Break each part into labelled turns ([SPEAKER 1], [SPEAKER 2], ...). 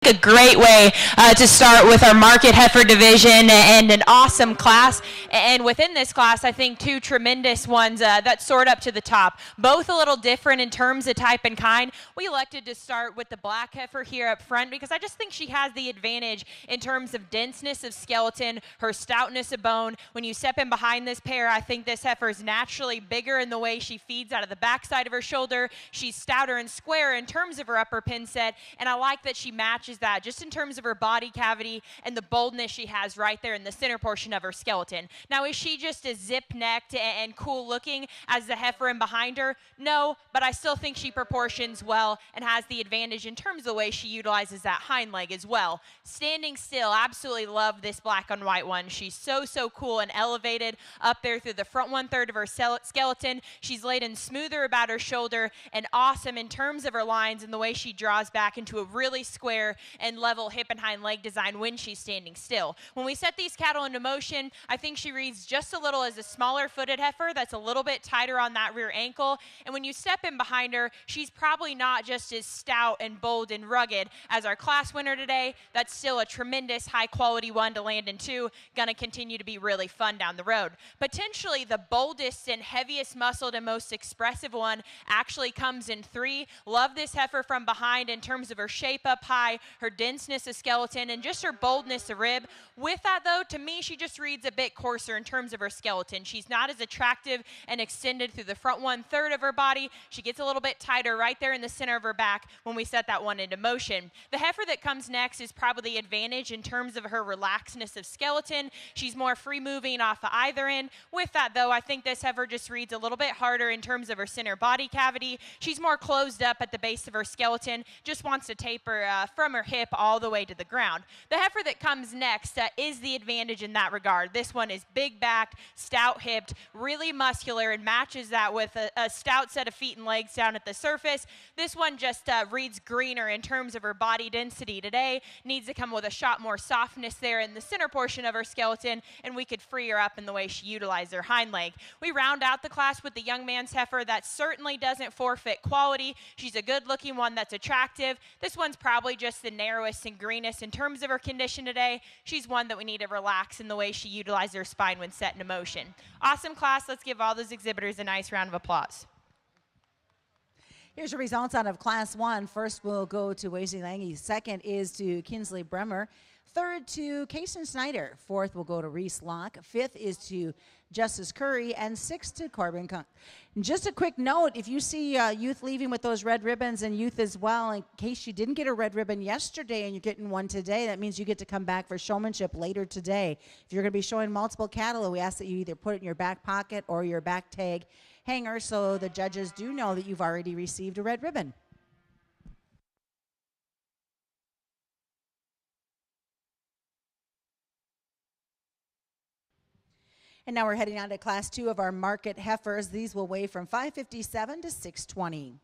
[SPEAKER 1] A great way to start with our market heifer division and an awesome class. And within this class, I think two tremendous ones that soared up to the top. Both a little different in terms of type and kind. We elected to start with the black heifer here up front because I just think she has the advantage in terms of denseness of skeleton, her stoutness of bone. When you step in behind this pair, I think this heifer is naturally bigger in the way she feeds out of the backside of her shoulder. She's stouter and square in terms of her upper pin set, and I like that she matches that just in terms of her body cavity and the boldness she has right there in the center portion of her skeleton. Now, is she just as zip-necked and cool looking as the heifer in behind her? No, but I still think she proportions well and has the advantage in terms of the way she utilizes that hind leg as well. Standing still, absolutely love this black on white one. She's so cool and elevated up there through the front 1/3 of her skeleton. She's laid in smoother about her shoulder and awesome in terms of her lines and the way she draws back into a really square and level hip and hind leg design when she's standing still. When we set these cattle into motion, I think she reads just a little as a smaller footed heifer that's a little bit tighter on that rear ankle. And when you step in behind her, she's probably not just as stout and bold and rugged as our class winner today. That's still a tremendous high quality one to land in two. Gonna continue to be really fun down the road. Potentially the boldest and heaviest muscled and most expressive one actually comes in three. Love this heifer from behind in terms of her shape up high, her denseness of skeleton, and just her boldness of rib. With that though, to me, she just reads a bit coarser in terms of her skeleton. She's not as attractive and extended through the front 1/3 of her body. She gets a little bit tighter right there in the center of her back when we set that one into motion. The heifer that comes next is probably the advantage in terms of her relaxedness of skeleton. She's more free moving off of either end. With that though, I think this heifer just reads a little bit harder in terms of her center body cavity. She's more closed up at the base of her skeleton, just wants to taper from her hip all the way to the ground. The heifer that comes next is the advantage in that regard. This one is big backed, stout hipped, really muscular, and matches that with a stout set of feet and legs down at the surface. This one just reads greener in terms of her body density today. Needs to come with a shot more softness there in the center portion of her skeleton, and we could free her up in the way she utilized her hind leg. We round out the class with the young man's heifer that certainly doesn't forfeit quality. She's a good looking one that's attractive. This one's probably just the narrowest and greenest in terms of her condition today. She's one that we need to relax in the way she utilized her spine when set into motion. Awesome class. Let's give all those exhibitors a nice round of applause.
[SPEAKER 2] Here's your results out of Class 1. First will go to Wesley Lange. Second is to Kinsley Bremer. Third to Kason Snyder. Fourth will go to Reese Locke. Fifth is to Justice Curry. And sixth to Corbin Kunk. Just a quick note, if you see youth leaving with those red ribbons and youth as well, in case you didn't get a red ribbon yesterday and you're getting one today, that means you get to come back for showmanship later today. If you're going to be showing multiple cattle, we ask that you either put it in your back pocket or your back tag hanger so the judges do know that you've already received a red ribbon. And now we're heading on to Class 2 of our market heifers. These will weigh from 557 to 620.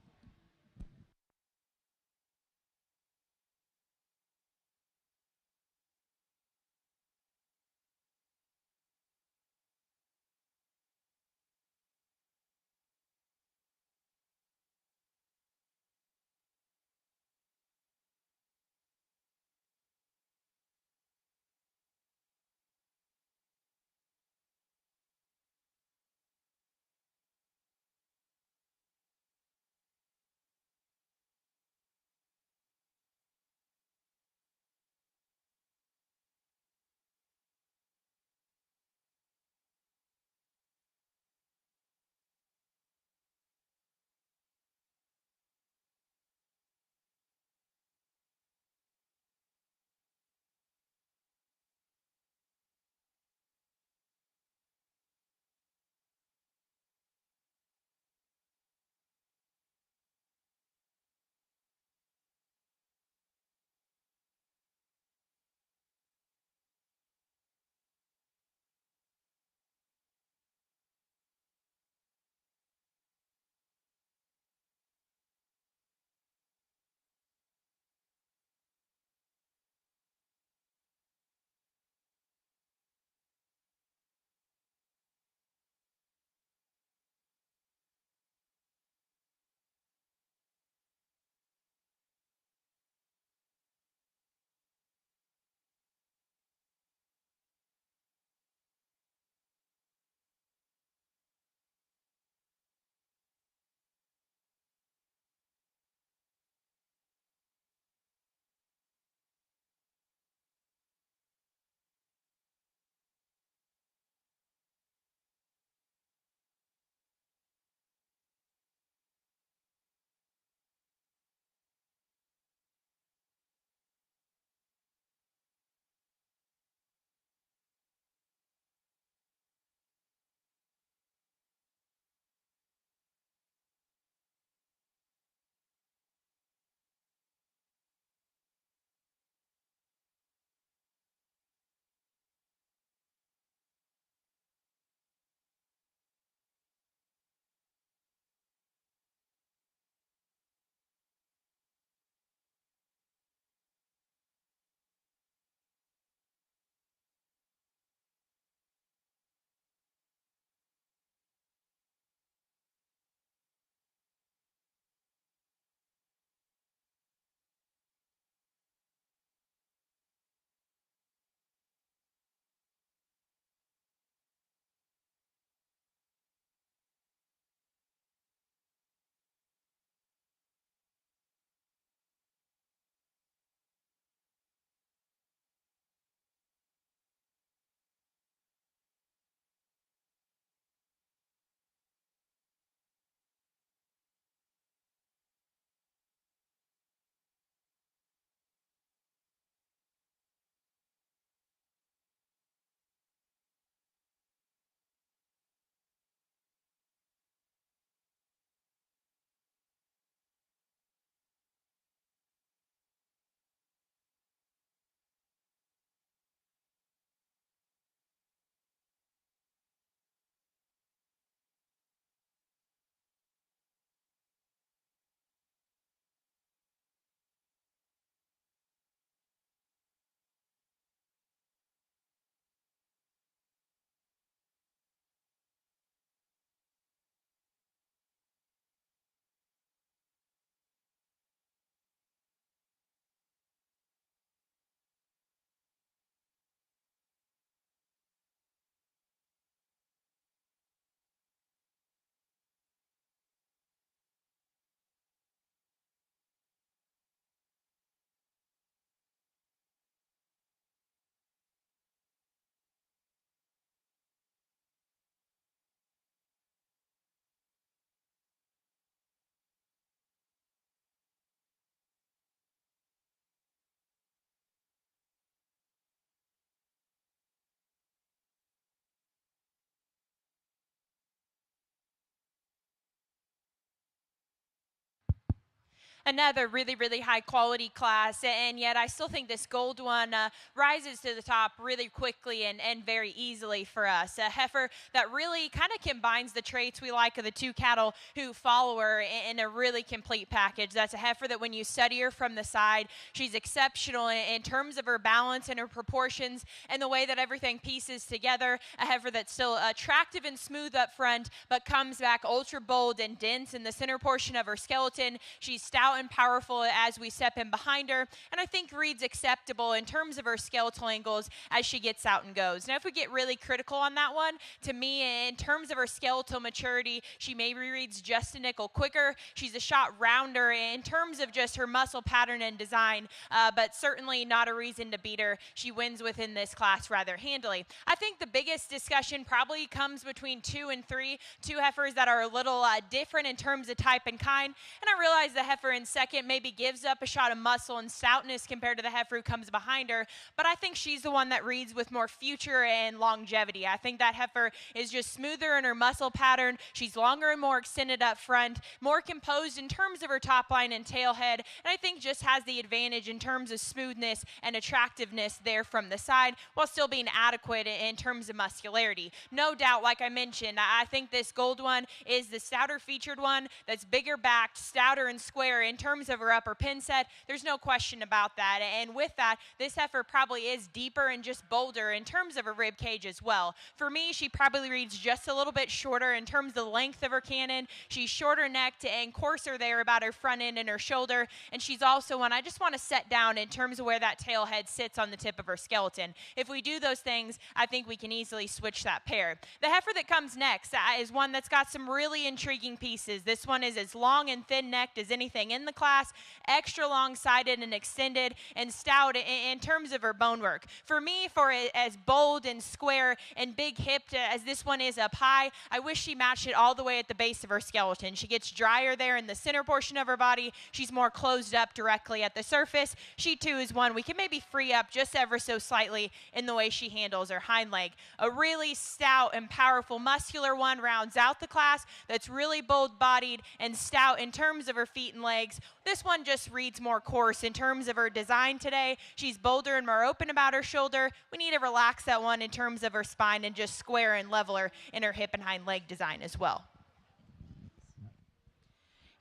[SPEAKER 1] Another really, really high quality class, and yet I still think this gold one rises to the top really quickly and very easily for us. A heifer that really kind of combines the traits we like of the two cattle who follow her in a really complete package. That's a heifer that when you study her from the side, she's exceptional in terms of her balance and her proportions and the way that everything pieces together. A heifer that's still attractive and smooth up front, but comes back ultra bold and dense in the center portion of her skeleton. She's stout and powerful as we step in behind her, and I think reads acceptable in terms of her skeletal angles as she gets out and goes. Now, if we get really critical on that one, to me, in terms of her skeletal maturity, she maybe reads just a nickel quicker. She's a shot rounder in terms of just her muscle pattern and design, but certainly not a reason to beat her. She wins within this class rather handily. I think the biggest discussion probably comes between 2 and 3, two heifers that are a little different in terms of type and kind, and I realize the heifer in second maybe gives up a shot of muscle and stoutness compared to the heifer who comes behind her, but I think she's the one that reads with more future and longevity. I think that heifer is just smoother in her muscle pattern. She's longer and more extended up front, more composed in terms of her top line and tail head, and I think just has the advantage in terms of smoothness and attractiveness there from the side while still being adequate in terms of muscularity. No doubt, like I mentioned, I think this gold one is the stouter featured one that's bigger backed, stouter and square in terms of her upper pin set. There's no question about that. And with that, this heifer probably is deeper and just bolder in terms of her rib cage as well. For me, she probably reads just a little bit shorter in terms of the length of her cannon. She's shorter necked and coarser there about her front end and her shoulder. And she's also one I just want to set down in terms of where that tail head sits on the tip of her skeleton. If we do those things, I think we can easily switch that pair. The heifer that comes next is one that's got some really intriguing pieces. This one is as long and thin-necked as anything in the class, extra long-sided and extended, and stout in terms of her bone work. For me, for as bold and square and big-hipped as this one is up high, I wish she matched it all the way at the base of her skeleton. She gets drier there in the center portion of her body. She's more closed up directly at the surface. She, too, is one we can maybe free up just ever so slightly in the way she handles her hind leg. A really stout and powerful muscular one rounds out the class that's really bold-bodied and stout in terms of her feet and legs. This one just reads more coarse in terms of her design today. She's bolder and more open about her shoulder. We need to relax that one in terms of her spine and just square and level her in her hip and hind leg design as well.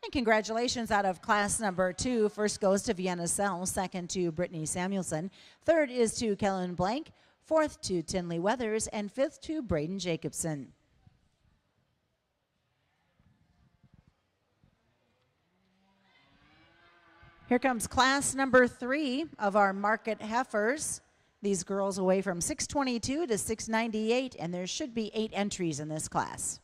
[SPEAKER 2] And congratulations out of class number 2. First goes to Vienna Sell, second to Brittany Samuelson, third is to Kellen Blank, fourth to Tinley Weathers, and fifth to Braden Jacobson. Here comes class number 3 of our market heifers. These girls away from 622 to 698, and there should be 8 entries in this class.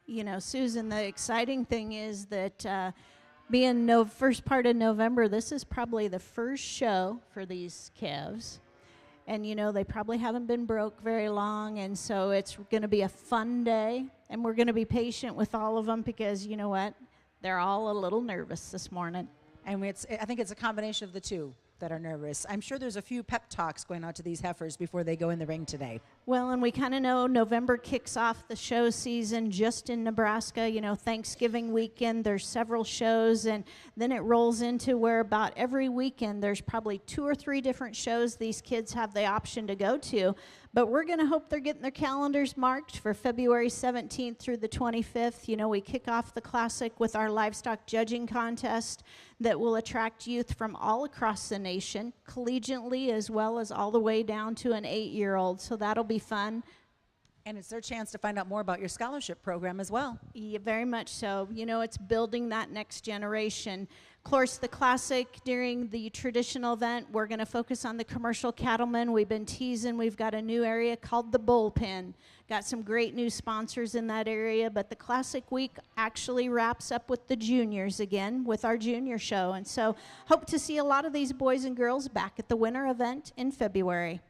[SPEAKER 3] You know, Susan, the exciting thing is that being first part of November, this is probably the first show for these calves. And, you know, they probably haven't been broke very long, and so it's going to be a fun day. And we're going to be patient with all of them because, you know what, they're all a little nervous this morning.
[SPEAKER 2] And I think it's a combination of the two that are nervous. I'm sure there's a few pep talks going out to these heifers before they go in the ring today.
[SPEAKER 3] Well, and we kind of know November kicks off the show season just in Nebraska. You know, Thanksgiving weekend, there's several shows, and then it rolls into where about every weekend there's probably 2 or 3 different shows these kids have the option to go to. But we're going to hope they're getting their calendars marked for February 17th through the 25th. You know, we kick off the Classic with our livestock judging contest that will attract youth from all across the nation, collegiately as well as all the way down to an 8-year-old. So that'll be fun.
[SPEAKER 2] And it's their chance to find out more about your scholarship program as well.
[SPEAKER 3] Yeah, very much so. You know, it's building that next generation. Of course, the Classic during the traditional event, we're going to focus on the commercial cattlemen. We've been teasing. We've got a new area called the Bullpen. Got some great new sponsors in that area, but the Classic week actually wraps up with the juniors again with our junior show. And so hope to see a lot of these boys and girls back at the winter event in February.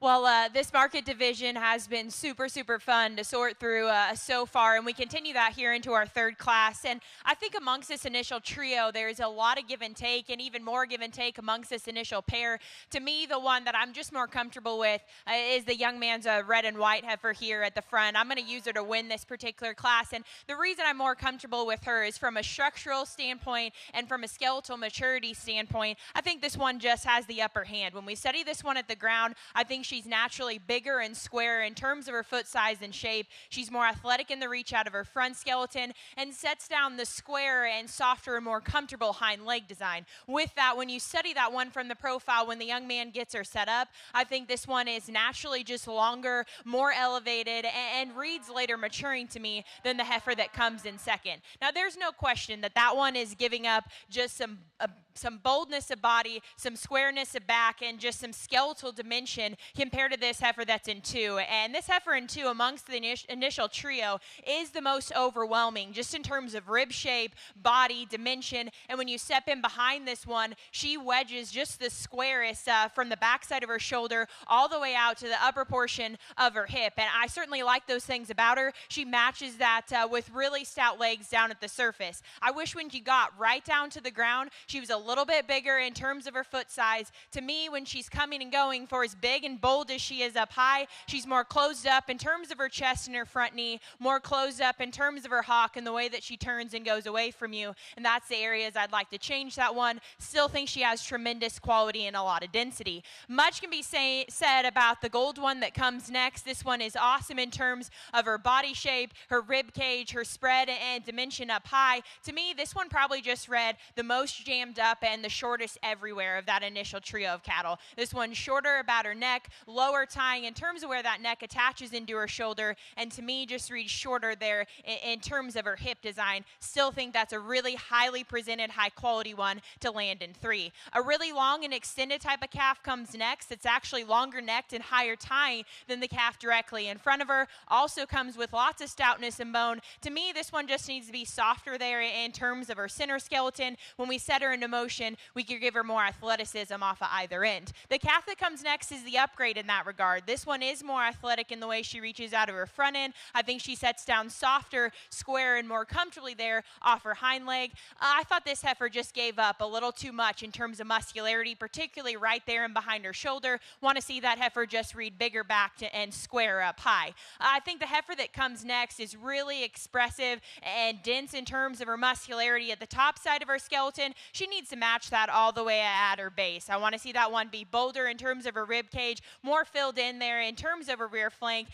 [SPEAKER 1] Well, this market division has been super, super fun to sort through so far, and we continue that here into our third class. And I think amongst this initial trio, there's a lot of give and take, and even more give and take amongst this initial pair. To me, the one that I'm just more comfortable with is the young man's red and white heifer here at the front. I'm going to use her to win this particular class, and the reason I'm more comfortable with her is from a structural standpoint and from a skeletal maturity standpoint. I think this one just has the upper hand. When we study this one at the ground, I think she's naturally bigger and square in terms of her foot size and shape. She's more athletic in the reach out of her front skeleton and sets down the square and softer and more comfortable hind leg design. With that, when you study that one from the profile, when the young man gets her set up, I think this one is naturally just longer, more elevated, and reads later maturing to me than the heifer that comes in second. Now, there's no question that that one is giving up just some boldness of body, some squareness of back, and just some skeletal dimension compared to this heifer that's in two. And this heifer in two amongst the initial trio is the most overwhelming, just in terms of rib shape, body, dimension. And when you step in behind this one, she wedges just the squarest from the backside of her shoulder all the way out to the upper portion of her hip. And I certainly like those things about her. She matches that with really stout legs down at the surface. I wish when she got right down to the ground, she was a little bit bigger in terms of her foot size. To me, when she's coming and going, for as big and bold as she is up high, she's more closed up in terms of her chest and her front knee, more closed up in terms of her hock and the way that she turns and goes away from you. And that's the areas I'd like to change that one. Still think she has tremendous quality and a lot of density. Much can be said about the gold one that comes next. This one is awesome in terms of her body shape, her rib cage, her spread and dimension up high. To me, this one probably just read the most jammed up and the shortest everywhere of that initial trio of cattle. This one's shorter about her neck, lower tying in terms of where that neck attaches into her shoulder, and to me just reads shorter there in terms of her hip design. Still think that's a really highly presented, high quality one to land in three. A really long and extended type of calf comes next. It's actually longer necked and higher tying than the calf directly in front of her. Also comes with lots of stoutness and bone. To me, this one just needs to be softer there in terms of her center skeleton. When we set her into motion, we could give her more athleticism off of either end. The calf that comes next is the upgrade in that regard. This one is more athletic in the way she reaches out of her front end. I think she sets down softer, square, and more comfortably there off her hind leg. I thought this heifer just gave up a little too much in terms of muscularity, particularly right there and behind her shoulder. Want to see that heifer just read bigger back and square up high. I think the heifer that comes next is really expressive and dense in terms of her muscularity at the top side of her skeleton. She needs to match that all the way at her base. I want to see that one be bolder in terms of her rib cage, more filled in there in terms of her rear flank,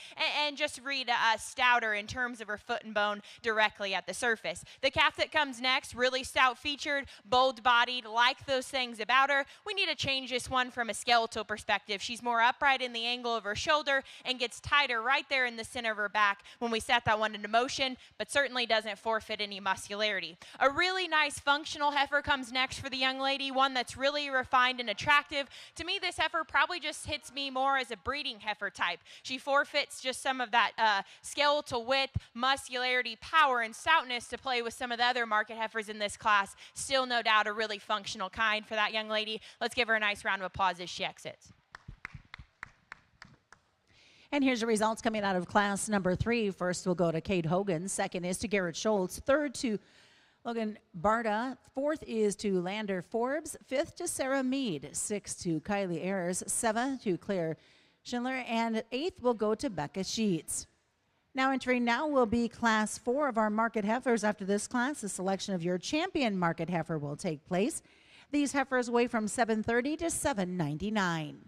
[SPEAKER 1] and just read stouter in terms of her foot and bone directly at the surface. The calf that comes next, really stout featured, bold bodied, like those things about her. We need to change this one from a skeletal perspective. She's more upright in the angle of her shoulder and gets tighter right there in the center of her back when we set that one into motion, but certainly doesn't forfeit any muscularity. A really nice functional heifer comes next for the young lady, one that's really refined and attractive. To me, this heifer probably just hits me more as a breeding heifer type. She forfeits just some of that skeletal width, muscularity, power, and stoutness to play with some of the other market heifers in this class. Still, no doubt, a really functional kind for that young lady. Let's give her a nice round of applause as she exits.
[SPEAKER 2] And here's the results coming out of class number 3. First, we'll go to Kate Hogan. Second is to Garrett Schultz. Third to Logan Barta. Fourth is to Lander Forbes. Fifth to Sarah Mead. Sixth to Kylie Ayers. Seventh to Claire Schindler. And eighth will go to Becca Sheets. Now entering now will be class 4 of our market heifers. After this class, the selection of your champion market heifer will take place. These heifers weigh from 730 to 799.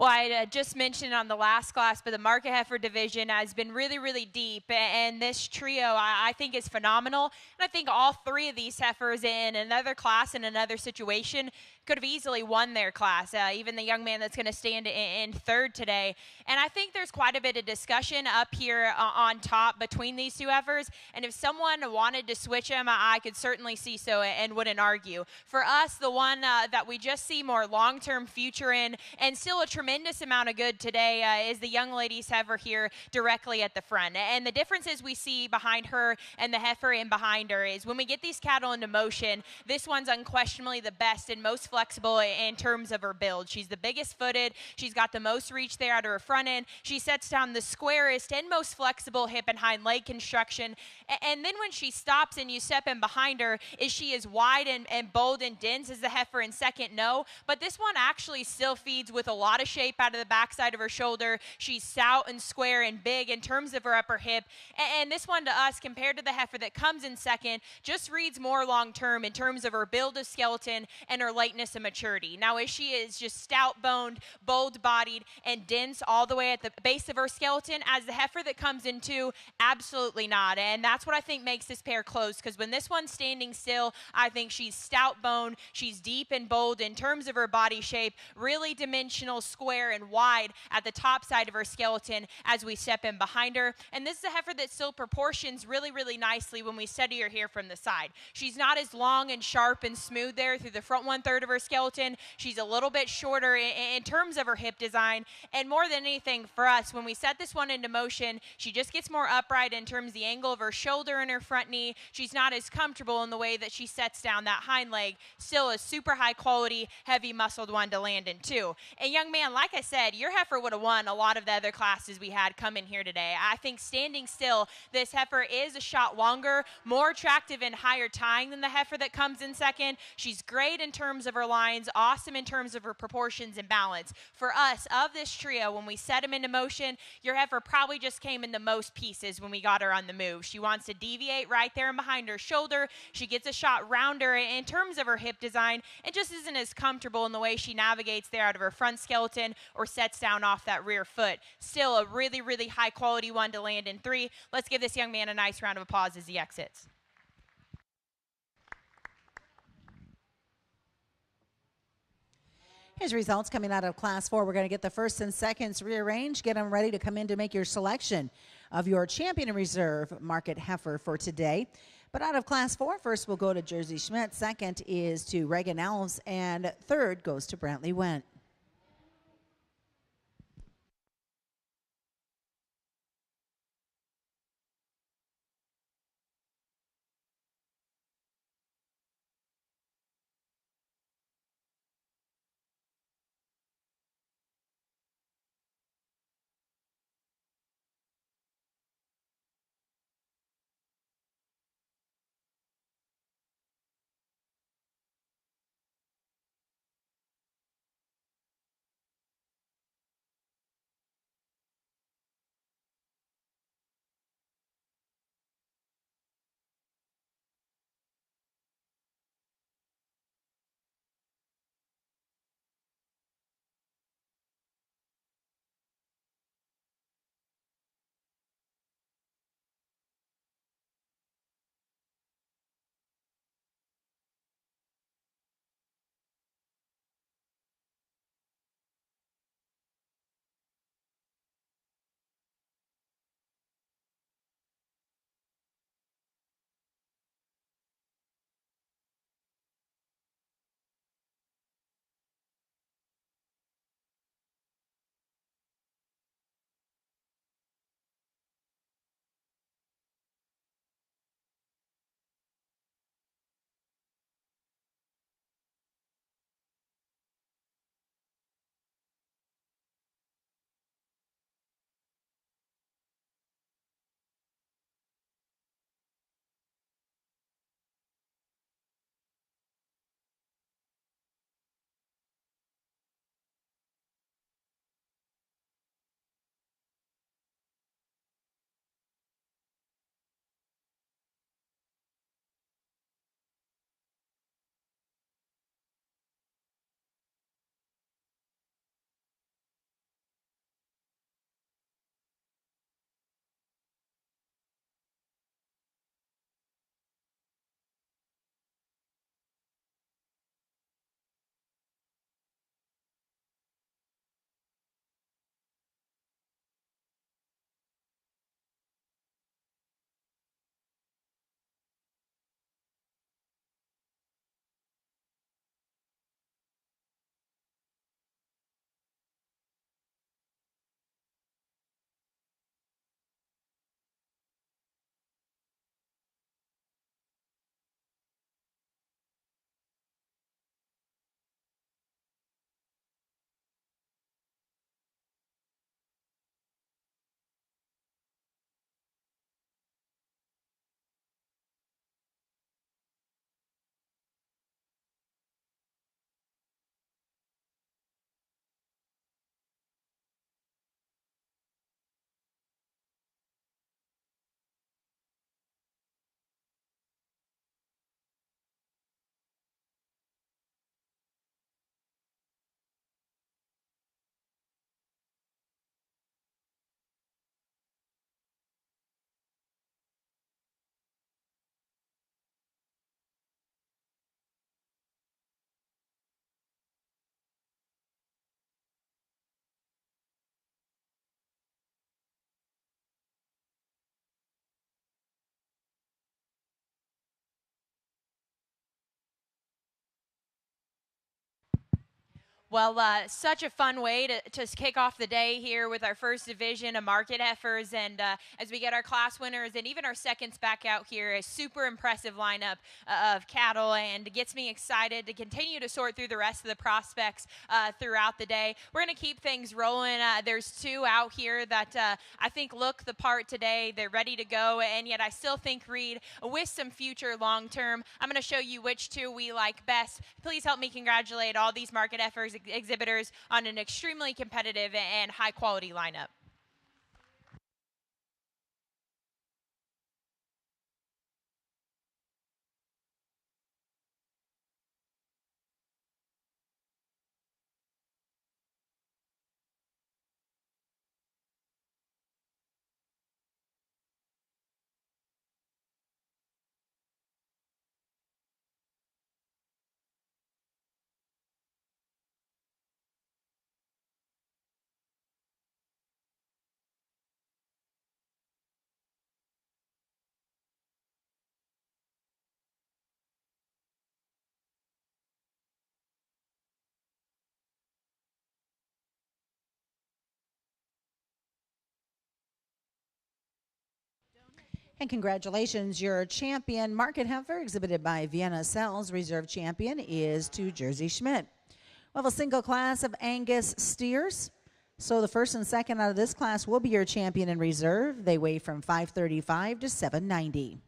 [SPEAKER 1] Well, I just mentioned on the last class, but the market heifer division has been really, really deep, and this trio I think is phenomenal. And I think all three of these heifers in another class, in another situation, could have easily won their class, even the young man that's going to stand in third today. And I think there's quite a bit of discussion up here on top between these two heifers, and if someone wanted to switch them, I could certainly see so and wouldn't argue. For us, the one that we just see more long-term future in, and still a tremendous amount of good today, is the young lady's heifer here directly at the front. And the differences we see behind her and the heifer in behind her is when we get these cattle into motion, this one's unquestionably the best and most flexible in terms of her build. She's the biggest footed. She's got the most reach there out of her front end. She sets down the squarest and most flexible hip and hind leg construction. And then when she stops and you step in behind her, is she as wide and bold and dense as the heifer in second? No. But this one actually still feeds with a lot of shape out of the backside of her shoulder. She's stout and square and big in terms of her upper hip. And this one to us, compared to the heifer that comes in second, just reads more long term in terms of her build of skeleton and her lightness and maturity. Now, as she is just stout-boned, bold-bodied, and dense all the way at the base of her skeleton, as the heifer that comes in two, absolutely not. And that's what I think makes this pair close, because when this one's standing still, I think she's stout-boned, she's deep and bold in terms of her body shape, really dimensional, square, and wide at the top side of her skeleton as we step in behind her. And this is a heifer that still proportions really, really nicely when we study her here from the side. She's not as long and sharp and smooth there through the front one-third of her skeleton. She's a little bit shorter in terms of her hip design, and more than anything for us, when we set this one into motion, she just gets more upright in terms of the angle of her shoulder and her front knee. She's not as comfortable in the way that she sets down that hind leg. Still a super high quality, heavy muscled one to land in too. And young man, like I said, your heifer would have won a lot of the other classes we had come in here today. I think standing still, this heifer is a shot longer, more attractive and higher tying than the heifer that comes in second. She's great in terms of her lines, awesome in terms of her proportions and balance. For us, of this trio, when we set them into motion, your heifer probably just came in the most pieces when we got her on the move. She wants to deviate right there and behind her shoulder. She gets a shot rounder in terms of her hip design and just isn't as comfortable in the way she navigates there out of her front skeleton or sets down off that rear foot. Still a really, really high quality one to land in three. Let's give this young man a nice round of applause as he exits.
[SPEAKER 2] Here's results coming out of Class 4. We're going to get the first and seconds rearranged. Get them ready to come in to make your selection of your champion and reserve market heifer for today. But out of Class 4, first we'll go to Jersey Schmidt. Second is to Reagan Elves. And third goes to Brantley Went.
[SPEAKER 1] Well, such a fun way to kick off the day here with our first division of market heifers. And as we get our class winners and even our seconds back out here, a super impressive lineup of cattle, and gets me excited to continue to sort through the rest of the prospects throughout the day. We're going to keep things rolling. There's two out here that I think look the part today. They're ready to go, and yet I still think Reed with some future long term. I'm going to show you which two we like best. Please help me congratulate all these market heifers exhibitors on an extremely competitive and high quality lineup.
[SPEAKER 2] And congratulations, your champion market heifer exhibited by Vienna Cells. Reserve champion is to Jersey Schmidt. We have a single class of Angus steers. So the first and second out of this class will be your champion in reserve. They weigh from 535 to 790.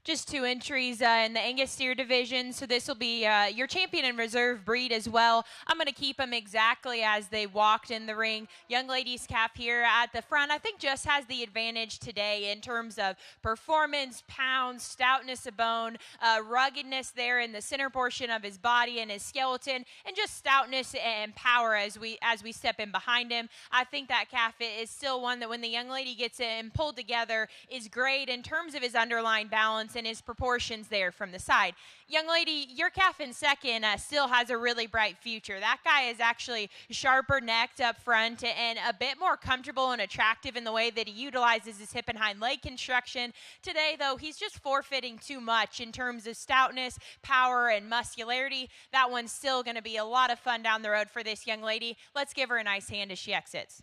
[SPEAKER 1] Just two entries in the Angus steer division, so this will be your champion and reserve breed as well. I'm going to keep them exactly as they walked in the ring. Young lady's calf here at the front, I think, just has the advantage today in terms of performance, pounds, stoutness of bone, ruggedness there in the center portion of his body and his skeleton, and just stoutness and power as we step in behind him. I think that calf is still one that when the young lady gets him pulled together is great in terms of his underlying balance and his proportions there from the side. Young lady, your calf in second still has a really bright future. That guy is actually sharper necked up front and a bit more comfortable and attractive in the way that he utilizes his hip and hind leg construction. Today, though, he's just forfeiting too much in terms of stoutness, power, and muscularity. That one's still going to be a lot of fun down the road for this young lady. Let's give her a nice hand as she exits.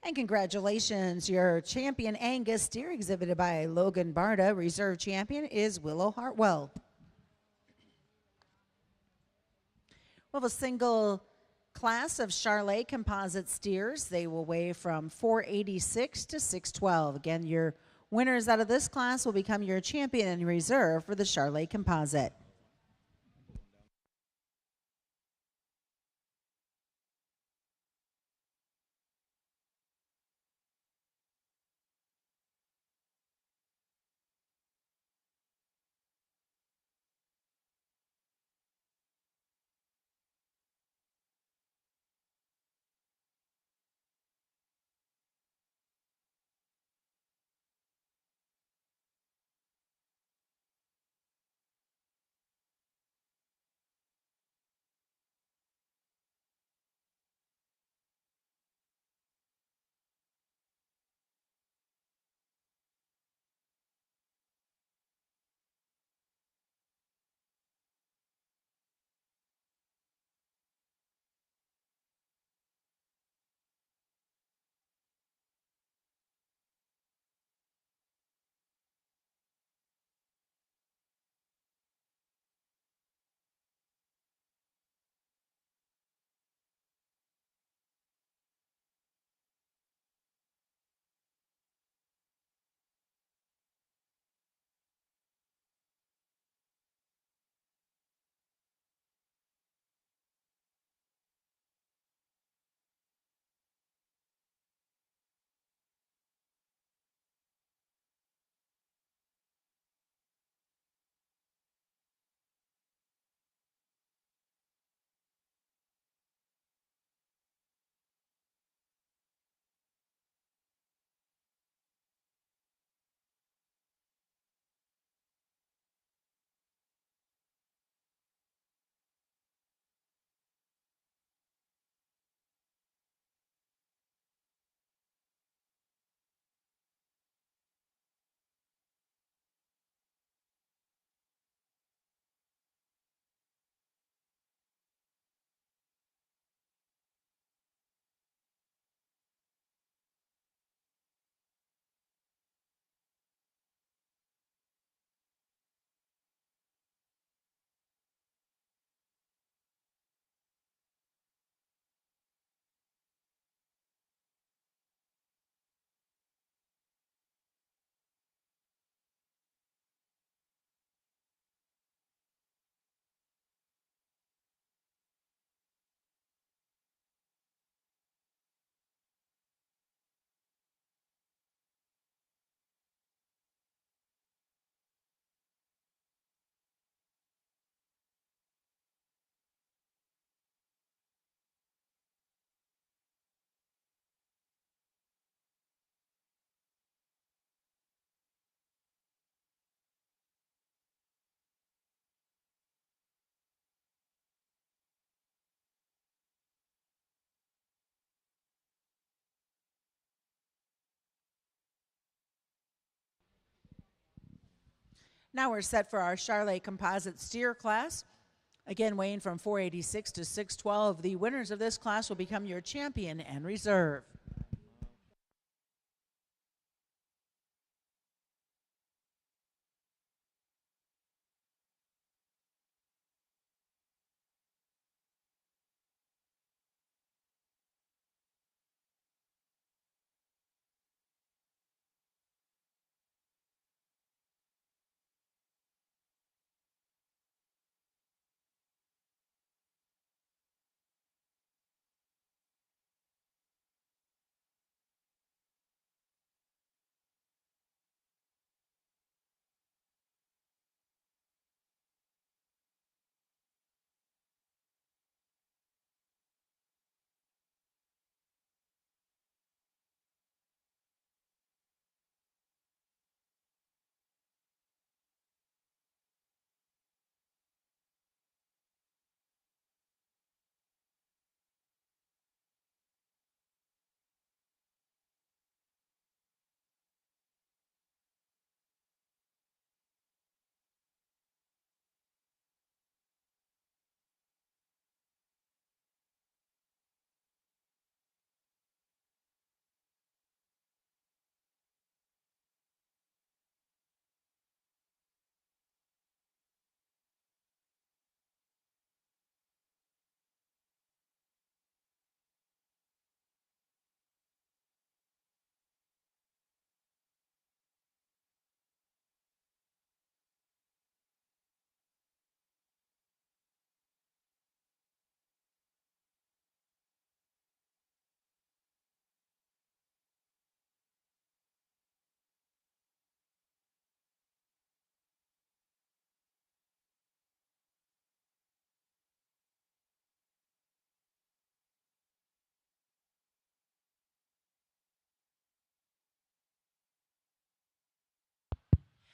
[SPEAKER 2] And congratulations, your champion Angus steer exhibited by Logan Barda. Reserve champion is Willow Hartwell. We have a single class of Charlet composite steers. They will weigh from 486 to 612. Again, your winners out of this class will become your champion in reserve for the Charlet composite. Now we're set for our Charlet composite steer class. Again, weighing from 486 to 612. The winners of this class will become your champion and reserve.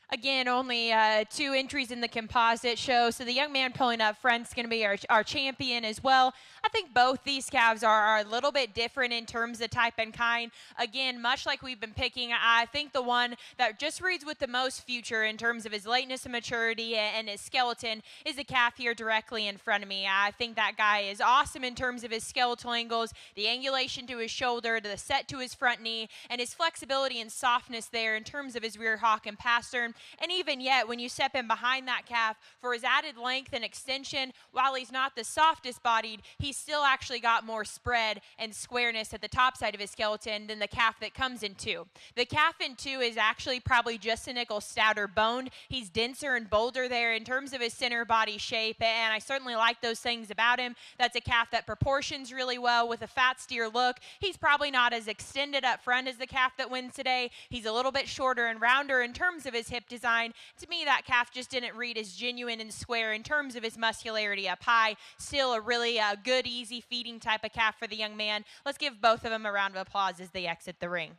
[SPEAKER 1] Again, only 2 entries in the composite show, so the young man pulling up front is going to be our champion as well. I think both these calves are a little bit different in terms of type and kind. Again, much like we've been picking, I think the one that just reads with the most future in terms of his lateness and maturity and his skeleton is the calf here directly in front of me. I think that guy is awesome in terms of his skeletal angles, the angulation to his shoulder, to the set to his front knee, and his flexibility and softness there in terms of his rear hock and pastern. And even yet, when you step in behind that calf, for his added length and extension, while he's not the softest bodied, he's still actually got more spread and squareness at the top side of his skeleton than the calf that comes in 2. The calf in 2 is actually probably just a nickel stouter boned. He's denser and bolder there in terms of his center body shape, and I certainly like those things about him. That's a calf that proportions really well with a fat steer look. He's probably not as extended up front as the calf that wins today. He's a little bit shorter and rounder in terms of his hip design. To me, that calf just didn't read as genuine and square in terms of his muscularity up high. Still a really good, easy feeding type of calf for the young man. Let's give both of them a round of applause as they exit the ring.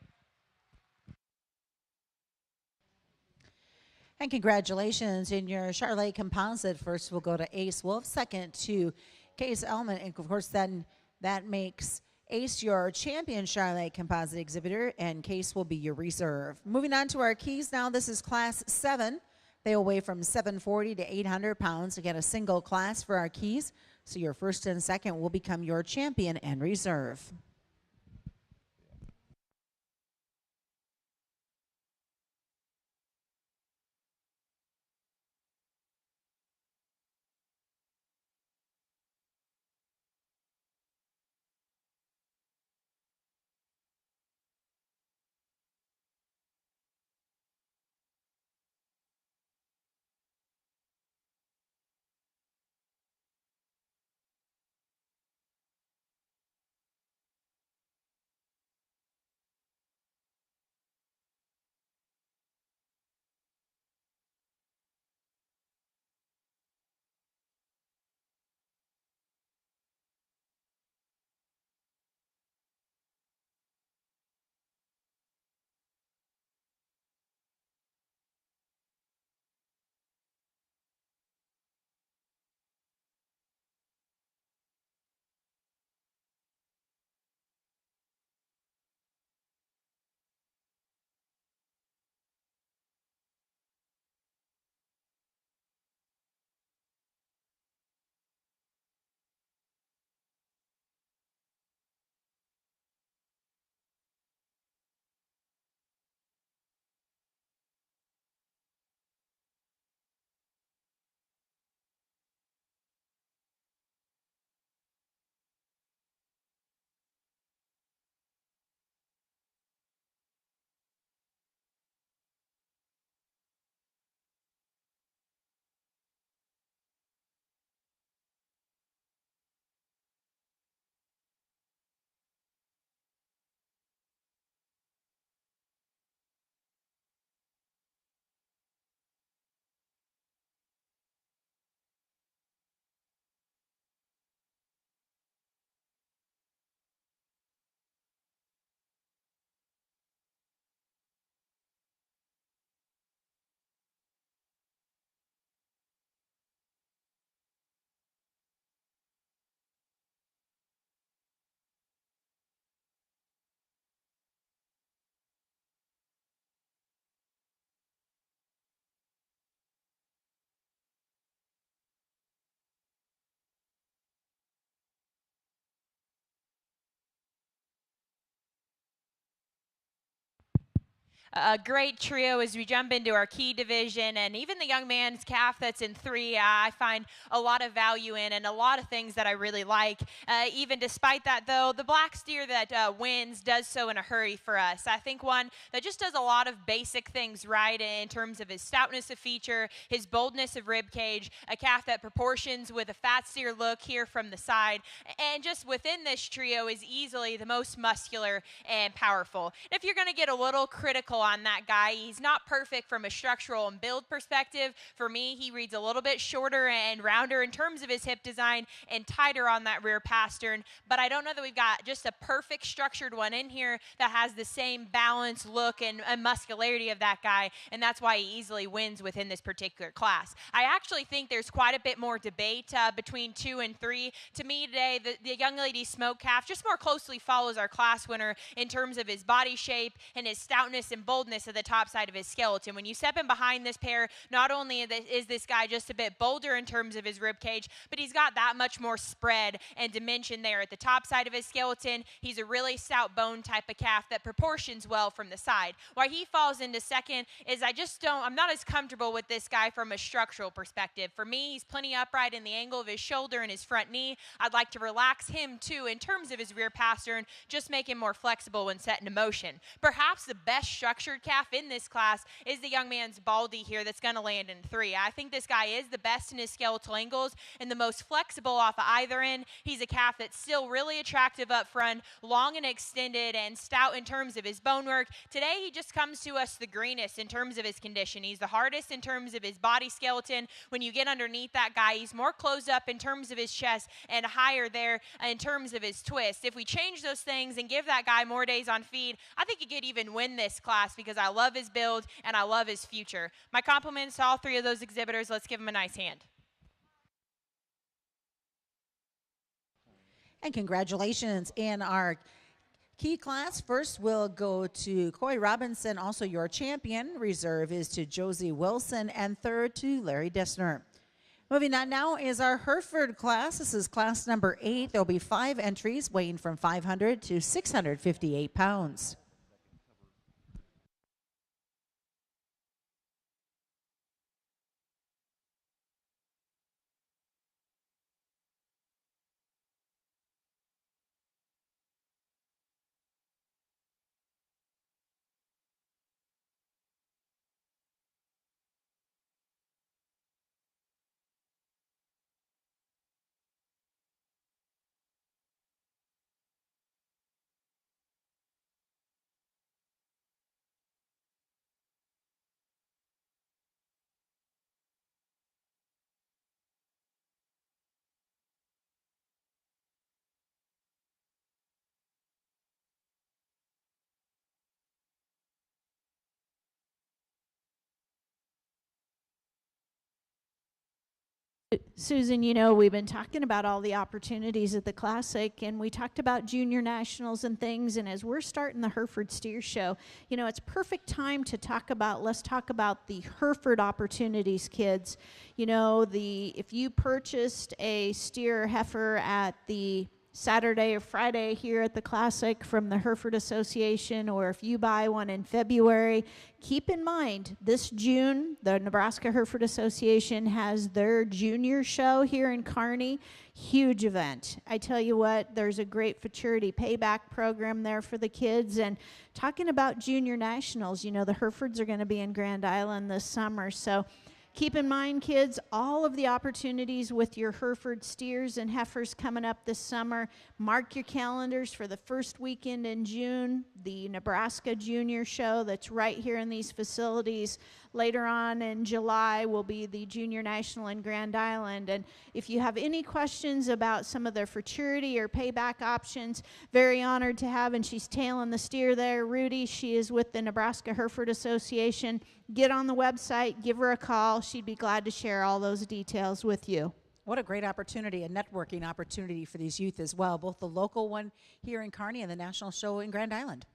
[SPEAKER 2] And congratulations in your Charlotte composite. First we'll go to Ace Wolf, second to Case Element, and of course then that makes Ace your champion Charlotte composite exhibitor, and Case will be your reserve. Moving on to our keys now. This is class 7. They will weigh from 740 to 800 pounds to get a single class for our keys. So your first and second will become your champion and reserve.
[SPEAKER 1] A great trio as we jump into our key division, and even the young man's calf that's in 3, I find a lot of value in and a lot of things that I really like. Even despite that, though, the black steer that wins does so in a hurry for us. I think one that just does a lot of basic things right in terms of his stoutness of feature, his boldness of rib cage, a calf that proportions with a fat steer look here from the side, and just within this trio is easily the most muscular and powerful. And if you're going to get a little critical critical on that guy. He's not perfect from a structural and build perspective. For me, he reads a little bit shorter and rounder in terms of his hip design and tighter on that rear pastern, but I don't know that we've got just a perfect structured one in here that has the same balance, look, and muscularity of that guy, and that's why he easily wins within this particular class. I actually think there's quite a bit more debate between 2 and 3. To me today, the young lady smoke calf just more closely follows our class winner in terms of his body shape and his stoutness and boldness at the top side of his skeleton. When you step in behind this pair, not only is this guy just a bit bolder in terms of his rib cage, but he's got that much more spread and dimension there at the top side of his skeleton. He's a really stout bone type of calf that proportions well from the side. Why he falls into second is I'm not as comfortable with this guy from a structural perspective. For me, he's plenty upright in the angle of his shoulder and his front knee. I'd like to relax him too in terms of his rear pastern, just make him more flexible when set into motion. Perhaps the best structured calf in this class is the young man's Baldy here that's going to land in 3. I think this guy is the best in his skeletal angles and the most flexible off of either end. He's a calf that's still really attractive up front, long and extended and stout in terms of his bone work. Today he just comes to us the greenest in terms of his condition. He's the hardest in terms of his body skeleton. When you get underneath that guy, he's more closed up in terms of his chest and higher there in terms of his twist. If we change those things and give that guy more days on feed, I think he could even win this class because I love his build and I love his future. My compliments to all 3 of those exhibitors. Let's give them a nice hand.
[SPEAKER 2] And congratulations in our key class. First will go to Coy Robinson, also your champion. Reserve is to Josie Wilson, and third to Larry Dessner. Moving on now is our Hereford class. This is class number 8. There'll be 5 entries weighing from 500 to 658 pounds.
[SPEAKER 3] Susan, we've been talking about all the opportunities at the Classic, and we talked about junior nationals and things, and as we're starting the Hereford Steer Show, it's perfect time to let's talk about the Hereford opportunities, kids. If you purchased a steer heifer at the Saturday or Friday here at the Classic from the Hereford Association, or if you buy one in February, keep in mind this June the Nebraska Hereford Association has their junior show here in Kearney. Huge event. I tell you what, there's a great futurity payback program there for the kids. And talking about junior nationals, the Herefords are going to be in Grand Island this summer, so keep in mind, kids, all of the opportunities with your Hereford steers and heifers coming up this summer. Mark your calendars for the first weekend in June, the Nebraska Junior Show that's right here in these facilities. Later on in July will be the Junior National in Grand Island. And if you have any questions about some of their futurity or payback options, very honored to have, and she's tailing the steer there, Rudy. She is with the Nebraska Hereford Association. Get on the website, give her a call. She'd be glad to share all those details with you.
[SPEAKER 2] What a great opportunity, a networking opportunity for these youth as well, both the local one here in Kearney and the national show in Grand Island.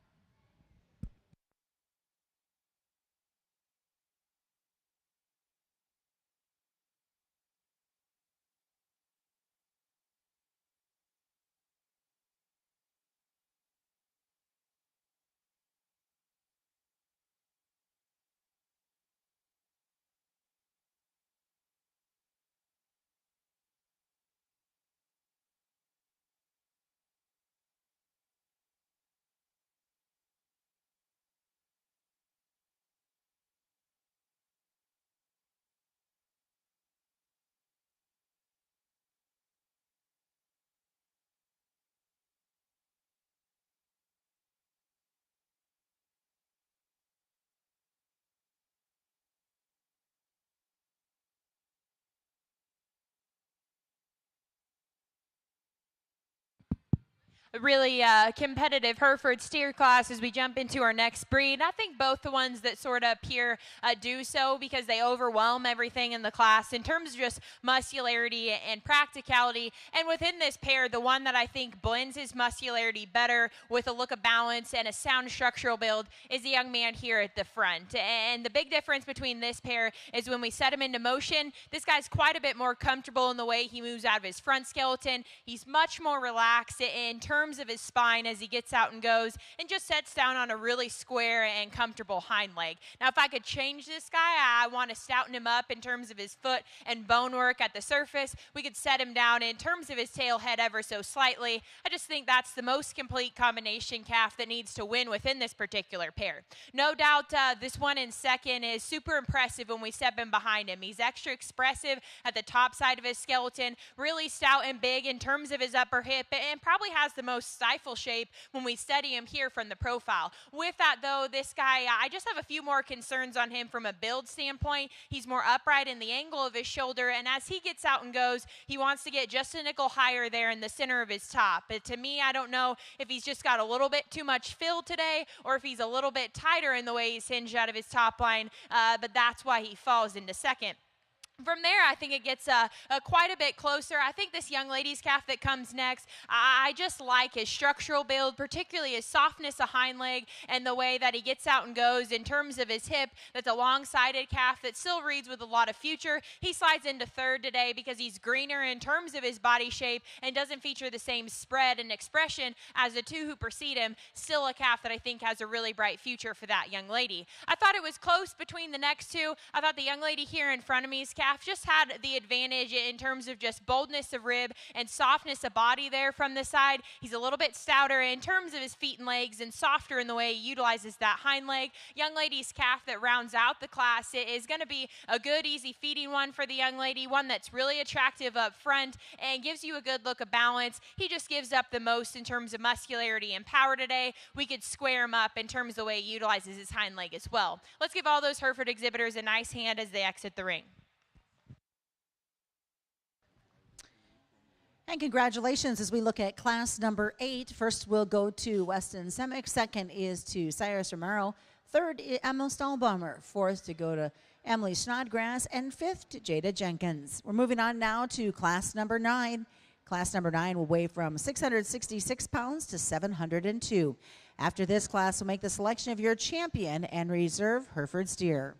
[SPEAKER 1] really competitive Hereford steer class as we jump into our next breed. I think both the ones that sort of appear do so because they overwhelm everything in the class in terms of just muscularity and practicality. And within this pair, the one that I think blends his muscularity better with a look of balance and a sound structural build is the young man here at the front. And the big difference between this pair is when we set him into motion, this guy's quite a bit more comfortable in the way he moves out of his front skeleton. He's much more relaxed in terms of his spine as he gets out and goes and just sets down on a really square and comfortable hind leg. Now, if I could change this guy, I want to stouten him up in terms of his foot and bone work at the surface. We could set him down in terms of his tail head ever so slightly. I just think that's the most complete combination calf that needs to win within this particular pair. No doubt this one in second is super impressive when we step in behind him. He's extra expressive at the top side of his skeleton, really stout and big in terms of his upper hip, and probably has the most stifle shape when we study him here from the profile. With that, though, this guy, I just have a few more concerns on him from a build standpoint. He's more upright in the angle of his shoulder, and as he gets out and goes, he wants to get just a nickel higher there in the center of his top. But to me, I don't know if he's just got a little bit too much fill today or if he's a little bit tighter in the way he's hinged out of his top line, but that's why he falls into second. From there, I think it gets quite a bit closer. I think this young lady's calf that comes next, I just like his structural build, particularly his softness of hind leg and the way that he gets out and goes in terms of his hip. That's a long-sided calf that still reads with a lot of future. He slides into third today because he's greener in terms of his body shape and doesn't feature the same spread and expression as the two who precede him. Still a calf that I think has a really bright future for that young lady. I thought it was close between the next two. I thought the young lady here in front of me's calf just had the advantage in terms of just boldness of rib and softness of body there from the side. He's a little bit stouter in terms of his feet and legs and softer in the way he utilizes that hind leg. Young lady's calf that rounds out the class is going to be a good, easy feeding one for the young lady, one that's really attractive up front and gives you a good look of balance. He just gives up the most in terms of muscularity and power today. We could square him up in terms of the way he utilizes his hind leg as well. Let's give all those Hereford exhibitors a nice hand as they exit the ring.
[SPEAKER 2] And congratulations as we look at class number 8. First we'll go to Weston Semick. Second is to Cyrus Romero. Third, Emma Stahlbaumer. Fourth to go to Emily Snodgrass. And fifth to Jada Jenkins. We're moving on now to class number 9. Class number 9 will weigh from 666 pounds to 702. After this class, we'll make the selection of your champion and reserve Hereford steer.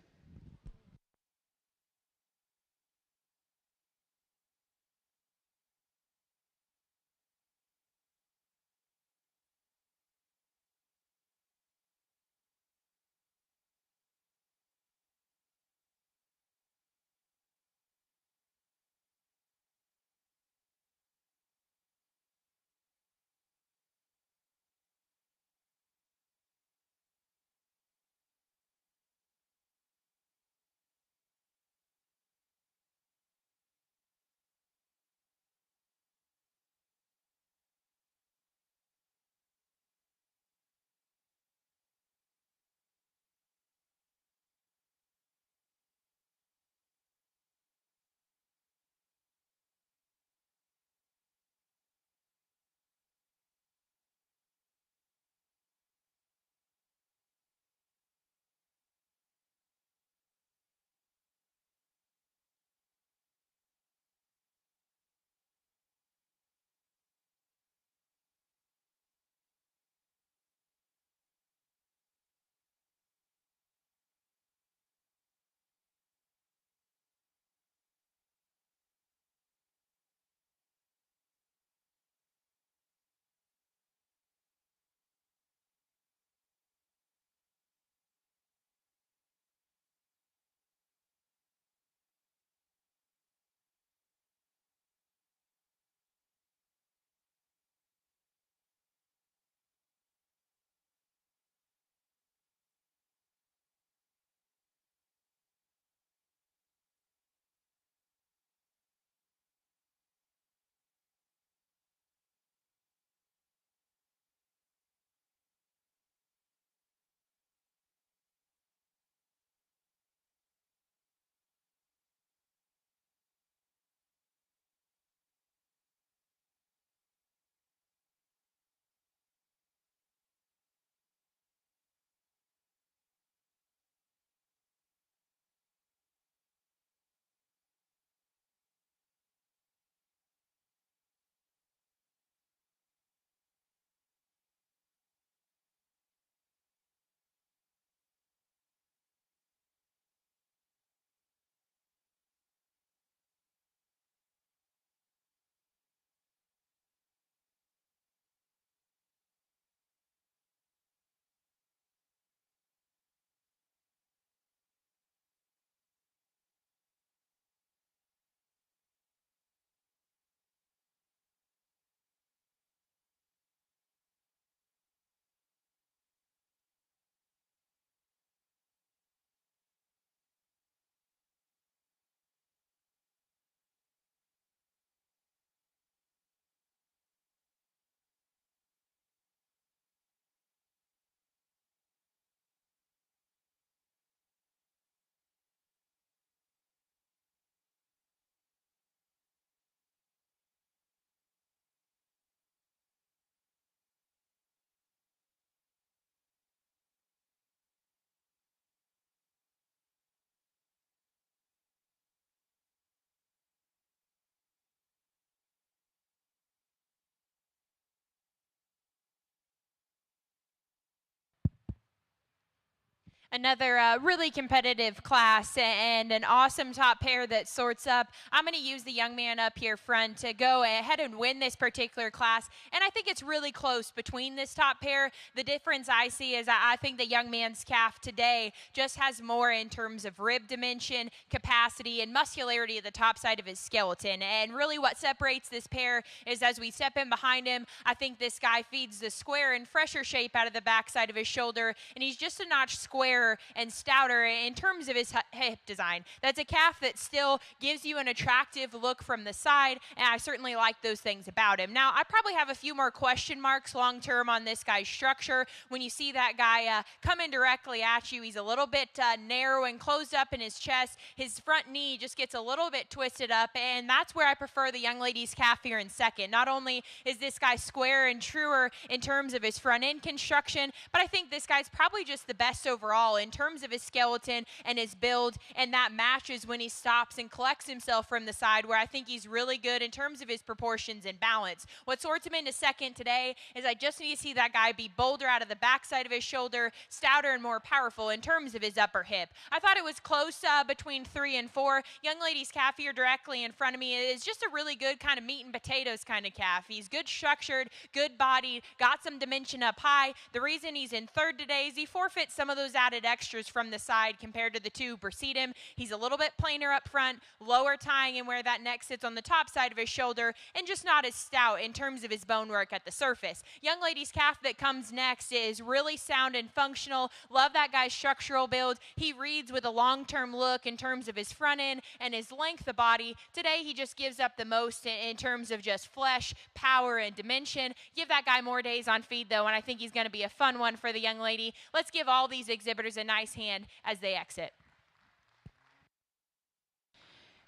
[SPEAKER 1] Another really competitive class and an awesome top pair that sorts up. I'm going to use the young man up here front to go ahead and win this particular class, and I think it's really close between this top pair. The difference I see is I think the young man's calf today just has more in terms of rib dimension, capacity, and muscularity at the top side of his skeleton, and really what separates this pair is as we step in behind him, I think this guy feeds the square and fresher shape out of the backside of his shoulder, and he's just a notch squarer and stouter in terms of his hip design. That's a calf that still gives you an attractive look from the side, and I certainly like those things about him. Now, I probably have a few more question marks long term on this guy's structure. When you see that guy coming directly at you, he's a little bit narrow and closed up in his chest. His front knee just gets a little bit twisted up, and that's where I prefer the young lady's calf here in second. Not only is this guy square and truer in terms of his front end construction, but I think this guy's probably just the best overall in terms of his skeleton and his build, and that matches when he stops and collects himself from the side, where I think he's really good in terms of his proportions and balance. What sorts him into second today is I just need to see that guy be bolder out of the backside of his shoulder, stouter and more powerful in terms of his upper hip. I thought it was close between 3 and 4. Young lady's calf here directly in front of me is just a really good kind of meat and potatoes kind of calf. He's good structured, good bodied, got some dimension up high. The reason he's in third today is he forfeits some of those added extras from the side compared to the two precede him. He's a little bit plainer up front, lower tying in where that neck sits on the top side of his shoulder, and just not as stout in terms of his bone work at the surface. Young lady's calf that comes next is really sound and functional. Love that guy's structural build. He reads with a long-term look in terms of his front end and his length of body. Today he just gives up the most in terms of just flesh, power, and dimension. Give that guy more days on feed though, and I think he's going to be a fun one for the young lady. Let's give all these exhibitors a nice hand as they exit.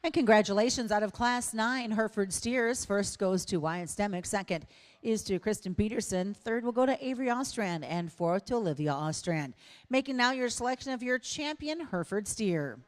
[SPEAKER 2] And congratulations out of Class 9, Hereford Steers. First goes to Wyatt Stemick. Second is to Kristen Peterson. Third will go to Avery Ostrand. And fourth to Olivia Ostrand. Making now your selection of your champion, Hereford Steer.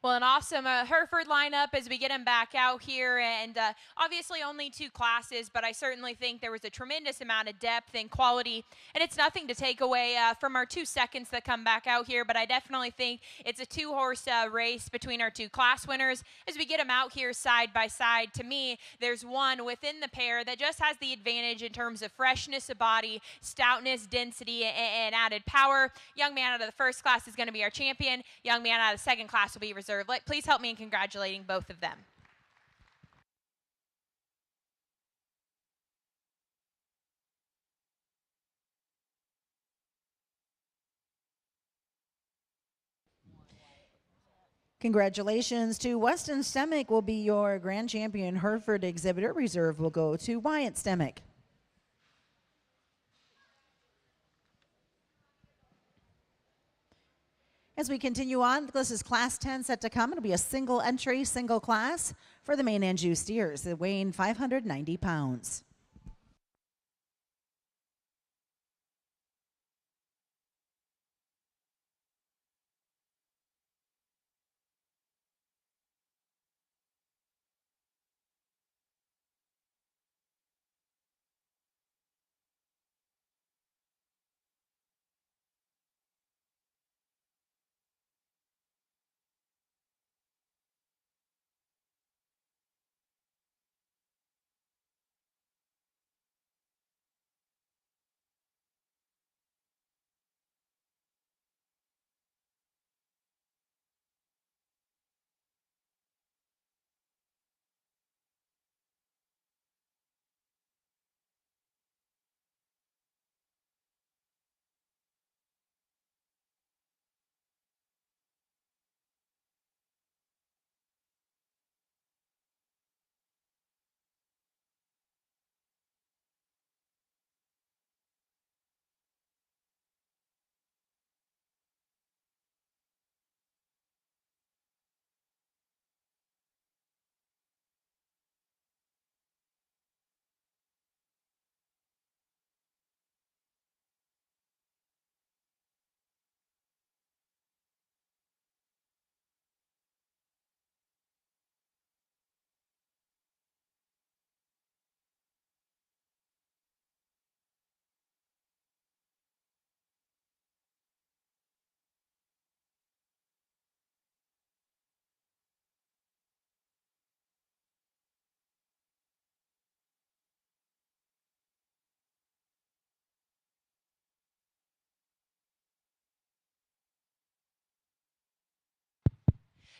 [SPEAKER 1] Well, an awesome Hereford lineup as we get him back out here, and obviously only 2 classes, but I certainly think there was a tremendous amount of depth and quality, and it's nothing to take away from our 2 seconds that come back out here, but I definitely think it's a 2-horse race between our 2 class winners. As we get them out here side by side, to me, there's one within the pair that just has the advantage in terms of freshness of body, stoutness, density, and added power. Young man out of the first class is going to be our champion. Young man out of the second class will be reserved. Please help me in congratulating both of them.
[SPEAKER 2] Congratulations to Weston Stemick will be your grand champion. Hereford exhibitor. Reserve will go to Wyatt Stemick. As we continue on, this is Class 10 set to come. It'll be a single entry, single class for the main Anjou steers, weighing 590 pounds.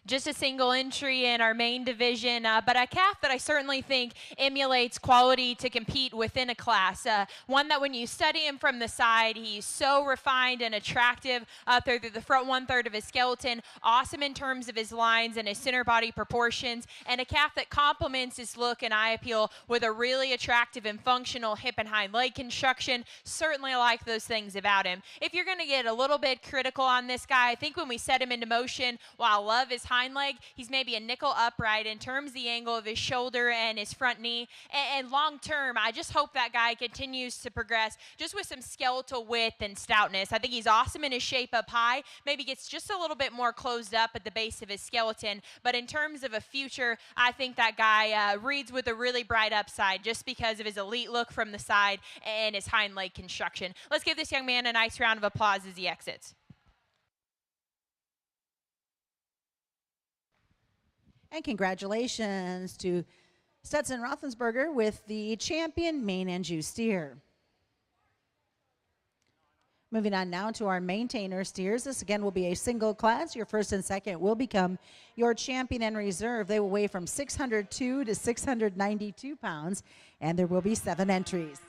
[SPEAKER 1] Just a single entry in our main division, but a calf that I certainly think emulates quality to compete within a class. One that when you study him from the side, he's so refined and attractive through the front 1/3 of his skeleton, awesome in terms of his lines and his center body proportions, and a calf that complements his look and eye appeal with a really attractive and functional hip and hind leg construction. Certainly like those things about him. If you're going to get a little bit critical on this guy, I think when we set him into motion, while I love his hind leg, he's maybe a nickel upright in terms of the angle of his shoulder and his front knee. And long term, I just hope that guy continues to progress just with some skeletal width and stoutness. I think he's awesome in his shape up high, maybe gets just a little bit more closed up at the base of his skeleton. But in terms of a future, I think that guy reads with a really bright upside just because of his elite look from the side and his hind leg construction. Let's give this young man a nice round of applause as he exits.
[SPEAKER 2] And congratulations to Stetson Roethlisberger with the champion Maine and Jew steer. Moving on now to our maintainer steers. This again will be a single class. Your first and second will become your champion and reserve. They will weigh from 602 to 692 pounds, and there will be 7 entries.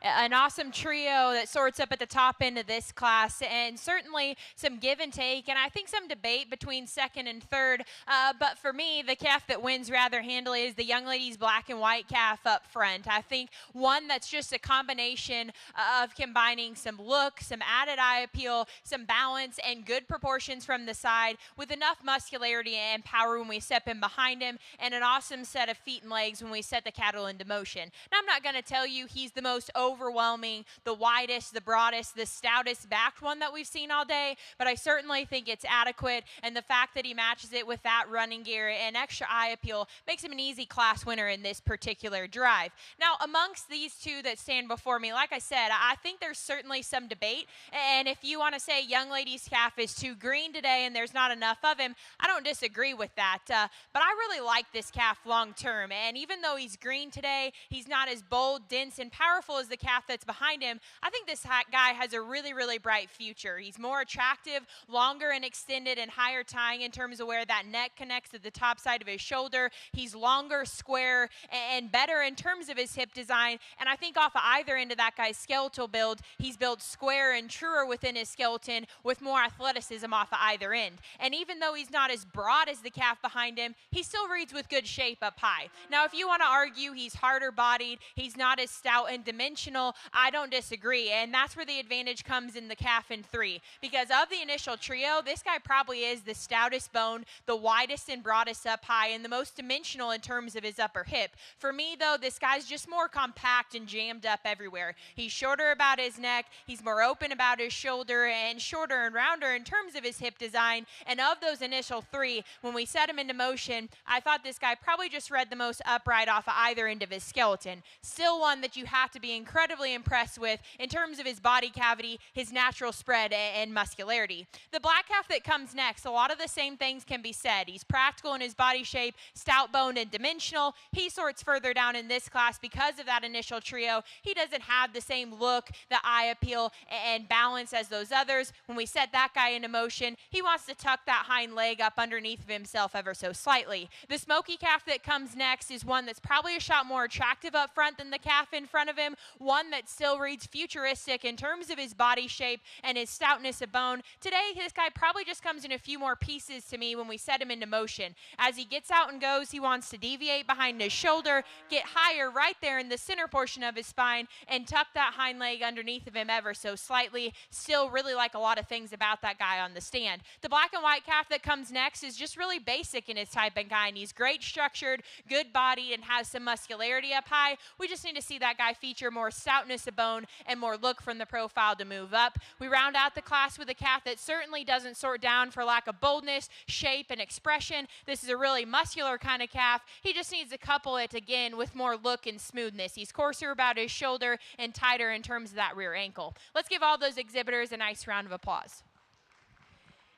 [SPEAKER 1] An awesome trio that sorts up at the top end of this class, and certainly some give and take, and I think some debate between second and third. But for me, the calf that wins rather handily is the young ladies black and white calf up front. I think one that's just a combination of combining some look, some added eye appeal, some balance, and good proportions from the side with enough muscularity and power when we step in behind him, and an awesome set of feet and legs when we set the cattle into motion. Now, I'm not going to tell you he's the most overwhelming, the widest, the broadest, the stoutest backed one that we've seen all day, but I certainly think it's adequate, and the fact that he matches it with that running gear and extra eye appeal makes him an easy class winner in this particular drive. Now, amongst these two that stand before me, like I said, I think there's certainly some debate, and if you want to say young lady's calf is too green today and there's not enough of him, I don't disagree with that, but I really like this calf long term, and even though he's green today, he's not as bold, dense, and powerful as the calf that's behind him. I think this guy has a really, really bright future. He's more attractive, longer and extended, and higher tying in terms of where that neck connects to the top side of his shoulder. He's longer, square, and better in terms of his hip design, and I think off of either end of that guy's skeletal build, he's built square and truer within his skeleton with more athleticism off of either end. And even though he's not as broad as the calf behind him, he still reads with good shape up high. Now, if you want to argue he's harder bodied, he's not as stout and dimensional, I don't disagree, and that's where the advantage comes in the calf in 3. Because of the initial trio, this guy probably is the stoutest bone, the widest and broadest up high, and the most dimensional in terms of his upper hip. For me, though, this guy's just more compact and jammed up everywhere. He's shorter about his neck, he's more open about his shoulder, and shorter and rounder in terms of his hip design. And of those initial 3, when we set him into motion, I thought this guy probably just read the most upright off of either end of his skeleton. Still one that you have to be incredibly impressed with in terms of his body cavity, his natural spread, and muscularity. The black calf that comes next, a lot of the same things can be said. He's practical in his body shape, stout boned and dimensional. He sorts further down in this class because of that initial trio. He doesn't have the same look, the eye appeal, and balance as those others. When we set that guy into motion, he wants to tuck that hind leg up underneath of himself ever so slightly. The smoky calf that comes next is one that's probably a shot more attractive up front than the calf in front of him, one that still reads futuristic in terms of his body shape and his stoutness of bone. Today, this guy probably just comes in a few more pieces to me when we set him into motion. As he gets out and goes, he wants to deviate behind his shoulder, get higher right there in the center portion of his spine, and tuck that hind leg underneath of him ever so slightly. Still really like a lot of things about that guy on the stand. The black and white calf that comes next is just really basic in his type and kind. He's great structured, good bodied, and has some muscularity up high. We just need to see that guy feature more stoutness of bone and more look from the profile to move up. We round out the class with a calf that certainly doesn't sort down for lack of boldness, shape, and expression. This is a really muscular kind of calf. He just needs to couple it again with more look and smoothness. He's coarser about his shoulder and tighter in terms of that rear ankle. Let's give all those exhibitors a nice round of applause.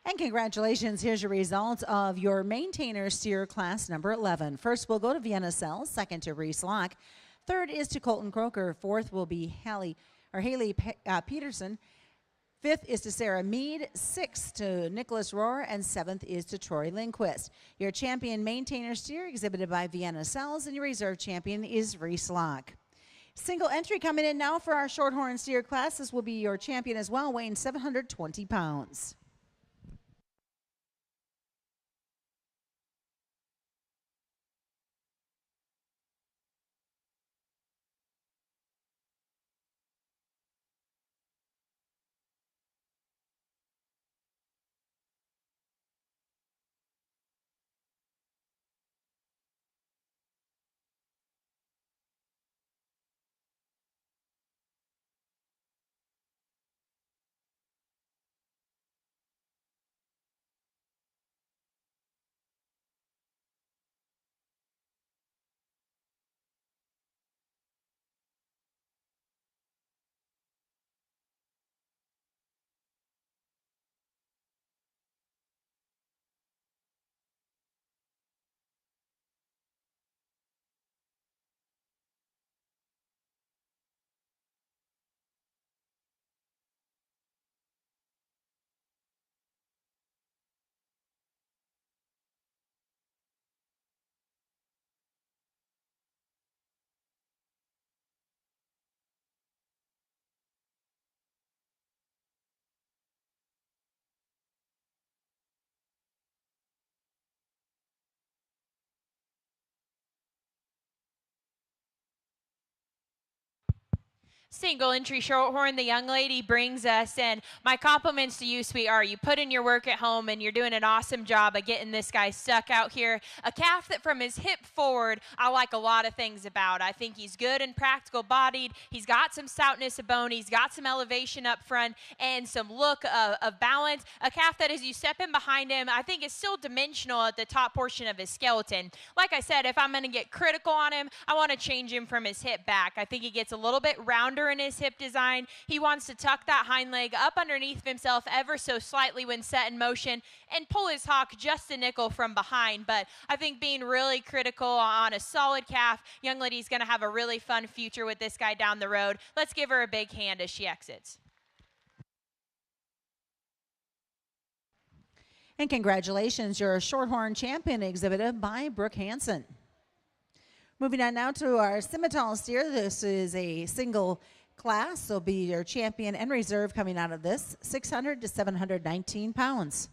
[SPEAKER 2] And congratulations, here's your results of your maintainer steer class number 11. First we'll go to Vienna Sells, second to Reese Locke, third is to Colton Croker, fourth will be Haley Peterson, fifth is to Sarah Mead, sixth to Nicholas Rohr, and seventh is to Troy Lindquist. Your champion maintainer steer exhibited by Vienna Sells, and your reserve champion is Reese Locke. Single entry coming in now for our shorthorn steer class. This will be your champion as well, weighing 720 pounds.
[SPEAKER 1] Single entry shorthorn, the young lady brings us in. My compliments to you, sweetheart. You put in your work at home and you're doing an awesome job of getting this guy stuck out here. A calf that from his hip forward, I like a lot of things about. I think he's good and practical bodied. He's got some stoutness of bone. He's got some elevation up front and some look of balance. A calf that as you step in behind him, I think is still dimensional at the top portion of his skeleton. Like I said, if I'm going to get critical on him, I want to change him from his hip back. I think he gets a little bit rounder in his hip design. He wants to tuck that hind leg up underneath of himself ever so slightly when set in motion and pull his hock just a nickel from behind. But I think being really critical on a solid calf, young lady's going to have a really fun future with this guy down the road. Let's give her a big hand as she exits.
[SPEAKER 2] And congratulations, you're a Shorthorn champion exhibited by Brooke Hansen. Moving on now to our Simmental steer. This is a single class, so be your champion and reserve coming out of this, 600 to 719 pounds.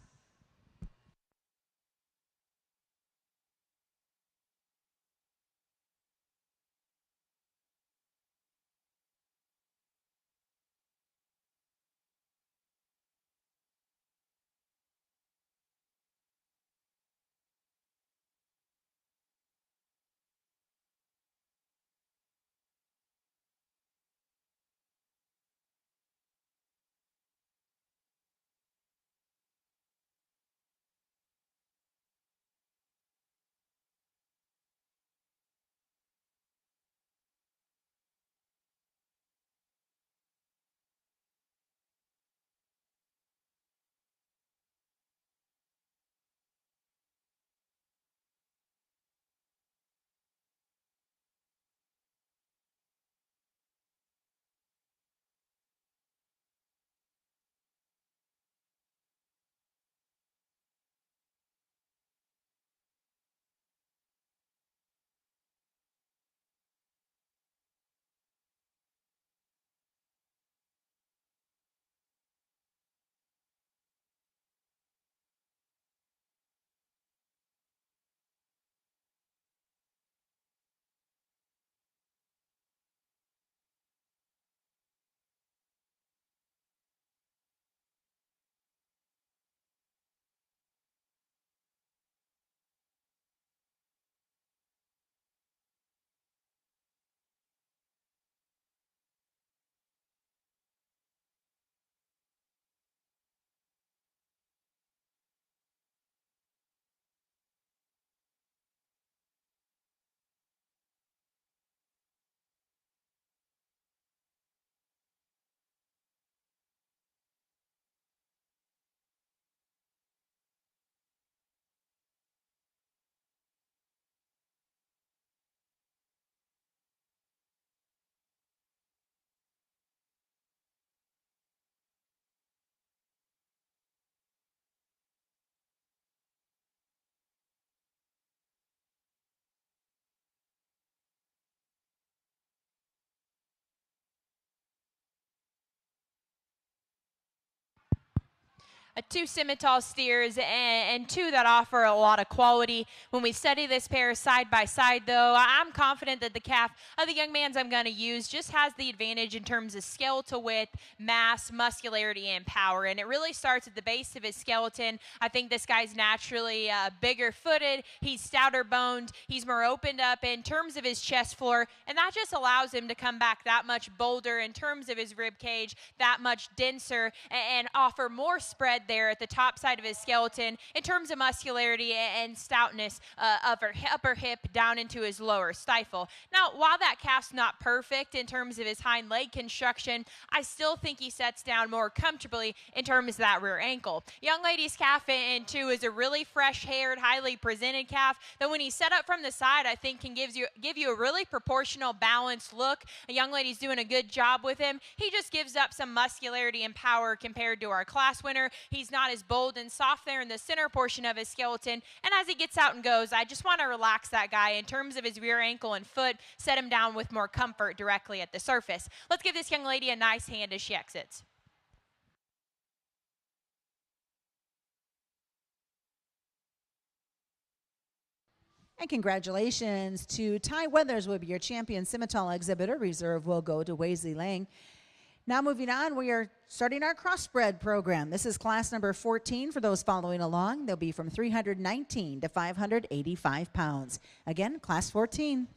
[SPEAKER 1] Two Simmental steers and two that offer a lot of quality. When we study this pair side by side, though, I'm confident that the calf of the young man's I'm going to use just has the advantage in terms of skeletal width, mass, muscularity, and power. And it really starts at the base of his skeleton. I think this guy's naturally bigger footed. He's stouter boned. He's more opened up in terms of his chest floor. And that just allows him to come back that much bolder in terms of his rib cage, that much denser, and offer more spread there at the top side of his skeleton in terms of muscularity and stoutness of her upper hip down into his lower stifle. Now, while that calf's not perfect in terms of his hind leg construction, I still think he sets down more comfortably in terms of that rear ankle. Young lady's calf in two is a really fresh-haired, highly presented calf that when he's set up from the side, I think can give you a really proportional, balanced look. A young lady's doing a good job with him. He just gives up some muscularity and power compared to our class winner. He's not as bold and soft there in the center portion of his skeleton. And as he gets out and goes, I just want to relax that guy in terms of his rear ankle and foot, set him down with more comfort directly at the surface. Let's give this young lady a nice hand as she exits.
[SPEAKER 2] And congratulations to Ty Weathers will be your champion Simmental exhibitor. Reserve will go to Waisley Lang. Now moving on, we are starting our crossbred program. This is class number 14 for those following along. They'll be from 319 to 585 pounds. Again, class 14.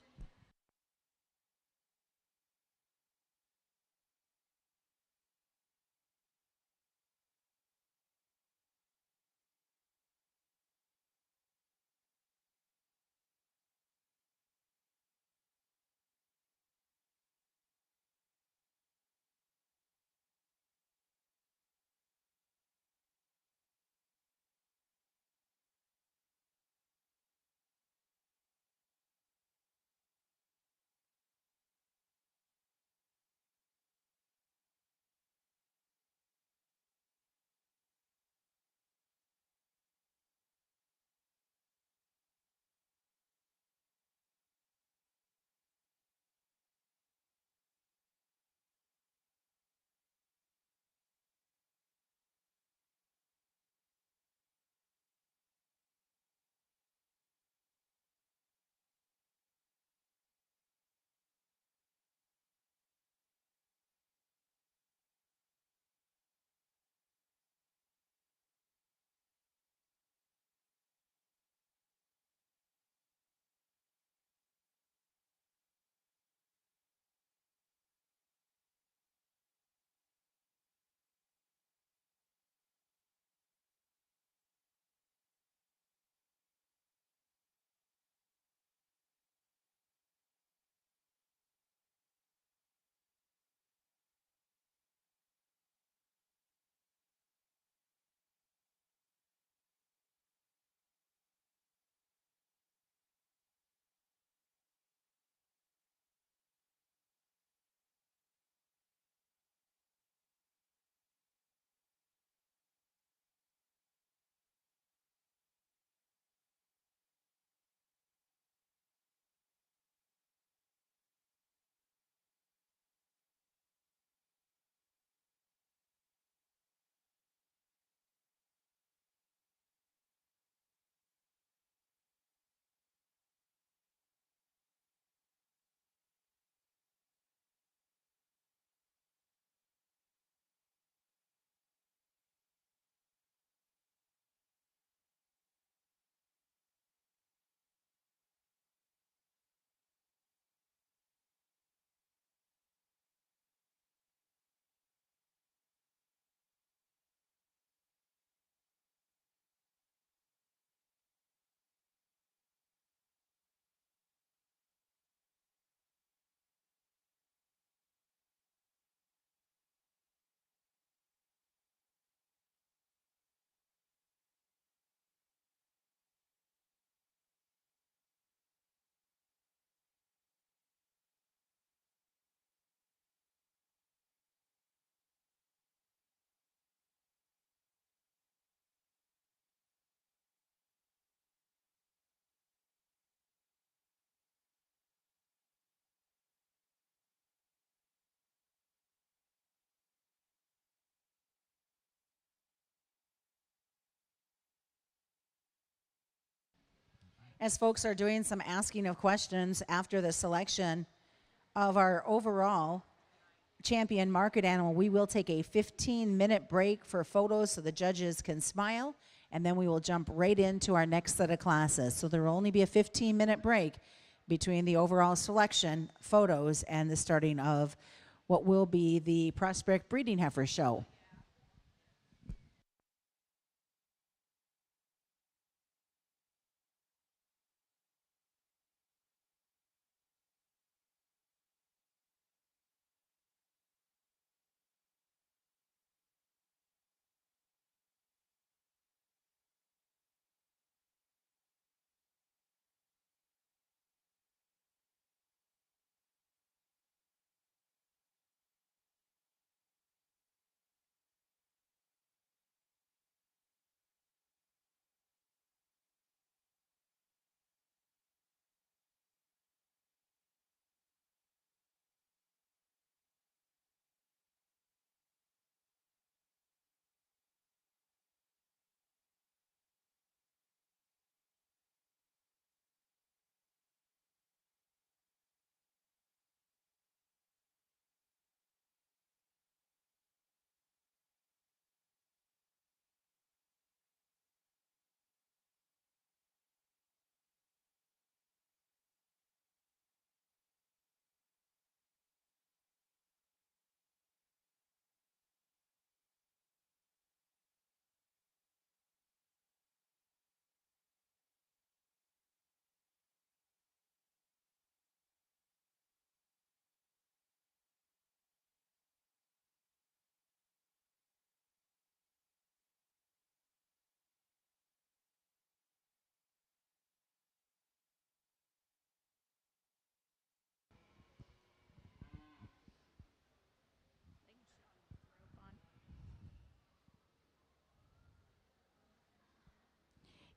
[SPEAKER 2] As folks are doing some asking of questions after the selection of our overall champion market animal, we will take a 15-minute break for photos so the judges can smile, and then we will jump right into our next set of classes. So there will only be a 15-minute break between the overall selection, photos, and the starting of what will be the Prospect Breeding Heifer Show.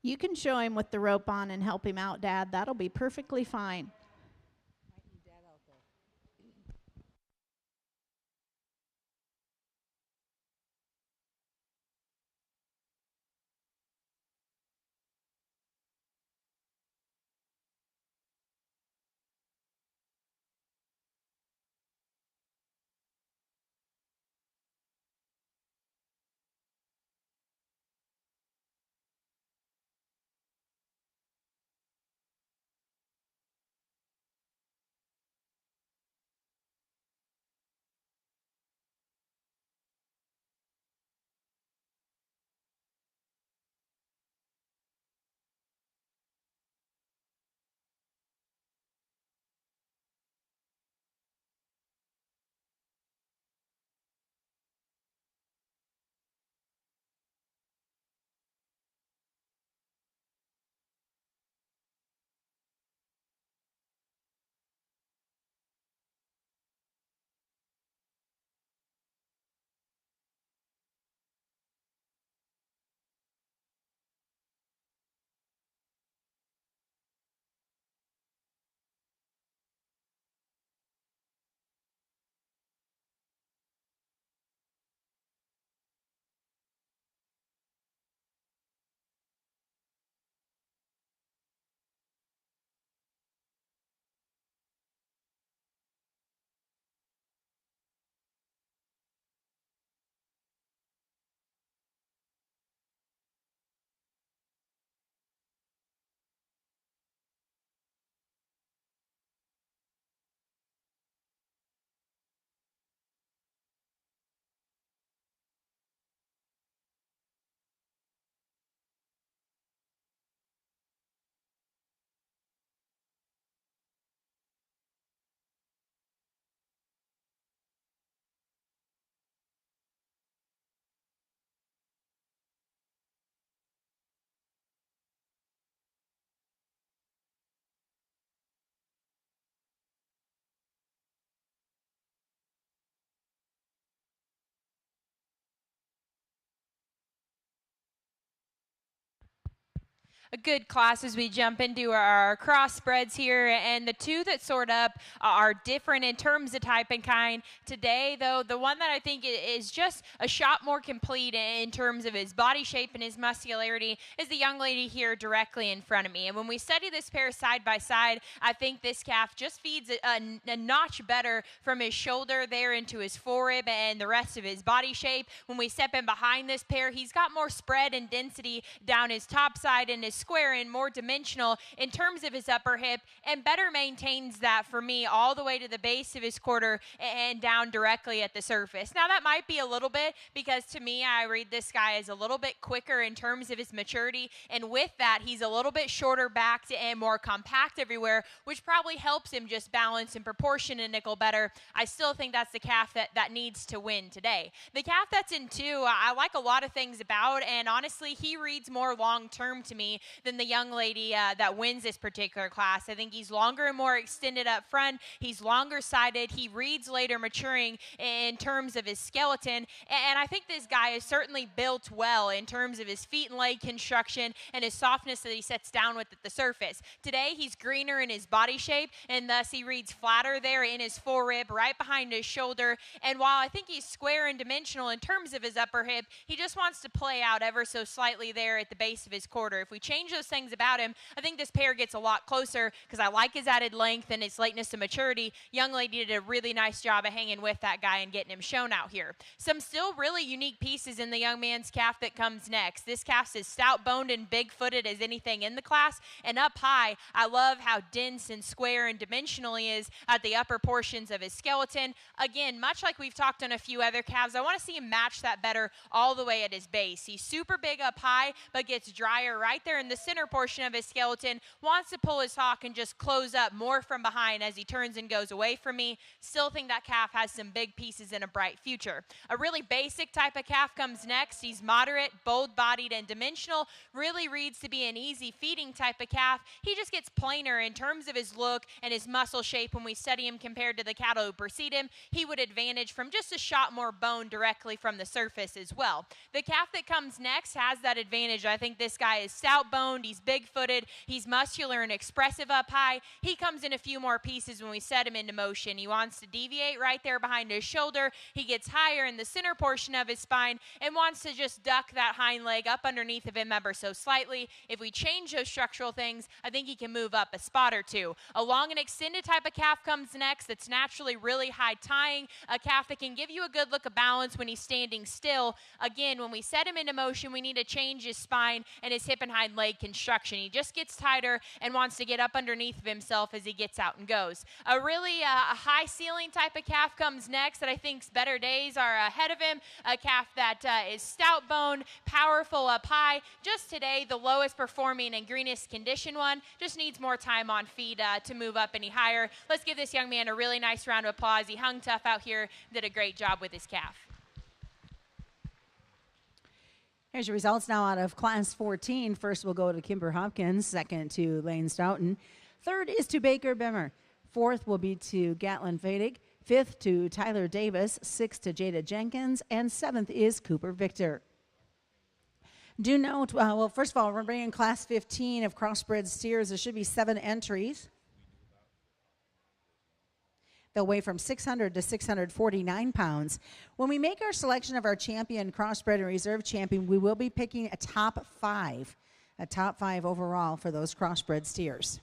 [SPEAKER 3] You can show him with the rope on and help him out, Dad. That'll be perfectly fine.
[SPEAKER 1] A good class as we jump into our cross spreads here, and the two that sort up are different in terms of type and kind. Today, though, the one that I think is just a shot more complete in terms of his body shape and his muscularity is the young lady here directly in front of me. And when we study this pair side by side, I think this calf just feeds a notch better from his shoulder there into his forearm and the rest of his body shape. When we step in behind this pair, he's got more spread and density down his top side and his square and more dimensional in terms of his upper hip, and better maintains that for me all the way to the base of his quarter and down directly at the surface. Now that might be a little bit because to me I read this guy as a little bit quicker in terms of his maturity, and with that he's a little bit shorter backed and more compact everywhere, which probably helps him just balance and proportion and nickel better. I still think that's the calf that needs to win today. The calf that's in two, I like a lot of things about, and honestly he reads more long term to me than the young lady that wins this particular class. I think he's longer and more extended up front. He's longer sided. He reads later maturing in terms of his skeleton. And I think this guy is certainly built well in terms of his feet and leg construction and his softness that he sets down with at the surface. Today, he's greener in his body shape, and thus he reads flatter there in his forerib, right behind his shoulder. And while I think he's square and dimensional in terms of his upper hip, he just wants to play out ever so slightly there at the base of his quarter. If we change those things about him, I think this pair gets a lot closer because I like his added length and his lateness to maturity. Young lady did a really nice job of hanging with that guy and getting him shown out here. Some still really unique pieces in the young man's calf that comes next. This calf's as stout-boned and big-footed as anything in the class, and up high, I love how dense and square and dimensional he is at the upper portions of his skeleton. Again, much like we've talked on a few other calves, I want to see him match that better all the way at his base. He's super big up high, but gets drier right there in the center portion of his skeleton, wants to pull his hawk and just close up more from behind as he turns and goes away from me. Still think that calf has some big pieces and a bright future. A really basic type of calf comes next. He's moderate, bold-bodied, and dimensional. Really reads to be an easy feeding type of calf. He just gets plainer in terms of his look and his muscle shape when we study him compared to the cattle who precede him. He would advantage from just a shot more bone directly from the surface as well. The calf that comes next has that advantage. I think this guy is stout boned, he's big footed, he's muscular and expressive up high. He comes in a few more pieces when we set him into motion. He wants to deviate right there behind his shoulder. He gets higher in the center portion of his spine and wants to just duck that hind leg up underneath of him ever so slightly. If we change those structural things, I think he can move up a spot or two. A long and extended type of calf comes next that's naturally really high tying, a calf that can give you a good look of balance when he's standing still. Again, when we set him into motion, we need to change his spine and his hip and hind leg construction. He just gets tighter and wants to get up underneath of himself as he gets out and goes. A really a high ceiling type of calf comes next that I think's better days are ahead of him. A calf that is stout boned, powerful up high. Just today, the lowest performing and greenest condition one. Just needs more time on feet to move up any higher. Let's give this young man a really nice round of applause. He hung tough out here, did a great job with his calf.
[SPEAKER 2] Here's your results now out of Class 14. First will go to Kimber Hopkins. Second to Lane Stoughton. Third is to Baker Bimmer. Fourth will be to Gatlin Fadig. Fifth to Tyler Davis. Sixth to Jada Jenkins. And seventh is Cooper Victor. Do note, well, first of all, we're bringing Class 15 of crossbred steers. There should be 7 entries. They'll weigh from 600 to 649 pounds. When we make our selection of our champion, crossbred and reserve champion, we will be picking a top 5 overall for those crossbred steers.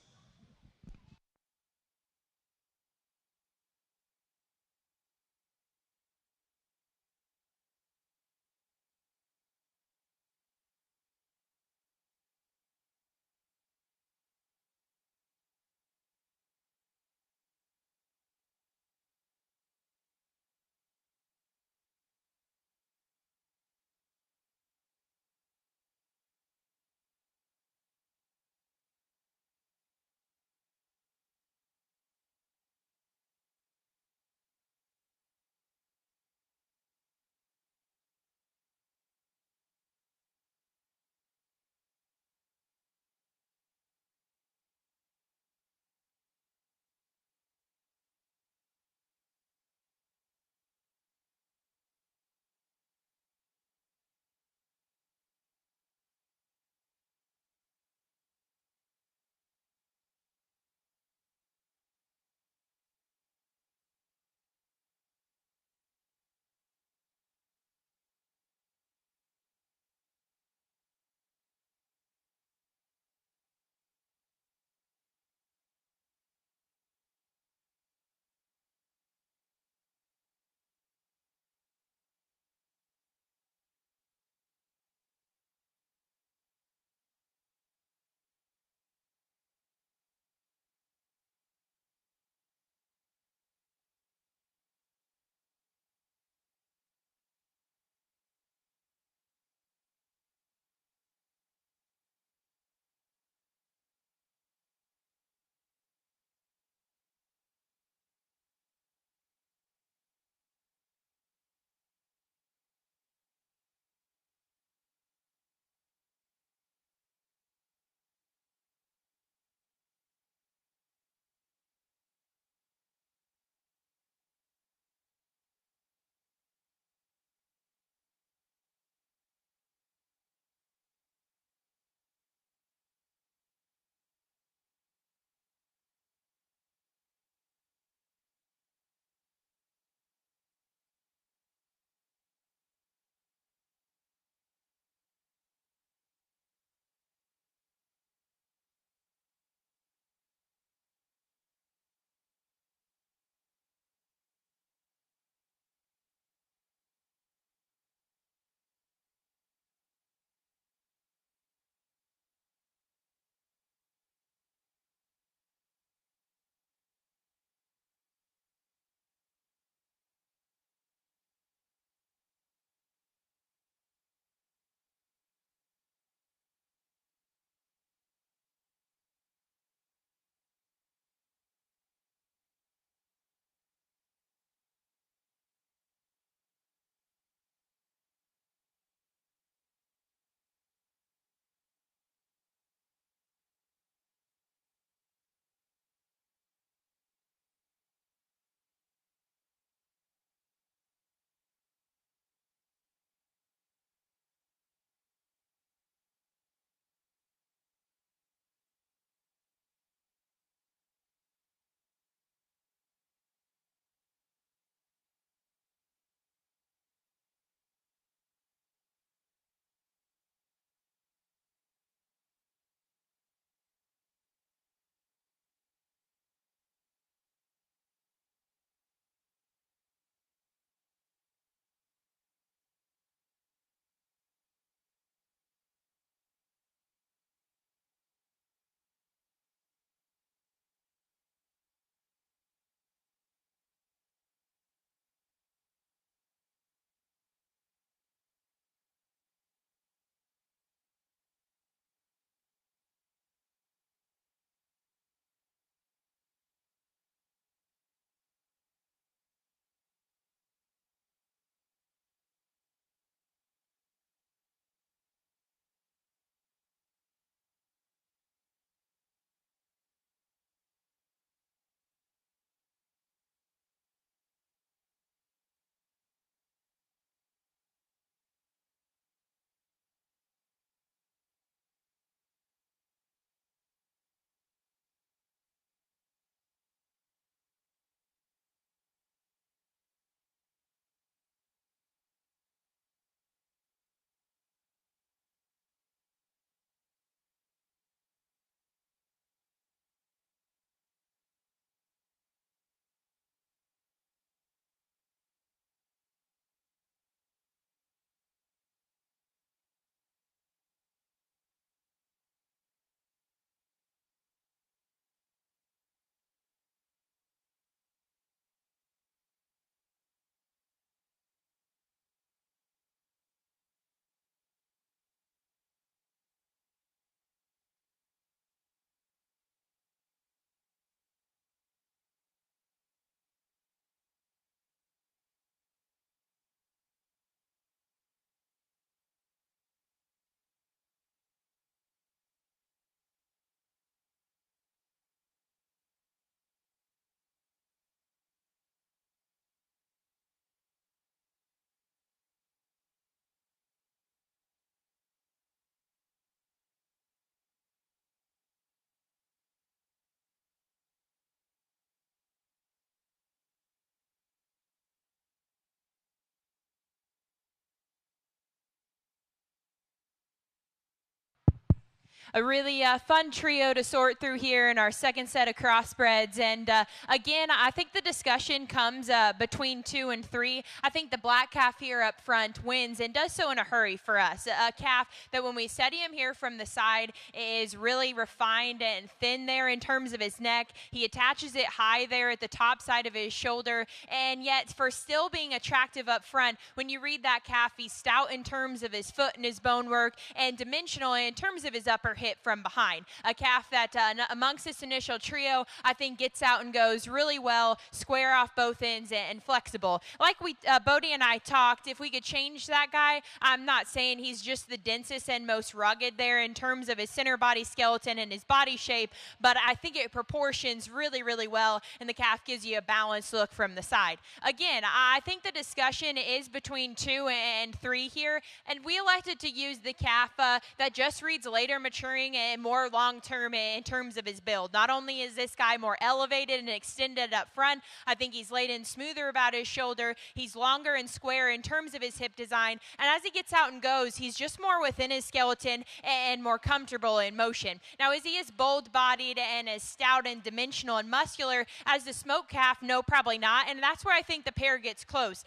[SPEAKER 1] A really fun trio to sort through here in our second set of crossbreds. And again, I think the discussion comes between 2 and 3. I think the black calf here up front wins and does so in a hurry for us. A calf that when we study him here from the side is really refined and thin there in terms of his neck. He attaches it high there at the top side of his shoulder. And yet for still being attractive up front, when you read that calf, he's stout in terms of his foot and his bone work and dimensional in terms of his upper hip from behind. A calf that amongst this initial trio, I think gets out and goes really well, square off both ends and flexible. Like Bodie and I talked, if we could change that guy, I'm not saying he's just the densest and most rugged there in terms of his center body skeleton and his body shape, but I think it proportions really, really well, and the calf gives you a balanced look from the side. Again, I think the discussion is between 2 and 3 here, and we elected to use the calf that just reads later maturing and more long-term in terms of his build. Not only is this guy more elevated and extended up front, I think he's laid in smoother about his shoulder. He's longer and square in terms of his hip design, and as he gets out and goes, he's just more within his skeleton and more comfortable in motion. Now, is he as bold-bodied and as stout and dimensional and muscular as the smoke calf? No, probably not, and that's where I think the pair gets close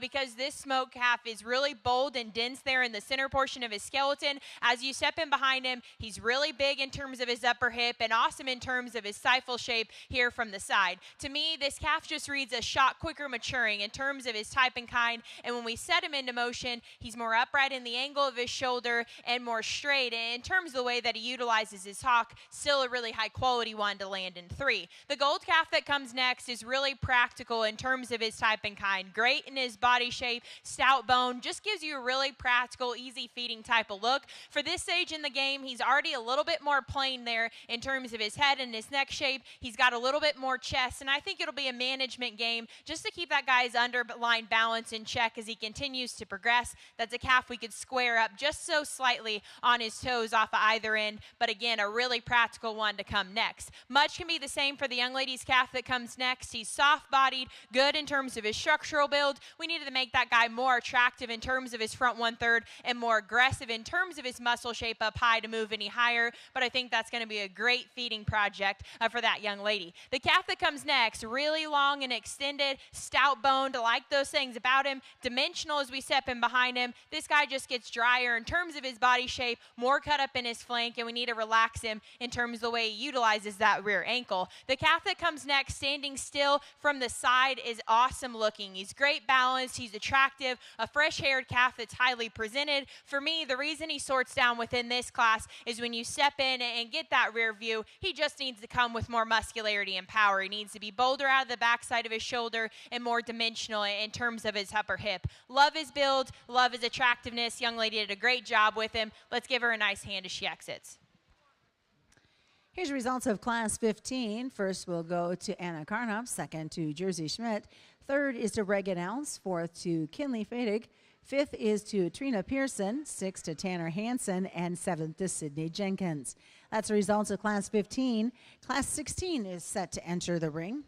[SPEAKER 1] because this smoke calf is really bold and dense there in the center portion of his skeleton. As you step in behind him, he's really big in terms of his upper hip and awesome in terms of his stifle shape here from the side. To me, this calf just reads a shot quicker maturing in terms of his type and kind, and when we set him into motion, he's more upright in the angle of his shoulder and more straight in terms of the way that he utilizes his hock. Still a really high quality one to land in 3. The gold calf that comes next is really practical in terms of his type and kind. Great in his body shape, stout bone, just gives you a really practical, easy feeding type of look. For this stage in the game, he's already a little bit more plain there in terms of his head and his neck shape. He's got a little bit more chest, and I think it'll be a management game just to keep that guy's underline balance in check as he continues to progress. That's a calf we could square up just so slightly on his toes off of either end, but again, a really practical one to come next. Much can be the same for the young lady's calf that comes next. He's soft-bodied, good in terms of his structural build. We needed to make that guy more attractive in terms of his front 1/3 and more aggressive in terms of his muscle shape up high to move any higher, but I think that's going to be a great feeding project for that young lady. The calf that comes next, really long and extended, stout boned, I like those things about him, dimensional as we step in behind him. This guy just gets drier in terms of his body shape, more cut up in his flank, and we need to relax him in terms of the way he utilizes that rear ankle. The calf that comes next, standing still from the side, is awesome looking. He's great balanced, he's attractive, a fresh-haired calf that's highly presented. For me, the reason he sorts down within this class is when you step in and get that rear view, he just needs to come with more muscularity and power. He needs to be bolder out of the backside of his shoulder and more dimensional in terms of his upper hip. Love his build, love his attractiveness. Young lady did a great job with him. Let's give her a nice hand as she exits.
[SPEAKER 2] Here's the results of Class 15. First will go to Anna Karnoff, second to Jersey Schmidt, third is to Reagan Ounce, fourth to Kinley Fadig, fifth is to Trina Pearson, sixth to Tanner Hansen, and seventh to Sydney Jenkins. That's the results of Class 15. Class 16 is set to enter the ring.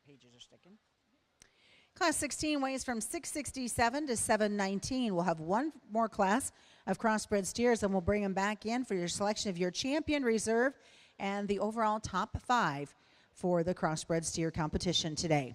[SPEAKER 2] Pages are sticking. Class 16 weighs from 667 to 719. We'll have one more class of crossbred steers, and we'll bring them back in for your selection of your champion reserve and the overall top 5 for the crossbred steer competition today.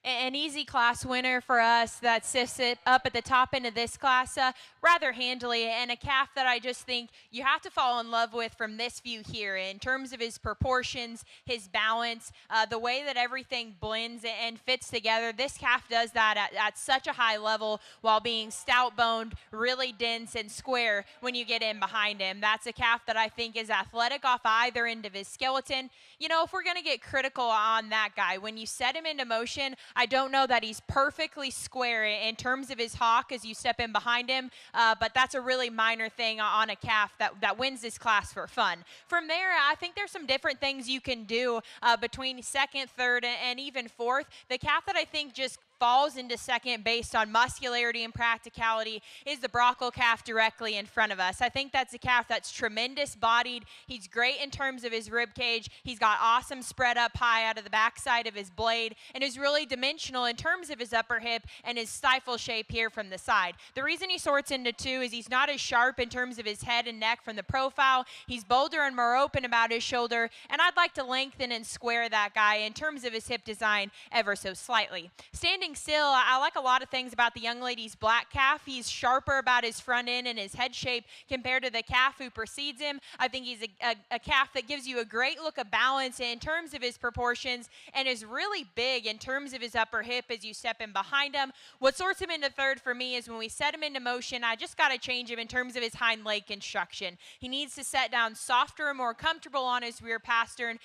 [SPEAKER 1] An easy class winner for us that sits it up at the top end of this class rather handily, and a calf that I just think you have to fall in love with from this view here in terms of his proportions, his balance, the way that everything blends and fits together. This calf does that at such a high level while being stout-boned, really dense and square when you get in behind him. That's a calf that I think is athletic off either end of his skeleton. You know, if we're going to get critical on that guy, when you set him into motion, I don't know that he's perfectly square in terms of his hock as you step in behind him, but that's a really minor thing on a calf that wins this class for fun. From there, I think there's some different things you can do between second, third, and even fourth. The calf that I think just falls into second based on muscularity and practicality is the Brockle calf directly in front of us. I think that's a calf that's tremendous bodied. He's great in terms of his rib cage. He's got awesome spread up high out of the backside of his blade and is really dimensional in terms of his upper hip and his stifle shape here from the side. The reason he sorts into two is he's not as sharp in terms of his head and neck from the profile. He's bolder and more open about his shoulder, and I'd like to lengthen and square that guy in terms of his hip design ever so slightly. Standing still, I like a lot of things about the young lady's black calf. He's sharper about his front end and his head shape compared to the calf who precedes him. I think he's a calf that gives you a great look of balance in terms of his proportions and is really big in terms of his upper hip as you step in behind him. What sorts him into third for me is when we set him into motion, I just got to change him in terms of his hind leg construction. He needs to set down softer and more comfortable on his rear pastern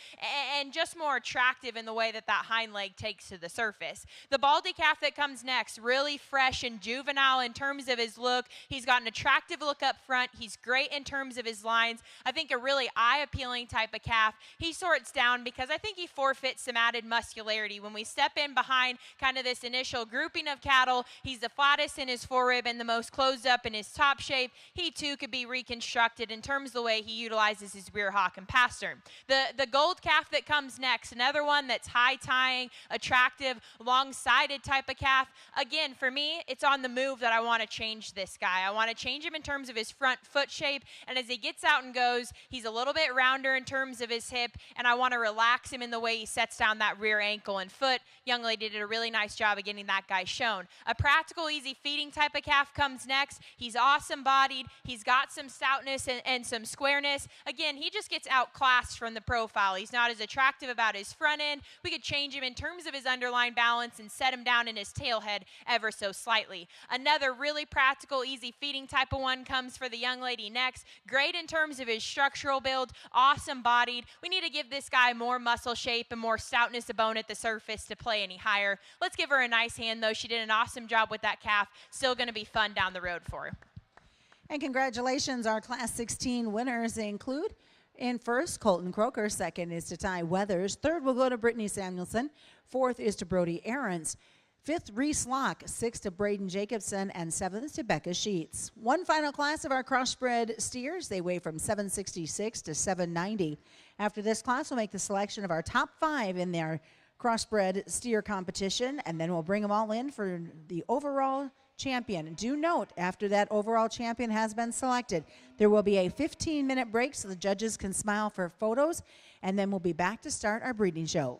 [SPEAKER 1] and just more attractive in the way that hind leg takes to the surface. The Baldy calf that comes next, really fresh and juvenile in terms of his look. He's got an attractive look up front. He's great in terms of his lines. I think a really eye-appealing type of calf. He sorts down because I think he forfeits some added muscularity. When we step in behind kind of this initial grouping of cattle, he's the flattest in his forerib and the most closed up in his top shape. He too could be reconstructed in terms of the way he utilizes his rear hock and pastern. The gold calf that comes next, another one that's high tying, attractive, long-sided type of calf. Again, for me, it's on the move that I want to change this guy. I want to change him in terms of his front foot shape, and as he gets out and goes, he's a little bit rounder in terms of his hip, and I want to relax him in the way he sets down that rear ankle and foot. Young lady did a really nice job of getting that guy shown. A practical, easy feeding type of calf comes next. He's awesome bodied. He's got some stoutness and some squareness. Again, he just gets outclassed from the profile. He's not as attractive about his front end. We could change him in terms of his underlying balance and set him down in his tailhead ever so slightly. Another really practical, easy feeding type of one comes for the young lady next. Great in terms of his structural build, awesome bodied. We need to give this guy more muscle shape and more stoutness of bone at the surface to play any higher. Let's give her a nice hand, though. She did an awesome job with that calf. Still going to be fun down the road for her.
[SPEAKER 2] And congratulations, our Class 16 winners include in first, Colton Croker. Second is to Ty Weathers. Third will go to Brittany Samuelson. Fourth is to Brody Aarons. Fifth, Reese Locke. Sixth to Braden Jacobson. And seventh to Becca Sheets. One final class of our crossbred steers. They weigh from 766 to 790. After this class, we'll make the selection of our top 5 in their crossbred steer competition, and then we'll bring them all in for the overall champion. Do note, after that overall champion has been selected, there will be a 15-minute break so the judges can smile for photos, and then we'll be back to start our breeding show.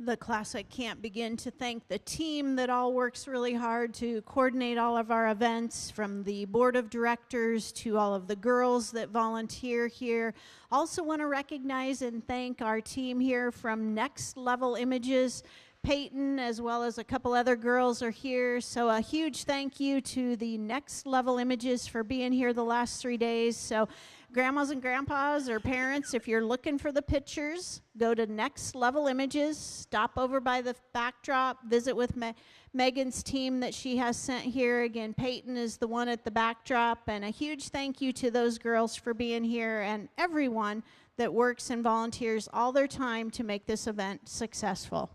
[SPEAKER 3] the Classic can't begin to thank the team that all works really hard to coordinate all of our events, from the board of directors to all of the girls that volunteer here. Also want to recognize and thank our team here from Next Level Images. Peyton, as well as a couple other girls, are here. So a huge thank you to the Next Level Images for being here the last 3 days. So grandmas and grandpas or parents, if you're looking for the pictures, go to Next Level Images, stop over by the backdrop, visit with Megan's team that she has sent here. Again, Peyton is the one at the backdrop. And a huge thank you to those girls for being here, and everyone that works and volunteers all their time to make this event successful.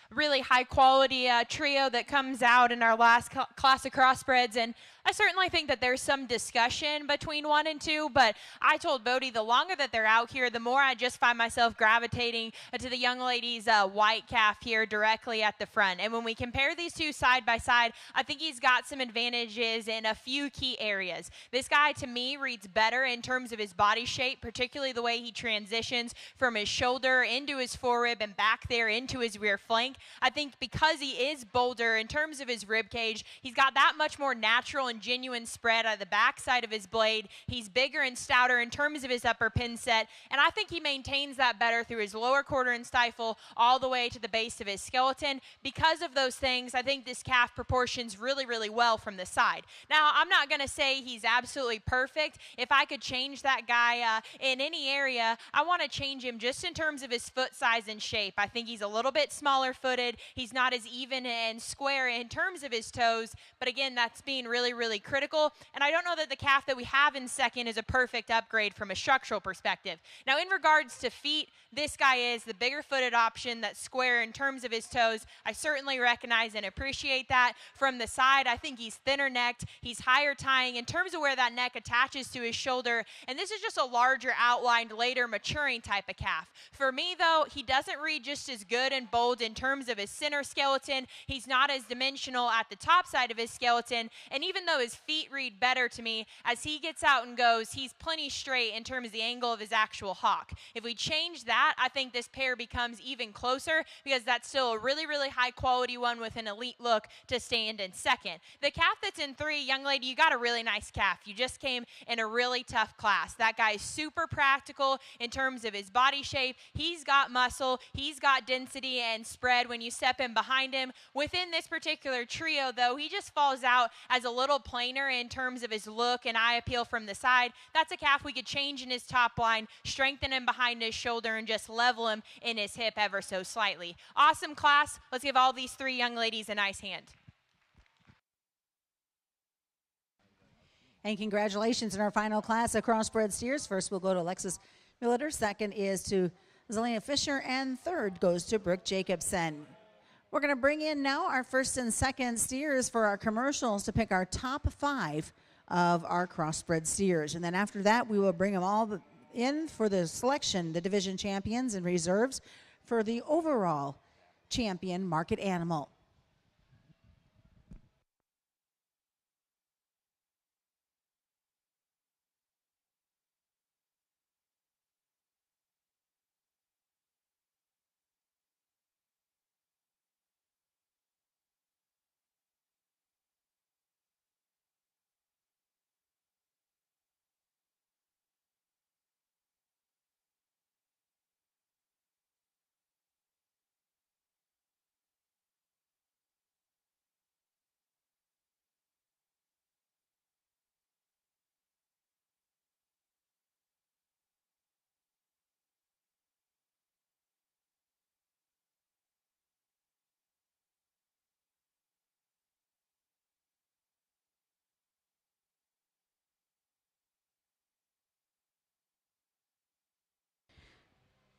[SPEAKER 1] Really high quality trio that comes out in our last class of crossbreds, and I certainly think that there's some discussion between 1 and 2, but I told Bodie the longer that they're out here, the more I just find myself gravitating to the young lady's white calf here directly at the front. And when we compare these two side by side, I think he's got some advantages in a few key areas. This guy, to me, reads better in terms of his body shape, particularly the way he transitions from his shoulder into his forerib and back there into his rear flank. I think because he is bolder in terms of his rib cage, he's got that much more natural and genuine spread out of the backside of his blade. He's bigger and stouter in terms of his upper pin set, and I think he maintains that better through his lower quarter and stifle all the way to the base of his skeleton. Because of those things, I think this calf proportions really, really well from the side. Now, I'm not going to say he's absolutely perfect. If I could change that guy in any area, I want to change him just in terms of his foot size and shape. I think he's a little bit smaller footed. He's not as even and square in terms of his toes, but again, that's being really, really critical. And I don't know that the calf that we have in second is a perfect upgrade from a structural perspective. Now, in regards to feet, this guy is the bigger footed option that's square in terms of his toes. I certainly recognize and appreciate that. From the side, I think he's thinner necked. He's higher tying in terms of where that neck attaches to his shoulder. And this is just a larger outlined, later maturing type of calf. For me, though, he doesn't read just as good and bold in terms of his center skeleton. He's not as dimensional at the top side of his skeleton. And even though his feet read better to me, as he gets out and goes, he's plenty straight in terms of the angle of his actual hock. If we change that, I think this pair becomes even closer, because that's still a really, really high quality one with an elite look to stand in second. The calf that's in 3, young lady, you got a really nice calf. You just came in a really tough class. That guy's super practical in terms of his body shape. He's got muscle, he's got density and spread when you step in behind him. Within this particular trio, though, he just falls out as a little plainer in terms of his look and eye appeal from the side. That's a calf we could change in his top line, strengthen him behind his shoulder, and just level him in his hip ever so slightly. Awesome class. Let's give all these 3 young ladies a nice hand.
[SPEAKER 2] And congratulations in our final class of crossbred steers. First, we'll go to Alexis Milliter. Second is to Zelina Fisher. And third goes to Brooke Jacobson. We're going to bring in now our first and second steers for our commercials to pick our top 5 of our crossbred steers. And then after that, we will bring them all in for the selection, the division champions and reserves for the overall champion market animal.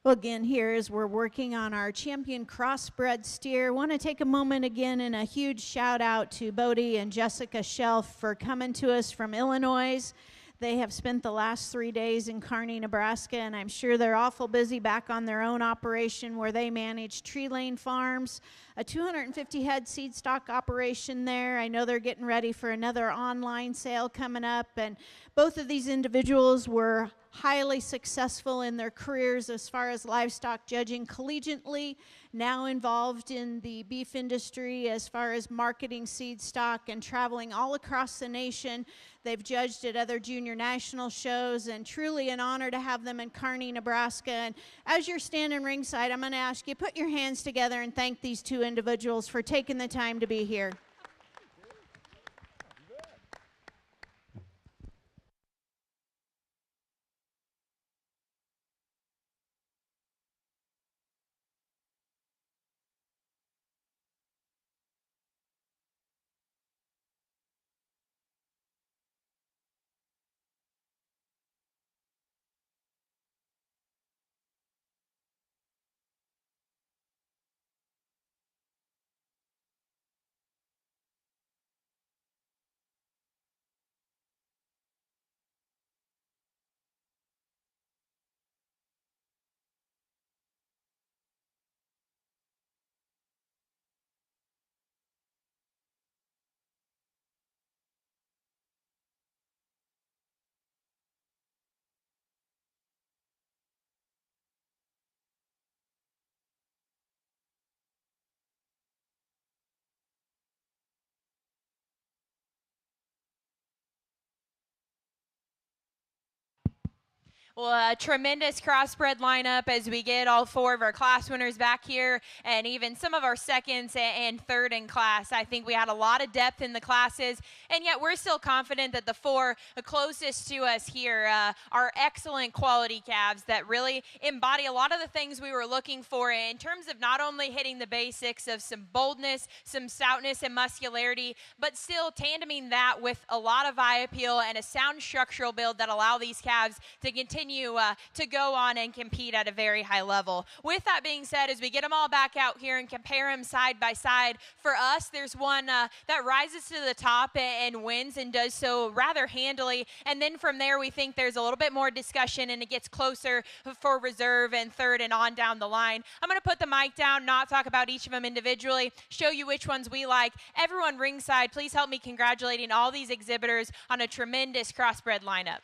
[SPEAKER 3] Well, again, here as we're working on our champion crossbred steer, want to take a moment again and a huge shout out to Bodie and Jessica Shelf for coming to us from Illinois. They have spent the last 3 days in Kearney, Nebraska, and I'm sure they're awful busy back on their own operation where they manage Tree Lane Farms, a 250 head seed stock operation there. I know they're getting ready for another online sale coming up, and both of these individuals were highly successful in their careers as far as livestock judging collegiately, now involved in the beef industry as far as marketing seed stock and traveling all across the nation. They've judged at other junior national shows, and truly an honor to have them in Kearney, Nebraska. And as you're standing ringside, I'm going to ask you, put your hands together and thank these two individuals for taking the time to be here.
[SPEAKER 1] Well, a tremendous crossbred lineup as we get all four of our class winners back here and even some of our seconds and third in class. I think we had a lot of depth in the classes, and yet we're still confident that the four closest to us here are excellent quality calves that really embody a lot of the things we were looking for in terms of not only hitting the basics of some boldness, some stoutness and muscularity, but still tandeming that with a lot of eye appeal and a sound structural build that allow these calves to continue to go on and compete at a very high level. With that being said, as we get them all back out here and compare them side by side, for us, there's one that rises to the top and wins and does so rather handily. And then from there, we think there's a little bit more discussion and it gets closer for reserve and third and on down the line. I'm going to put the mic down, not talk about each of them individually, show you which ones we like. Everyone ringside, please help me congratulating all these exhibitors on a tremendous crossbred lineup.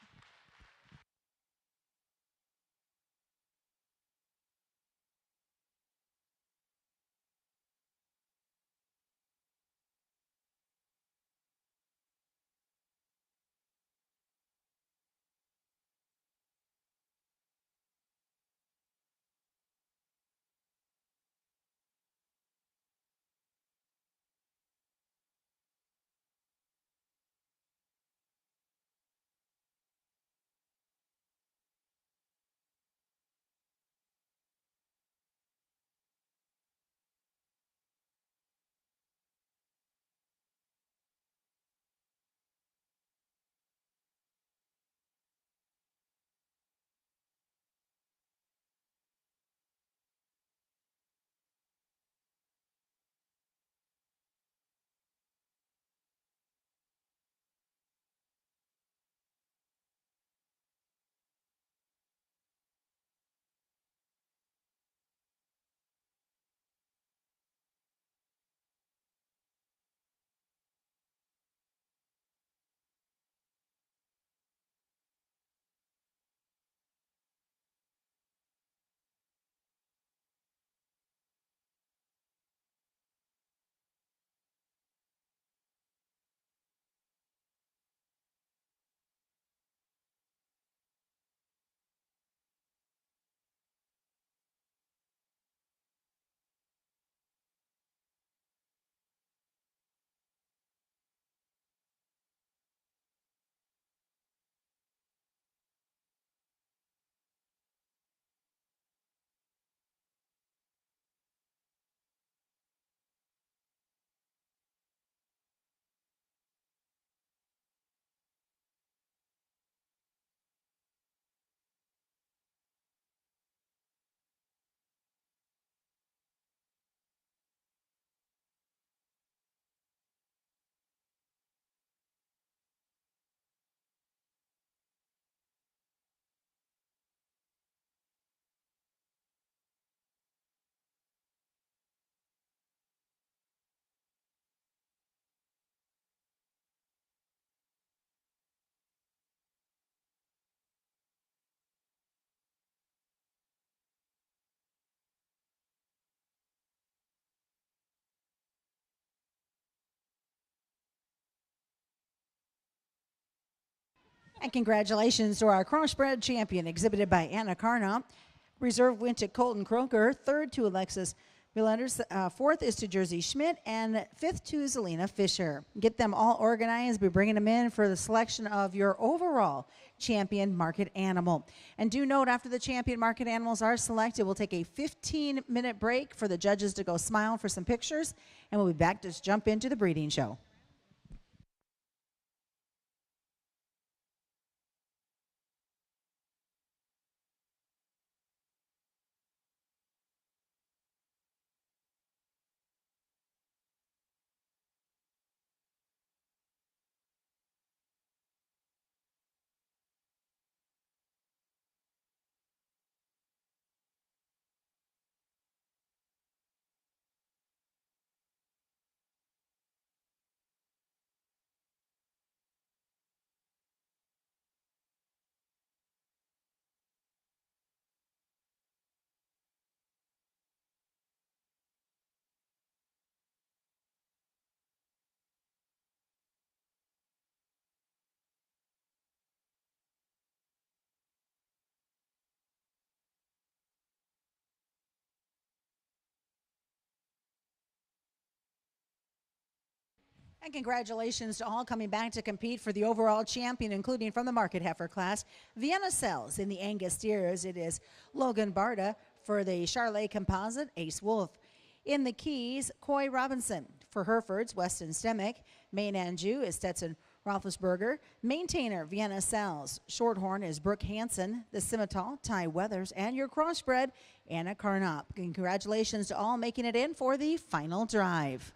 [SPEAKER 2] And congratulations to our crossbred champion, exhibited by Anna Carnop. Reserve went to Colton Croker, third to Alexis Millanders, fourth is to Jersey Schmidt, and fifth to Zelina Fisher. Get them all organized. Be bringing them in for the selection of your overall champion market animal. And do note, after the champion market animals are selected, we'll take a 15-minute break for the judges to go smile for some pictures, and we'll be back to jump into the breeding show. And congratulations to all coming back to compete for the overall champion, including from the market heifer class. Vienna Cells in the Angus steers. It is Logan Barta. For the Charlet Composite, Ace Wolf. In the Keys, Coy Robinson. For Herefords, Weston Stemick. Main Anjou is Stetson Roethlisberger. Maintainer, Vienna Cells. Shorthorn is Brooke Hansen. The Scimitar, Ty Weathers. And your crossbred, Anna Carnop. Congratulations to all making it in for the final drive.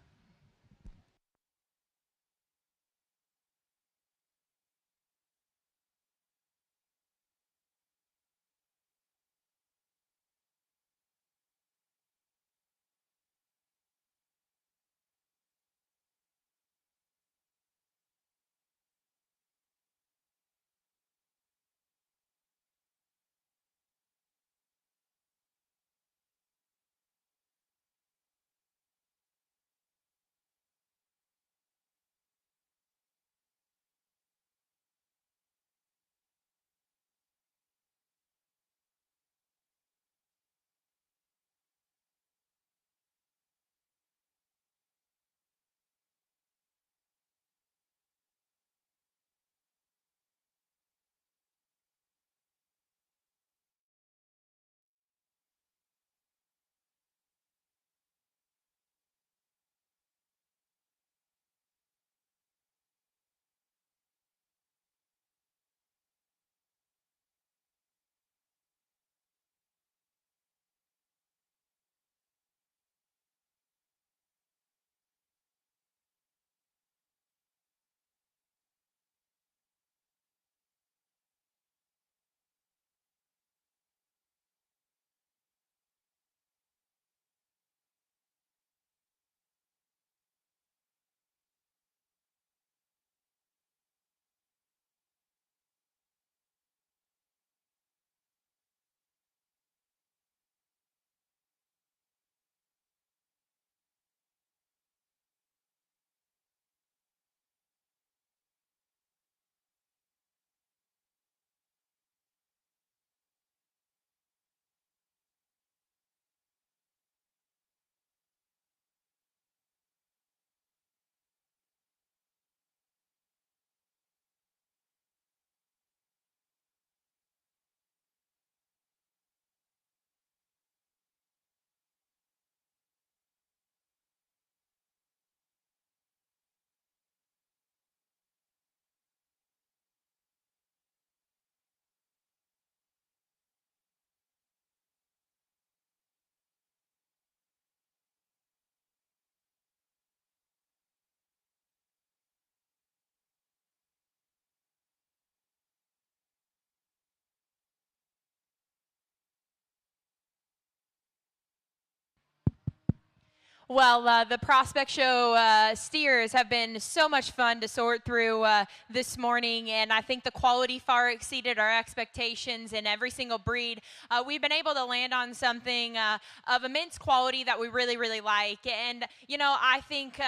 [SPEAKER 1] Well, the Prospect Show steers have been so much fun to sort through this morning, and I think the quality far exceeded our expectations in every single breed. We've been able to land on something of immense quality that we really, really like. And, you know, I think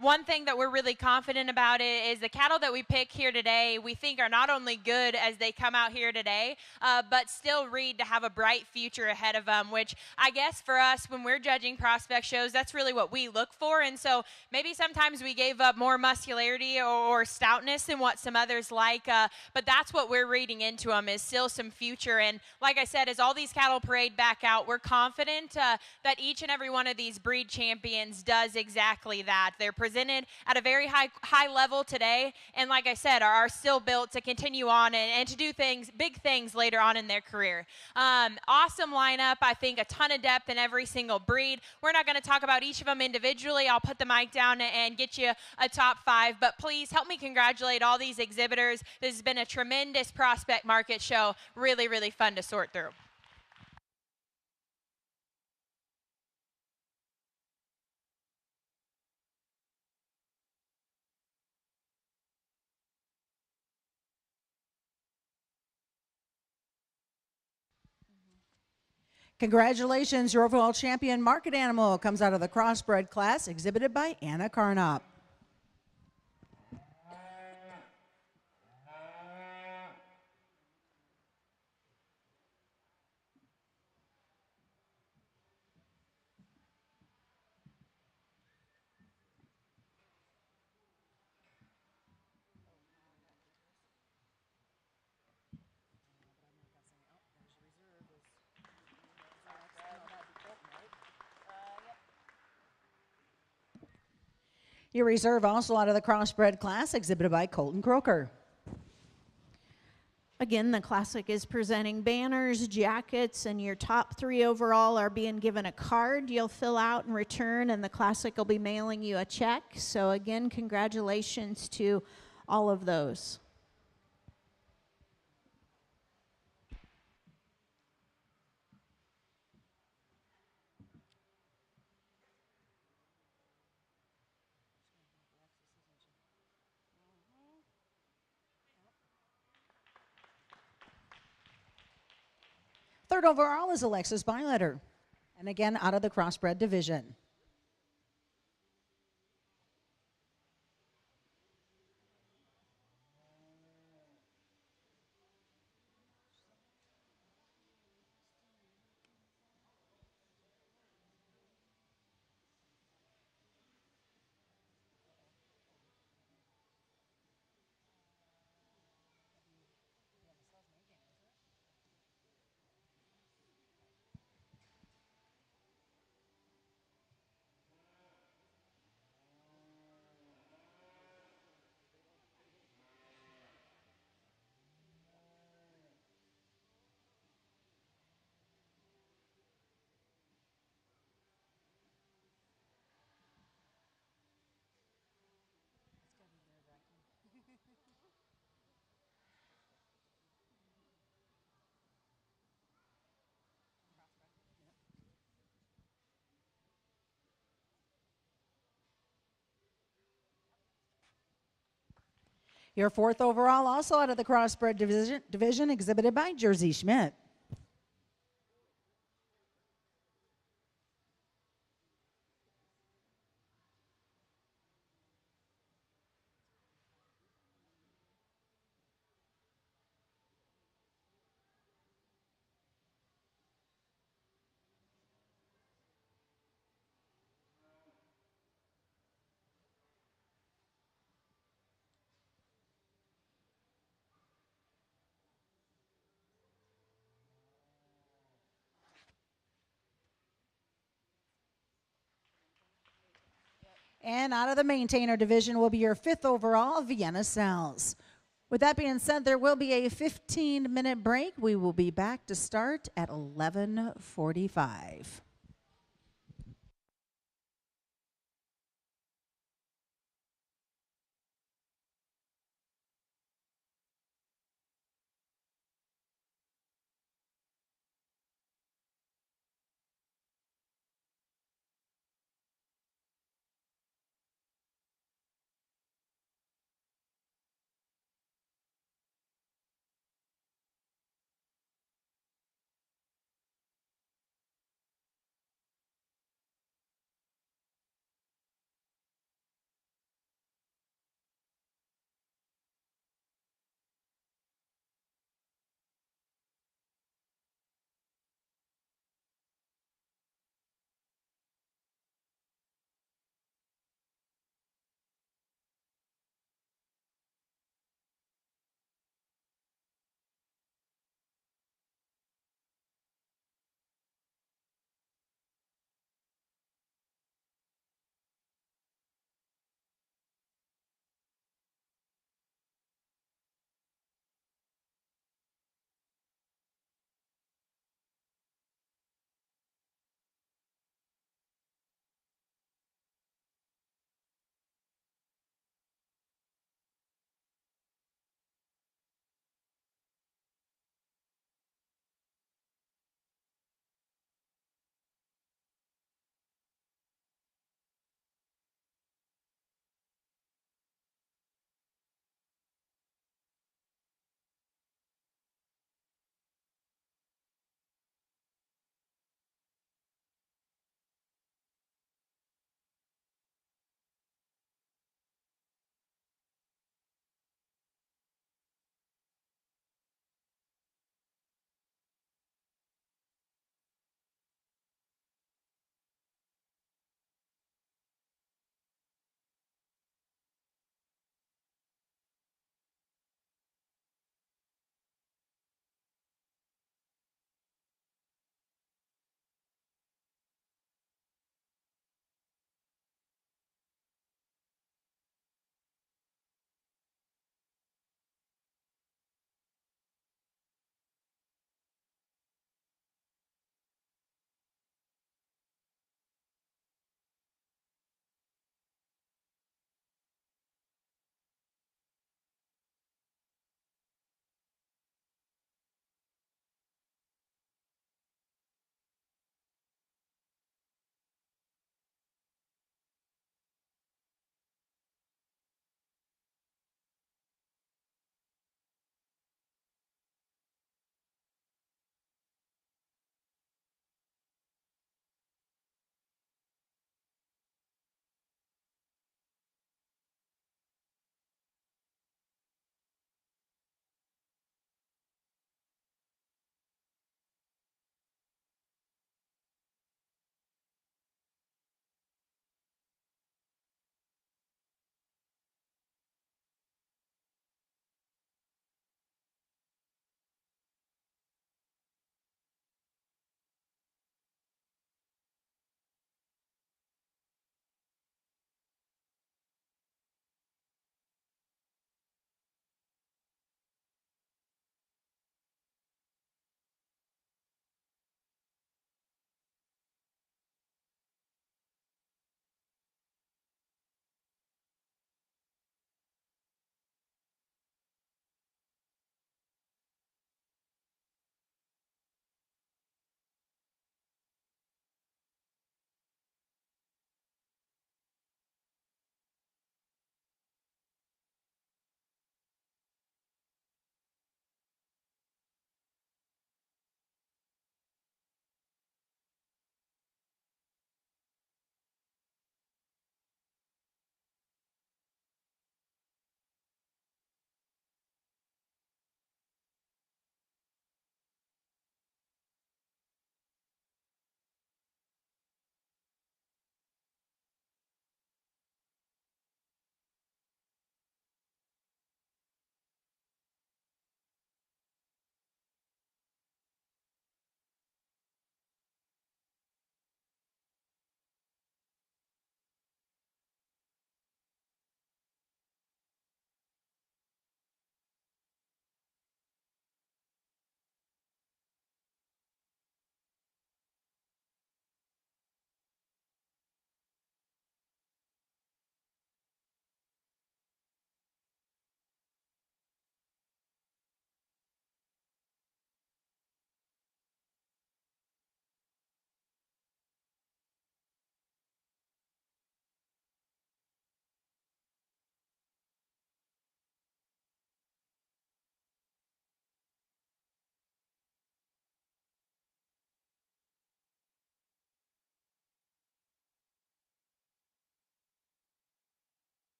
[SPEAKER 1] one thing that we're really confident about it is the cattle that we pick here today, we think are not only good as they come out here today, but still read to have a bright future ahead of them, which I guess for us, when we're judging prospect shows, that's really what we look for. And so maybe sometimes we gave up more muscularity or stoutness than what some others like, but that's what we're reading into them, is still some future. And like I said, as all these cattle parade back out, we're confident that each and every one of these breed champions does exactly that. They're presented at a very high level today, and like I said, are still built to continue on and to do things, big things later on in their career. Awesome lineup. I think a ton of depth in every single breed. We're not going to talk about each of them individually. I'll put the mic down and get you a top 5, but please help me congratulate all these exhibitors. This has been a tremendous prospect market show. Really, really fun to sort through.
[SPEAKER 2] Congratulations, your overall champion market animal comes out of the crossbred class, exhibited by Anna Carnop. Your reserve also out of the crossbred class, exhibited by Colton Croker.
[SPEAKER 3] Again, the Classic is presenting banners, jackets, and your top 3 overall are being given a card you'll fill out and return, and the Classic will be mailing you a check. So again, congratulations to all of those.
[SPEAKER 2] Third overall is Alexis Byletter, and again out of the crossbred division. Your fourth overall also out of the crossbred division, exhibited by Jersey Schmidt. And out of the maintainer division will be your fifth overall, Vienna Cells. With that being said, there will be a 15-minute break. We will be back to start at 11:45.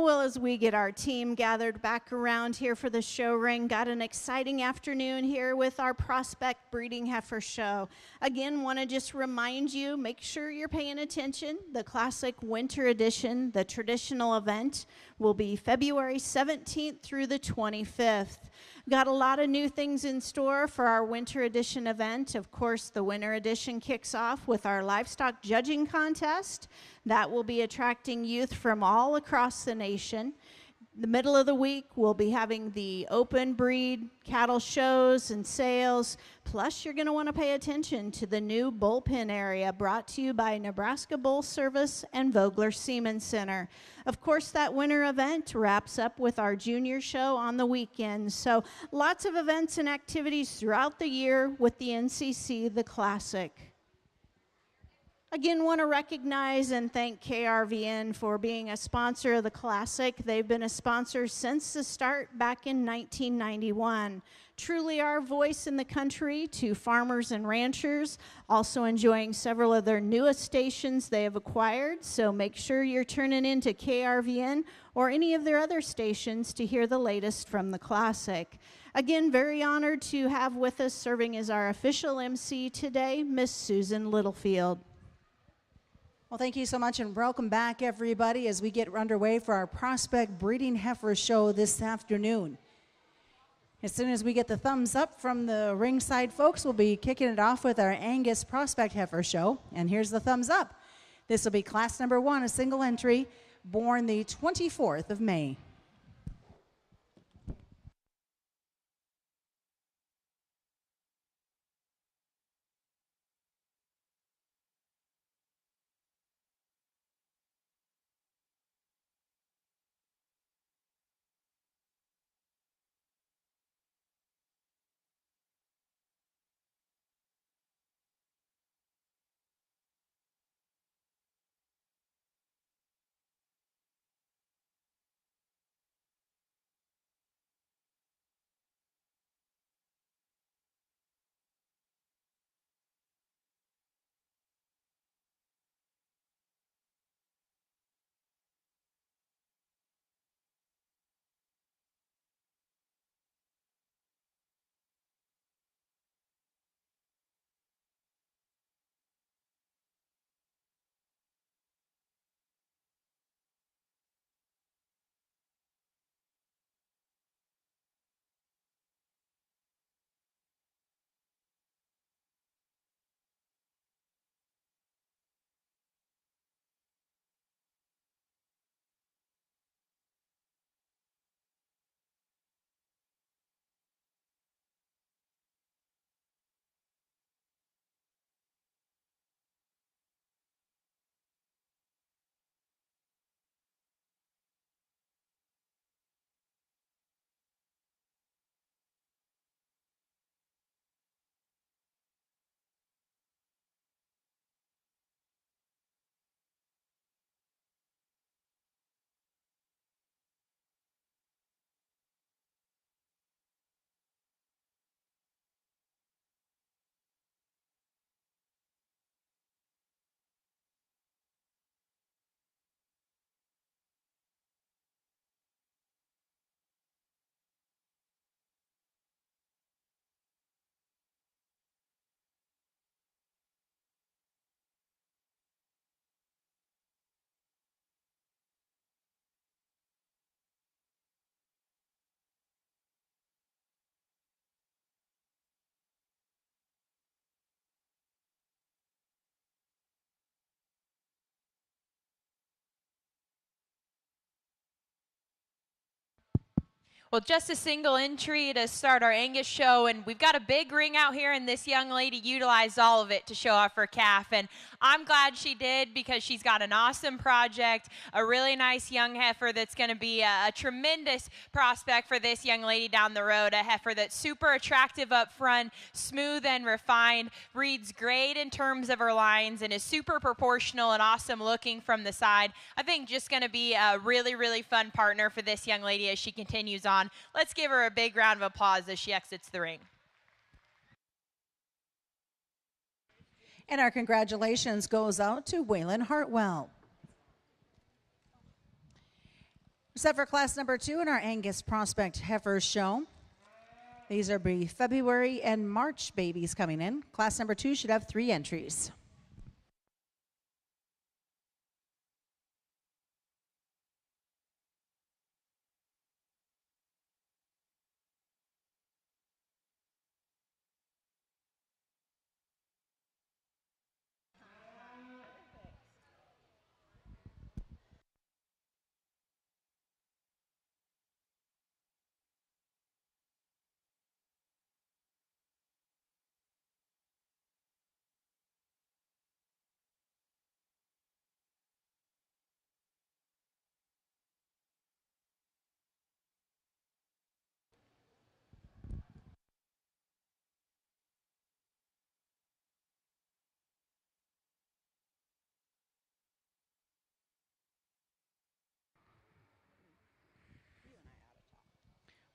[SPEAKER 3] Well, as we get our team gathered back around here for the show ring, got an exciting afternoon here with our Prospect Breeding Heifer Show. Again, want to just remind you, make sure you're paying attention. The Classic Winter Edition, the traditional event, will be February 17th through the 25th. Got a lot of new things in store for our Winter Edition event. Of course, the Winter Edition kicks off with our livestock judging contest. That will be attracting youth from all across the nation. The middle of the week, we'll be having the open breed cattle shows and sales. Plus, you're going to want to pay attention to the new bullpen area brought to you by Nebraska Bull Service and Vogler Semen Center. Of course, that winter event wraps up with our junior show on the weekend. So lots of events and activities throughout the year with the NCC, the Classic. Again, want to recognize and thank KRVN for being a sponsor of the Classic. They've been a sponsor since the start back in 1991. Truly our voice in the country to farmers and ranchers, also enjoying several of their newest stations they have acquired. So make sure you're turning into KRVN or any of their other stations to hear the latest from the Classic. Again, very honored to have with us serving as our official MC today, Miss Susan Littlefield.
[SPEAKER 2] Well, thank you so much, and welcome back, everybody, as we get underway for our Prospect Breeding Heifer Show this afternoon. As soon as we get the thumbs up from the ringside folks, we'll be kicking it off with our Angus Prospect Heifer Show. And here's the thumbs up. This will be class number 1, a single entry, born the 24th of May.
[SPEAKER 1] Well, just a single entry to start our Angus show, and we've got a big ring out here, and this young lady utilized all of it to show off her calf, and I'm glad she did because she's got an awesome project, a really nice young heifer that's going to be a tremendous prospect for this young lady down the road, a heifer that's super attractive up front, smooth and refined, reads great in terms of her lines, and is super proportional and awesome looking from the side. I think just going to be a really, really fun partner for this young lady as she continues on. Let's give her a big round of applause as she exits the ring.
[SPEAKER 2] And our congratulations goes out to Waylon Hartwell. Set for class number 2 in our Angus Prospect Heifers show. These are February and March babies coming in. Class number 2 should have 3 entries.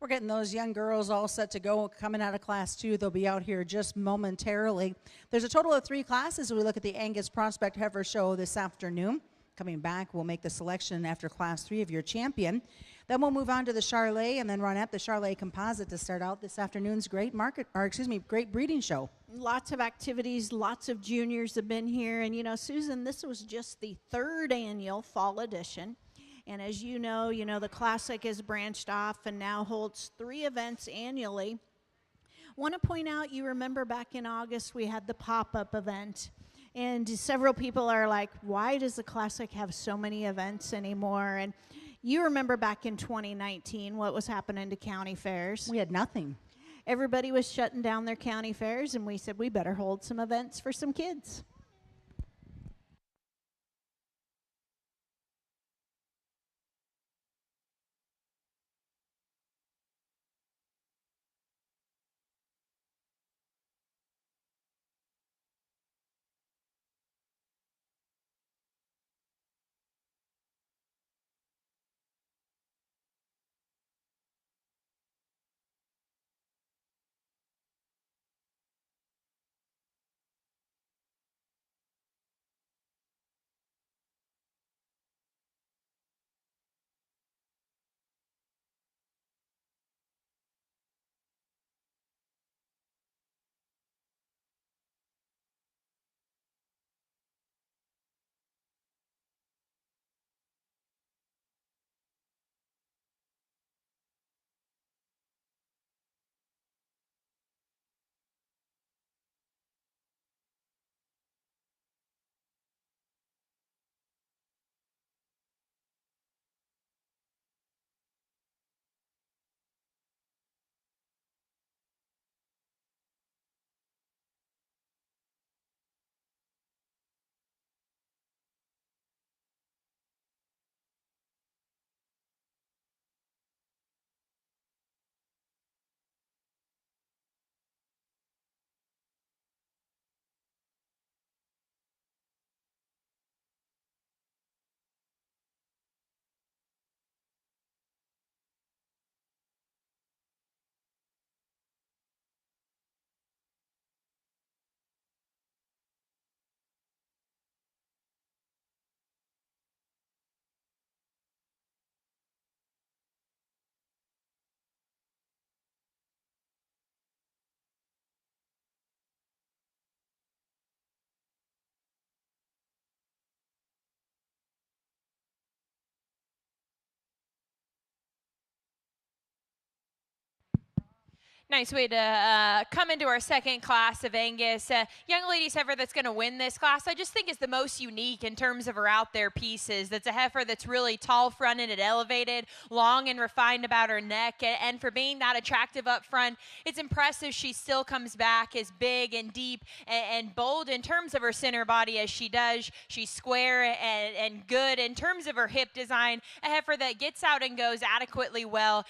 [SPEAKER 2] We're getting those young girls all set to go coming out of class 2. They'll be out here just momentarily. There's a total of 3 classes. We look at the Angus Prospect Heifer show this afternoon. Coming back, we'll make the selection after class 3 of your champion. Then we'll move on to the Charlet and then run up the Charlet Composite to start out this afternoon's great breeding show.
[SPEAKER 3] Lots of activities, lots of juniors have been here. And, you know, Susan, this was just the 3rd annual fall edition. And as you know, the Classic is branched off and now holds 3 events annually. Want to point out, you remember back in August we had the pop-up event. And several people are like, why does the Classic have so many events anymore? And you remember back in 2019 what was happening to county fairs.
[SPEAKER 2] We had nothing.
[SPEAKER 3] Everybody was shutting down their county fairs, and we said we better hold some events for some kids.
[SPEAKER 1] Nice way to come into our second class of Angus. Young ladies heifer that's going to win this class, I just think is the most unique in terms of her out there pieces. That's a heifer that's really tall fronted and elevated, long and refined about her neck. And for being that attractive up front, it's impressive she still comes back as big and deep and bold in terms of her center body as she does. She's square and good in terms of her hip design. A heifer that gets out and goes adequately well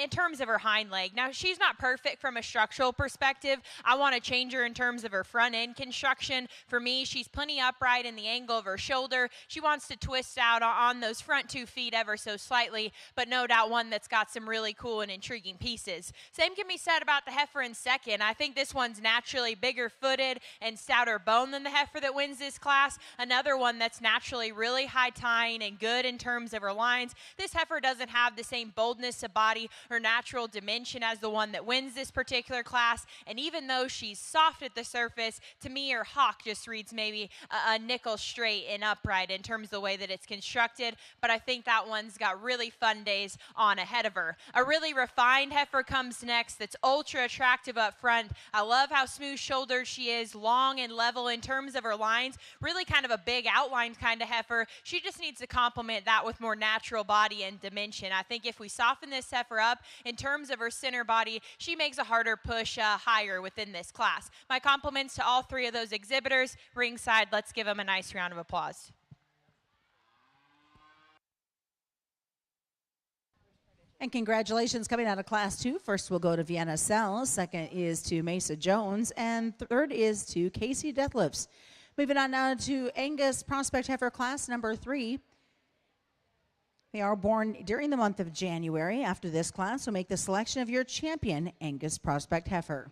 [SPEAKER 1] in terms of her hind leg. Now, she's not perfect perfect from a structural perspective. I want to change her in terms of her front end construction. For me, she's plenty upright in the angle of her shoulder. She wants to twist out on those front 2 feet ever so slightly, but no doubt one that's got some really cool and intriguing pieces. Same can be said about the heifer in second. I think this one's naturally bigger footed and stouter bone than the heifer that wins this class. Another one that's naturally really high tying and good in terms of her lines. This heifer doesn't have the same boldness of body or natural dimension as the one that wins this particular class. And even though she's soft at the surface, to me her hock just reads maybe a nickel straight and upright in terms of the way that it's constructed. But I think that one's got really fun days on ahead of her. A really refined heifer comes next that's ultra attractive up front. I love how smooth shouldered she is, long and level in terms of her lines. Really kind of a big outlined kind of heifer. She just needs to complement that with more natural body and dimension. I think if we soften this heifer up in terms of her center body, she makes a harder push higher within this class. My compliments to all 3 of those exhibitors. Ringside, let's give them a nice round of applause.
[SPEAKER 2] And congratulations coming out of Class 2. First will go to Vienna Sells, second is to Mesa Jones, and third is to Casey Deathlifts. Moving on now to Angus Prospect Heifer Class number 3. They are born during the month of January. After this class, will make the selection of your champion, Angus Prospect Heifer.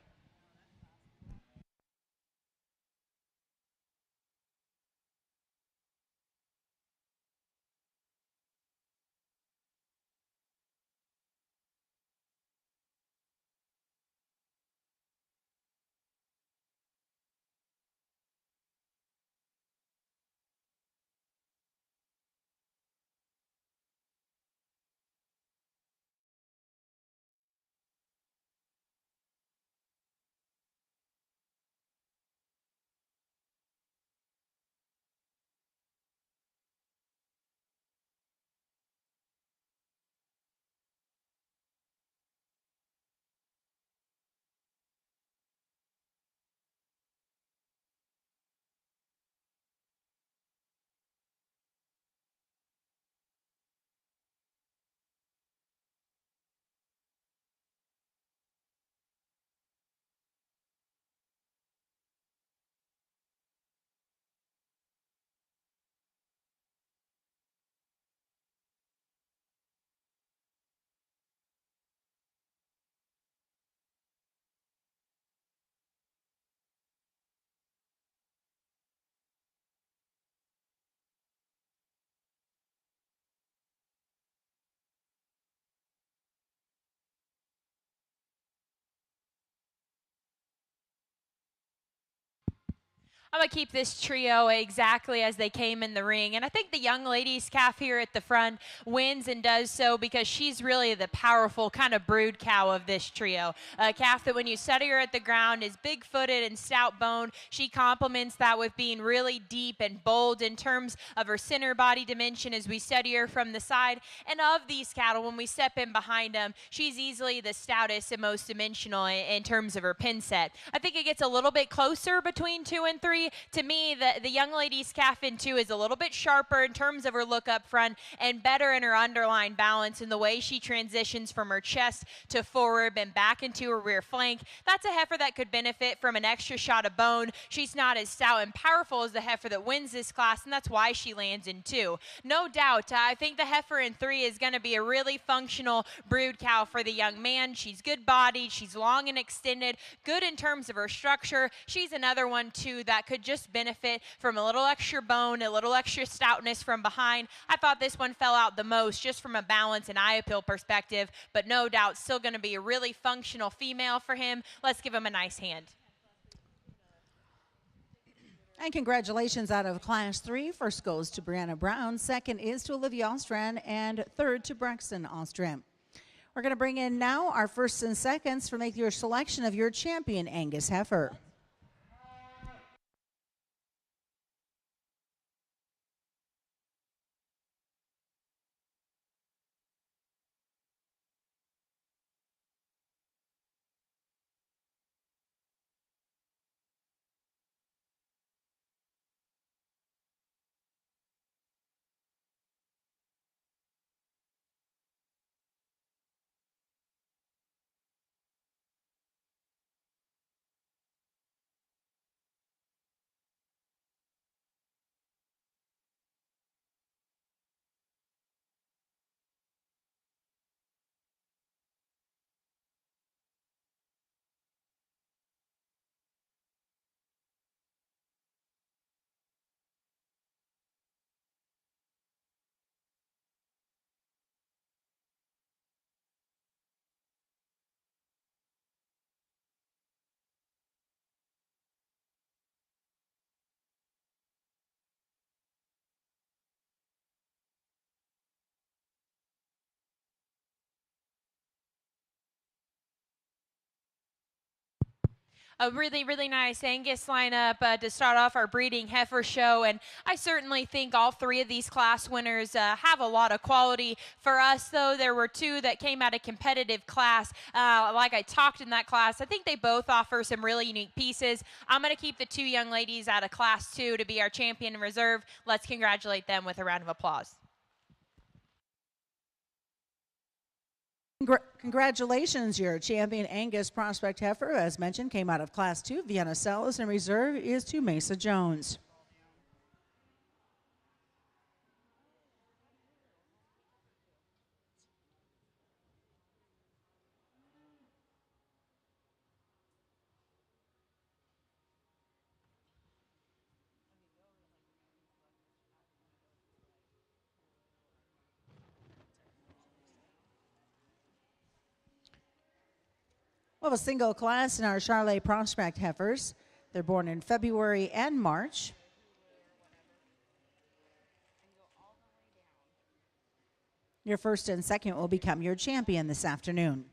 [SPEAKER 1] I'm going to keep this trio exactly as they came in the ring. And I think the young lady's calf here at the front wins and does so because she's really the powerful kind of brood cow of this trio. A calf that when you study her at the ground is big-footed and stout-boned. She complements that with being really deep and bold in terms of her center body dimension as we study her from the side. And of these cattle, when we step in behind them, she's easily the stoutest and most dimensional in terms of her pin set. I think it gets a little bit closer between 2 and 3. To me, the young lady's calf in 2 is a little bit sharper in terms of her look up front and better in her underline balance in the way she transitions from her chest to forward and back into her rear flank. That's a heifer that could benefit from an extra shot of bone. She's not as stout and powerful as the heifer that wins this class, and that's why she lands in 2. No doubt, I think the heifer in 3 is going to be a really functional brood cow for the young man. She's good-bodied, she's long and extended, good in terms of her structure. She's another one, too, that could just benefit from a little extra bone, a little extra stoutness from behind. I thought this one fell out the most just from a balance and eye appeal perspective, but no doubt still going to be a really functional female for him. Let's give him a nice hand.
[SPEAKER 2] And congratulations out of Class 3. First goes to Brianna Brown, second is to Olivia Ostran, and third to Braxton Ostran. We're going to bring in now our firsts and seconds for make your selection of your champion, Angus heifer.
[SPEAKER 1] A really, really nice Angus lineup to start off our breeding heifer show. And I certainly think all three of these class winners have a lot of quality. For us, though, there were two that came out of competitive class. Like I talked in that class, I think they both offer some really unique pieces. I'm going to keep the two young ladies out of class 2 to be our champion in reserve. Let's congratulate them with a round of applause.
[SPEAKER 2] Congratulations, your champion Angus Prospect Heifer, as mentioned, came out of Class 2. Vienna Celis, and reserve is to Mesa Jones. We'll have a single class in our Charlet Prospect Heifers. They're born in February and March. Your first and second will become your champion this afternoon.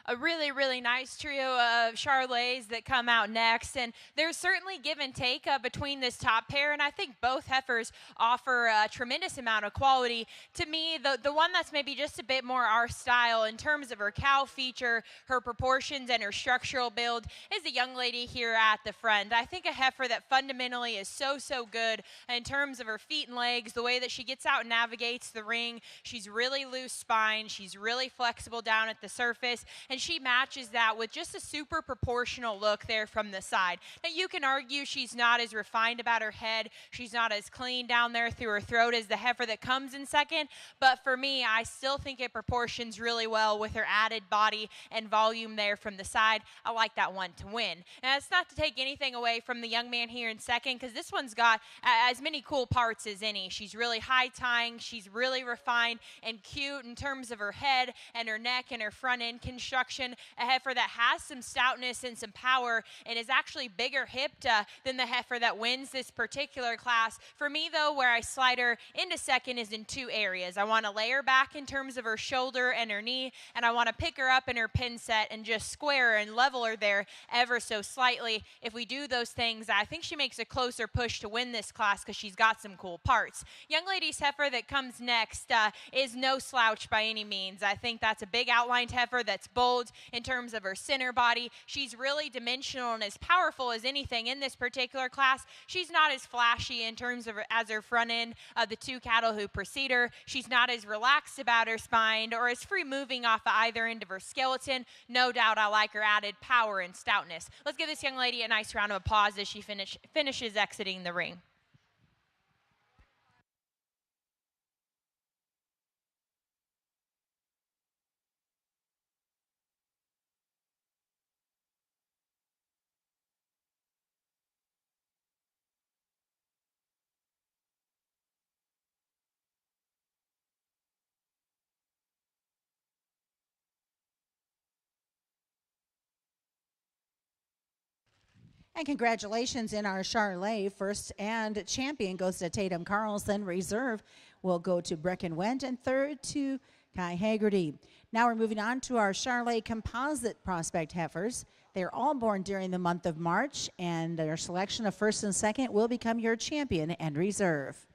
[SPEAKER 1] A really, really nice trio of Charlets that come out next. And there's certainly give and take between this top pair. And I think both heifers offer a tremendous amount of quality. To me, the one that's maybe just a bit more our style in terms of her cow feature, her proportions, and her structural build is the young lady here at the front. I think a heifer that fundamentally is so, so good in terms of her feet and legs, the way that she gets out and navigates the ring. She's really loose spine. She's really flexible down at the surface. And and she matches that with just a super proportional look there from the side. Now, you can argue she's not as refined about her head. She's not as clean down there through her throat as the heifer that comes in second, but for me, I still think it proportions really well with her added body and volume there from the side. I like that one to win. And it's not to take anything away from the young man here in second, because this one's got as many cool parts as any. She's really high tying. She's really refined and cute in terms of her head and her neck and her front end construction. A heifer that has some stoutness and some power and is actually bigger hipped than the heifer that wins this particular class. For me, though, where I slide her into second is in two areas. I want to lay her back in terms of her shoulder and her knee, and I want to pick her up in her pin set and just square her and level her there ever so slightly. If we do those things, I think she makes a closer push to win this class because she's got some cool parts. Young lady's heifer that comes next is no slouch by any means. I think that's a big outlined heifer that's bold in terms of her center body. She's really dimensional and as powerful as anything in this particular class. She's not as flashy in terms of as her front end of the two cattle who precede her. She's not as relaxed about her spine or as free moving off of either end of her skeleton. No doubt I like her added power and stoutness. Let's give this young lady a nice round of applause as she finishes exiting the ring.
[SPEAKER 2] And congratulations in our Charlet. First and champion goes to Tatum Carlson. Reserve will go to Brecken Wendt, and third to Kai Haggerty. Now we're moving on to our Charlet composite prospect heifers. They're all born during the month of March, and their selection of first and second will become your champion and reserve.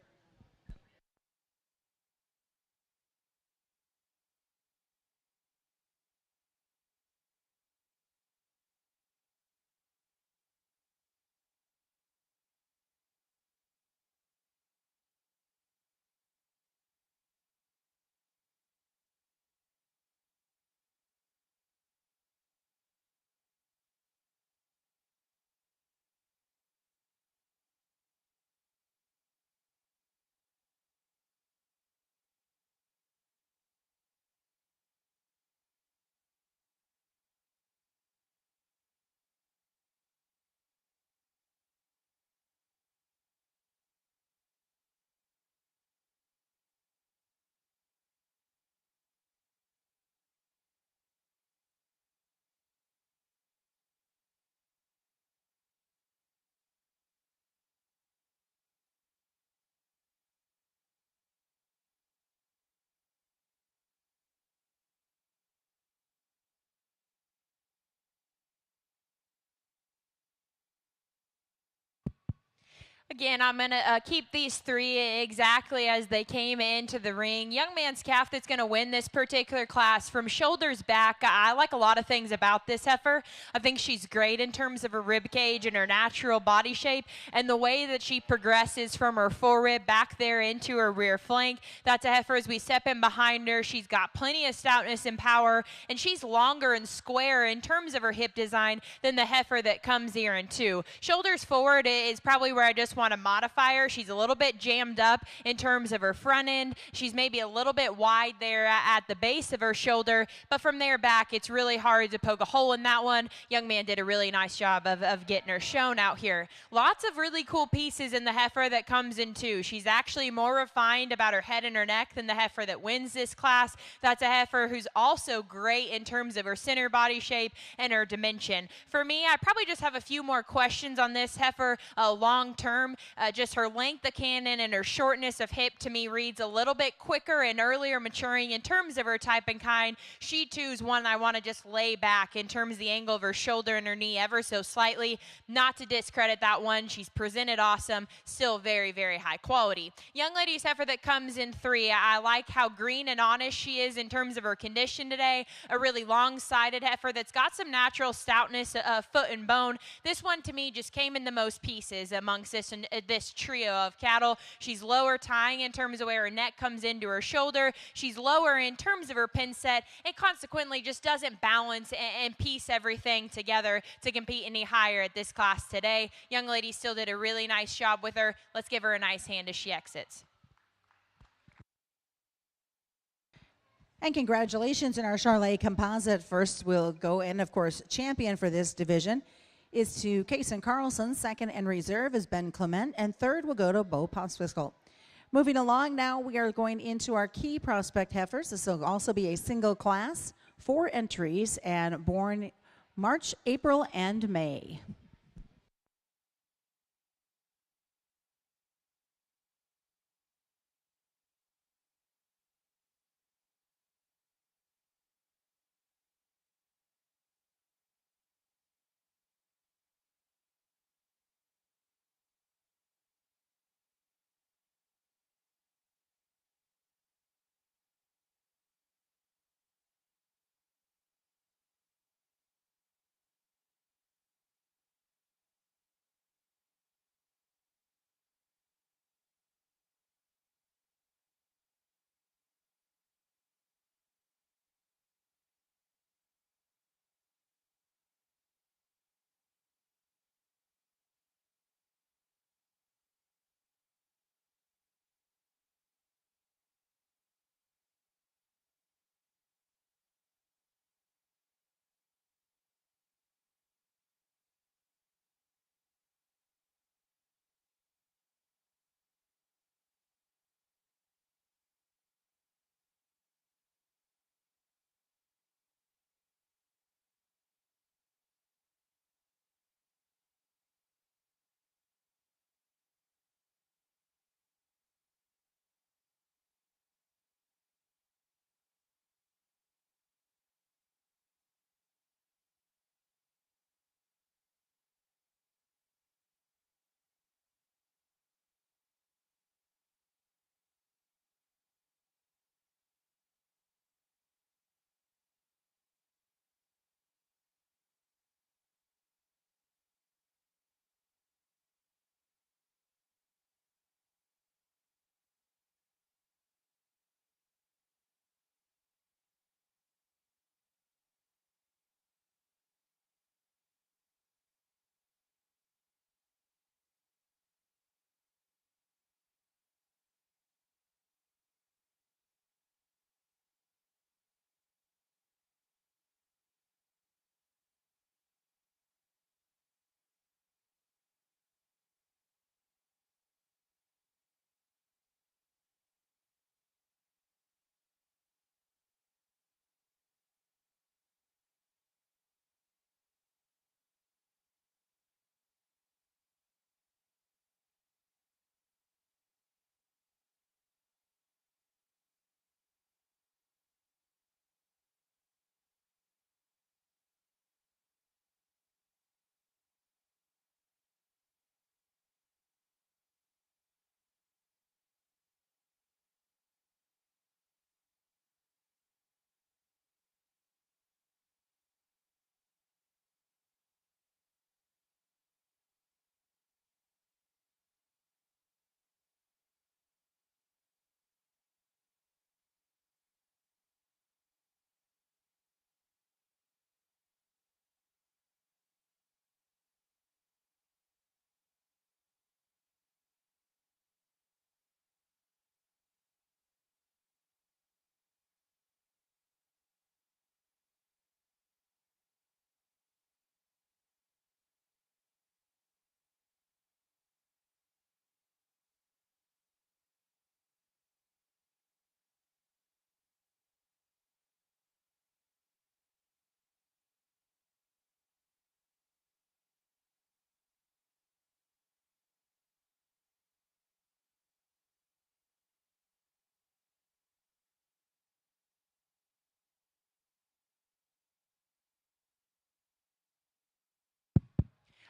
[SPEAKER 1] Again, I'm going to keep these three exactly as they came into the ring. Young man's calf that's going to win this particular class from shoulders back. I like a lot of things about this heifer. I think she's great in terms of her rib cage and her natural body shape and the way that she progresses from her forerib back there into her rear flank. That's a heifer as we step in behind her. She's got plenty of stoutness and power, and she's longer and square in terms of her hip design than the heifer that comes here in two. Shoulders forward is probably where I just want to modify her. She's a little bit jammed up in terms of her front end. She's maybe a little bit wide there at the base of her shoulder, but from there back, it's really hard to poke a hole in that one. Young man did a really nice job of getting her shown out here. Lots of really cool pieces in the heifer that comes in two. She's actually more refined about her head and her neck than the heifer that wins this class. That's a heifer who's also great in terms of her center body shape and her dimension. For me, I probably just have a few more questions on this heifer long term. Just her length of cannon and her shortness of hip to me reads a little bit quicker and earlier maturing in terms of her type and kind. She too is one I want to just lay back in terms of the angle of her shoulder and her knee ever so slightly. Not to discredit that one. She's presented awesome, still very, very high quality. Young lady's heifer that comes in three. I like how green and honest she is in terms of her condition today. A really long-sided heifer that's got some natural stoutness of foot and bone. This one to me just came in the most pieces amongst this this trio of cattle. She's lower tying in terms of where her neck comes into her shoulder. She's lower in terms of her pin set, and consequently just doesn't balance and piece everything together to compete any higher at this class today. Young lady still did a really nice job with her. Let's give her a nice hand as she exits.
[SPEAKER 2] And congratulations in our Charlotte composite. First will go, and of course, champion for this division is to Kason Carlson. Second in reserve is Ben Clement. And third will go to Bo Potswiskal. Moving along now, we are going into our key prospect heifers. This will also be a single class, 4 entries, and born March, April, and May.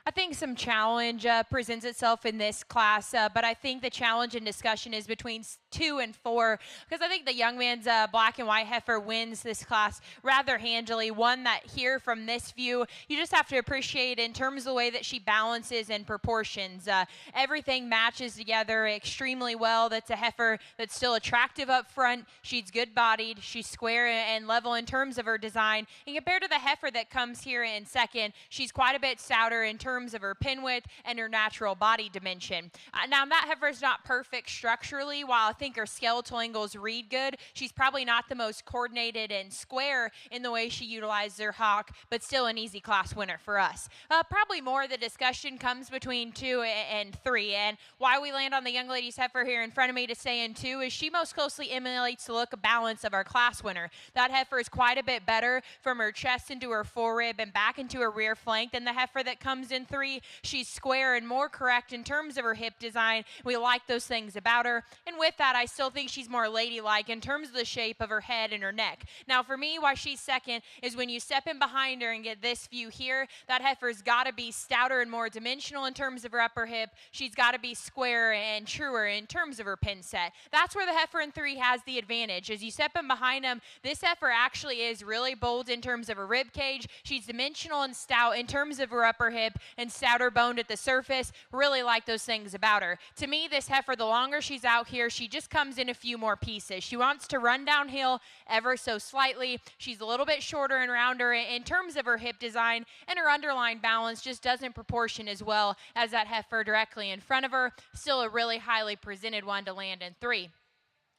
[SPEAKER 1] I think some challenge presents itself in this class, but I think the challenge and discussion is between 2 and 4, because I think the young man's black and white heifer wins this class rather handily. One that here from this view, you just have to appreciate in terms of the way that she balances and proportions. Everything matches together extremely well. That's a heifer that's still attractive up front. She's good-bodied. She's square and level in terms of her design. And compared to the heifer that comes here in second, she's quite a bit stouter in terms of her pin width and her natural body dimension. Now, that heifer's not perfect structurally. While I think her skeletal angles read good, she's probably not the most coordinated and square in the way she utilizes her hock, but still an easy class winner for us. Probably more of the discussion comes between 2 and 3, and why we land on the young lady's heifer here in front of me to say in 2 is she most closely emulates the look of balance of our class winner. That heifer is quite a bit better from her chest into her forerib and back into her rear flank than the heifer that comes in 3. She's square and more correct in terms of her hip design. We like those things about her. And with that, I still think she's more ladylike in terms of the shape of her head and her neck. Now, for me, why she's second is when you step in behind her and get this view here, that heifer's got to be stouter and more dimensional in terms of her upper hip. She's got to be square and truer in terms of her pin set. That's where the heifer in 3 has the advantage. As you step in behind them, this heifer actually is really bold in terms of her rib cage. She's dimensional and stout in terms of her upper hip and stouter boned at the surface. Really like those things about her. To me, this heifer, the longer she's out here, she just comes in a few more pieces. She wants to run downhill ever so slightly. She's a little bit shorter and rounder in terms of her hip design, and her underlying balance just doesn't proportion as well as that heifer directly in front of her. Still a really highly presented one to land in 3.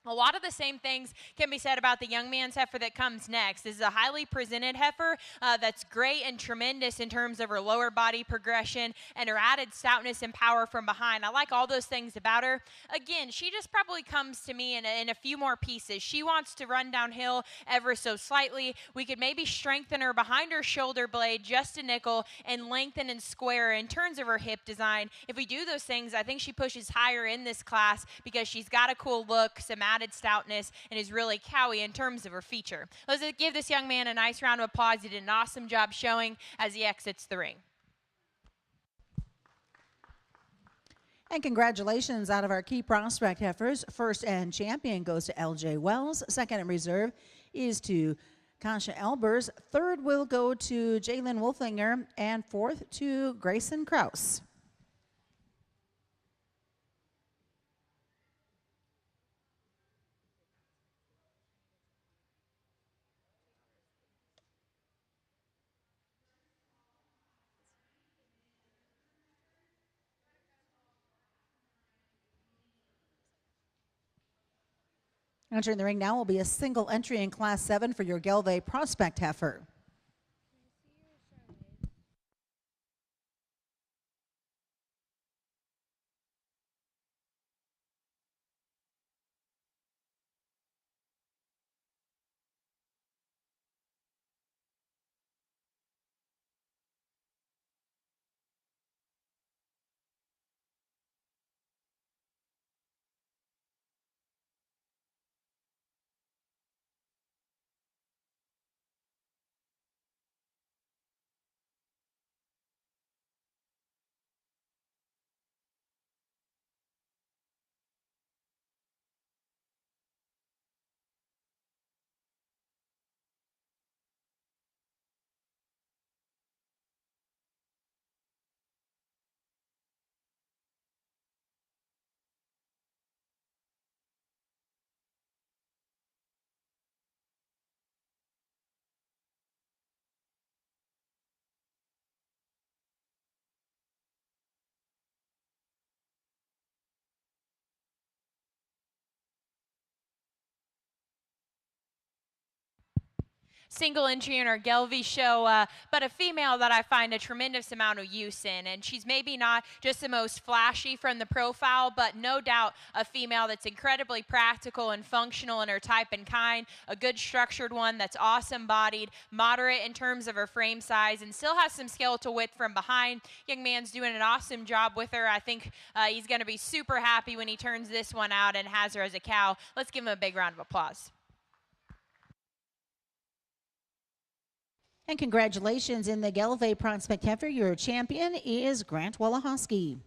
[SPEAKER 1] A lot of the same things can be said about the young man's heifer that comes next. This is a highly presented heifer that's great and tremendous in terms of her lower body progression and her added stoutness and power from behind. I like all those things about her. Again, she just probably comes to me in a few more pieces. She wants to run downhill ever so slightly. We could maybe strengthen her behind her shoulder blade just a nickel and lengthen and square in terms of her hip design. If we do those things, I think she pushes higher in this class because she's got a cool look, some added stoutness, and is really cowy in terms of her feature. Let's give this young man a nice round of applause. He did an awesome job showing as he exits the ring.
[SPEAKER 2] And congratulations out of our key prospect heifers. First and champion goes to LJ Wells. Second in reserve is to Kasha Elbers. Third will go to Jalen Wolfinger. And fourth to Grayson Kraus. Entering the ring now will be a single entry in Class 7 for your Gelve prospect heifer.
[SPEAKER 1] Single entry in our Gelve show, but a female that I find a tremendous amount of use in. And she's maybe not just the most flashy from the profile, but no doubt a female that's incredibly practical and functional in her type and kind, a good structured one that's awesome bodied, moderate in terms of her frame size, and still has some skeletal width from behind. Young man's doing an awesome job with her. I think he's going to be super happy when he turns this one out and has her as a cow. Let's give him a big round of applause.
[SPEAKER 2] And congratulations in the Gelve Prospect Heifer. Your champion is Grant Wolohoski.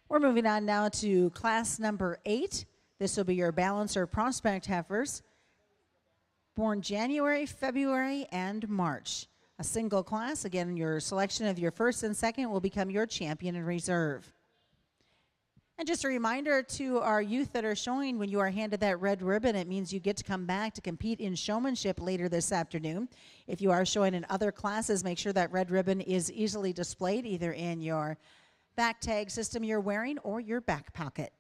[SPEAKER 2] We're moving on now to class number 8. This will be your Balancer Prospect Heifers, born January, February, and March. A single class. Again, your selection of your first and second will become your champion in reserve. And just a reminder to our youth that are showing, when you are handed that red ribbon, it means you get to come back to compete in showmanship later this afternoon. If you are showing in other classes, make sure that red ribbon is easily displayed either in your back tag system you're wearing or your back pocket.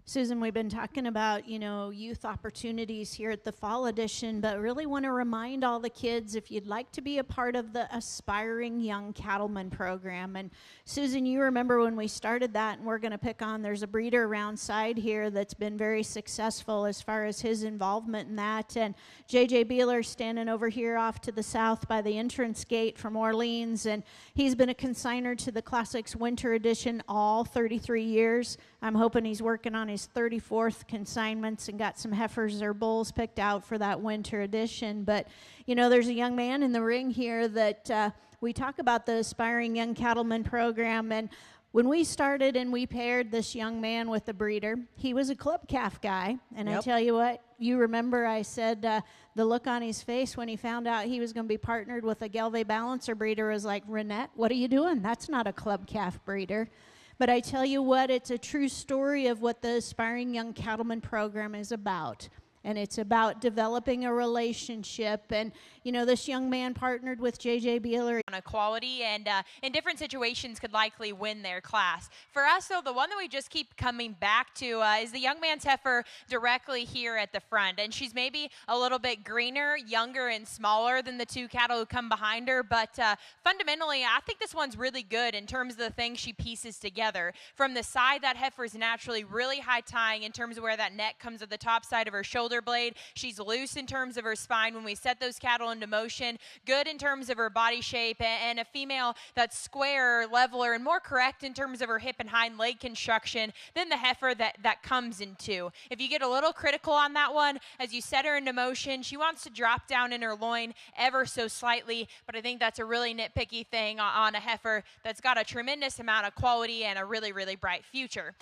[SPEAKER 3] Susan, we've been talking about, youth opportunities here at the Fall Edition, but really want to remind all the kids, if you'd like to be a part of the Aspiring Young Cattleman program. And Susan, you remember when we started that, and we're going to pick on, there's a breeder around side here that's been very successful as far as his involvement in that. And JJ Beeler standing over here off to the south by the entrance gate from Orleans, and he's been a consignor to the Classics Winter Edition all 33 years. I'm hoping he's working on his 34th consignments and got some heifers or bulls picked out for that winter edition. But, there's a young man in the ring here that we talk about the Aspiring Young Cattleman program. And when we started and we paired this young man with the breeder, he was a club calf guy. And yep. I tell you what, you remember I said the look on his face when he found out he was going to be partnered with a Gelve Balancer breeder was like, Renette, what are you doing? That's not a club calf breeder. But I tell you what, it's a true story of what the Aspiring Young Cattleman program is about. And it's about developing a relationship. And, this young man partnered with J.J. Beeler.
[SPEAKER 1] On equality and in different situations could likely win their class. For us, though, the one that we just keep coming back to is the young man's heifer directly here at the front. And she's maybe a little bit greener, younger, and smaller than the two cattle who come behind her. But fundamentally, I think this one's really good in terms of the things she pieces together. From the side, that heifer is naturally really high tying in terms of where that neck comes at the top side of her shoulder blade. She's loose in terms of her spine when we set those cattle into motion. Good in terms of her body shape, and a female that's square, leveler, and more correct in terms of her hip and hind leg construction than the heifer that comes into. If you get a little critical on that one, as you set her into motion, she wants to drop down in her loin ever so slightly, but I think that's a really nitpicky thing on a heifer that's got a tremendous amount of quality and a really, really bright future.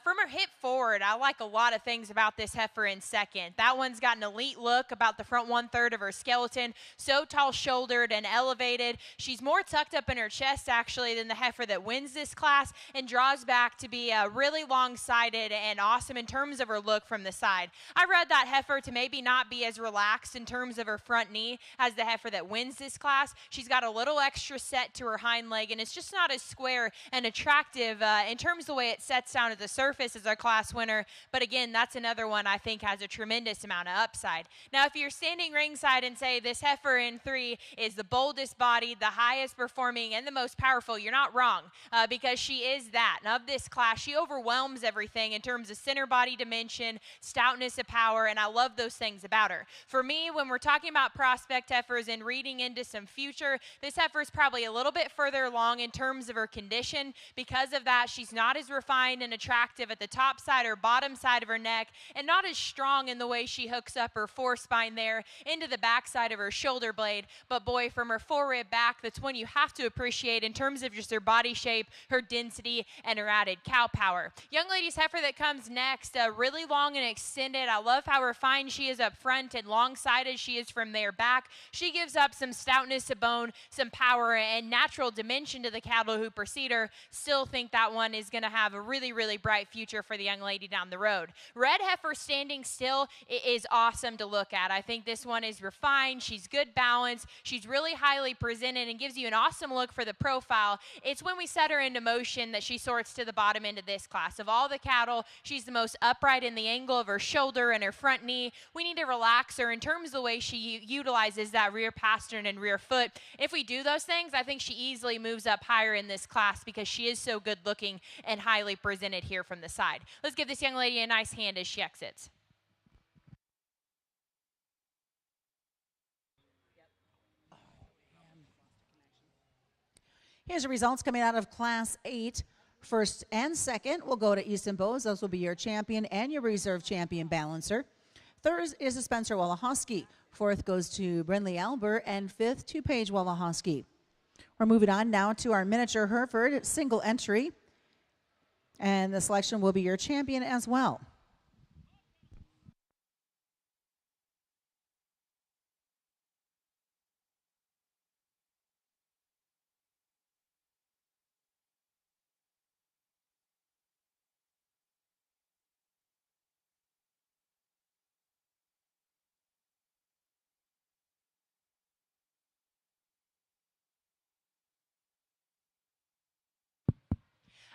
[SPEAKER 1] From her hip forward, I like a lot of things about this heifer in second. That one's got an elite look about the front 1/3 of her skeleton, So tall-shouldered and elevated. She's more tucked up in her chest, actually, than the heifer that wins this class, and draws back to be really long-sided and awesome in terms of her look from the side. I read that heifer to maybe not be as relaxed in terms of her front knee as the heifer that wins this class. She's got a little extra set to her hind leg, and it's just not as square and attractive in terms of the way it sets down at the surface as our class winner. But again, that's another one I think has a tremendous amount of upside. Now, if you're standing ringside and say this heifer in 3 is the boldest bodied, the highest performing, and the most powerful, you're not wrong, because she is that. And of this class, she overwhelms everything in terms of center body dimension, stoutness of power, and I love those things about her. For me, when we're talking about prospect heifers and reading into some future, this heifer is probably a little bit further along in terms of her condition. Because of that, she's not as refined and attractive at the top side or bottom side of her neck, and not as strong in the way she hooks up her forespine there into the backside of her shoulder blade. But boy, from her forerib back, that's one you have to appreciate in terms of just her body shape, her density, and her added cow power. Young lady's heifer that comes next, really long and extended. I love how refined she is up front and long-sided she is from there back. She gives up some stoutness of bone, some power, and natural dimension to the cattle who precede her. Still think that one is going to have a really, really bright future for the young lady down the road. Red heifer standing still is awesome to look at. I think this one is refined. She's good balance. She's really highly presented and gives you an awesome look for the profile. It's when we set her into motion that she sorts to the bottom end of this class. Of all the cattle, she's the most upright in the angle of her shoulder and her front knee. We need to relax her in terms of the way she utilizes that rear pastern and rear foot. If we do those things, I think she easily moves up higher in this class because she is so good looking and highly presented here from the side. Let's give this young lady a nice hand as she exits.
[SPEAKER 2] Here's the results coming out of Class 8. First and second will go to Easton Bowes. Those will be your champion and your reserve champion balancer. Third is to Spencer Wolohoski. Fourth goes to Brinley Albert, and fifth to Paige Wolohoski. We're moving on now to our miniature Hereford single entry, and the selection will be your champion as well.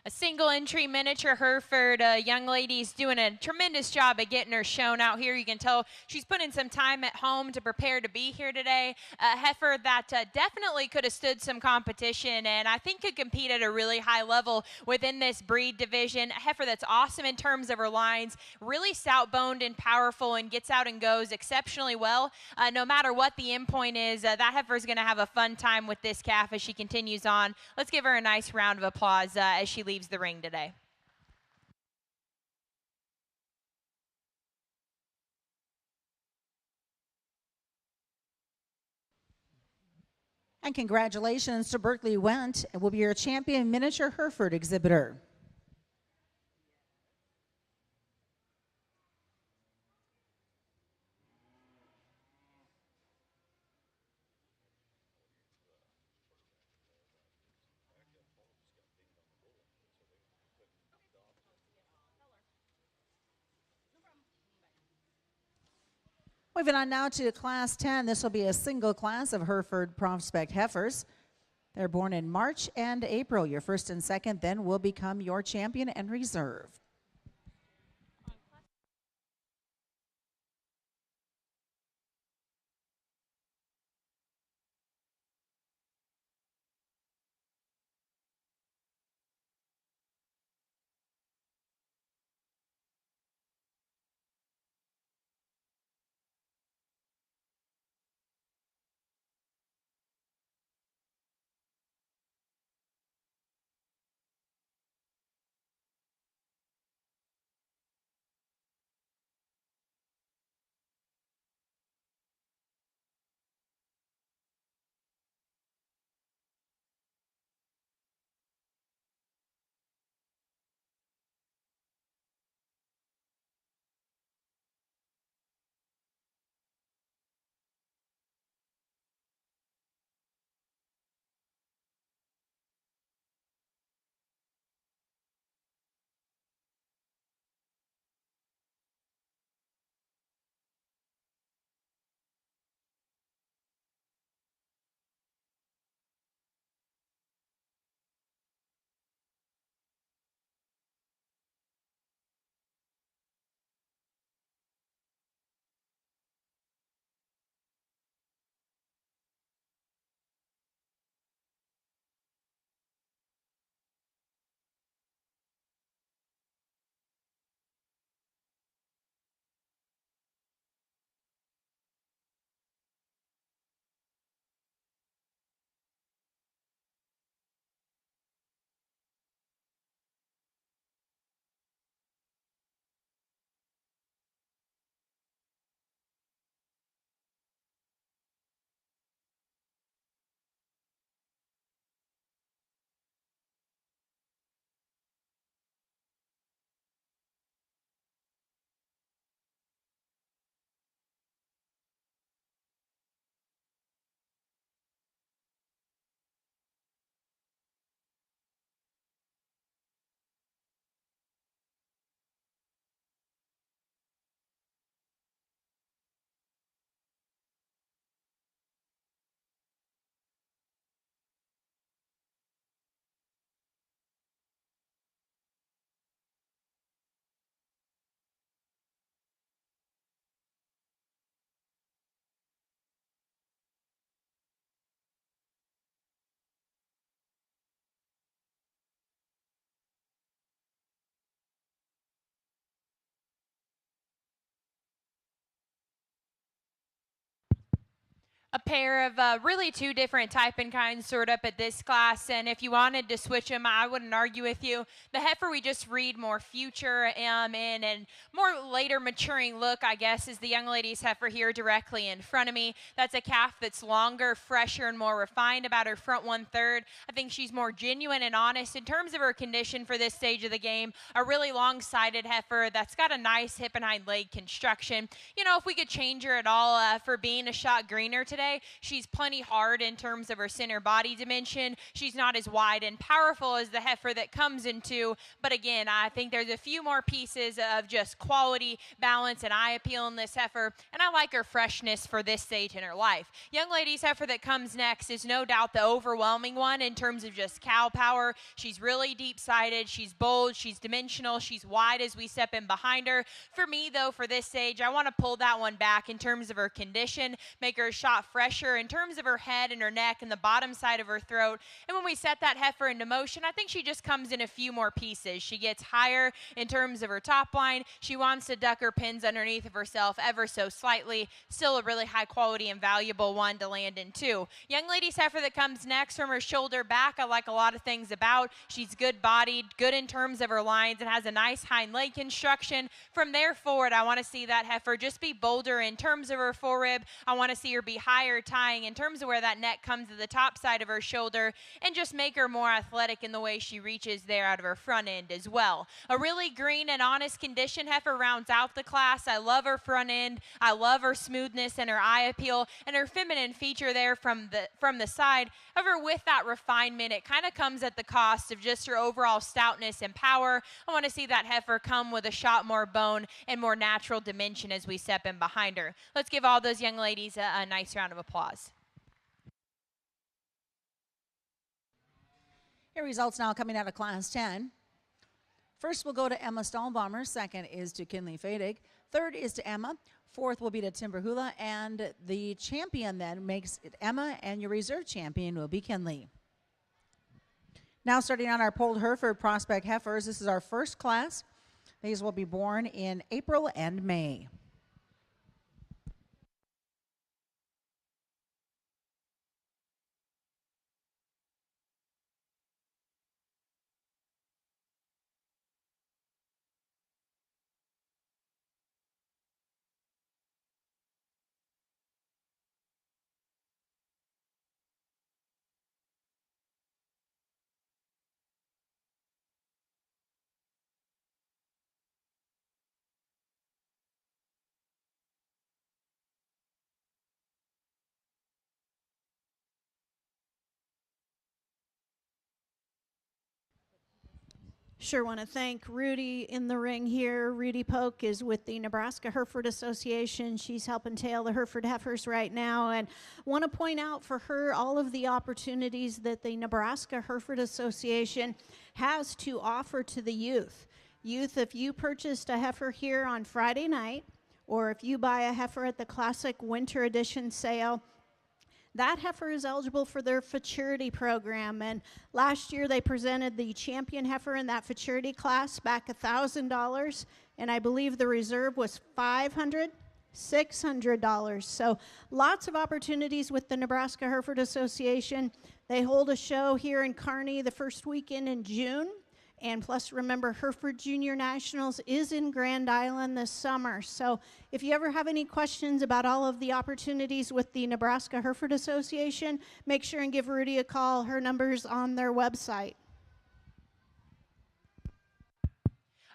[SPEAKER 1] A single entry miniature Hereford. Young lady's doing a tremendous job at getting her shown out here. You can tell she's putting some time at home to prepare to be here today. A heifer that definitely could have stood some competition and I think could compete at a really high level within this breed division. A heifer that's awesome in terms of her lines, really stout-boned and powerful, and gets out and goes exceptionally well. No matter what the end point is, that heifer is going to have a fun time with this calf as she continues on. Let's give her a nice round of applause as she leaves the ring today.
[SPEAKER 2] And congratulations to Berkeley Wendt, will be your champion miniature Hereford exhibitor. Moving on now to Class 10. This will be a single class of Hereford prospect heifers. They're born in March and April. Your first and second then will become your champion and reserve.
[SPEAKER 1] pair of really two different type and kinds sort up at this class, and if you wanted to switch them, I wouldn't argue with you. The heifer we just read more future in and more later maturing look, I guess, is the young lady's heifer here directly in front of me. That's a calf that's longer, fresher, and more refined about her front 1/3. I think she's more genuine and honest in terms of her condition for this stage of the game. A really long-sided heifer that's got a nice hip and hind leg construction. You know, if we could change her at all for being a shot greener today, she's plenty hard in terms of her center body dimension. She's not as wide and powerful as the heifer that comes into, but again, I think there's a few more pieces of just quality, balance, and eye appeal in this heifer, and I like her freshness for this stage in her life. Young lady's heifer that comes next is no doubt the overwhelming one in terms of just cow power. She's really deep-sided, she's bold, she's dimensional, she's wide as we step in behind her. For me, though, for this stage, I want to pull that one back in terms of her condition, make her a shot fresher in terms of her head and her neck and the bottom side of her throat. And when we set that heifer into motion, I think she just comes in a few more pieces. She gets higher in terms of her top line. She wants to duck her pins underneath of herself ever so slightly. Still a really high quality and valuable one to land in too. Young lady's heifer that comes next, from her shoulder back, I like a lot of things about. She's good bodied, good in terms of her lines, and has a nice hind leg construction. From there forward, I want to see that heifer just be bolder in terms of her forerib. I want to see her be higher tying in terms of where that neck comes to the top side of her shoulder, and just make her more athletic in the way she reaches there out of her front end as well. A really green and honest condition heifer rounds out the class. I love her front end. I love her smoothness and her eye appeal and her feminine feature there from the side. However, with that refinement, it kind of comes at the cost of just her overall stoutness and power. I want to see that heifer come with a shot more bone and more natural dimension as we step in behind her. Let's give all those young ladies a nice round of applause.
[SPEAKER 2] Here are results now coming out of Class 10. First will go to Emma Stahlbommer. Second is to Kinley Fadig. Third is to Emma. Fourth will be to Timberhula. And the champion then makes it Emma, and your reserve champion will be Kinley. Now starting on our polled Hereford Prospect Heifers. This is our first class. These will be born in April and May.
[SPEAKER 3] Sure want to thank Rudy in the ring here. Rudy Polk is with the Nebraska Hereford Association. She's helping tail the Hereford Heifers right now, and want to point out for her all of the opportunities that the Nebraska Hereford Association has to offer to the youth. Youth, if you purchased a heifer here on Friday night, or if you buy a heifer at the Classic Winter Edition sale, that heifer is eligible for their futurity program. And last year they presented the champion heifer in that futurity class back $1,000, and I believe the reserve was $500, $600. So lots of opportunities with the Nebraska Hereford Association. They hold a show here in Kearney the first weekend in June. And plus, remember, Hereford Junior Nationals is in Grand Island this summer. So if you ever have any questions about all of the opportunities with the Nebraska Hereford Association, make sure and give Rudy a call. Her number's on their website.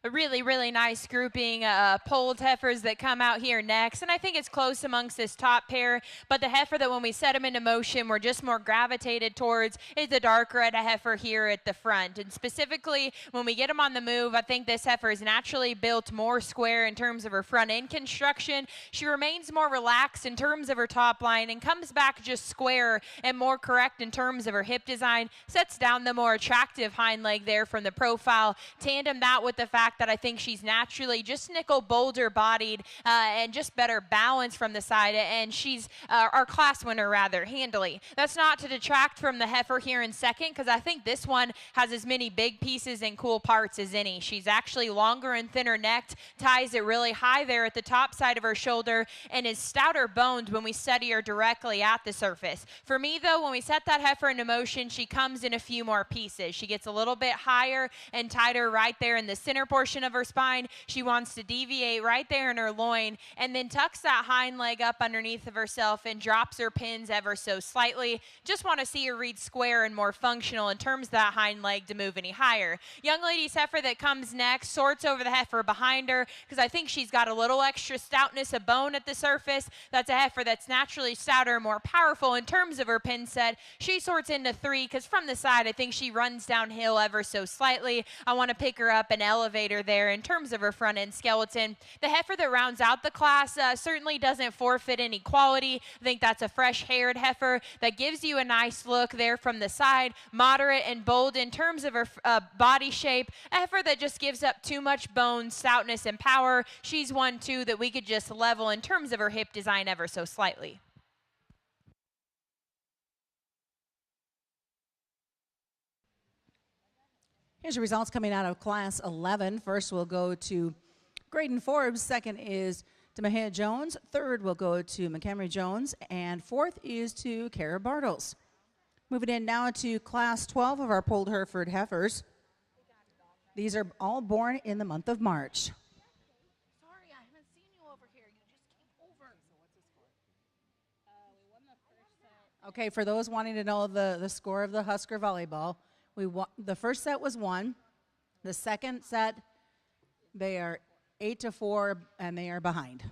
[SPEAKER 1] A really, really nice grouping polled heifers that come out here next. And I think it's close amongst this top pair. But the heifer that when we set them into motion, we're just more gravitated towards is the dark red heifer here at the front. And specifically, when we get them on the move, I think this heifer is naturally built more square in terms of her front end construction. She remains more relaxed in terms of her top line and comes back just square and more correct in terms of her hip design. Sets down the more attractive hind leg there from the profile. Tandem that with the fact fact that I think she's naturally just nickel boulder bodied and just better balance from the side, and she's our class winner rather handily. That's not to detract from the heifer here in second, because I think this one has as many big pieces and cool parts as any. She's actually longer and thinner necked, ties it really high there at the top side of her shoulder, and is stouter boned when we study her directly at the surface. For me though, when we set that heifer into motion, she comes in a few more pieces. She gets a little bit higher and tighter right there in the center portion of her spine. She wants to deviate right there in her loin, and then tucks that hind leg up underneath of herself and drops her pins ever so slightly. Just want to see her read square and more functional in terms of that hind leg to move any higher. Young lady's heifer that comes next sorts over the heifer behind her, because I think she's got a little extra stoutness of bone at the surface. That's a heifer that's naturally stouter, more powerful in terms of her pin set. She sorts into 3, because from the side I think she runs downhill ever so slightly. I want to pick her up and elevate her there in terms of her front end skeleton. The heifer that rounds out the class certainly doesn't forfeit any quality. I think that's a fresh haired heifer that gives you a nice look there from the side, moderate and bold in terms of her body shape. A heifer that just gives up too much bone, stoutness, and power. She's one too that we could just level in terms of her hip design ever so slightly.
[SPEAKER 2] Here's your results coming out of Class 11. First we'll go to Graydon Forbes. Second is to Mahia Jones. Third will go to McHenry Jones. And fourth is to Kara Bartles. Moving in now to Class 12 of our Polled Hereford Heifers. These are all born in the month of March.
[SPEAKER 4] Sorry, I haven't seen you over here. You just came over. So what's the score? We won the first set.
[SPEAKER 2] Okay, for those wanting to know the score of the Husker volleyball, the first set was 1. The second set, they are 8-4, and they are behind.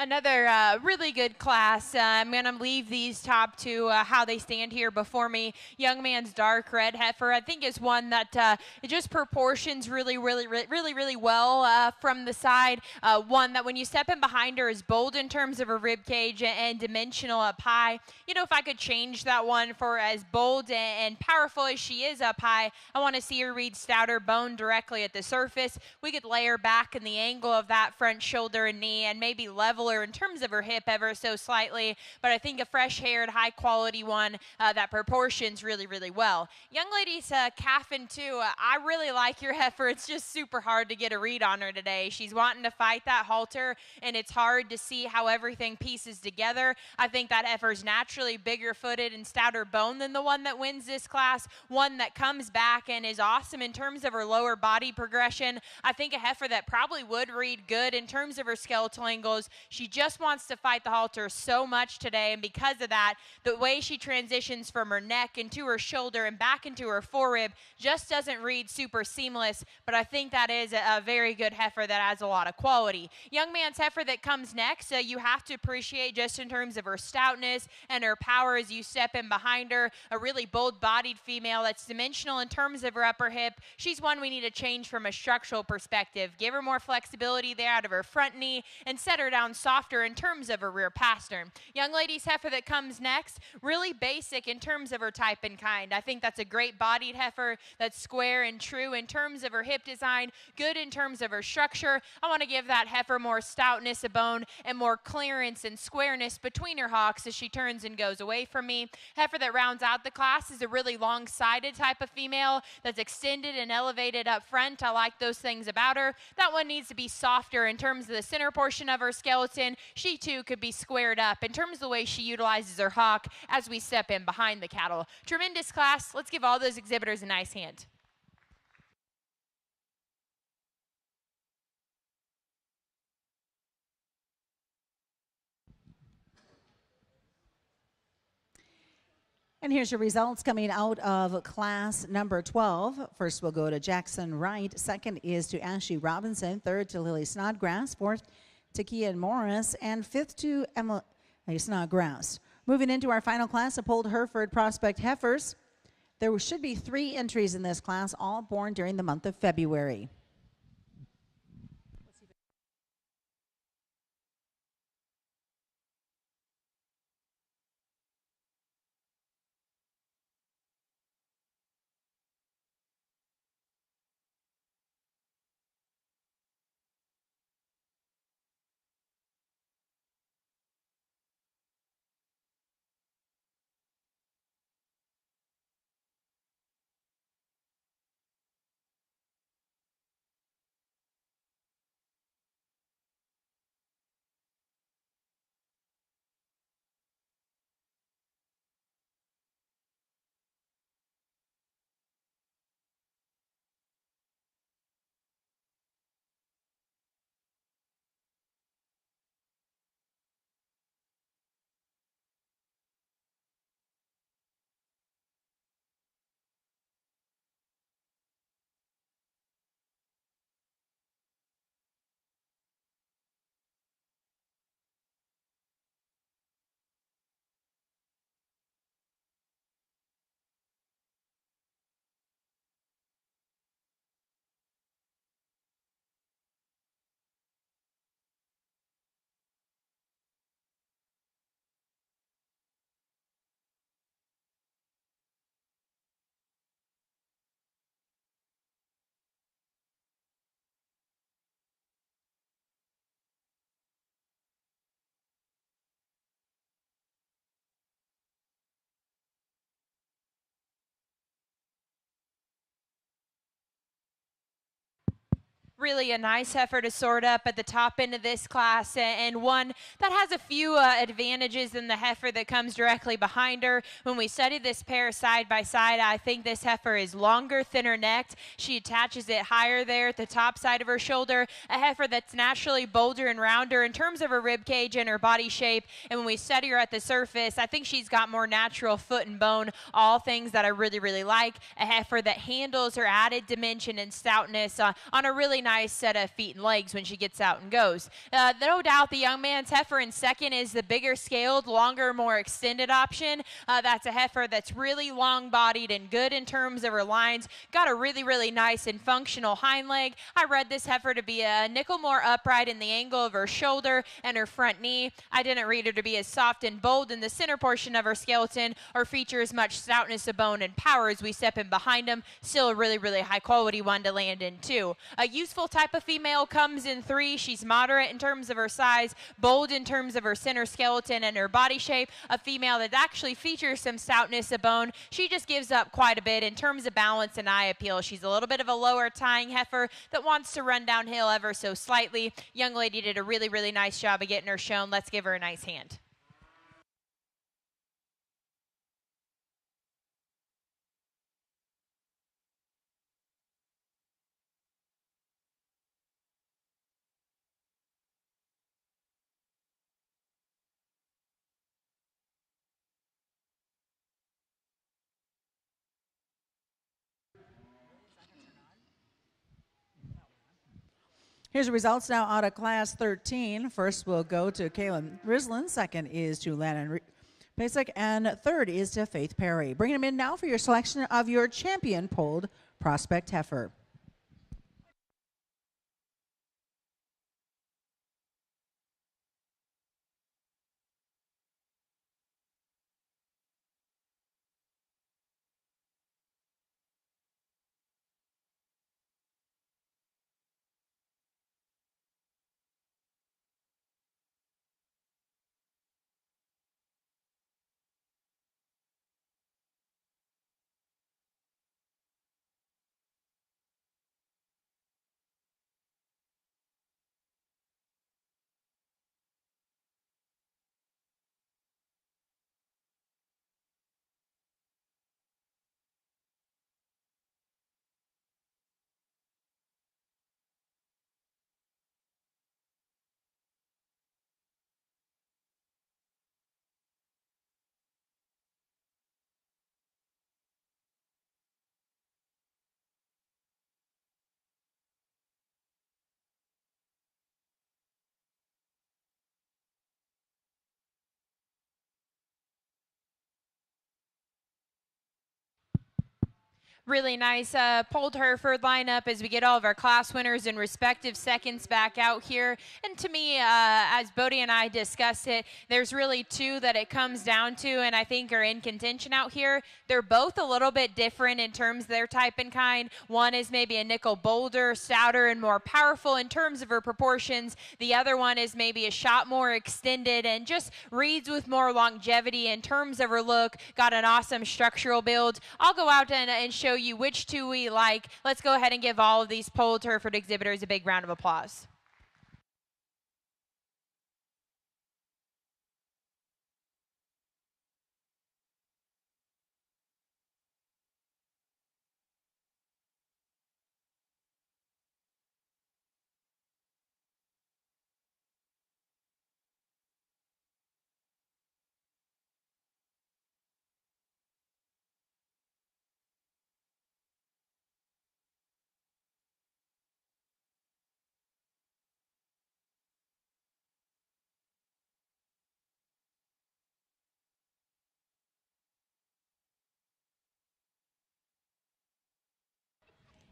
[SPEAKER 1] Another really good class. I'm going to leave these top two how they stand here before me. Young Man's Dark Red Heifer, I think, is one that it just proportions really well from the side. One that when you step in behind her is bold in terms of her rib cage and dimensional up high. You know, if I could change that one for as bold and powerful as she is up high, I want to see her read stouter bone directly at the surface. We could lay her back in the angle of that front shoulder and knee and maybe level her in terms of her hip ever so slightly, but I think a fresh-haired, high-quality one that proportions really well. Young ladies, calf and two, I really like your heifer. It's just super hard to get a read on her today. She's wanting to fight that halter, and it's hard to see how everything pieces together. I think that heifer's naturally bigger-footed and stouter bone than the one that wins this class, one that comes back and is awesome in terms of her lower body progression. I think a heifer that probably would read good in terms of her skeletal angles. She just wants to fight the halter so much today, and because of that, the way she transitions from her neck into her shoulder and back into her forerib just doesn't read super seamless, but I think that is a very good heifer that has a lot of quality. Young Man's heifer that comes next, you have to appreciate just in terms of her stoutness and her power as you step in behind her. A really bold-bodied female that's dimensional in terms of her upper hip. She's one we need to change from a structural perspective. Give her more flexibility there out of her front knee and set her down softer in terms of her rear pastern. Young lady's heifer that comes next, really basic in terms of her type and kind. I think that's a great bodied heifer that's square and true in terms of her hip design, good in terms of her structure. I want to give that heifer more stoutness of bone and more clearance and squareness between her hocks as she turns and goes away from me. Heifer that rounds out the class is a really long-sided type of female that's extended and elevated up front. I like those things about her. That one needs to be softer in terms of the center portion of her skeleton. She too could be squared up in terms of the way she utilizes her hock as we step in behind the cattle. Tremendous class. Let's give all those exhibitors a nice hand.
[SPEAKER 2] And here's your results coming out of class number 12. First, we'll go to Jackson Wright. Second is to Ashley Robinson. Third to Lily Snodgrass. Fourth to Kian Morris. And fifth to Emily Snodgrass. Moving into our final class of Polled Hereford Prospect Heifers. There should be 3 entries in this class, all born during the month of February.
[SPEAKER 1] Really a nice heifer to sort up at the top end of this class, and one that has a few advantages than the heifer that comes directly behind her. When we study this pair side by side, I think this heifer is longer, thinner necked. She attaches it higher there at the top side of her shoulder. A heifer that's naturally bolder and rounder in terms of her rib cage and her body shape. And when we study her at the surface, I think she's got more natural foot and bone, all things that I really like. A heifer that handles her added dimension and stoutness on a really nice nice set of feet and legs when she gets out and goes. No doubt the young man's heifer in second is the bigger scaled, longer, more extended option. That's a heifer that's really long-bodied and good in terms of her lines. Got a really, really nice and functional hind leg. I read this heifer to be a nickel more upright in the angle of her shoulder and her front knee. I didn't read her to be as soft and bold in the center portion of her skeleton or feature as much stoutness of bone and power as we step in behind them. Still a really, really high quality one to land in too. A useful type of female comes in 3. She's moderate in terms of her size, bold in terms of her center skeleton and her body shape. A female that actually features some stoutness of bone. She just gives up quite a bit in terms of balance and eye appeal. She's a little bit of a lower tying heifer that wants to run downhill ever so slightly. Young lady did a really, really nice job of getting her shown. Let's give her a nice hand.
[SPEAKER 2] Here's the results now out of Class 13. First will go to Kaylin Rislin. Second is to Lannon Pasek. And third is to Faith Perry. Bring them in now for your selection of your champion polled prospect heifer.
[SPEAKER 1] Really nice polled Hereford lineup as we get all of our class winners in respective seconds back out here. And to me, as Bodie and I discussed it, there's really 2 that it comes down to and I think are in contention out here. They're both a little bit different in terms of their type and kind. One is maybe a nickel bolder, stouter, and more powerful in terms of her proportions. The other one is maybe a shot more extended and just reads with more longevity in terms of her look. Got an awesome structural build. I'll go out and show you which 2 we like. Let's go ahead and give all of these polled Hereford exhibitors a big round of applause.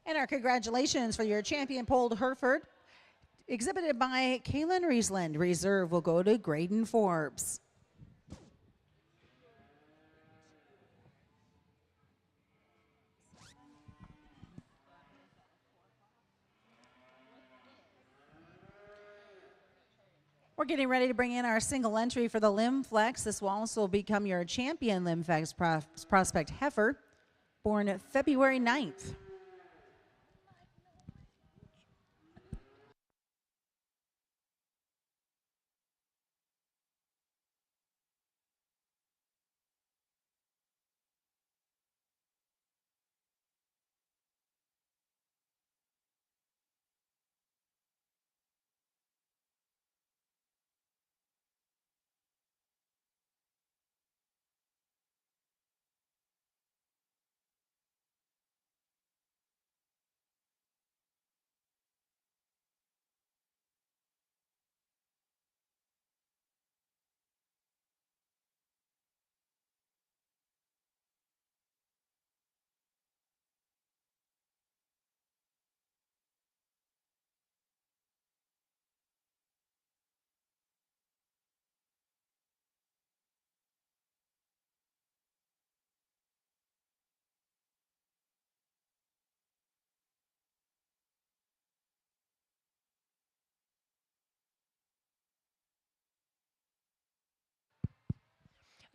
[SPEAKER 2] And our congratulations for your champion polled Hereford, exhibited by Kaylin Riesland. Reserve will go to Graydon Forbes. We're getting ready to bring in our single entry for the Limb Flex. This will also become your champion Limb Flex prospect heifer, born February 9th.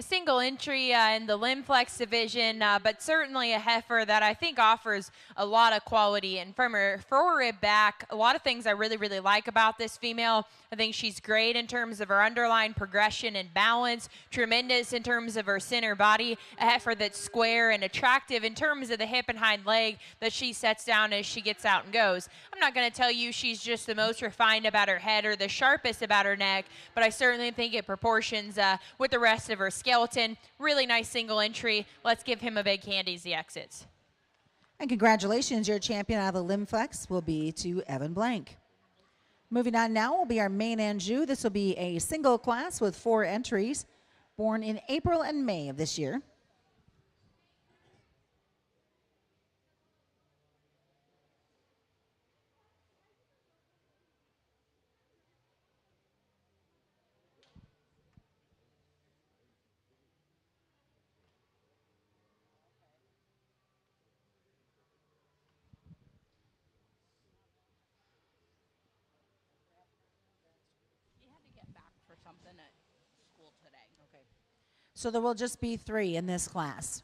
[SPEAKER 1] single entry in the limb flex division, but certainly a heifer that I think offers a lot of quality. And from her forerib back, a lot of things I really, really like about this female. I think she's great in terms of her underlying progression and balance, tremendous in terms of her center body, a heifer that's square and attractive in terms of the hip and hind leg that she sets down as she gets out and goes. I'm not going to tell you she's just the most refined about her head or the sharpest about her neck, but I certainly think it proportions with the rest of her skeleton. Really nice single entry. Let's give him a big hand as he exits.
[SPEAKER 2] And congratulations, your champion out of the limb flex will be to Evan Blank. Moving on now will be our main Anjou. This will be a single class with 4 entries, born in April and May of this year.
[SPEAKER 4] He had to get back for something at school today.
[SPEAKER 2] Okay. So there will just be 3 in this class.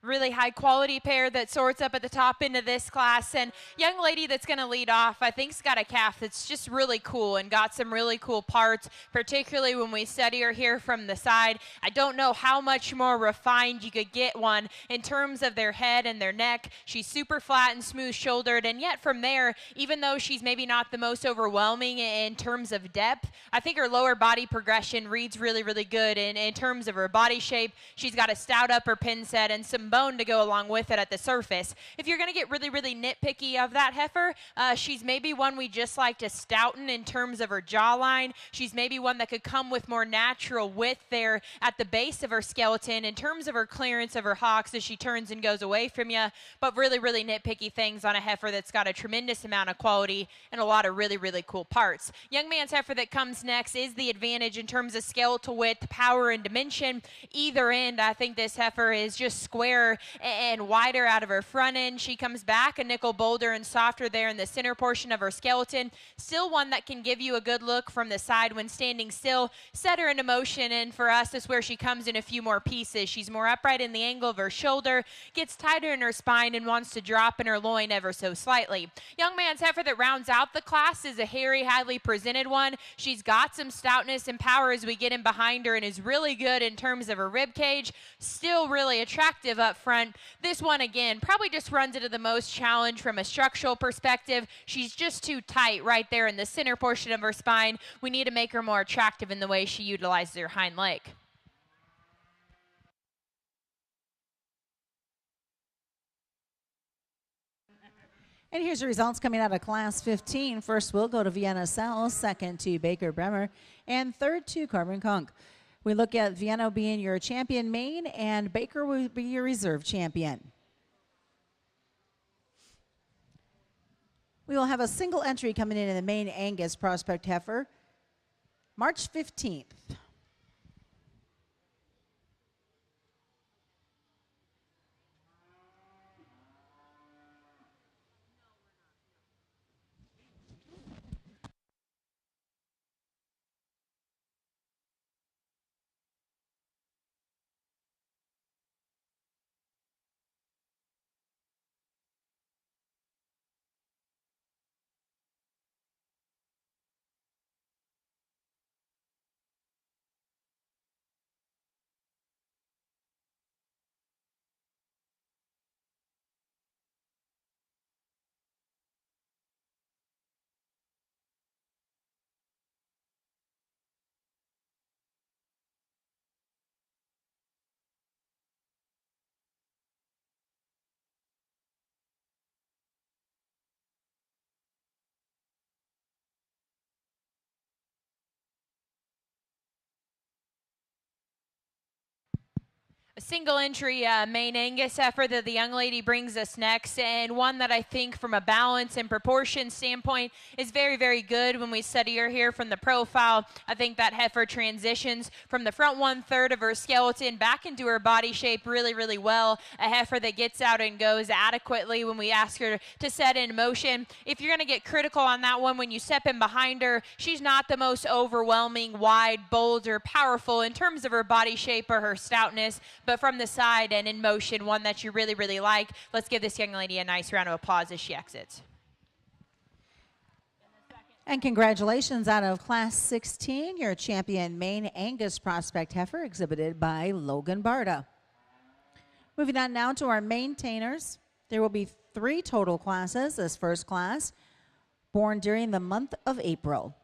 [SPEAKER 1] Really high quality pair that sorts up at the top end of this class. And young lady that's going to lead off, I think's got a calf that's just really cool and got some really cool parts, particularly when we study her here from the side. I don't know how much more refined you could get one in terms of their head and their neck. She's super flat and smooth shouldered, and yet from there, even though she's maybe not the most overwhelming in terms of depth, I think her lower body progression reads really, really good in terms of her body shape. She's got a stout upper pin set and some bone to go along with it at the surface. If you're going to get really, really nitpicky of that heifer, she's maybe one we just like to stouten in terms of her jawline. She's maybe one that could come with more natural width there at the base of her skeleton in terms of her clearance of her hocks as she turns and goes away from you, but really, really nitpicky things on a heifer that's got a tremendous amount of quality and a lot of really, really cool parts. Young man's heifer that comes next is the advantage in terms of skeletal width, power, and dimension. Either end, I think this heifer is just square and wider out of her front end. She comes back a nickel bolder and softer there in the center portion of her skeleton. Still one that can give you a good look from the side when standing still. Set her into motion, and for us, this is where she comes in a few more pieces. She's more upright in the angle of her shoulder, gets tighter in her spine, and wants to drop in her loin ever so slightly. Young man's heifer that rounds out the class is a hairy, highly presented one. She's got some stoutness and power as we get in behind her and is really good in terms of her rib cage. Still really attractive up front. This one, again, probably just runs into the most challenge from a structural perspective. She's just too tight right there in the center portion of her spine. We need to make her more attractive in the way she utilizes her hind leg.
[SPEAKER 2] And here's the results coming out of Class 15. First will go to Vienna Cell, second to Baker Bremer, and third to Carbon Conk. We look at Vienna being your champion main, and Baker will be your reserve champion. We will have a single entry coming in the main Angus Prospect Heifer, March 15th.
[SPEAKER 1] A single entry main Angus heifer that the young lady brings us next, and one that I think from a balance and proportion standpoint is very, very good when we study her here from the profile. I think that heifer transitions from the front 1/3 of her skeleton back into her body shape really, really well. A heifer that gets out and goes adequately when we ask her to set in motion. If you're going to get critical on that one, when you step in behind her, she's not the most overwhelming, wide, bold, or powerful in terms of her body shape or her stoutness, but from the side and in motion, one that you really, really like. Let's give this young lady a nice round of applause as she exits.
[SPEAKER 2] And congratulations out of Class 16, your champion main Angus prospect heifer exhibited by Logan Barta. Moving on now to our maintainers. There will be 3 total classes. This first class, born during the month of April.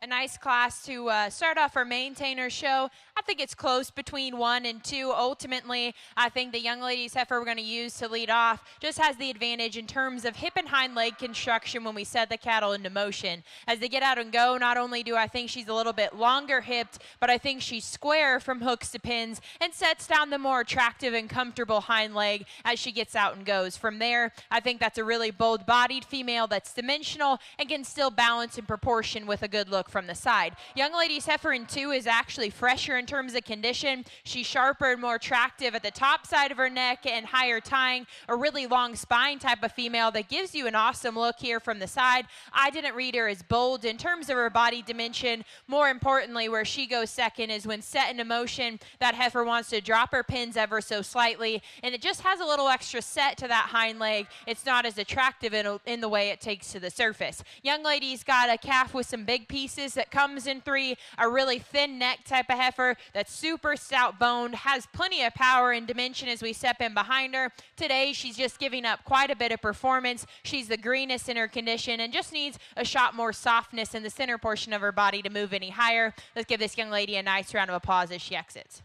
[SPEAKER 1] A nice class to start off our maintainer show. I think it's close between 1 and 2. Ultimately, I think the young lady's heifer we're going to use to lead off just has the advantage in terms of hip and hind leg construction when we set the cattle into motion. As they get out and go, not only do I think she's a little bit longer hipped, but I think she's square from hooks to pins and sets down the more attractive and comfortable hind leg as she gets out and goes. From there, I think that's a really bold-bodied female that's dimensional and can still balance in proportion with a good look from the side. Young lady's heifer in 2 is actually fresher in terms of condition. She's sharper and more attractive at the top side of her neck and higher tying, a really long spine type of female that gives you an awesome look here from the side. I didn't read her as bold in terms of her body dimension. More importantly, where she goes second is when set into motion, that heifer wants to drop her pins ever so slightly, and it just has a little extra set to that hind leg. It's not as attractive in the way it takes to the surface. Young lady's got a calf with some big pieces that comes in 3, a really thin neck type of heifer that's super stout boned, has plenty of power and dimension as we step in behind her. Today, she's just giving up quite a bit of performance. She's the greenest in her condition and just needs a shot more softness in the center portion of her body to move any higher. Let's give this young lady a nice round of applause as she exits.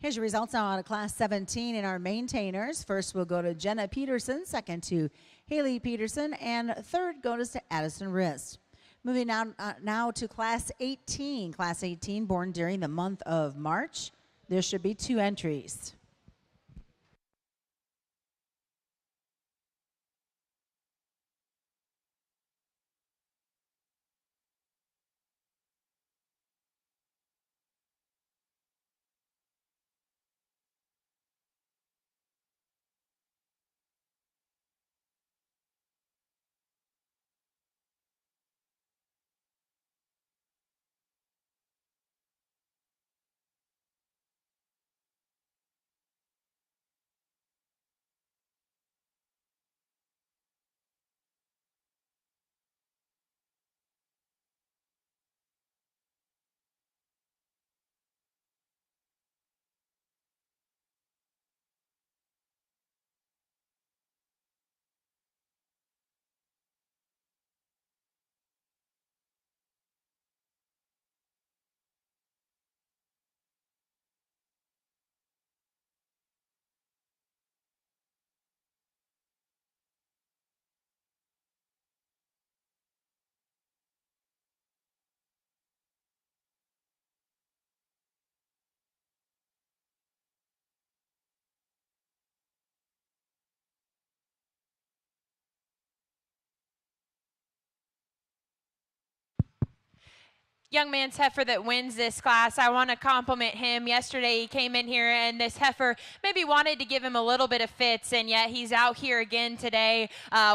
[SPEAKER 2] Here's your results now out of Class 17 in our maintainers. First, we'll go to Jenna Peterson. Second to Haley Peterson. And third goes to Addison Rist. Moving on now to Class 18. Class 18 born during the month of March. There should be 2 entries.
[SPEAKER 1] young man's heifer that wins this class, I want to compliment him. Yesterday he came in here and this heifer maybe wanted to give him a little bit of fits, and yet he's out here again today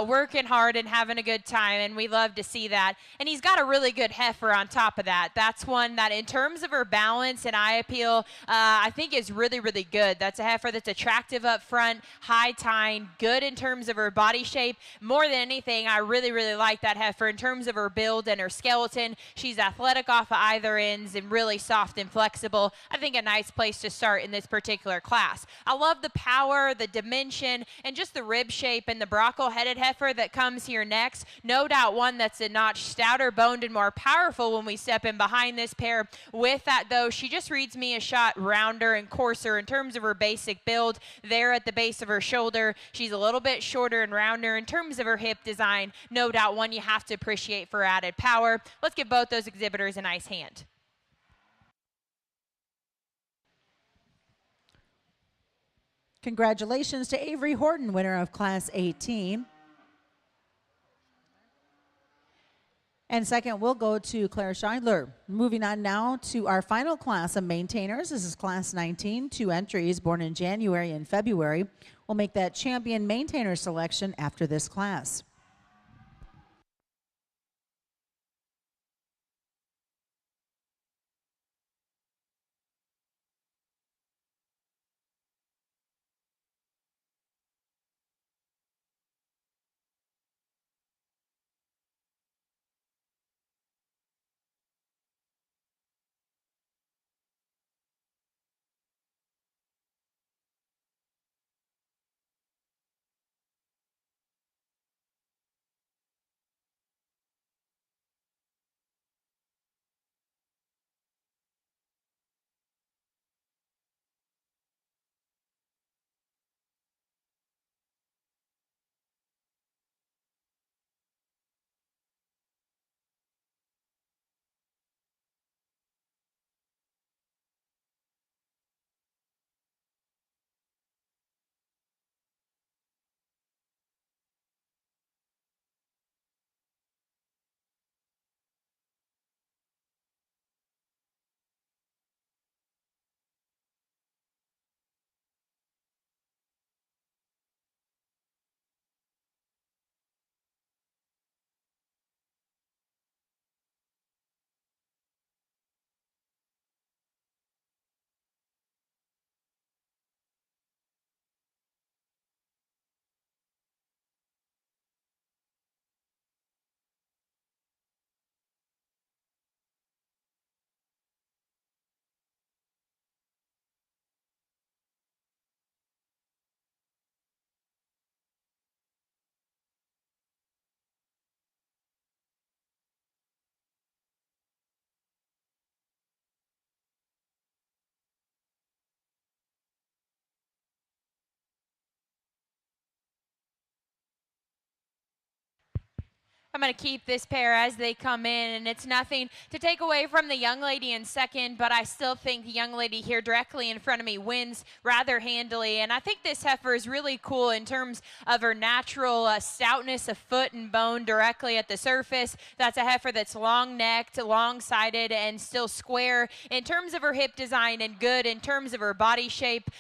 [SPEAKER 1] working hard and having a good time, and we love to see that. And he's got a really good heifer on top of that. That's one that in terms of her balance and eye appeal, I think is really, really good. That's a heifer that's attractive up front, high tine, good in terms of her body shape. More than anything, I really, really like that heifer in terms of her build and her skeleton. She's athletic off of either ends and really soft and flexible. I think a nice place to start in this particular class. I love the power, the dimension, and just the rib shape and the brockle-headed heifer that comes here next. No doubt one that's a notch stouter boned and more powerful when we step in behind this pair. With that, though, she just reads me a shot rounder and coarser in terms of her basic build. There at the base of her shoulder, she's a little bit shorter and rounder in terms of her hip design. No doubt one you have to appreciate for added power. Let's give both those exhibitors a nice hand.
[SPEAKER 2] Congratulations to Avery Horton, winner of Class 18. And second, we'll go to Claire Scheidler. Moving on now to our final class of maintainers. This is Class 19, 2 entries born in January and February. We'll make that champion maintainer selection after this class.
[SPEAKER 1] I'm going to keep this pair as they come in, and it's nothing to take away from the young lady in second, but I still think the young lady here directly in front of me wins rather handily. And I think this heifer is really cool in terms of her natural stoutness of foot and bone directly at the surface. That's a heifer that's long-necked, long-sided, and still square in terms of her hip design and good in terms of her body shape.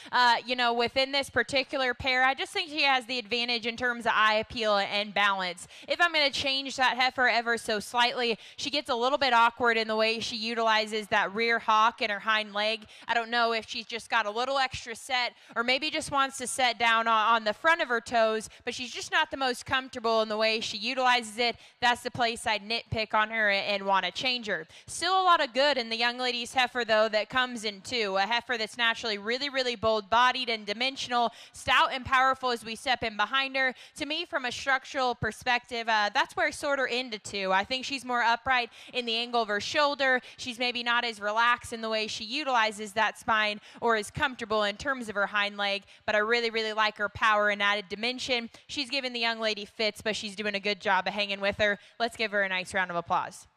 [SPEAKER 1] Within this particular pair, I just think she has the advantage in terms of eye appeal and balance. If I'm going to change that heifer ever so slightly, she gets a little bit awkward in the way she utilizes that rear hock in her hind leg. I don't know if she's just got a little extra set or maybe just wants to set down on the front of her toes, but she's just not the most comfortable in the way she utilizes it. That's the place I'd nitpick on her and want to change her. Still a lot of good in the young lady's heifer, though, that comes in two. A heifer that's naturally really, really bold-bodied and dimensional, stout and powerful as we step in behind her. To me, from a structural perspective, that's where I sort her into two. I think she's more upright in the angle of her shoulder. She's maybe not as relaxed in the way she utilizes that spine or as comfortable in terms of her hind leg, but I really, really like her power and added dimension. She's giving the young lady fits, but she's doing a good job of hanging with her. Let's give her a nice round of applause.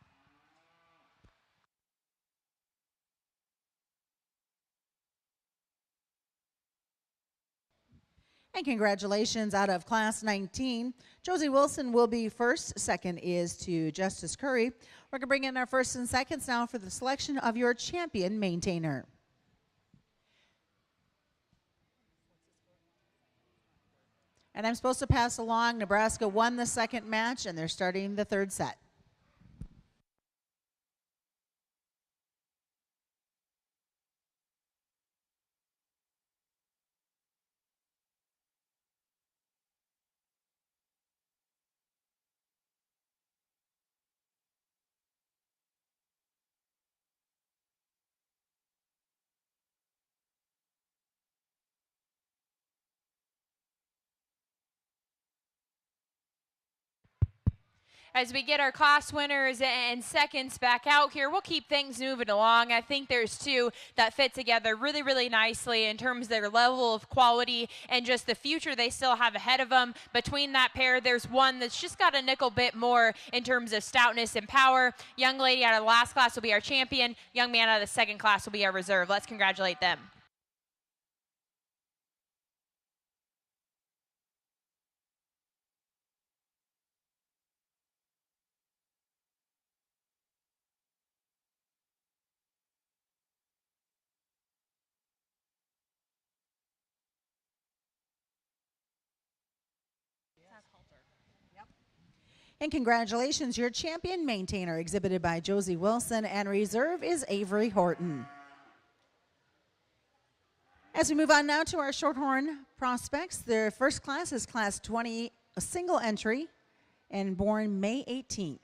[SPEAKER 2] And congratulations out of class 19. Josie Wilson will be first. Second is to Justice Curry. We're going to bring in our first and seconds now for the selection of your champion maintainer. And I'm supposed to pass along, Nebraska won the second match, and they're starting the third set.
[SPEAKER 1] As we get our class winners and seconds back out here, we'll keep things moving along. I think there's two that fit together really, really nicely in terms of their level of quality and just the future they still have ahead of them. Between that pair, there's one that's just got a nickel bit more in terms of stoutness and power. Young lady out of the last class will be our champion. Young man out of the second class will be our reserve. Let's congratulate them.
[SPEAKER 2] And congratulations, your champion maintainer, exhibited by Josie Wilson, and reserve is Avery Horton. As we move on now to our Shorthorn prospects, their first class is class 20, a single entry, and born May 18th.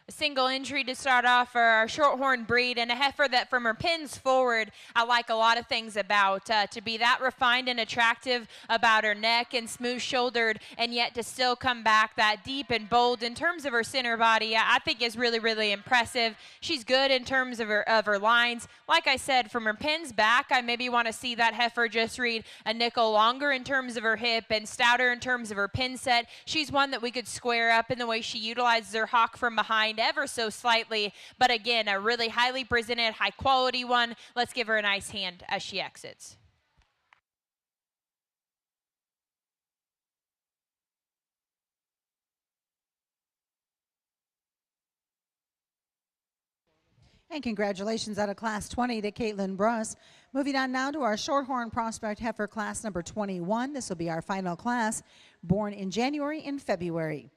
[SPEAKER 1] A single entry to start off for our Shorthorn breed, and a heifer that from her pins forward I like a lot of things about. To be that refined and attractive about her neck and smooth shouldered, and yet to still come back that deep and bold in terms of her center body, I think is really, really impressive. She's good in terms of her lines. Like I said, from her pins back, I maybe want to see that heifer just read a nickel longer in terms of her hip and stouter in terms of her pin set. She's one that we could square up in the way she utilizes her hock from behind ever so slightly, but again, a really highly presented, high quality one. Let's give her a nice hand as she exits.
[SPEAKER 2] And congratulations out of class 20 to Caitlin Bruss. Moving on now to our Shorthorn prospect heifer class number 21. This will be our final class, born in January and February.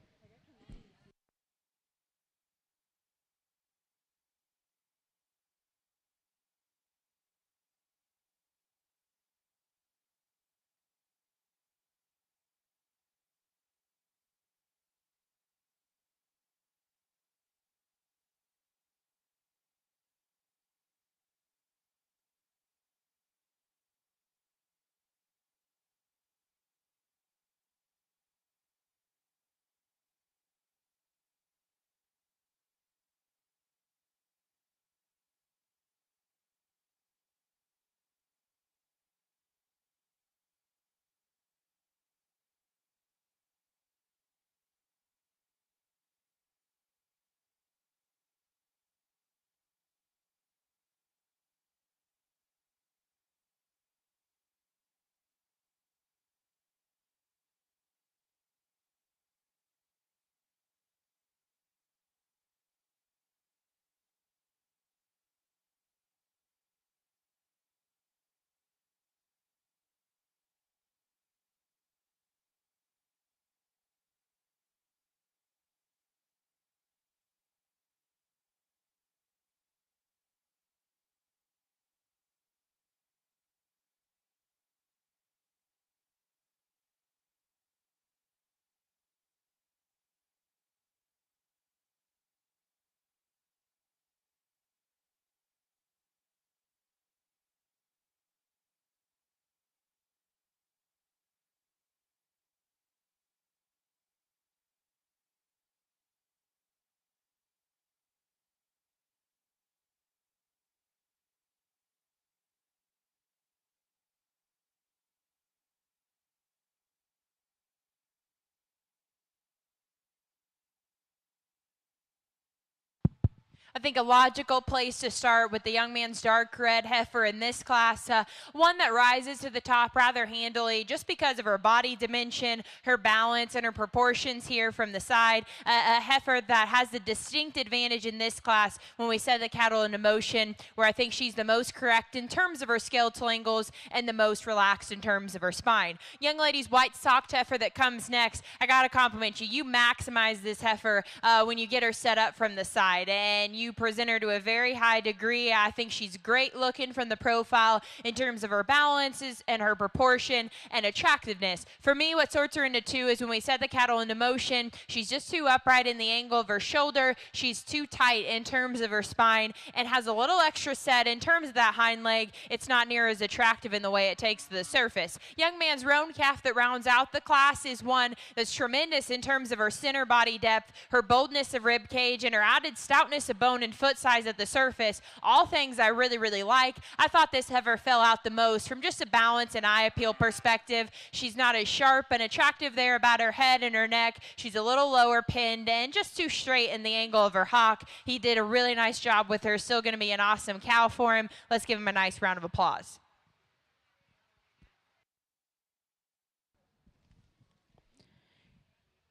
[SPEAKER 1] I think a logical place to start with the young man's dark red heifer in this class, one that rises to the top rather handily just because of her body dimension, her balance, and her proportions here from the side. A heifer that has the distinct advantage in this class when we set the cattle into motion, where I think she's the most correct in terms of her skeletal angles and the most relaxed in terms of her spine. Young lady's white socked heifer that comes next, I gotta compliment you. You maximize this heifer when you get her set up from the side, and you present her to a very high degree. I think she's great looking from the profile in terms of her balances and her proportion and attractiveness. For me, what sorts her into two is when we set the cattle into motion, she's just too upright in the angle of her shoulder. She's too tight in terms of her spine and has a little extra set in terms of that hind leg. It's not near as attractive in the way it takes to the surface. Young man's roan calf that rounds out the class is one that's tremendous in terms of her center body depth, her boldness of rib cage, and her added stoutness of bone and foot size at the surface. All things I really, really like. I thought this heifer fell out the most from just a balance and eye appeal perspective. She's not as sharp and attractive there about her head and her neck. She's a little lower pinned and just too straight in the angle of her hock. He did a really nice job with her. Still going to be an awesome cow for him. Let's give him a nice round of applause.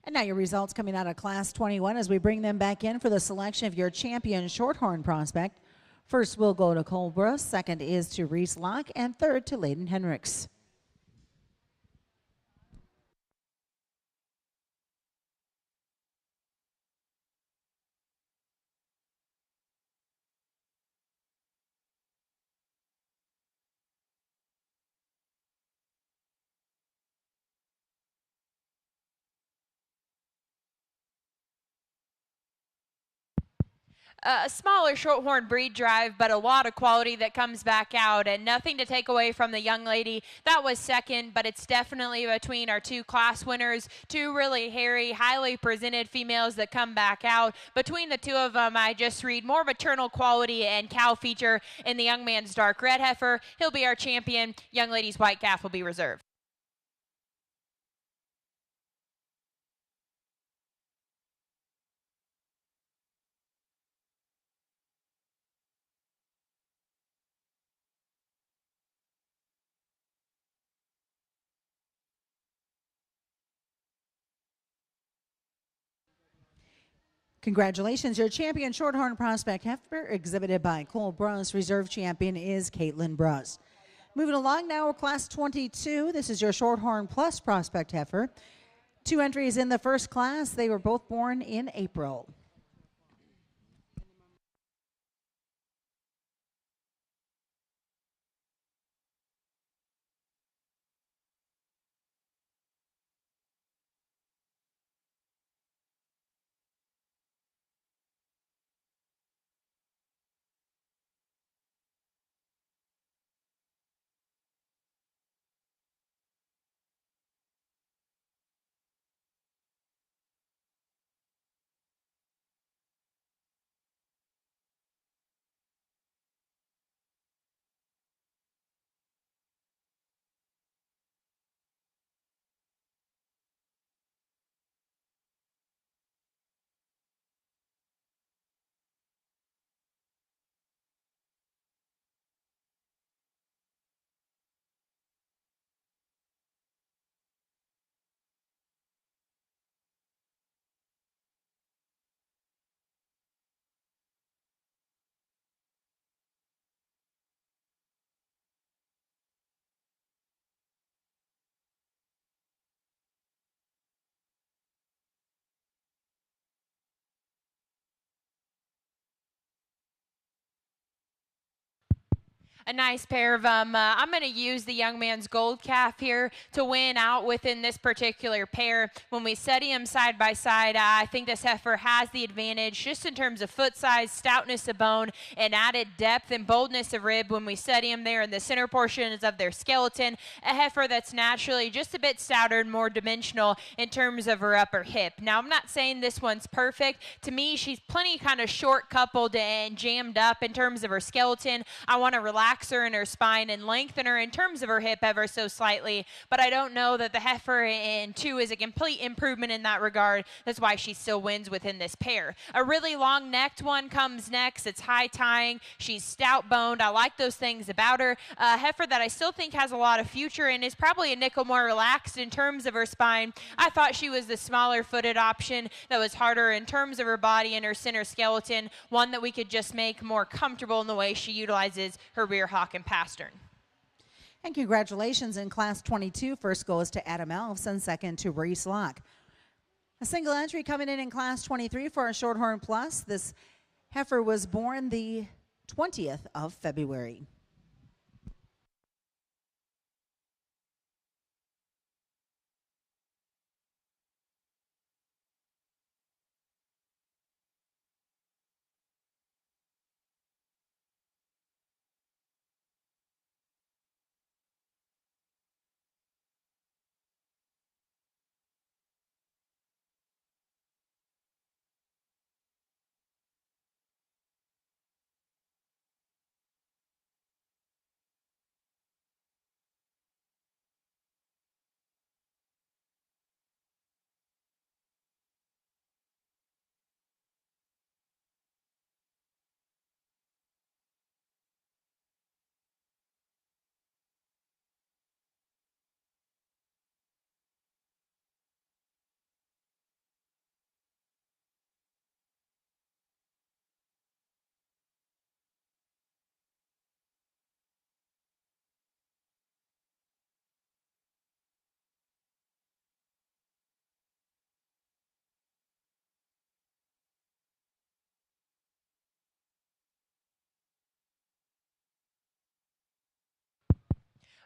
[SPEAKER 2] And now your results coming out of Class 21 as we bring them back in for the selection of your champion Shorthorn prospect. First will go to Colebrook, second is to Reese Locke, and third to Layden Henricks.
[SPEAKER 1] A smaller shorthorn breed drive, but a lot of quality that comes back out, and nothing to take away from the young lady. That was second, but it's definitely between our two class winners, two really hairy, highly presented females that come back out. Between the two of them, I just read more maternal quality and cow feature in the young man's dark red heifer. He'll be our champion. Young lady's white calf will be reserved.
[SPEAKER 2] Congratulations, your champion Shorthorn prospect heifer exhibited by Cole Bruss. Reserve champion is Caitlin Bruss. Moving along now, Class 22. This is your Shorthorn Plus prospect heifer. Two entries in the first class. They were both born in April.
[SPEAKER 1] A nice pair of them. I'm going to use the young man's gold calf here to win out within this particular pair. When we study them side by side, I think this heifer has the advantage just in terms of foot size, stoutness of bone, and added depth and boldness of rib when we study them there in the center portions of their skeleton. A heifer that's naturally just a bit stouter and more dimensional in terms of her upper hip. Now, I'm not saying this one's perfect. To me, she's plenty kind of short coupled and jammed up in terms of her skeleton. I want to relax relax her in her spine and lengthen her in terms of her hip ever so slightly, but I don't know that the heifer in 2 is a complete improvement in that regard. That's why she still wins within this pair. A really long-necked one comes next. It's high tying. She's stout-boned. I like those things about her. A heifer that I still think has a lot of future and is probably a nickel more relaxed in terms of her spine. I thought she was the smaller-footed option that was harder in terms of her body and her center skeleton, one that we could just make more comfortable in the way she utilizes her rear hock and pastern.
[SPEAKER 2] And congratulations in Class 22. First goes to Adam Elfs and second to Reese Locke. A single entry coming in Class 23 for our Shorthorn Plus. This heifer was born the 20th of February.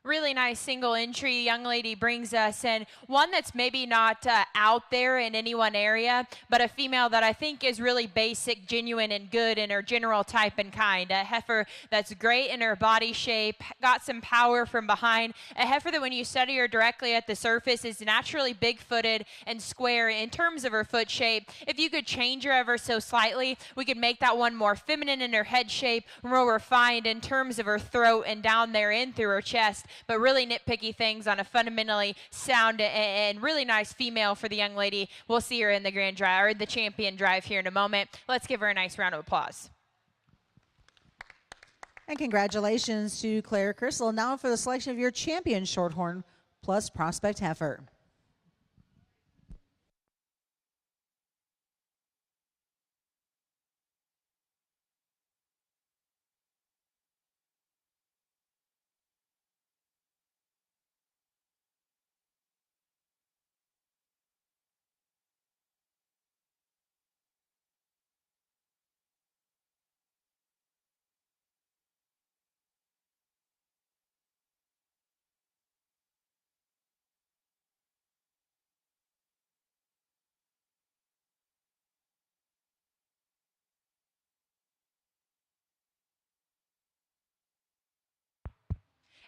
[SPEAKER 1] Really nice single entry young lady brings us, and one that's maybe not out there in any one area, but a female that I think is really basic, genuine, and good in her general type and kind. A heifer that's great in her body shape, got some power from behind. A heifer that when you study her directly at the surface is naturally big-footed and square in terms of her foot shape. If you could change her ever so slightly, we could make that one more feminine in her head shape, more refined in terms of her throat and down there in through her chest, but really nitpicky things on a fundamentally sound and really nice female for the young lady. We'll see her in the grand drive, or the champion drive here in a moment. Let's give her a nice round of applause.
[SPEAKER 2] And congratulations to Claire Crystal. Now for the selection of your champion Shorthorn Plus Prospect heifer.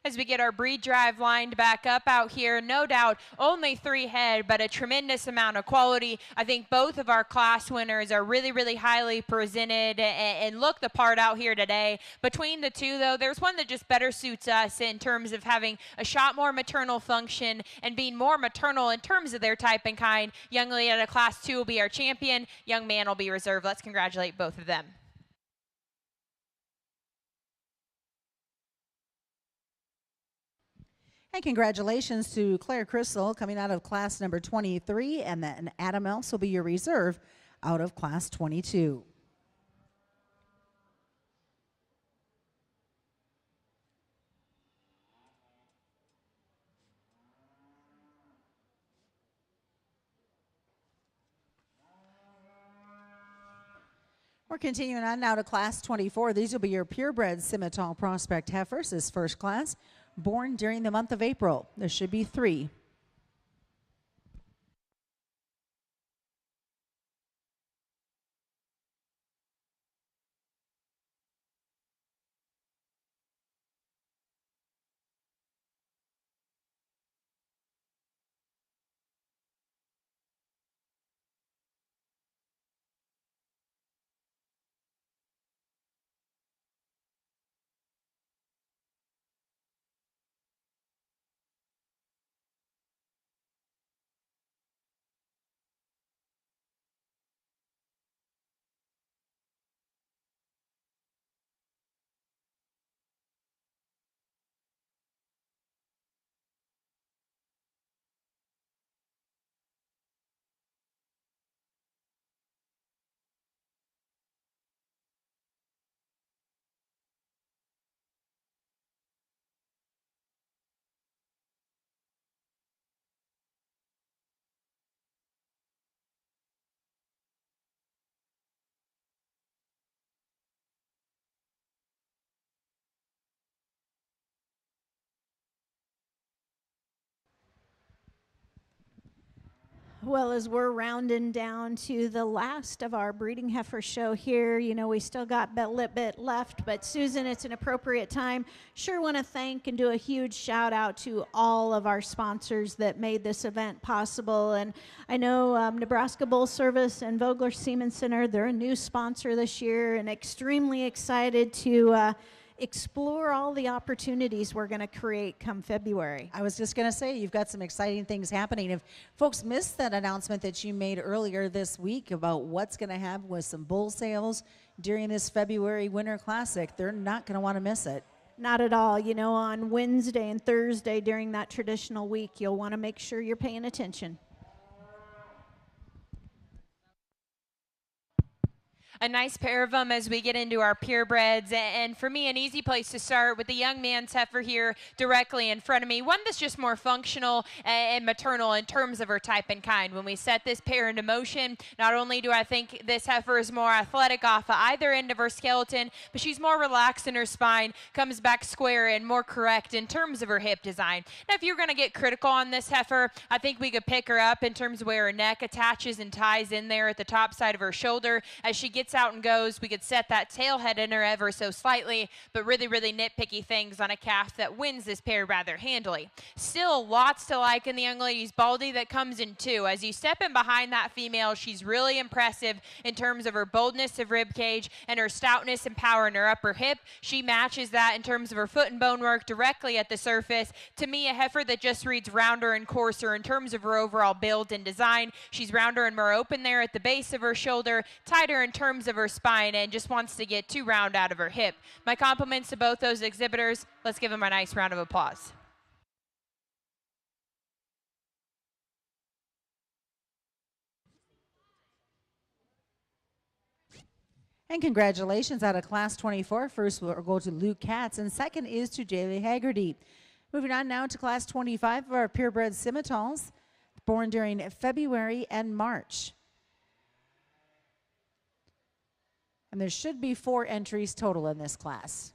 [SPEAKER 1] As we get our breed drive lined back up out here, no doubt only 3 head, but a tremendous amount of quality. I think both of our class winners are really, really highly presented and look the part out here today. Between the two, though, there's one that just better suits us in terms of having a shot more maternal function and being more maternal in terms of their type and kind. Young lady out of Class 2 will be our champion. Young man will be reserved. Let's congratulate both of them.
[SPEAKER 2] And congratulations to Claire Crystal coming out of class number 23, and then Adam Elfs will be your reserve out of class 22. We're continuing on now to class 24. These will be your purebred Simmental Prospect heifers. This first class, born during the month of April. There should be 3.
[SPEAKER 3] Well, as we're rounding down to the last of our breeding heifer show here, you know, we still got a little bit left, but Susan, it's an appropriate time. Sure want to thank and do a huge shout out to all of our sponsors that made this event possible. And I know Nebraska Bull Service and Vogler Semen Center, they're a new sponsor this year, and extremely excited to explore all the opportunities we're going to create come February.
[SPEAKER 2] I was just going to say, you've got some exciting things happening. If folks missed that announcement that you made earlier this week about what's going to happen with some bull sales during this February Winter Classic, they're not going to want to miss it.
[SPEAKER 3] Not at all. You know, on Wednesday and Thursday during that traditional week, you'll want to make sure you're paying attention.
[SPEAKER 1] A nice pair of them as we get into our purebreds. And for me, an easy place to start with the young man's heifer here directly in front of me. One that's just more functional and maternal in terms of her type and kind. When we set this pair into motion, not only do I think this heifer is more athletic off of either end of her skeleton, but she's more relaxed in her spine, comes back square and more correct in terms of her hip design. Now, if you're going to get critical on this heifer, I think we could pick her up in terms of where her neck attaches and ties in there at the top side of her shoulder. As she gets out and goes, we could set that tail head in her ever so slightly, but really nitpicky things on a calf that wins this pair rather handily. Still lots to like in the young lady's baldy that comes in two. As you step in behind that female, she's really impressive in terms of her boldness of rib cage and her stoutness and power in her upper hip. She matches that in terms of her foot and bone work directly at the surface. To me, a heifer that just reads rounder and coarser in terms of her overall build and design. She's rounder and more open there at the base of her shoulder, tighter in terms of her spine, and just wants to get too round out of her hip. My compliments to both those exhibitors. Let's give them a nice round of applause.
[SPEAKER 2] And congratulations out of Class 24. First will go to Luke Katz, and second is to Jaylee Haggerty. Moving on now to Class 25 of our purebred Simmentals, born during February and March. And there should be 4 entries total in this class.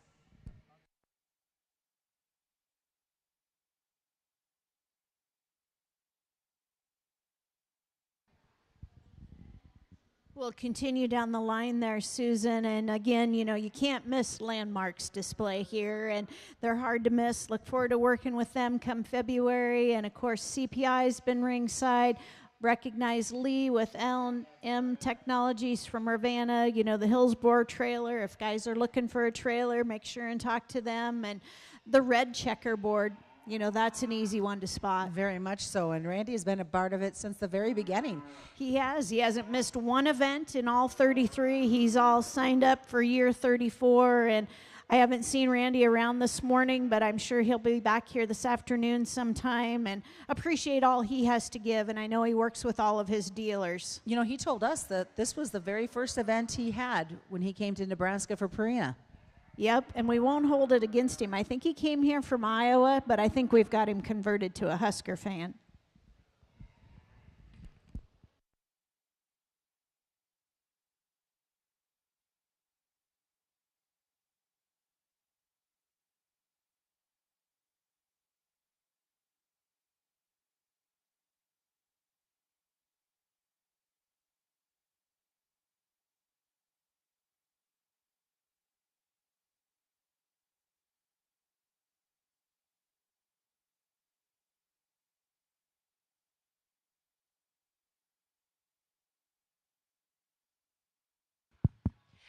[SPEAKER 3] We'll continue down the line there, Susan. And again, you know, you can't miss Landmarks display here, and they're hard to miss. Look forward to working with them come February. And of course, CPI's been ringside. Recognize Lee with L&M Technologies from Urbana, you know, the Hillsborough trailer. If guys are looking for a trailer, make sure and talk to them. And the red checkerboard, you know, that's an easy one to spot.
[SPEAKER 2] Very much so, and Randy has been a part of it since the very beginning.
[SPEAKER 3] He has. He hasn't missed one event in all 33. He's all signed up for year 34, and I haven't seen Randy around this morning, but I'm sure he'll be back here this afternoon sometime, and appreciate all he has to give. And I know he works with all of his dealers.
[SPEAKER 2] You know, he told us that this was the very first event he had when he came to Nebraska for Purina.
[SPEAKER 3] Yep, and we won't hold it against him. I think he came here from Iowa, but I think we've got him converted to a Husker fan.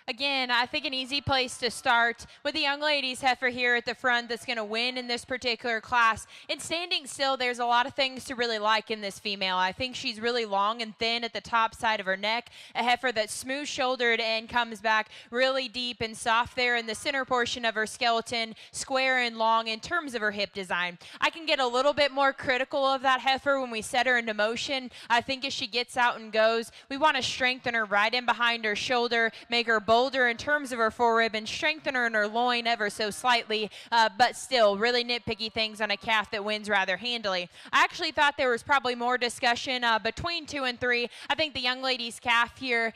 [SPEAKER 1] Again, I think an easy place to start with the young ladies heifer here at the front that's going to win in this particular class. In standing still, there's a lot of things to really like in this female. I think she's really long and thin at the top side of her neck, a heifer that's smooth-shouldered and comes back really deep and soft there in the center portion of her skeleton, square and long in terms of her hip design. I can get a little bit more critical of that heifer when we set her into motion. I think as she gets out and goes, we want to strengthen her right in behind her shoulder, make her bold bolder in terms of her forerib and strengthen her in her loin ever so slightly, but still really nitpicky things on a calf that wins rather handily. I actually thought there was probably more discussion between 2 and 3. I think the young lady's calf here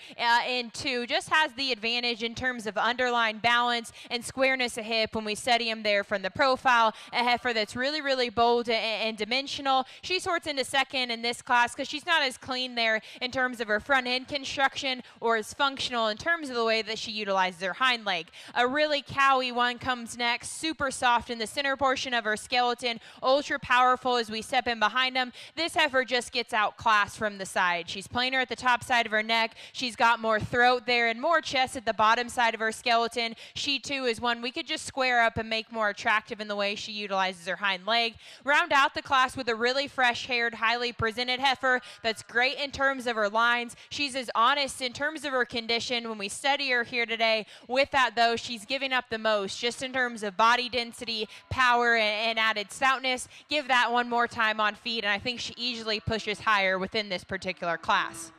[SPEAKER 1] in 2 just has the advantage in terms of underlying balance and squareness of hip when we study him there from the profile. A heifer that's really, really bold and dimensional. She sorts into second in this class because she's not as clean there in terms of her front end construction or as functional in terms of the way that she utilizes her hind leg. A really cowy one comes next, super soft in the center portion of her skeleton, ultra powerful as we step in behind them. This heifer just gets outclassed from the side. She's plainer at the top side of her neck. She's got more throat there and more chest at the bottom side of her skeleton. She too is one we could just square up and make more attractive in the way she utilizes her hind leg. Round out the class with a really fresh-haired, highly presented heifer that's great in terms of her lines. She's as honest in terms of her condition when we study her here today. With that, though, she's giving up the most just in terms of body density, power, and added stoutness. Give that one more time on feet, and I think she easily pushes higher within this particular class.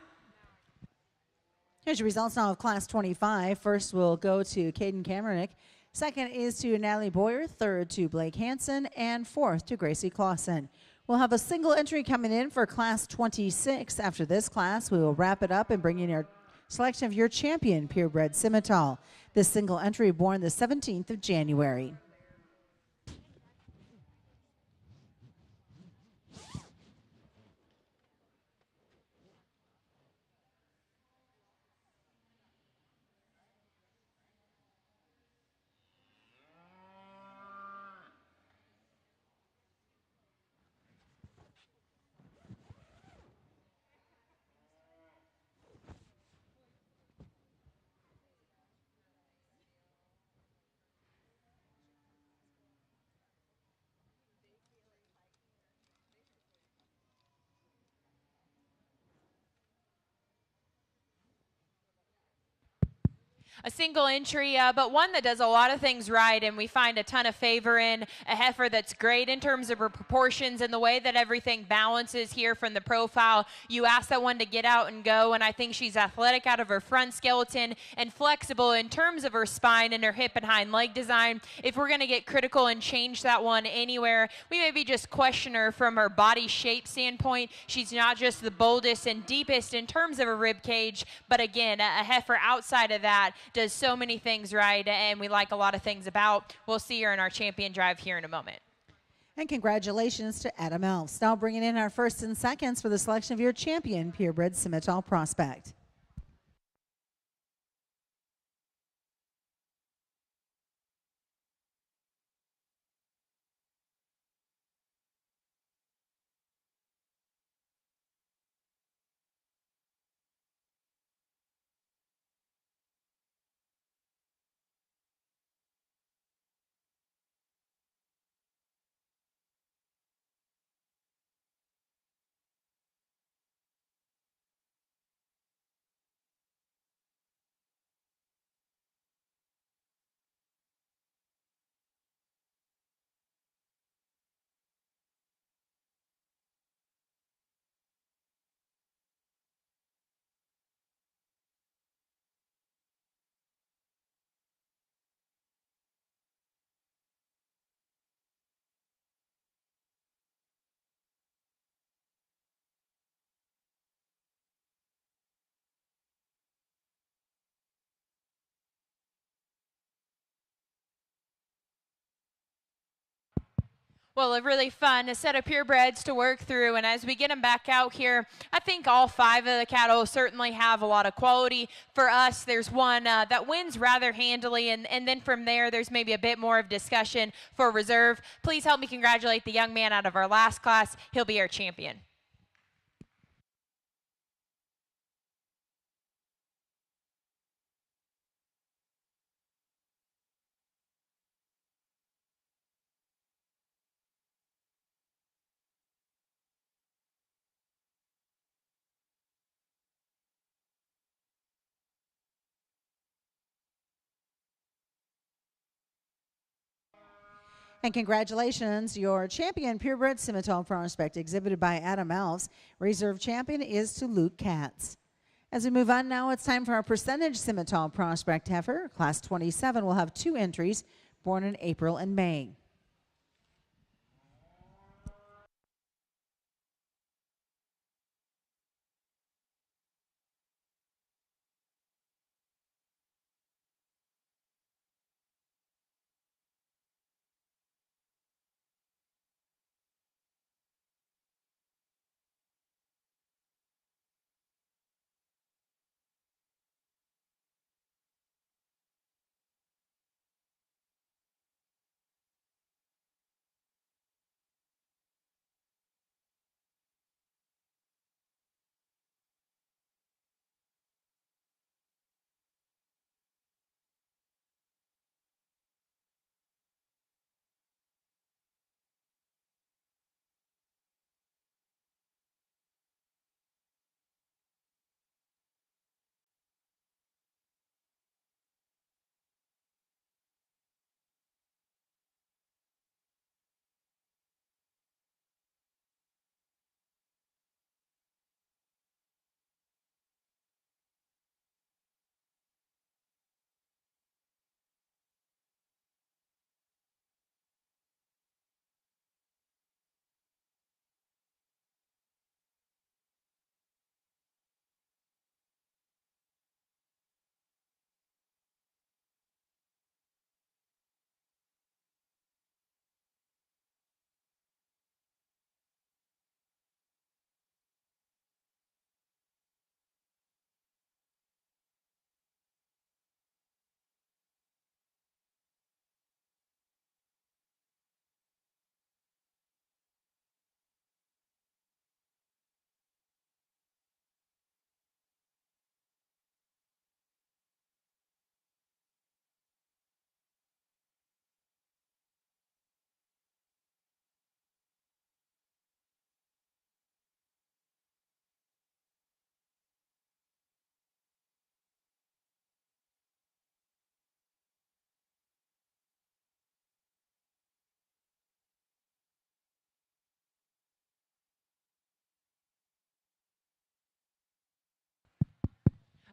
[SPEAKER 2] Here's your results now of Class 25. First will go to Caden Kamernick. Second is to Natalie Boyer. Third to Blake Hansen. And fourth to Gracie Clausen. We'll have a single entry coming in for Class 26. After this class, we will wrap it up and bring in our selection of your champion purebred Simmental. This single entry born the 17th of January.
[SPEAKER 1] A single entry, but one that does a lot of things right, and we find a ton of favor in. A heifer that's great in terms of her proportions and the way that everything balances here from the profile. You ask that one to get out and go, and I think she's athletic out of her front skeleton and flexible in terms of her spine and her hip and hind leg design. If we're going to get critical and change that one anywhere, we maybe just question her from her body shape standpoint. She's not just the boldest and deepest in terms of her rib cage, but again, a heifer outside of that does so many things right, and we like a lot of things about. We'll see her in our champion drive here in a moment.
[SPEAKER 2] And congratulations to Adam Elfs. Now bringing in our first and seconds for the selection of your champion purebred Simmental prospect.
[SPEAKER 1] Well, a really fun set of purebreds to work through, and as we get them back out here, I think all 5 of the cattle certainly have a lot of quality. For us, there's one that wins rather handily, and then from there, there's maybe a bit more of discussion for reserve. Please help me congratulate the young man out of our last class. He'll be our champion.
[SPEAKER 2] And congratulations, your champion purebred Simmental prospect exhibited by Adam Elfs. Reserve champion is to Luke Katz. As we move on now, it's time for our percentage Simmental Prospect Heifer. Class 27 will have 2 entries, born in April and May.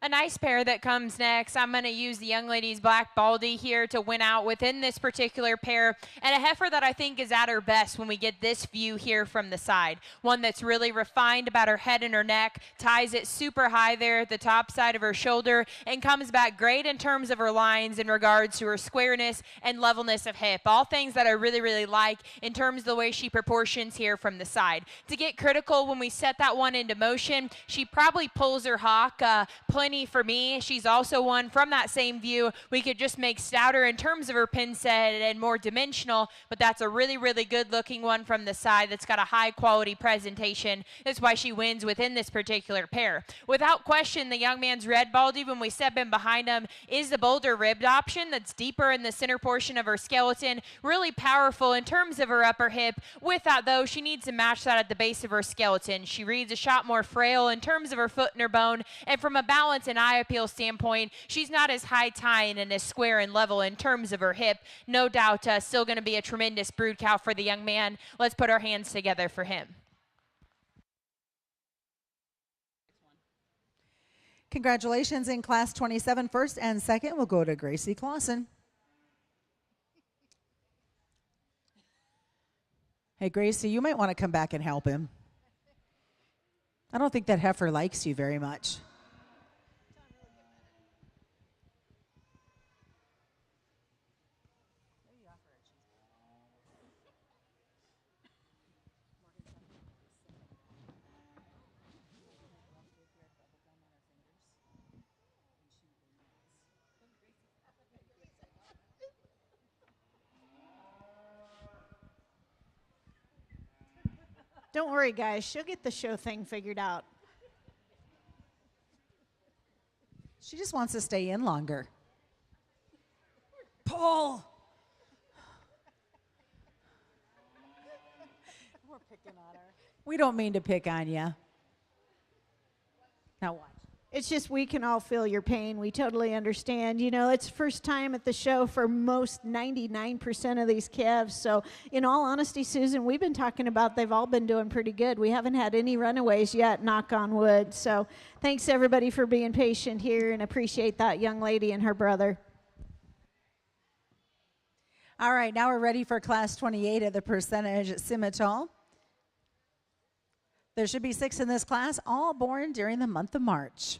[SPEAKER 1] A nice pair that comes next. I'm going to use the young lady's Black Baldy here to win out within this particular pair, and a heifer that I think is at her best when we get this view here from the side. One that's really refined about her head and her neck, ties it super high there at the top side of her shoulder, and comes back great in terms of her lines in regards to her squareness and levelness of hip. All things that I really, really like in terms of the way she proportions here from the side. To get critical when we set that one into motion, she probably pulls her hock plenty for me. She's also one from that same view we could just make stouter in terms of her pin set and more dimensional, but that's a really, really good looking one from the side that's got a high quality presentation. That's why she wins within this particular pair. Without question, the young man's red Baldy, when we step in behind him, is the bolder ribbed option that's deeper in the center portion of her skeleton, really powerful in terms of her upper hip. With that though, she needs to match that at the base of her skeleton. She reads a shot more frail in terms of her foot and her bone, and from a balance and eye appeal standpoint, she's not as high tying and as square and level in terms of her hip. No doubt still going to be a tremendous brood cow for the young man. Let's put our hands together for him.
[SPEAKER 2] Congratulations in Class 27. First and second will go to Gracie Clausen. Hey, Gracie, you might want to come back and help him. I don't think that heifer likes you very much.
[SPEAKER 3] Don't worry, guys. She'll get the show thing figured out.
[SPEAKER 2] She just wants to stay in longer. Pull. We don't mean to pick on you. Now watch.
[SPEAKER 3] It's just we can all feel your pain. We totally understand. You know, it's first time at the show for most 99% of these calves. So in all honesty, Susan, we've been talking about they've all been doing pretty good. We haven't had any runaways yet, knock on wood. So thanks everybody for being patient here and appreciate that young lady and her brother.
[SPEAKER 2] All right, now we're ready for class 28 at the percentage scimitar. There should be 6 in this class, all born during the month of March.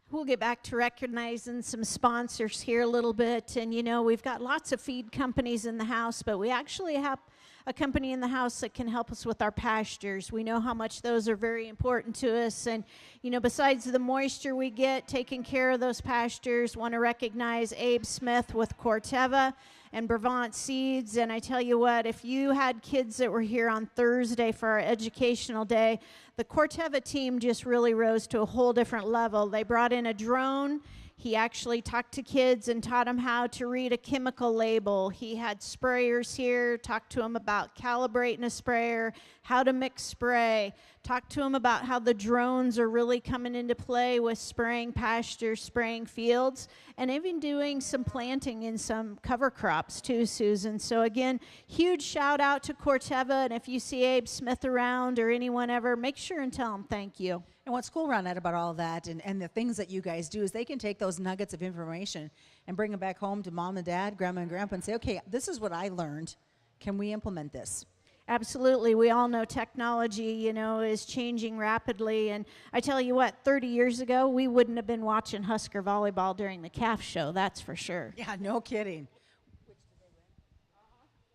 [SPEAKER 3] We'll get back to recognizing some sponsors here a little bit. And, you know, we've got lots of feed companies in the house, but we actually have a company in the house that can help us with our pastures. We know how much those are very important to us. And, you know, besides the moisture we get taking care of those pastures, want to recognize Abe Smith with Corteva and Brevant Seeds. And I tell you what, if you had kids that were here on Thursday for our educational day, the Corteva team just really rose to a whole different level. They brought in a drone. He actually talked to kids and taught them how to read a chemical label. He had sprayers here, talked to them about calibrating a sprayer, how to mix spray, talked to them about how the drones are really coming into play with spraying pastures, spraying fields, and even doing some planting in some cover crops too, Susan. So again, huge shout out to Corteva, and if you see Abe Smith around or anyone ever, make sure and tell him thank you.
[SPEAKER 2] And what's cool around that about all of that and the things that you guys do is they can take those nuggets of information and bring them back home to mom and dad, grandma and grandpa and say, okay, this is what I learned. Can we implement this?
[SPEAKER 3] Absolutely. We all know technology, you know, is changing rapidly. And I tell you what, 30 years ago, we wouldn't have been watching Husker volleyball during the calf show, that's for sure.
[SPEAKER 2] Yeah, no kidding.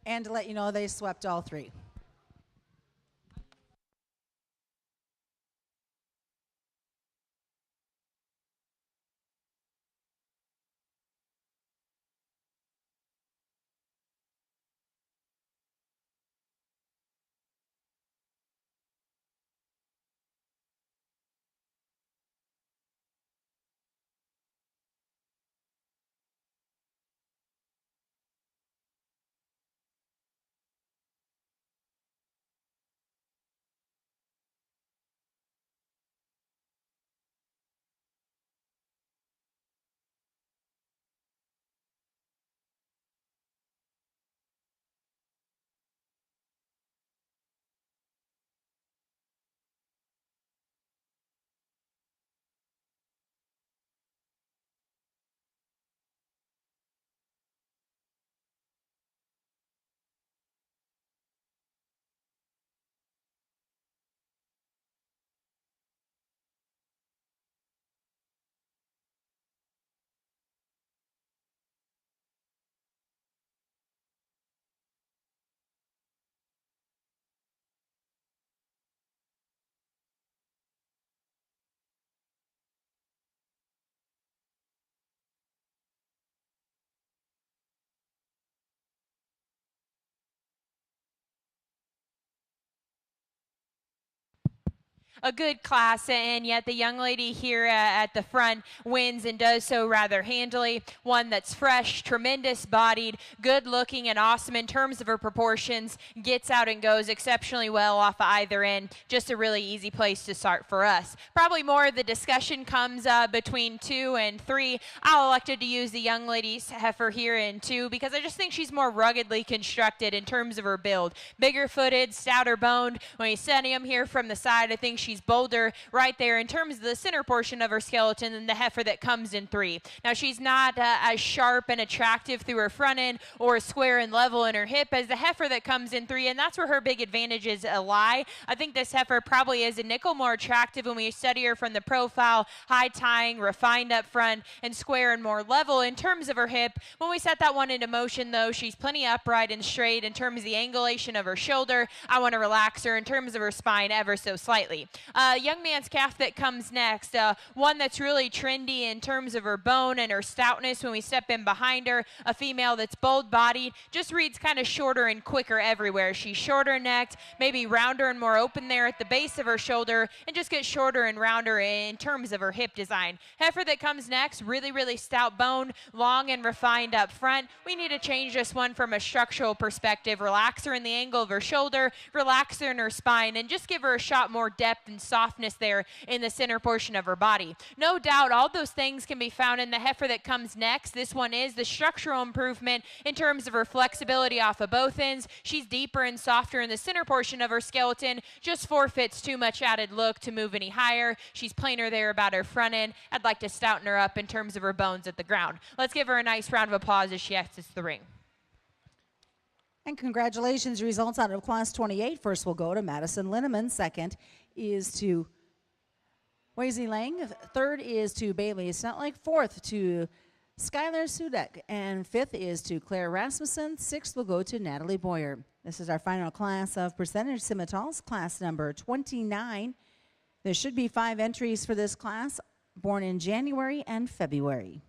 [SPEAKER 2] And to let you know, they swept all 3.
[SPEAKER 1] A good class, and yet the young lady here at the front wins and does so rather handily. One that's fresh, tremendous bodied, good looking, and awesome in terms of her proportions. Gets out and goes exceptionally well off of either end. Just a really easy place to start for us. Probably more of the discussion comes between 2 and 3. I elected to use the young lady's heifer here in 2 because I just think she's more ruggedly constructed in terms of her build. Bigger footed, stouter boned. When you study them here from the side, I think she's bolder right there in terms of the center portion of her skeleton than the heifer that comes in 3. Now she's not as sharp and attractive through her front end or square and level in her hip as the heifer that comes in 3, and that's where her big advantages lie. I think this heifer probably is a nickel more attractive when we study her from the profile, high tying, refined up front, and square and more level in terms of her hip. When we set that one into motion though, she's plenty upright and straight in terms of the angulation of her shoulder. I want to relax her in terms of her spine ever so slightly. Young man's calf that comes next, one that's really trendy in terms of her bone and her stoutness when we step in behind her, a female that's bold-bodied, just reads kind of shorter and quicker everywhere. She's shorter necked, maybe rounder and more open there at the base of her shoulder, and just gets shorter and rounder in terms of her hip design. Heifer that comes next, really, really stout bone, long and refined up front. We need to change this one from a structural perspective. Relax her in the angle of her shoulder, relax her in her spine, and just give her a shot more depth and softness there in the center portion of her body. No doubt all those things can be found in the heifer that comes next. This one is the structural improvement in terms of her flexibility off of both ends. She's deeper and softer in the center portion of her skeleton, just forfeits too much added look to move any higher. She's plainer there about her front end. I'd like to stouten her up in terms of her bones at the ground. Let's give her a nice round of applause as she exits the ring.
[SPEAKER 2] And congratulations, results out of Class 28. First will go to Madison Linneman. Second is to Weisi Lang. Third is to Bailey Snutlick. Fourth to Skylar Sudek. And fifth is to Claire Rasmussen. Sixth will go to Natalie Boyer. This is our final class of percentage scimitals, class number 29. There should be 5 entries for this class, born in January and February.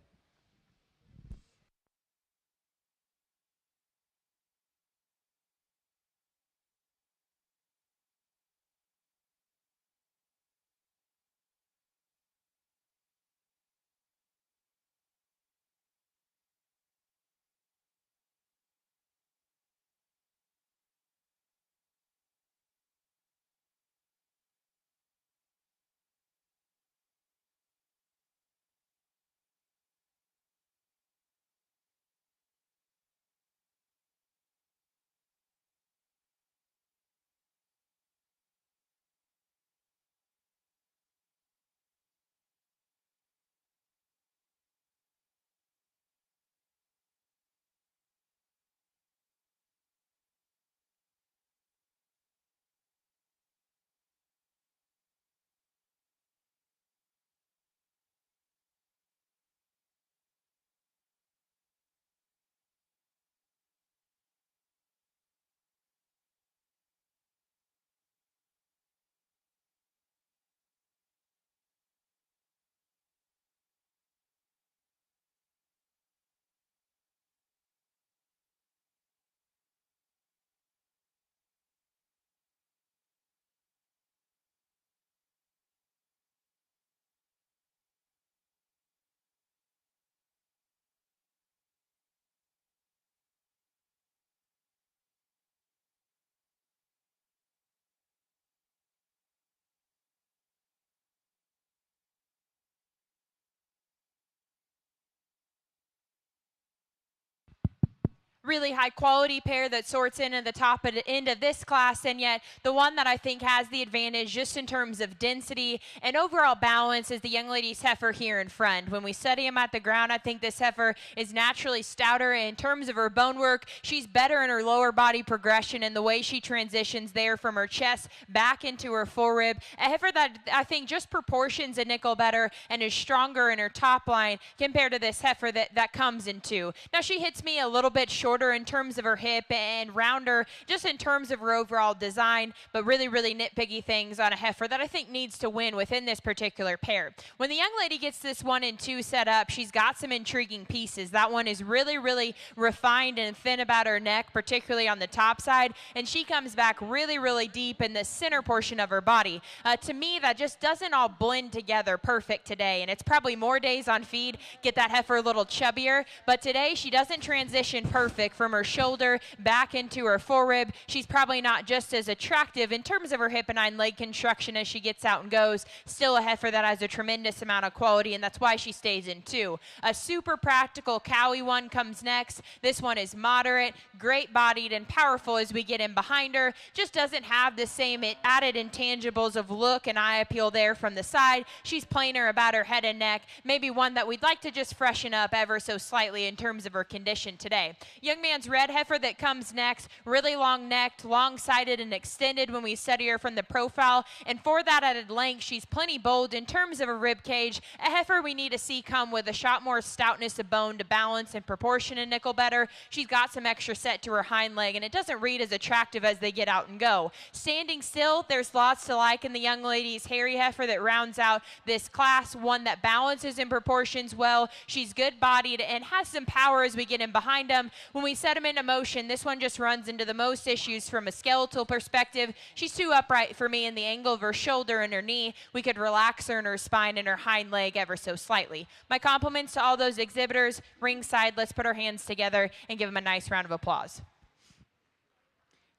[SPEAKER 1] Really high quality pair that sorts in at the top at the end of this class, and yet the one that I think has the advantage just in terms of density and overall balance is the young lady's heifer here in front. When we study them at the ground, I think this heifer is naturally stouter in terms of her bone work. She's better in her lower body progression and the way she transitions there from her chest back into her forearm. A heifer that I think just proportions a nickel better and is stronger in her top line compared to this heifer that comes in 2. Now she hits me a little bit shorter in terms of her hip and rounder just in terms of her overall design, but really, really nitpicky things on a heifer that I think needs to win within this particular pair. When the young lady gets this 1 and 2 set up, she's got some intriguing pieces. That one is really, really refined and thin about her neck, particularly on the top side, and she comes back really, really deep in the center portion of her body. To me, that just doesn't all blend together perfect today, and it's probably more days on feed, get that heifer a little chubbier, but today she doesn't transition perfect from her shoulder back into her forerib. She's probably not just as attractive in terms of her hip and hind leg construction as she gets out and goes. Still a heifer that has a tremendous amount of quality, and that's why she stays in 2. A super practical cowie one comes next. This one is moderate, great bodied and powerful as we get in behind her. Just doesn't have the same added intangibles of look and eye appeal there from the side. She's plainer about her head and neck. Maybe one that we'd like to just freshen up ever so slightly in terms of her condition today. Young young man's red heifer that comes next, really long-necked, long-sided, and extended when we study her from the profile. And for that added length, she's plenty bold in terms of a rib cage. A heifer we need to see come with a shot more stoutness of bone to balance and proportion and nickel better. She's got some extra set to her hind leg, and it doesn't read as attractive as they get out and go. Standing still, there's lots to like in the young lady's hairy heifer that rounds out this class, one that balances in proportions well. She's good-bodied and has some power as we get in behind them. When we set them into motion, this one just runs into the most issues from a skeletal perspective. She's too upright for me in the angle of her shoulder and her knee. We could relax her in her spine and her hind leg ever so slightly. My compliments to all those exhibitors. Ringside, let's put our hands together and give them a nice round of applause.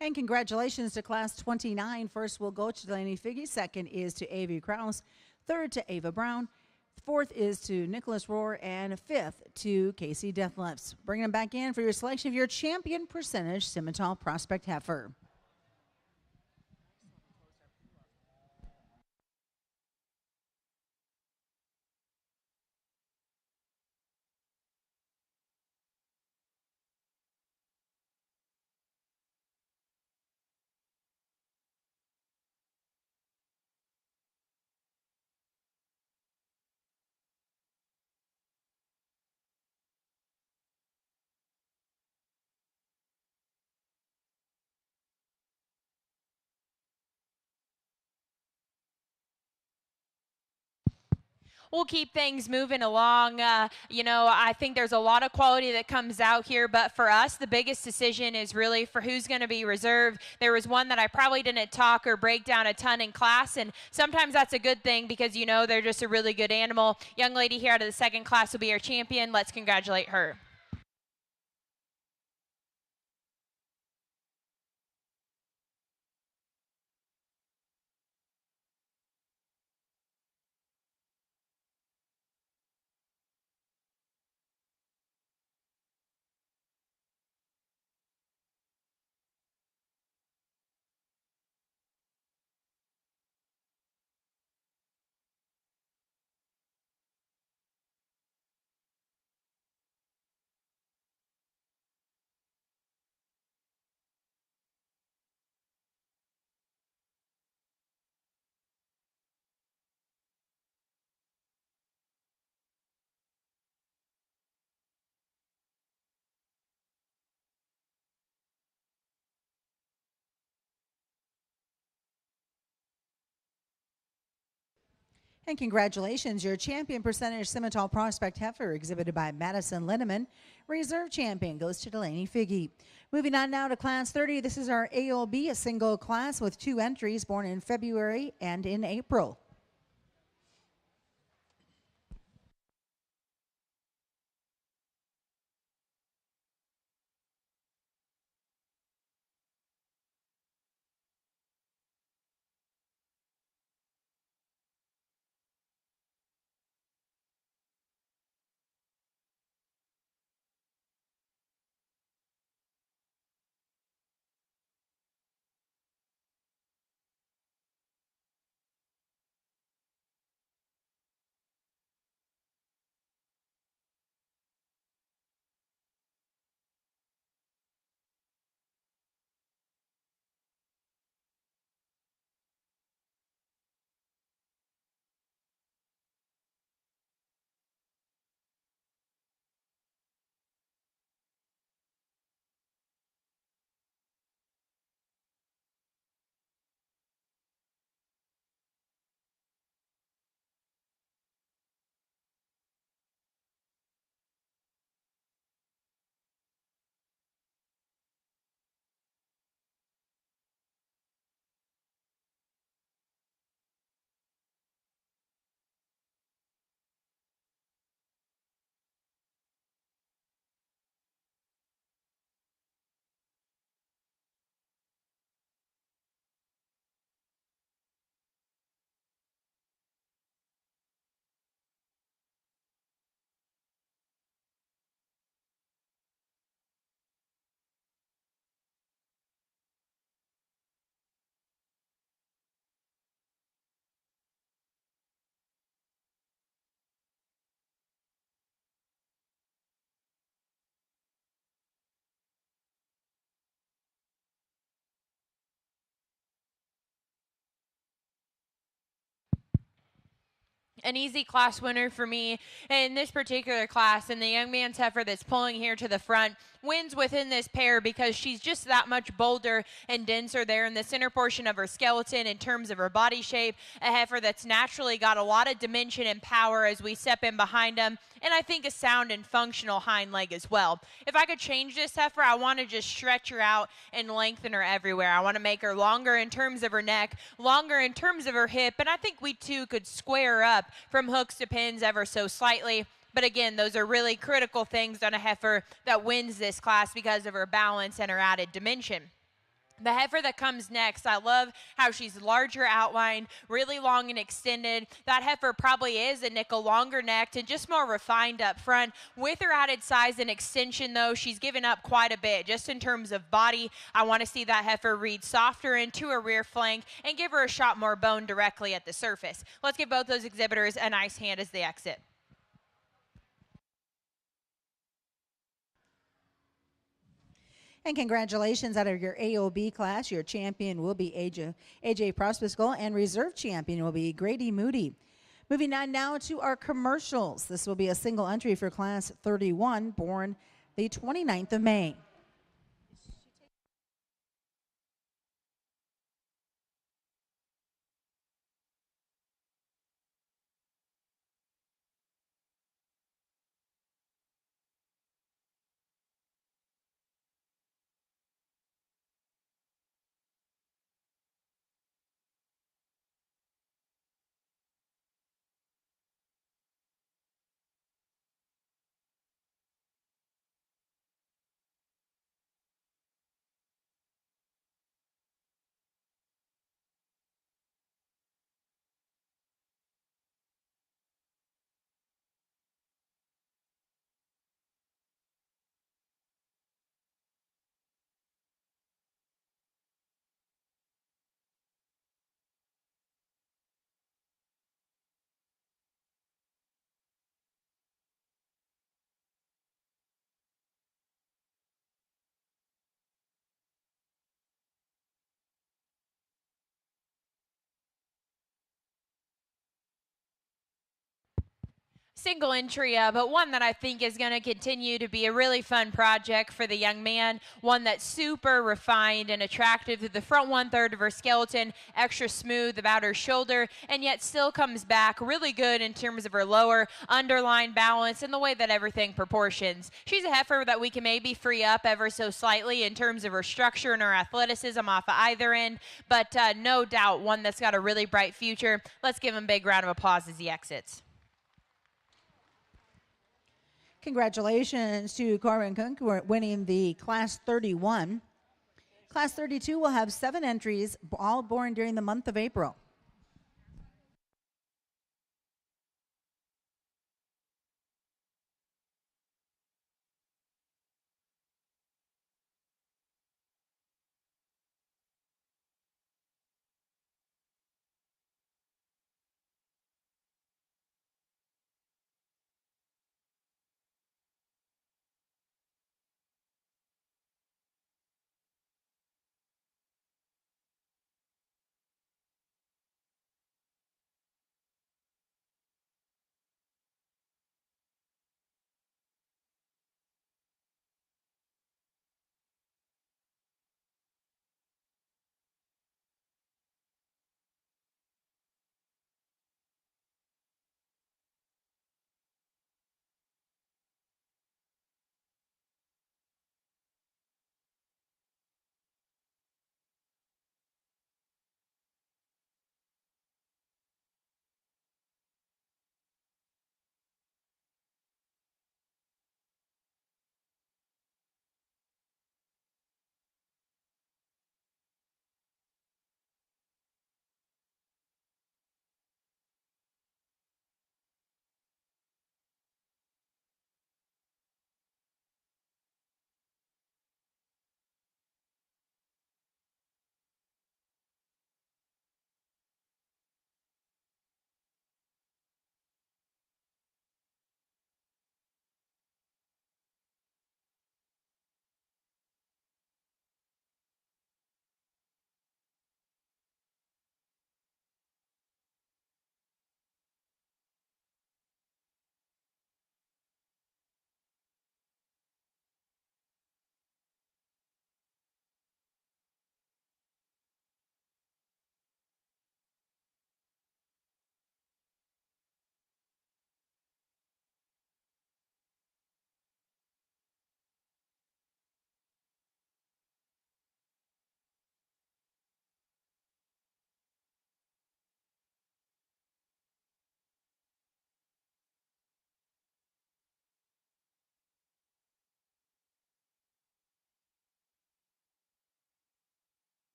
[SPEAKER 2] And congratulations to Class 29. First will go to Delaney Figge. Second is to Avi Kraus. Third to Ava Brown. Fourth is to Nicholas Rohr. And fifth to Casey Deathlips. Bring them back in for your selection of your champion percentage Simmental Prospect Heifer.
[SPEAKER 1] We'll keep things moving along. I think there's a lot of quality that comes out here, but for us, the biggest decision is really for who's going to be reserved. There was one that I probably didn't talk or break down a ton in class, and sometimes that's a good thing because, they're just a really good animal. Young lady here out of the second class will be our champion. Let's congratulate her.
[SPEAKER 2] And congratulations, your champion percentage Simmental Prospect Heifer, exhibited by Madison Linneman. Reserve champion goes to Delaney Figge. Moving on now to Class 30. This is our AOB, a single class with 2 entries born in February and in April.
[SPEAKER 1] An easy class winner for me in this particular class, and the young man's heifer that's pulling here to the front wins within this pair because she's just that much bolder and denser there in the center portion of her skeleton in terms of her body shape. A heifer that's naturally got a lot of dimension and power as we step in behind them, and I think a sound and functional hind leg as well. If I could change this heifer, I want to just stretch her out and lengthen her everywhere. I want to make her longer in terms of her neck, longer in terms of her hip, and I think we too could square up from hooks to pins ever so slightly. But again, those are really critical things on a heifer that wins this class because of her balance and her added dimension. The heifer that comes next, I love how she's larger outlined, really long and extended. That heifer probably is a nickel longer necked and just more refined up front. With her added size and extension though, she's given up quite a bit just in terms of body. I want to see that heifer read softer into her rear flank and give her a shot more bone directly at the surface. Let's give both those exhibitors a nice hand as they exit.
[SPEAKER 2] And congratulations out of your AOB class. Your champion will be AJ Prospiskal, and reserve champion will be Grady Moody. Moving on now to our commercials. This will be a single entry for class 31, born the 29th of May.
[SPEAKER 1] Single entry, but one that I think is going to continue to be a really fun project for the young man. One that's super refined and attractive to the front 1/3 of her skeleton, extra smooth about her shoulder, and yet still comes back really good in terms of her lower underline balance and the way that everything proportions. She's a heifer that we can maybe free up ever so slightly in terms of her structure and her athleticism off of either end, but no doubt one that's got a really bright future. Let's give him a big round of applause as he exits.
[SPEAKER 2] Congratulations to Corbin Kunk winning the Class 31. Class 32 will have 7 entries, all born during the month of April.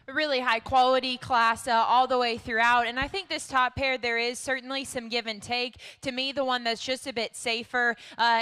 [SPEAKER 1] A really high quality class all the way throughout. And I think this top pair, there is certainly some give and take. To me, the one that's just a bit safer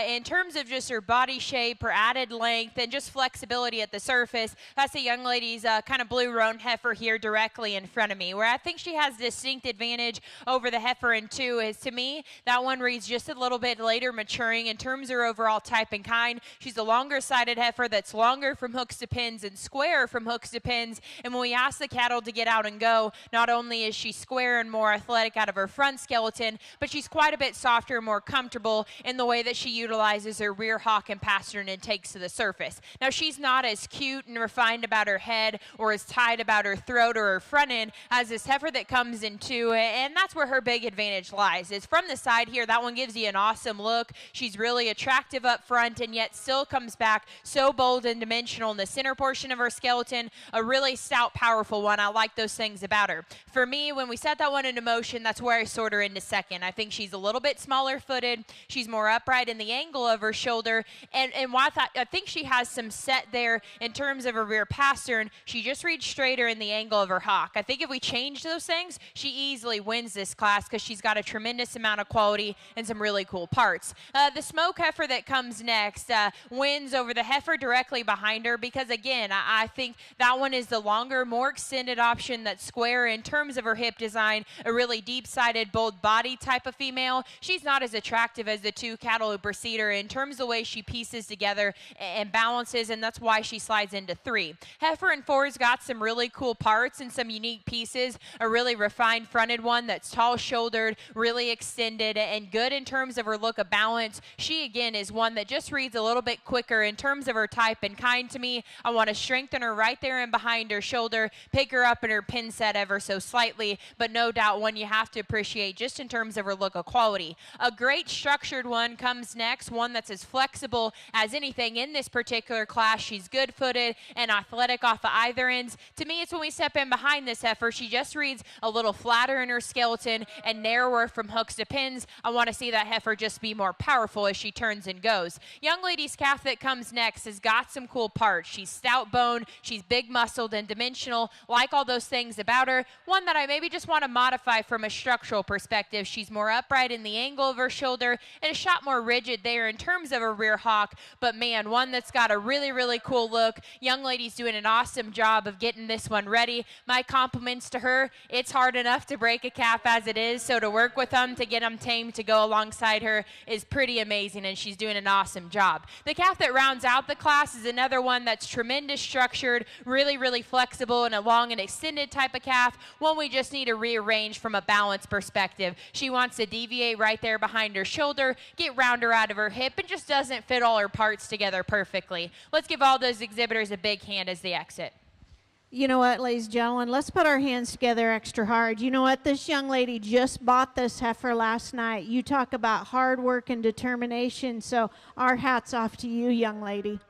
[SPEAKER 1] in terms of just her body shape, her added length, and just flexibility at the surface, that's the young lady's kind of blue roan heifer here directly in front of me. Where I think she has distinct advantage over the heifer in 2 is, to me, that one reads just a little bit later maturing in terms of her overall type and kind. She's a longer sided heifer that's longer from hooks to pins and square from hooks to pins. And when we ask the cattle to get out and go, not only is she square and more athletic out of her front skeleton, but she's quite a bit softer and more comfortable in the way that she utilizes her rear hock and pastern and takes to the surface. Now, she's not as cute and refined about her head or as tight about her throat or her front end as this heifer that comes in 2, and that's where her big advantage lies. Is from the side here, that one gives you an awesome look. She's really attractive up front and yet still comes back so bold and dimensional in the center portion of her skeleton. A really stout, powerful one. I like those things about her. For me, when we set that one into motion, that's where I sort her into second. I think she's a little bit smaller footed. She's more upright in the angle of her shoulder. And while I think she has some set there in terms of her rear pastern, she just reads straighter in the angle of her hock. I think if we change those things, she easily wins this class because she's got a tremendous amount of quality and some really cool parts. The smoke heifer that comes next wins over the heifer directly behind her because, again, I think that one is the longer, more extended option that's square in terms of her hip design, a really deep-sided, bold body type of female. She's not as attractive as the 2 cattle who precede her in terms of the way she pieces together and balances, and that's why she slides into 3. Heifer in 4's got some really cool parts and some unique pieces, a really refined fronted one that's tall-shouldered, really extended, and good in terms of her look of balance. She, again, is one that just reads a little bit quicker in terms of her type and kind to me. I want to strengthen her right there and behind her shoulder, pick her up in her pin set ever so slightly, but no doubt one you have to appreciate just in terms of her look of quality. A great structured one comes next, one that's as flexible as anything in this particular class. She's good-footed and athletic off of either ends. To me, it's when we step in behind this heifer, she just reads a little flatter in her skeleton and narrower from hooks to pins. I want to see that heifer just be more powerful as she turns and goes. Young lady's calf that comes next has got some cool parts. She's stout boned, she's big muscled and dimensional, like all those things about her. One that I maybe just want to modify from a structural perspective. She's more upright in the angle of her shoulder and a shot more rigid there in terms of her rear hock, but man, one that's got a really, really cool look. Young lady's doing an awesome job of getting this one ready. My compliments to her. It's hard enough to break a calf as it is, so to work with them, to get them tamed, to go alongside her is pretty amazing, and she's doing an awesome job. The calf that rounds out the class is another one that's tremendous structured, really, really flexible, and a long and extended type of calf, one we just need to rearrange from a balance perspective. She wants to deviate right there behind her shoulder, get rounder out of her hip, and just doesn't fit all her parts together perfectly. Let's give all those exhibitors a big hand as they exit.
[SPEAKER 3] You know what, ladies and gentlemen, let's put our hands together extra hard. You know what, this young lady just bought this heifer last night. You talk about hard work and determination, so our hats off to you, young lady.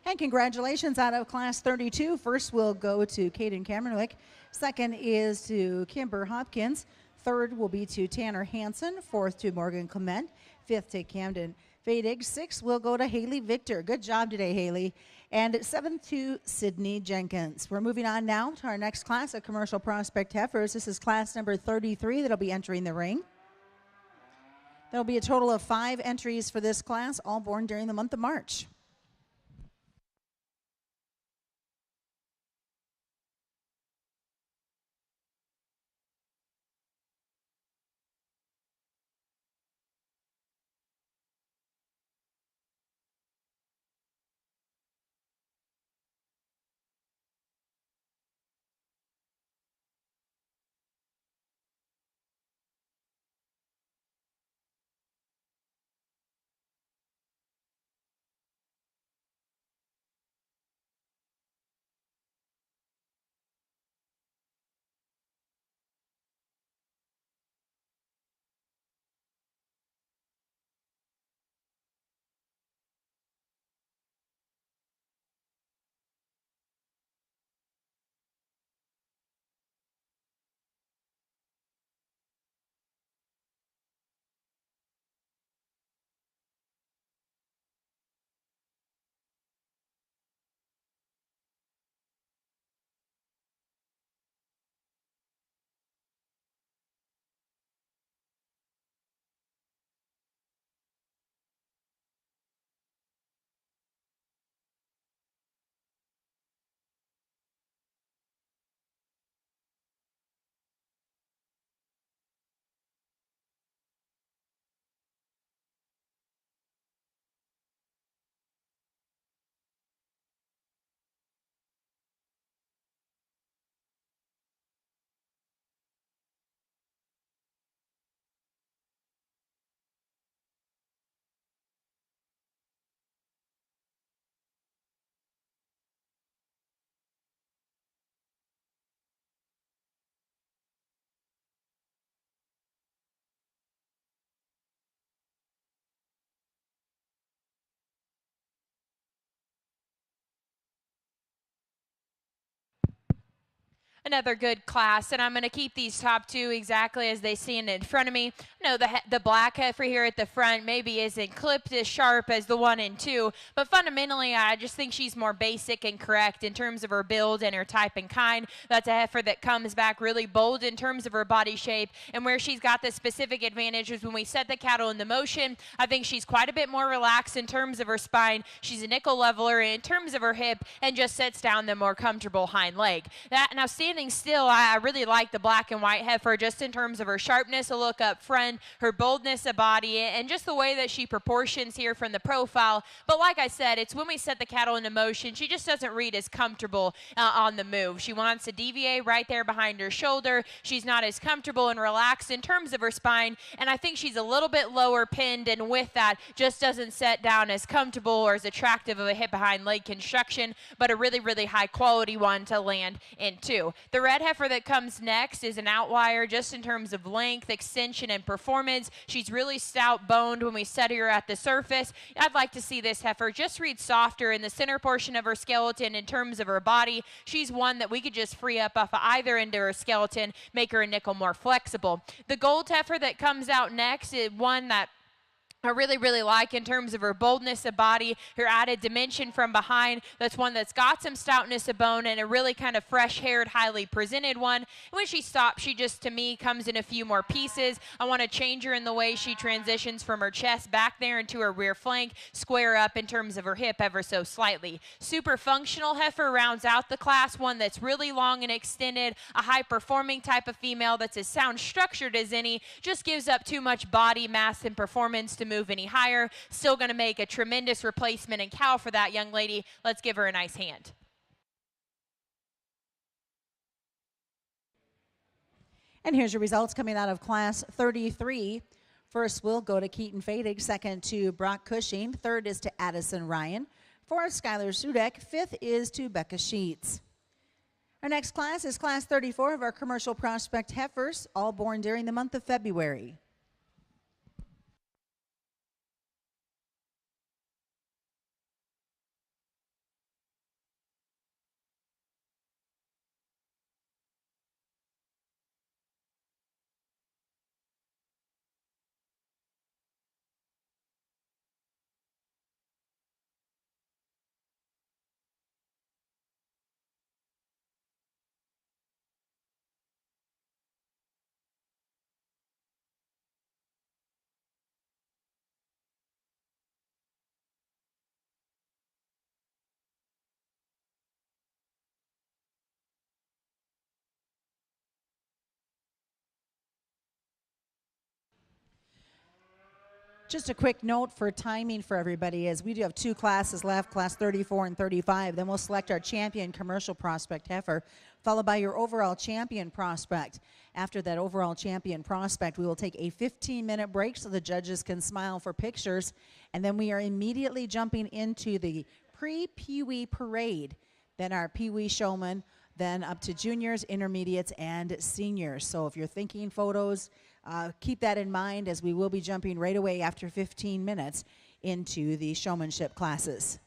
[SPEAKER 2] And congratulations out of class 32. First will go to Caden Cameronwick. Second is to Kimber Hopkins. Third will be to Tanner Hansen. Fourth to Morgan Clement. Fifth to Camden Fadig. Sixth will go to Haley Victor. Good job today, Haley. And seventh to Sydney Jenkins. We're moving on now to our next class of commercial prospect heifers. This is class number 33 that'll be entering the ring. There'll be a total of 5 entries for this class, all born during the month of March.
[SPEAKER 1] Another good class, and I'm going to keep these top two exactly as they stand in front of me. No, the black heifer here at the front maybe isn't clipped as sharp as the one in two, but fundamentally I just think she's more basic and correct in terms of her build and her type and kind. That's a heifer that comes back really bold in terms of her body shape, and where she's got the specific advantage is when we set the cattle into motion. I think she's quite a bit more relaxed in terms of her spine. She's a nickel leveler in terms of her hip and just sets down the more comfortable hind leg. Now standing still, I really like the black and white heifer just in terms of her sharpness, a look up front, her boldness of body, and just the way that she proportions here from the profile. But like I said, it's when we set the cattle into motion, she just doesn't read as comfortable on the move. She wants to deviate right there behind her shoulder. She's not as comfortable and relaxed in terms of her spine, and I think she's a little bit lower pinned, and with that, just doesn't set down as comfortable or as attractive of a hip behind leg construction, but a really, really high quality one to land into. The red heifer that comes next is an outlier just in terms of length, extension, and performance. She's really stout boned when we set her at the surface. I'd like to see this heifer just read softer in the center portion of her skeleton in terms of her body. She's one that we could just free up off of either end of her skeleton, make her a nickel more flexible. The gold heifer that comes out next is one that I really, really like in terms of her boldness of body, her added dimension from behind. That's one that's got some stoutness of bone and a really kind of fresh-haired, highly presented one. When she stops, she just, to me, comes in a few more pieces. I want to change her in the way she transitions from her chest back there into her rear flank, square up in terms of her hip ever so slightly. Super functional heifer rounds out the class, one that's really long and extended, a high-performing type of female that's as sound structured as any, just gives up too much body mass and performance to move any higher. Still going to make a tremendous replacement in cow for that young lady. Let's give her a nice hand.
[SPEAKER 2] And here's your results coming out of class 33. First will go to Keaton Fadig, second to Brock Cushing, third is to Addison Ryan, fourth Skylar Sudek, fifth is to Becca Sheets. Our next class is class 34 of our commercial prospect heifers, all born during the month of February. Just a quick note for timing for everybody is we do have two classes left, class 34 and 35. Then we'll select our champion commercial prospect heifer, followed by your overall champion prospect. After that overall champion prospect, we will take a 15-minute break so the judges can smile for pictures. And then we are immediately jumping into the pre-Pee-wee parade. Then our Pee-wee showman, then up to juniors, intermediates, and seniors. So if you're thinking photos, keep that in mind as we will be jumping right away after 15 minutes into the showmanship classes.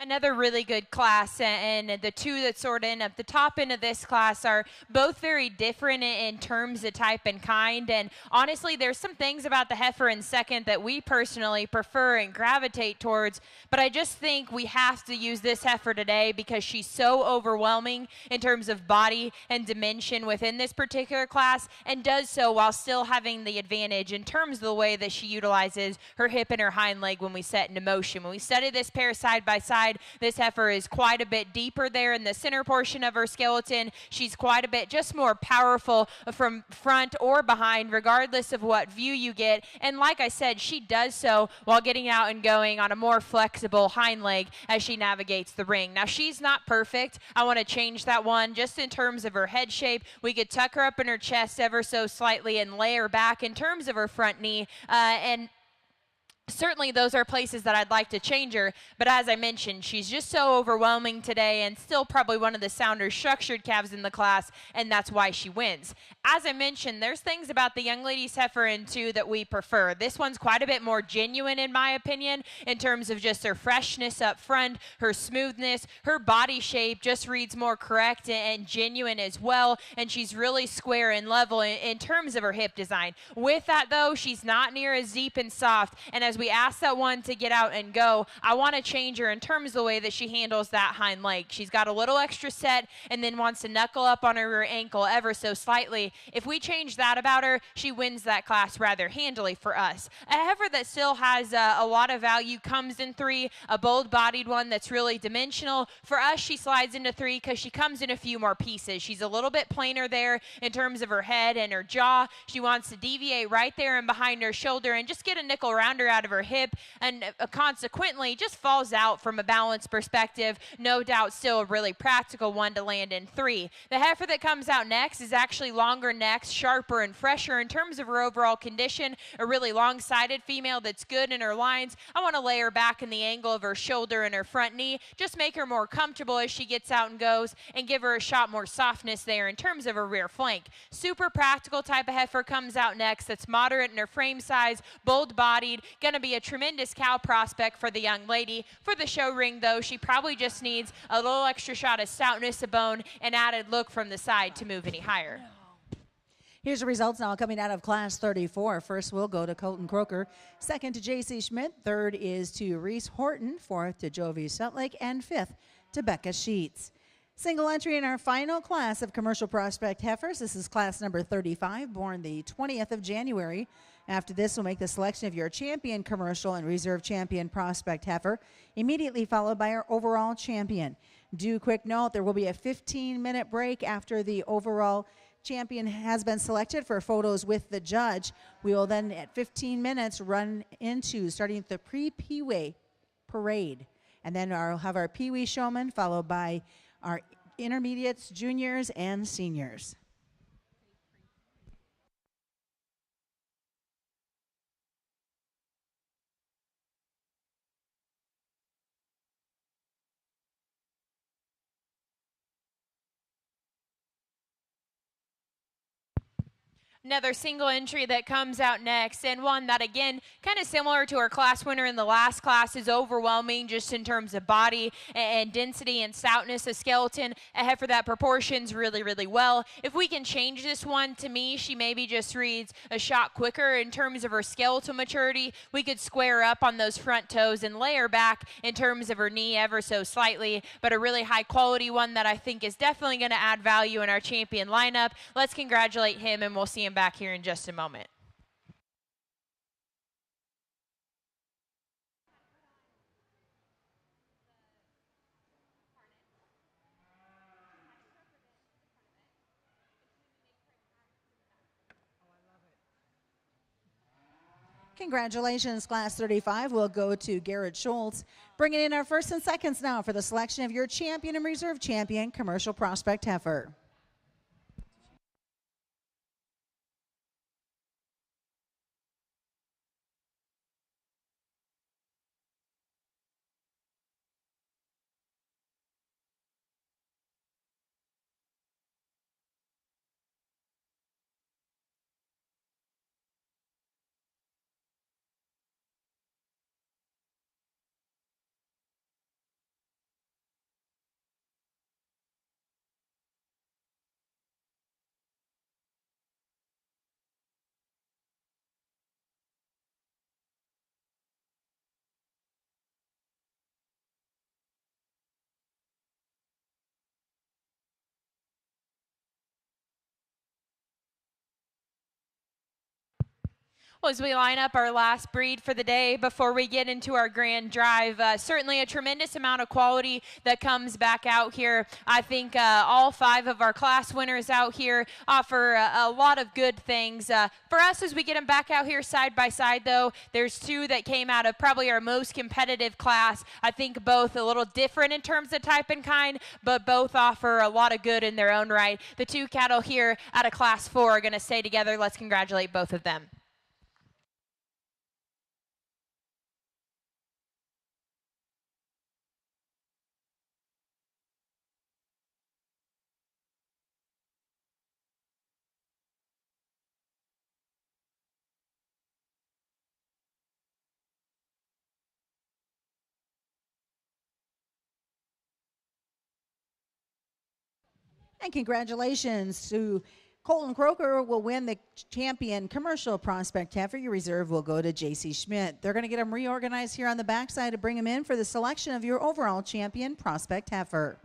[SPEAKER 1] Another really good class, and the two that sort of end up the top end of this class are both very different in terms of type and kind. And honestly, there's some things about the heifer in second that we personally prefer and gravitate towards. But I just think we have to use this heifer today because she's so overwhelming in terms of body and dimension within this particular class, and does so while still having the advantage in terms of the way that she utilizes her hip and her hind leg when we set into motion. When we study this pair side by side, this heifer is quite a bit deeper there in the center portion of her skeleton. She's quite a bit just more powerful from front or behind, regardless of what view you get. And like I said, she does so while getting out and going on a more flexible hind leg as she navigates the ring. Now, she's not perfect. I want to change that one just in terms of her head shape. We could tuck her up in her chest ever so slightly and lay her back in terms of her front knee. And certainly those are places that I'd like to change her, but as I mentioned, she's just so overwhelming today and still probably one of the sounder structured calves in the class, and that's why she wins. As I mentioned, there's things about the young ladies heifer in two that we prefer. This one's quite a bit more genuine in my opinion in terms of just her freshness up front, her smoothness, her body shape just reads more correct and genuine as well, and she's really square and level in terms of her hip design. With that though, she's not near as deep and soft, and as we ask that one to get out and go, I want to change her in terms of the way that she handles that hind leg. She's got a little extra set and then wants to knuckle up on her rear ankle ever so slightly. If we change that about her, she wins that class rather handily for us. A heifer that still has a lot of value comes in three, a bold-bodied one that's really dimensional. For us, she slides into three because she comes in a few more pieces. She's a little bit plainer there in terms of her head and her jaw. She wants to deviate right there and behind her shoulder and just get a nickel rounder out of her hip, and consequently just falls out from a balance perspective. No doubt still a really practical one to land in three. The heifer that comes out next is actually longer necks, sharper and fresher in terms of her overall condition, a really long-sided female that's good in her lines. I want to lay her back in the angle of her shoulder and her front knee, just make her more comfortable as she gets out and goes, and give her a shot more softness there in terms of her rear flank. Super practical type of heifer comes out next that's moderate in her frame size, bold-bodied, going to be a tremendous cow prospect for the young lady. For the show ring, though, she probably just needs a little extra shot of stoutness of bone and added look from the side to move any higher.
[SPEAKER 2] Here's the results now coming out of Class 34. First will go to Colton Croker. Second to J.C. Schmidt. Third is to Reese Horton. Fourth to Jovi Sutlake. And fifth to Becca Sheets. Single entry in our final class of commercial prospect heifers. This is class number 35, born the 20th of January. After this, we'll make the selection of your champion commercial and reserve champion prospect heifer, immediately followed by our overall champion. Do quick note, there will be a 15-minute break after the overall champion has been selected for photos with the judge. We will then, at 15 minutes, run into starting the pre-Peewee parade. And then we'll have our Peewee showman, followed by our intermediates, juniors, and seniors.
[SPEAKER 1] Another single entry that comes out next, and one that, again, kind of similar to our class winner in the last class, is overwhelming just in terms of body and density and stoutness of skeleton. A heifer that proportions really, really well. If we can change this one, to me, she maybe just reads a shot quicker in terms of her skeletal maturity. We could square up on those front toes and lay her back in terms of her knee ever so slightly, but a really high quality one that I think is definitely going to add value in our champion lineup. Let's congratulate him, and we'll see him back here in just a moment.
[SPEAKER 2] Congratulations, Class 35 will go to Garrett Schultz. Bringing in our first and seconds now for the selection of your champion and reserve champion commercial prospect heifer.
[SPEAKER 1] Well, as we line up our last breed for the day before we get into our grand drive, certainly a tremendous amount of quality that comes back out here. I think all 5 of our class winners out here offer a lot of good things. For us, as we get them back out here side by side, though, there's 2 that came out of probably our most competitive class. I think both a little different in terms of type and kind, but both offer a lot of good in their own right. The 2 cattle here out of class 4 are going to stay together. Let's congratulate both of them.
[SPEAKER 2] And congratulations to Colton Croker will win the champion commercial prospect heifer. Your reserve will go to JC Schmidt. They're going to get them reorganized here on the backside to bring them in for the selection of your overall champion prospect heifer.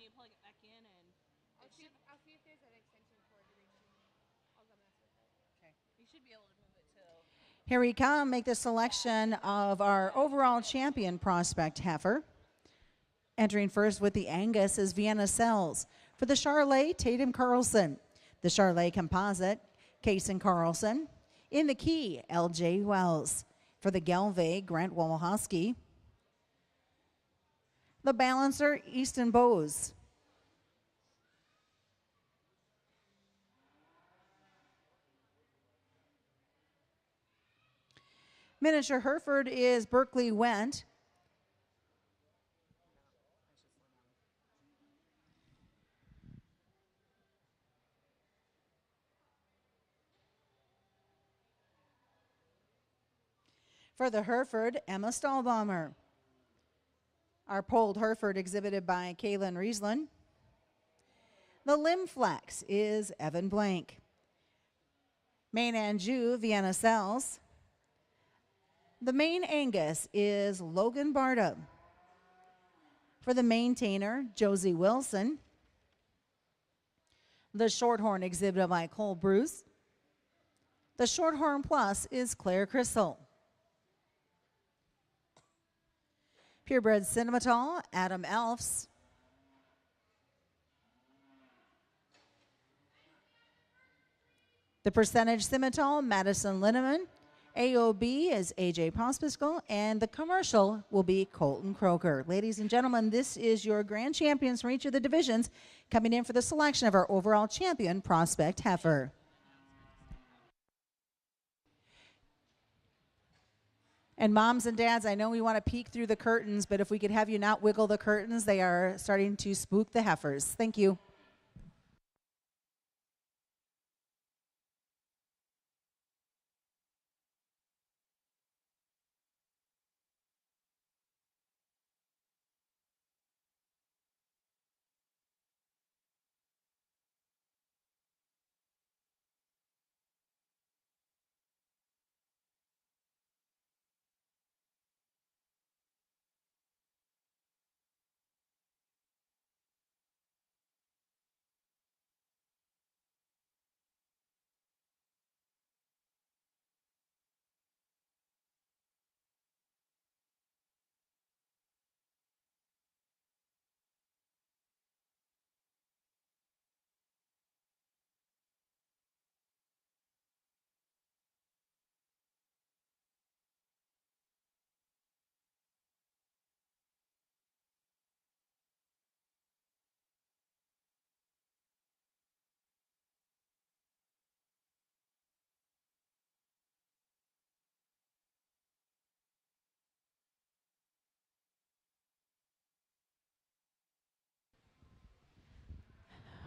[SPEAKER 3] need to plug it back in, and
[SPEAKER 4] I'll see if there's an extension cord reaching. I'll go mess with it.
[SPEAKER 3] okay. You should be able to move it too.
[SPEAKER 2] Here we come, make the selection of our overall champion prospect heifer. Entering first with the Angus is Vienna Sells. For the Charolais, Tatum Carlson. The Charolais Composite, Kason Carlson. In the Key, LJ Wells. For the Gelve, Grant Wolohoski. The Balancer, Easton Bowes. Miniature Hereford is Berkeley Went. For the Hereford, Emma Stahlbaumer. Our polled Hereford exhibited by Kaylin Riesland. The Limb Flex is Evan Blank. Main Anjou, Vienna Sells. The Main Angus is Logan Barta. For the Maintainer, Josie Wilson. The Shorthorn exhibited by Cole Bruce. The Shorthorn Plus is Claire Crystal. Purebred Cinematol, Adam Elfs. The Percentage Cinematol, Madison Linneman. AOB is AJ Pospiskal, and the commercial will be Colton Croker. Ladies and gentlemen, this is your grand champions from each of the divisions coming in for the selection of our overall champion prospect heifer. And moms and dads, I know we want to peek through the curtains, but if we could have you not wiggle the curtains, they are starting to spook the heifers. Thank you.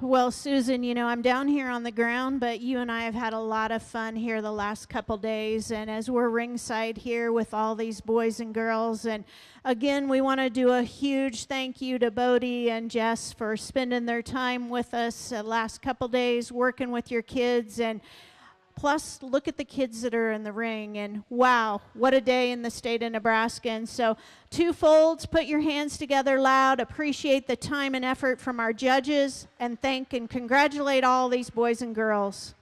[SPEAKER 3] Well, Susan, you know, I'm down here on the ground, but you and I have had a lot of fun here the last couple days. And as we're ringside here with all these boys and girls, and again, we want to do a huge thank you to Bodie and Jess for spending their time with us the last couple days, working with your kids. And plus, look at the kids that are in the ring, and wow, what a day in the state of Nebraska. And so, two folds, put your hands together loud, appreciate the time and effort from our judges, and thank and congratulate all these boys and girls.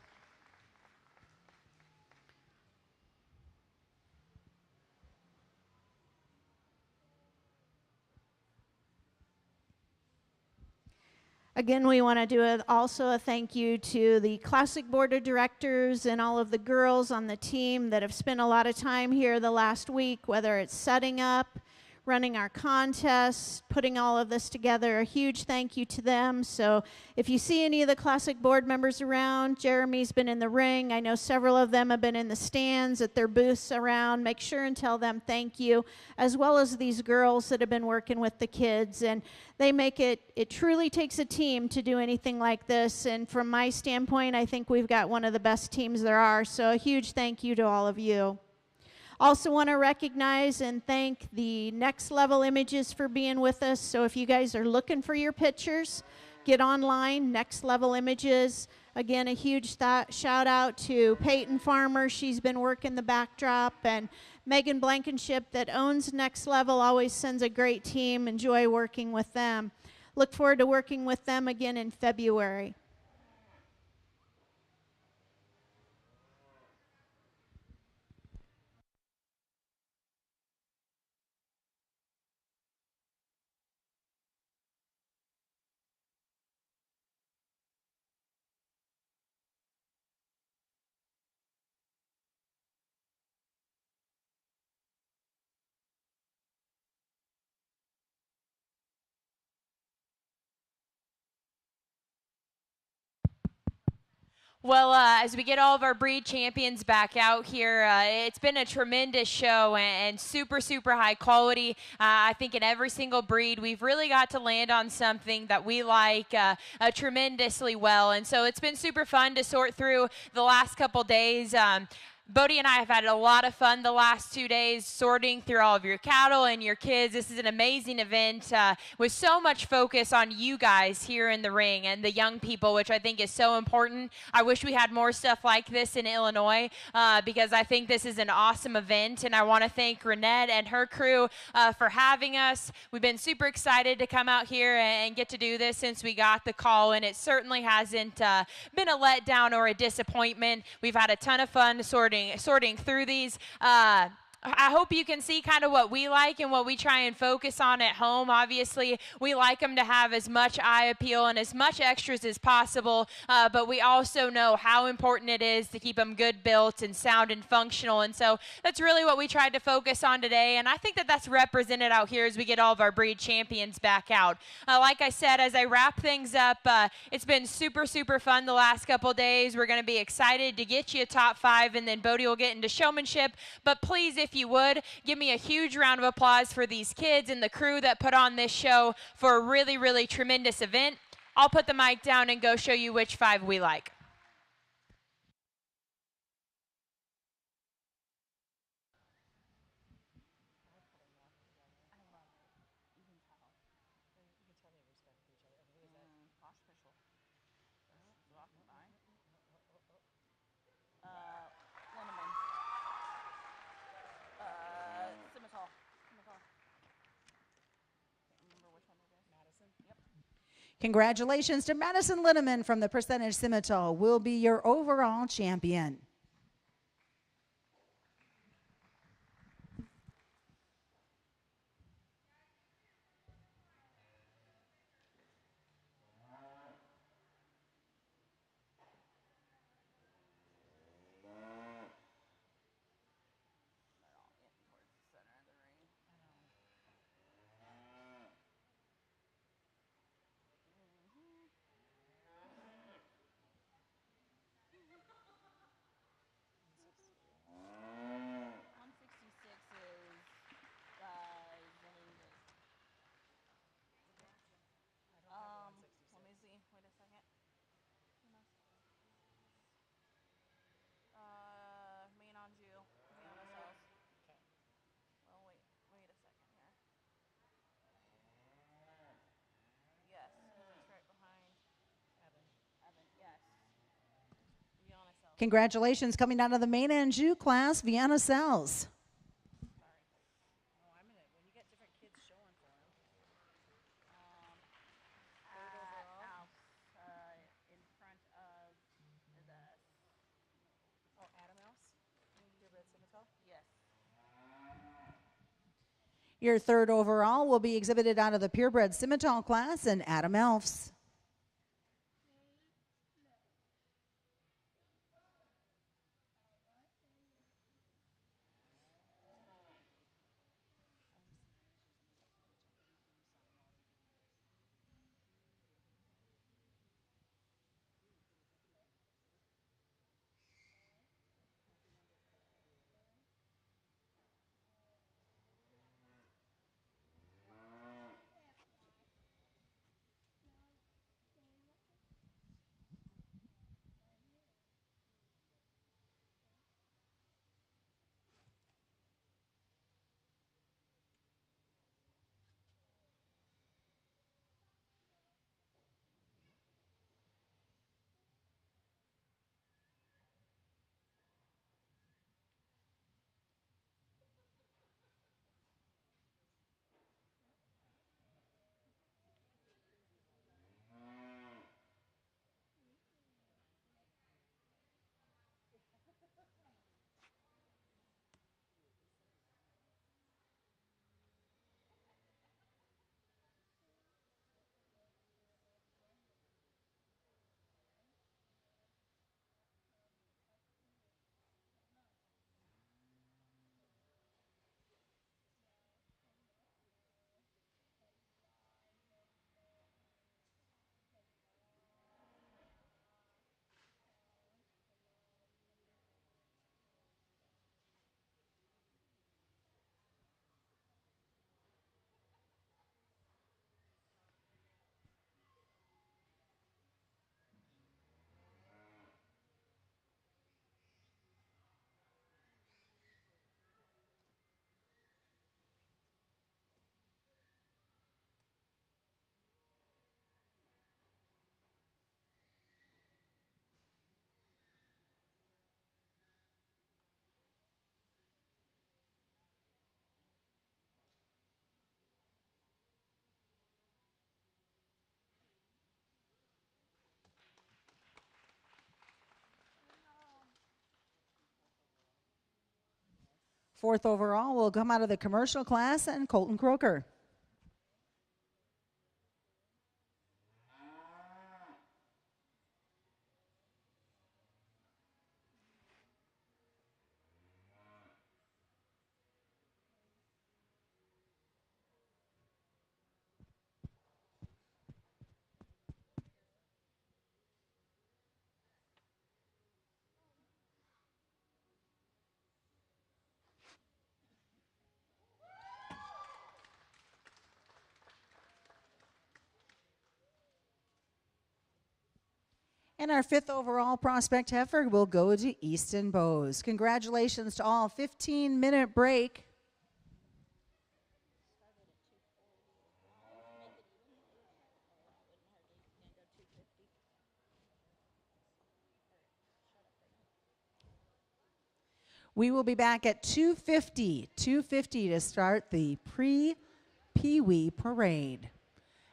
[SPEAKER 3] Again, we want to do also a thank you to the Classic Board of Directors and all of the girls on the team that have spent a lot of time here the last week, whether it's setting up, running our contests, putting all of this together. A huge thank you to them. So if you see any of the Classic Board members around, Jeremy's been in the ring. I know several of them have been in the stands at their booths around. Make sure and tell them thank you, as well as these girls that have been working with the kids. And they make it truly takes a team to do anything like this. And from my standpoint, I think we've got one of the best teams there are. So a huge thank you to all of you. Also want to recognize and thank the Next Level Images for being with us. So if you guys are looking for your pictures, get online, Next Level Images. Again, a huge shout out to Peyton Farmer. She's been working the backdrop. And Megan Blankenship that owns Next Level always sends a great team. Enjoy working with them. Look forward to working with them again in February.
[SPEAKER 1] Well, as we get all of our breed champions back out here, it's been a tremendous show and super, super high quality. I think in every single breed, we've really got to land on something that we like tremendously well. And so it's been super fun to sort through the last couple days. Bodie and I have had a lot of fun the last 2 days sorting through all of your cattle and your kids. This is an amazing event with so much focus on you guys here in the ring and the young people, which I think is so important. I wish we had more stuff like this in Illinois because I think this is an awesome event, and I want to thank Renette and her crew for having us. We've been super excited to come out here and get to do this since we got the call, and it certainly hasn't been a letdown or a disappointment. We've had a ton of fun sorting through these. I hope you can see kind of what we like and what we try and focus on at home. Obviously, we like them to have as much eye appeal and as much extras as possible, but we also know how important it is to keep them good built and sound and functional. And so that's really what we tried to focus on today, and I think that that's represented out here as we get all of our breed champions back out. Like I said, as I wrap things up, it's been super, super fun the last couple days. We're going to be excited to get you a top 5, and then Bodie will get into showmanship. But please, if you would, give me a huge round of applause for these kids and the crew that put on this show for a really, really tremendous event. I'll put the mic down and go show you which 5 we like.
[SPEAKER 2] Congratulations to Madison Linneman from the Percentage Scimitar, will be your overall champion. Congratulations, coming out of the main Anjou class, Vienna Cells. Your 3rd overall will be exhibited out of the purebred Scimitar class, and Adam Elfs. Fourth overall will come out of the commercial class and Colton Croker. And our fifth overall prospect heifer will go to Easton Bowes. Congratulations to all. 15-minute break. We will be back at 2:50 to start the pre-Pee-wee parade.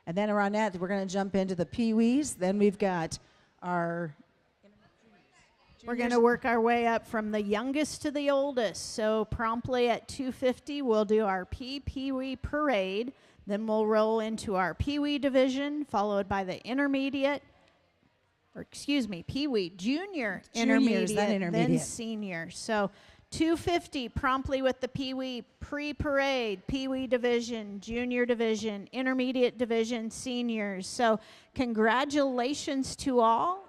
[SPEAKER 2] And then around that, we're going to jump into the Pee-wees. Then we've got our...
[SPEAKER 3] We're going to work our way up from the youngest to the oldest. So promptly at 2:50, we'll do our Pee-wee parade. Then we'll roll into our Pee-wee division, followed by the intermediate, Pee-wee junior,
[SPEAKER 2] Juniors,
[SPEAKER 3] intermediate, then senior. So 2:50 promptly with the Pee-wee pre-parade, Pee-wee division, junior division, intermediate division, seniors. So congratulations to all.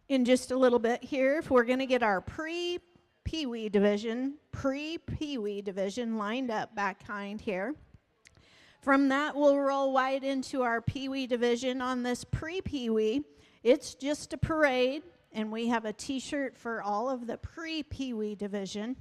[SPEAKER 3] in just a little bit here, if we're going to get our pre-Pee-wee division lined up back behind here. From that, we'll roll right into our Pee-wee division. On this pre-Pee-wee, it's just a parade, and we have a T-shirt for all of the pre-Pee-wee division.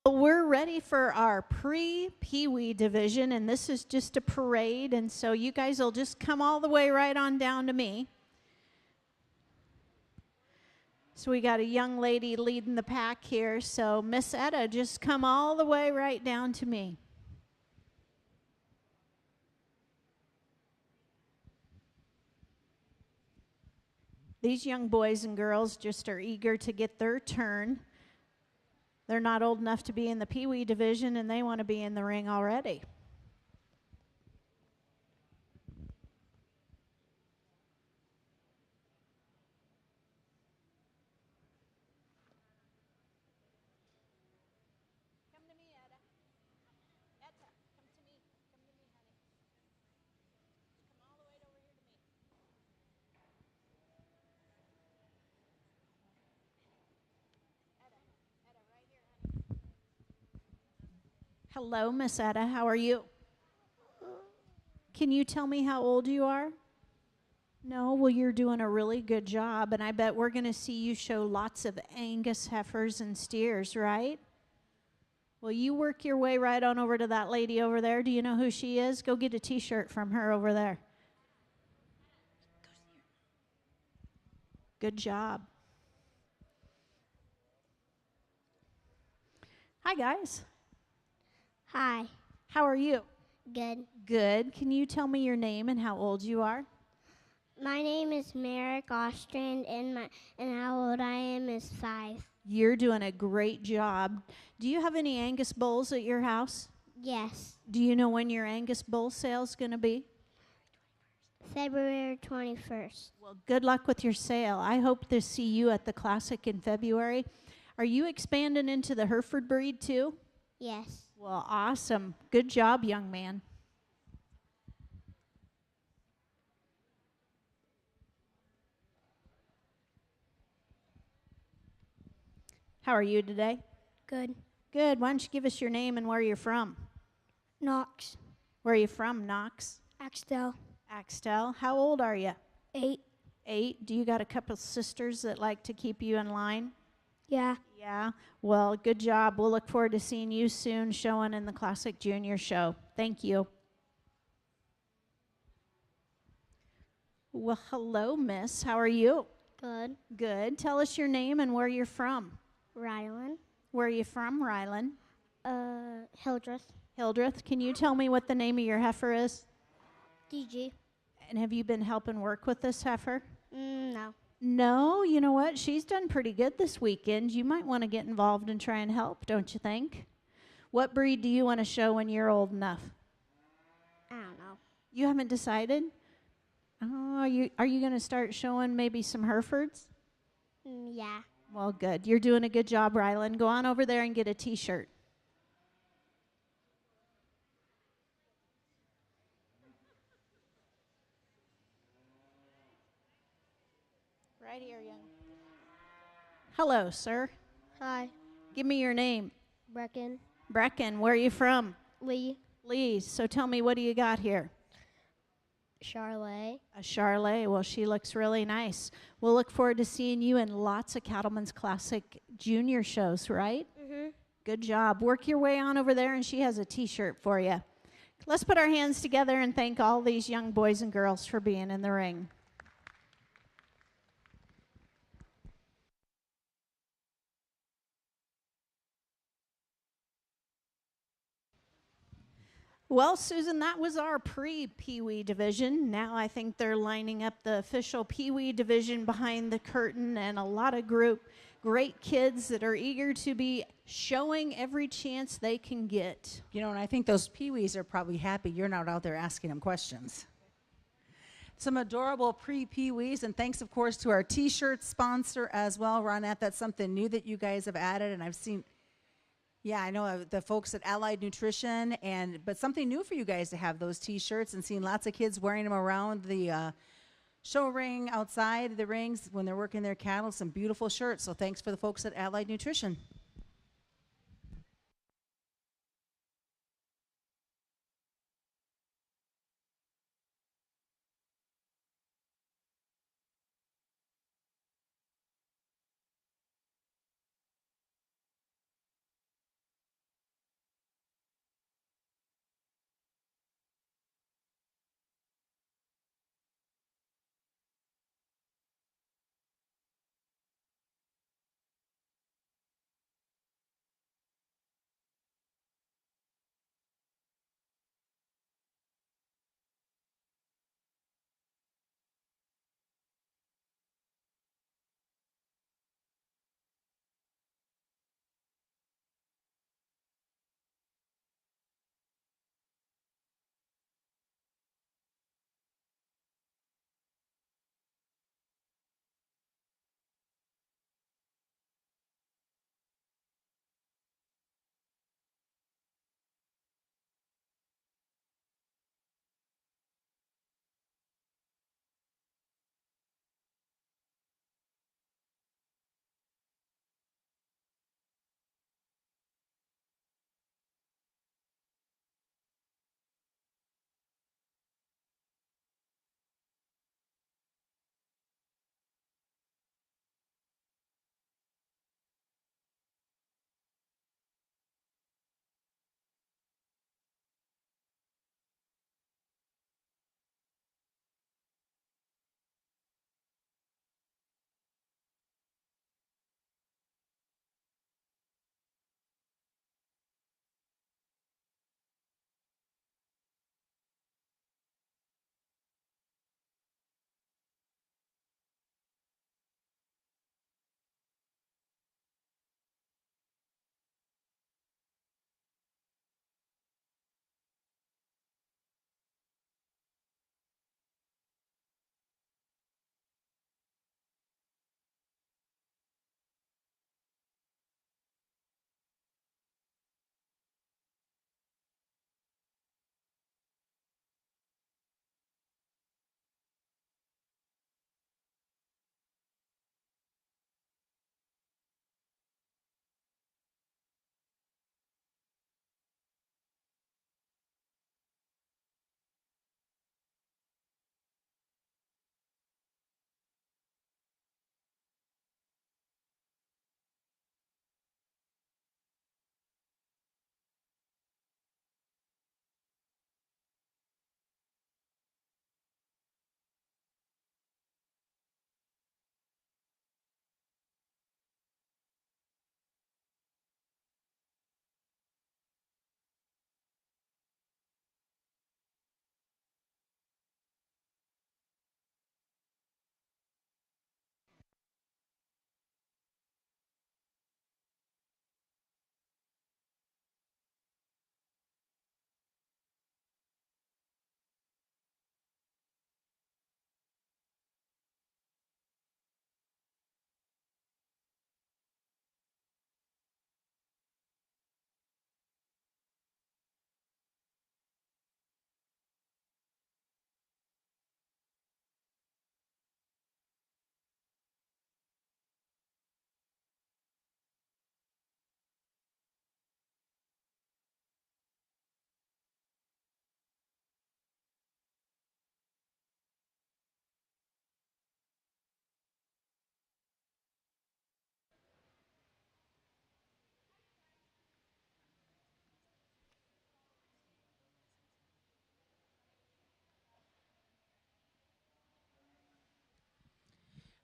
[SPEAKER 3] We're ready for our pre-Pee-wee division, and this is just a parade, and so you guys will just come all the way right on down to me. So we got a young lady leading the pack here, so Miss Etta, just come all the way right down to me. These young boys and girls just are eager to get their turn. They're not old enough to be in the Pee-wee division, and they want to be in the ring already. Come to me, Etta. Etta, come to me. Come to me, honey. Come all the way over here to me. Etta, Etta, right here, honey. Hello, Miss Etta. How are you? Can you tell me how old you are? No, well, you're doing a really good job, and I bet we're going to see you show lots of Angus heifers and steers, right? Well, you work your way right on over to that lady over there. Do you know who she is? Go get a T-shirt from her over there. Good job. Hi, guys.
[SPEAKER 5] Hi.
[SPEAKER 3] How are you?
[SPEAKER 5] Good.
[SPEAKER 3] Good. Can you tell me your name and how old you are?
[SPEAKER 5] My name is Merrick Ostrand, and how old I am is 5.
[SPEAKER 3] You're doing a great job. Do you have any Angus bulls at your house?
[SPEAKER 5] Yes.
[SPEAKER 3] Do you know when your Angus bull sale's going to be?
[SPEAKER 5] February 21st.
[SPEAKER 3] Well, good luck with your sale. I hope to see you at the Classic in February. Are you expanding into the Hereford breed too?
[SPEAKER 5] Yes.
[SPEAKER 3] Well, awesome. Good job, young man. How are you today?
[SPEAKER 5] Good.
[SPEAKER 3] Good. Why don't you give us your name and where you're from?
[SPEAKER 5] Knox.
[SPEAKER 3] Where are you from, Knox?
[SPEAKER 5] Axtell.
[SPEAKER 3] Axtell. How old are you?
[SPEAKER 5] 8.
[SPEAKER 3] 8. Do you got a couple sisters that like to keep you in line?
[SPEAKER 5] Yeah.
[SPEAKER 3] Yeah. Well, good job. We'll look forward to seeing you soon showing in the Classic Junior show. Thank you. Well, hello, miss. How are you?
[SPEAKER 5] Good.
[SPEAKER 3] Good. Tell us your name and where you're from.
[SPEAKER 5] Rylan.
[SPEAKER 3] Where are you from, Rylan?
[SPEAKER 5] Hildreth.
[SPEAKER 3] Hildreth. Can you tell me what the name of your heifer is?
[SPEAKER 5] DG.
[SPEAKER 3] And have you been helping work with this heifer?
[SPEAKER 5] No.
[SPEAKER 3] No, you know what? She's done pretty good this weekend. You might want to get involved and try and help, don't you think? What breed do you want to show when you're old enough?
[SPEAKER 5] I don't know.
[SPEAKER 3] You haven't decided? Oh, are you going to start showing maybe some Herefords?
[SPEAKER 5] Yeah.
[SPEAKER 3] Well, good. You're doing a good job, Rylan. Go on over there and get a T-shirt. Right here, young. Hello, sir.
[SPEAKER 5] Hi.
[SPEAKER 3] Give me your name.
[SPEAKER 5] Brecken.
[SPEAKER 3] Brecken. Where are you from?
[SPEAKER 5] Lee.
[SPEAKER 3] Lee. So tell me, what do you got here?
[SPEAKER 5] Charlotte.
[SPEAKER 3] A Charlet. Well, she looks really nice. We'll look forward to seeing you in lots of Cattleman's Classic Junior shows, right?
[SPEAKER 5] Mm-hmm.
[SPEAKER 3] Good job. Work your way on over there, and she has a T-shirt for you. Let's put our hands together and thank all these young boys and girls for being in the ring. Well, Susan, that was our pre-Pee Wee division. Now I think they're lining up the official Pee Wee division behind the curtain, and a lot of great kids that are eager to be showing every chance they can get.
[SPEAKER 2] You know, and I think those Pee-wees are probably happy you're not out there asking them questions. Some adorable pre-Pee-wees, and thanks, of course, to our T-shirt sponsor as well, Ronette. That's something new that you guys have added, and I've seen. Yeah, I know the folks at Allied Nutrition, but something new for you guys to have those T-shirts and seeing lots of kids wearing them around the show ring outside the rings when they're working their cattle. Some beautiful shirts. So thanks for the folks at Allied Nutrition.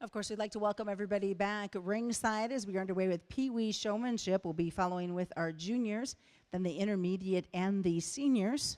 [SPEAKER 2] Of course, we'd like to welcome everybody back ringside as we are underway with Pee Wee Showmanship. We'll be following with our juniors, then the intermediate and the seniors.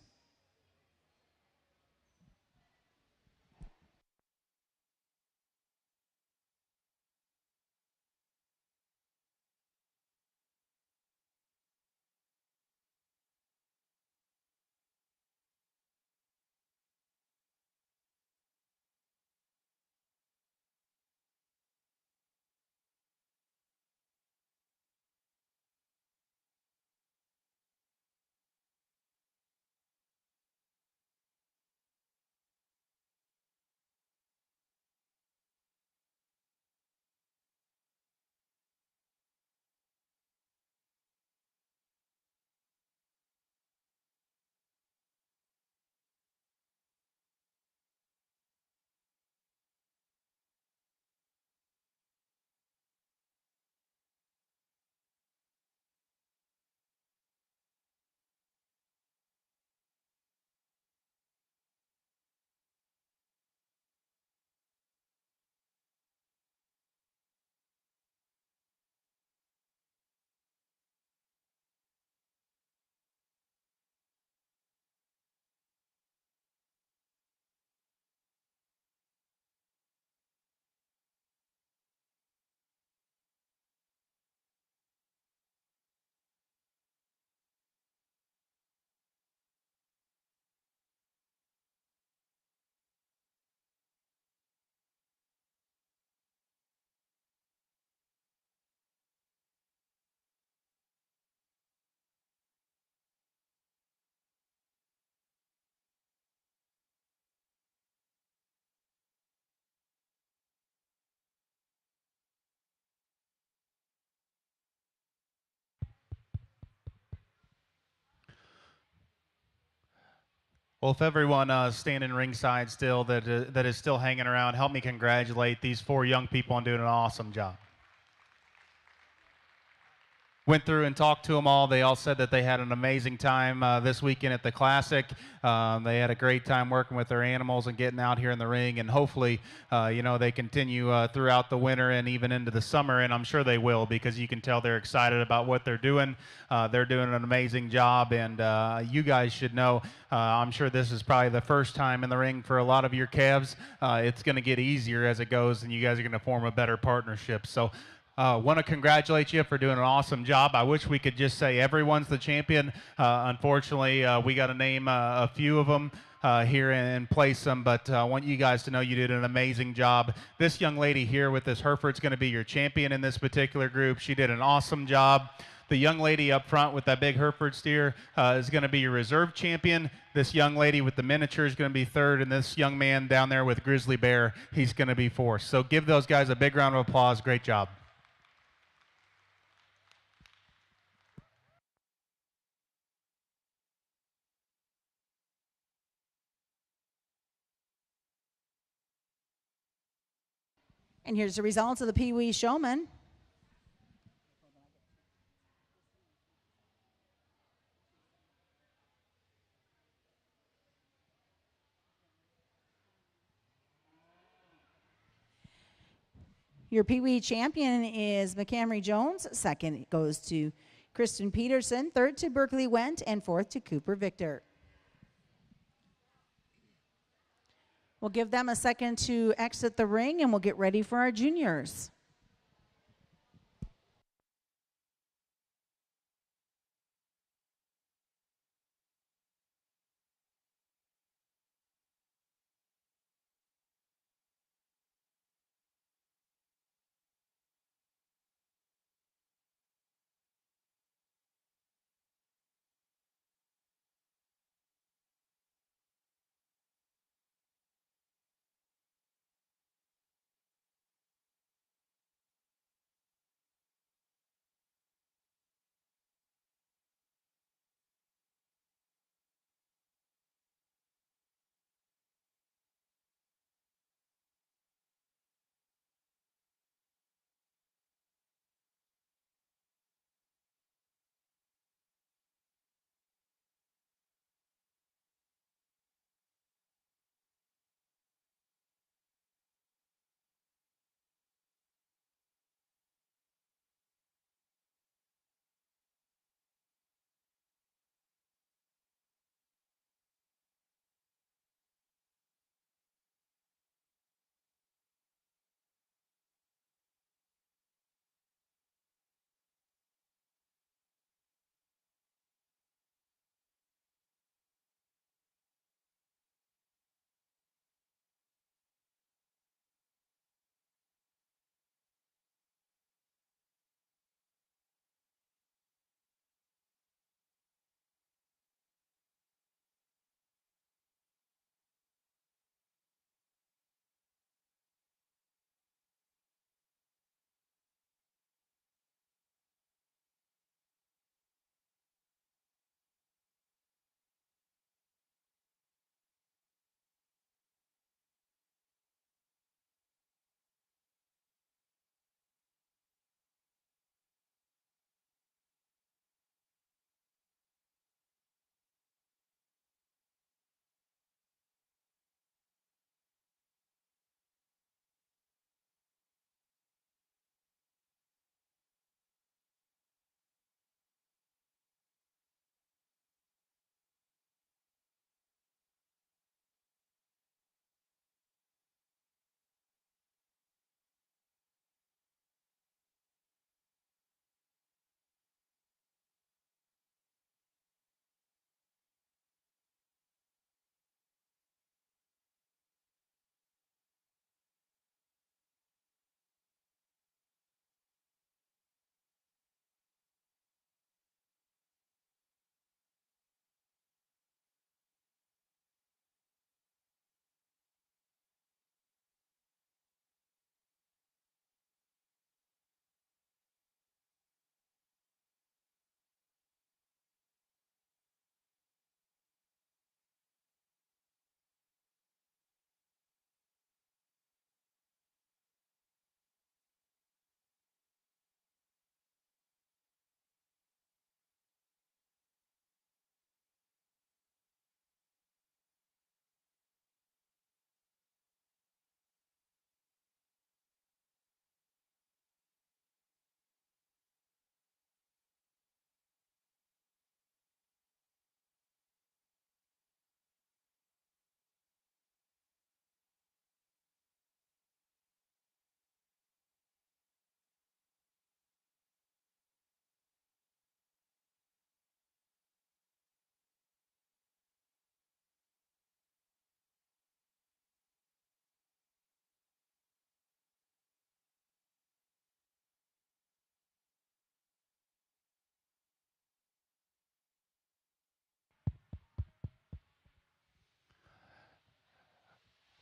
[SPEAKER 6] Well, if everyone standing ringside still that is still hanging around, help me congratulate these 4 young people on doing an awesome job. Went through and talked to them all. They all said that they had an amazing time this weekend at the Classic. They had a great time working with their animals and getting out here in the ring. And hopefully, they continue throughout the winter and even into the summer. And I'm sure they will, because you can tell they're excited about what they're doing. They're doing an amazing job. And you guys should know, I'm sure this is probably the first time in the ring for a lot of your calves. It's going to get easier as it goes, and you guys are going to form a better partnership. So want to congratulate you for doing an awesome job. I wish we could just say everyone's the champion. Unfortunately, we got to name a few of them here and place them, but I want you guys to know you did an amazing job. This young lady here with this Hereford's going to be your champion in this particular group. She did an awesome job. The young lady up front with that big Hereford steer is going to be your reserve champion. This young lady with the miniature is going to be third, and this young man down there with Grizzly Bear, he's going to be fourth. So give those guys a big round of applause. Great job.
[SPEAKER 2] And here's the results of the Pee Wee Showman. Your Pee Wee champion is McCamry Jones. Second goes to Kristen Peterson. Third to Berkeley Went. And fourth to Cooper Victor. We'll give them a second to exit the ring, and we'll get ready for our juniors.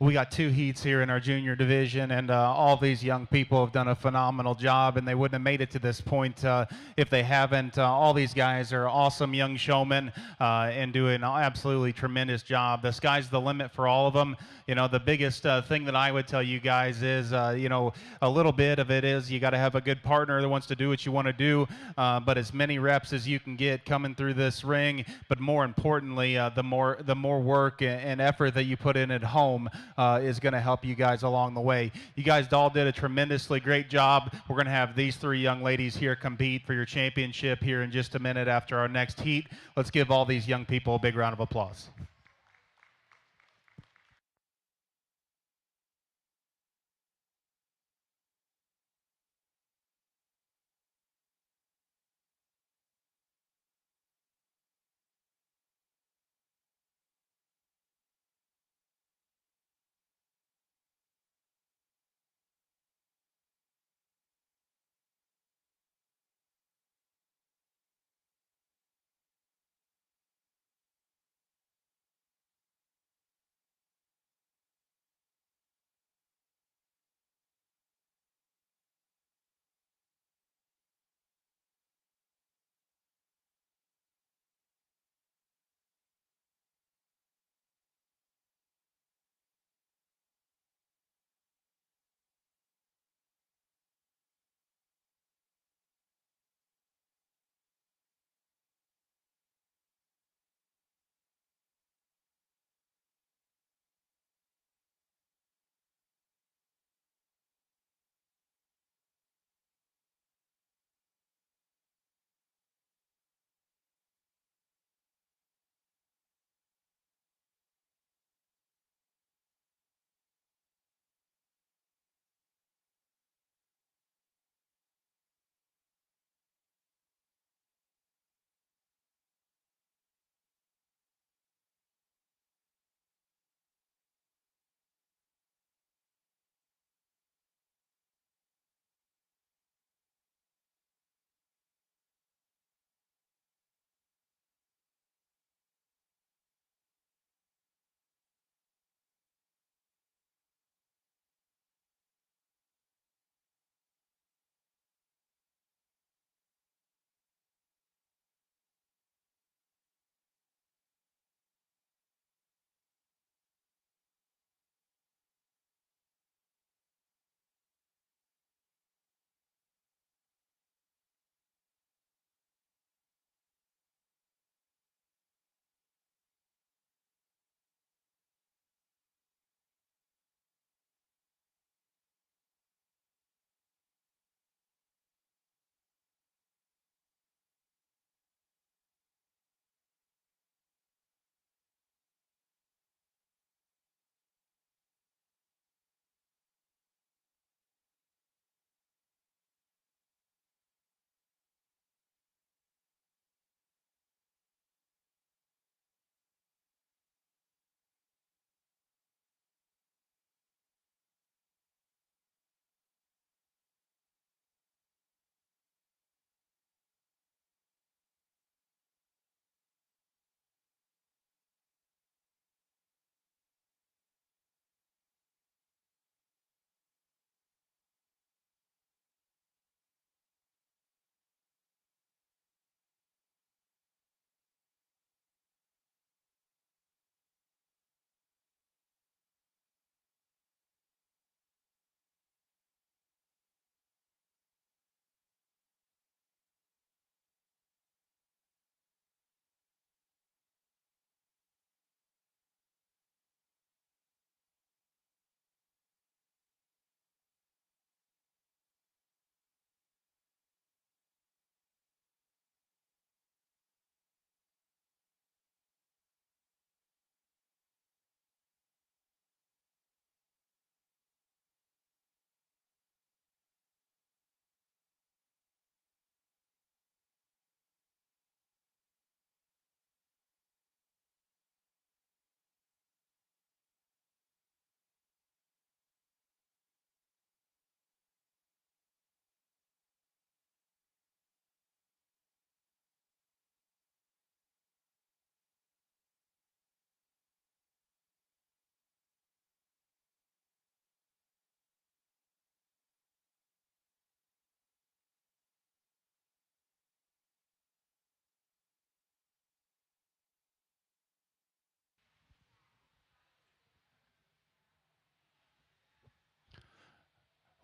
[SPEAKER 6] We got 2 heats here in our junior division, and all these young people have done a phenomenal job, and they wouldn't have made it to this point if they haven't. All these guys are awesome young showmen and doing an absolutely tremendous job. The sky's the limit for all of them. You know, the biggest thing that I would tell you guys is, you know, a little bit of it is you got to have a good partner that wants to do what you want to do, but as many reps as you can get coming through this ring, but more importantly, the more work and effort that you put in at home is going to help you guys along the way. You guys all did a tremendously great job. We're going to have these 3 young ladies here compete for your championship here in just a minute after our next heat. Let's give all these young people a big round of applause.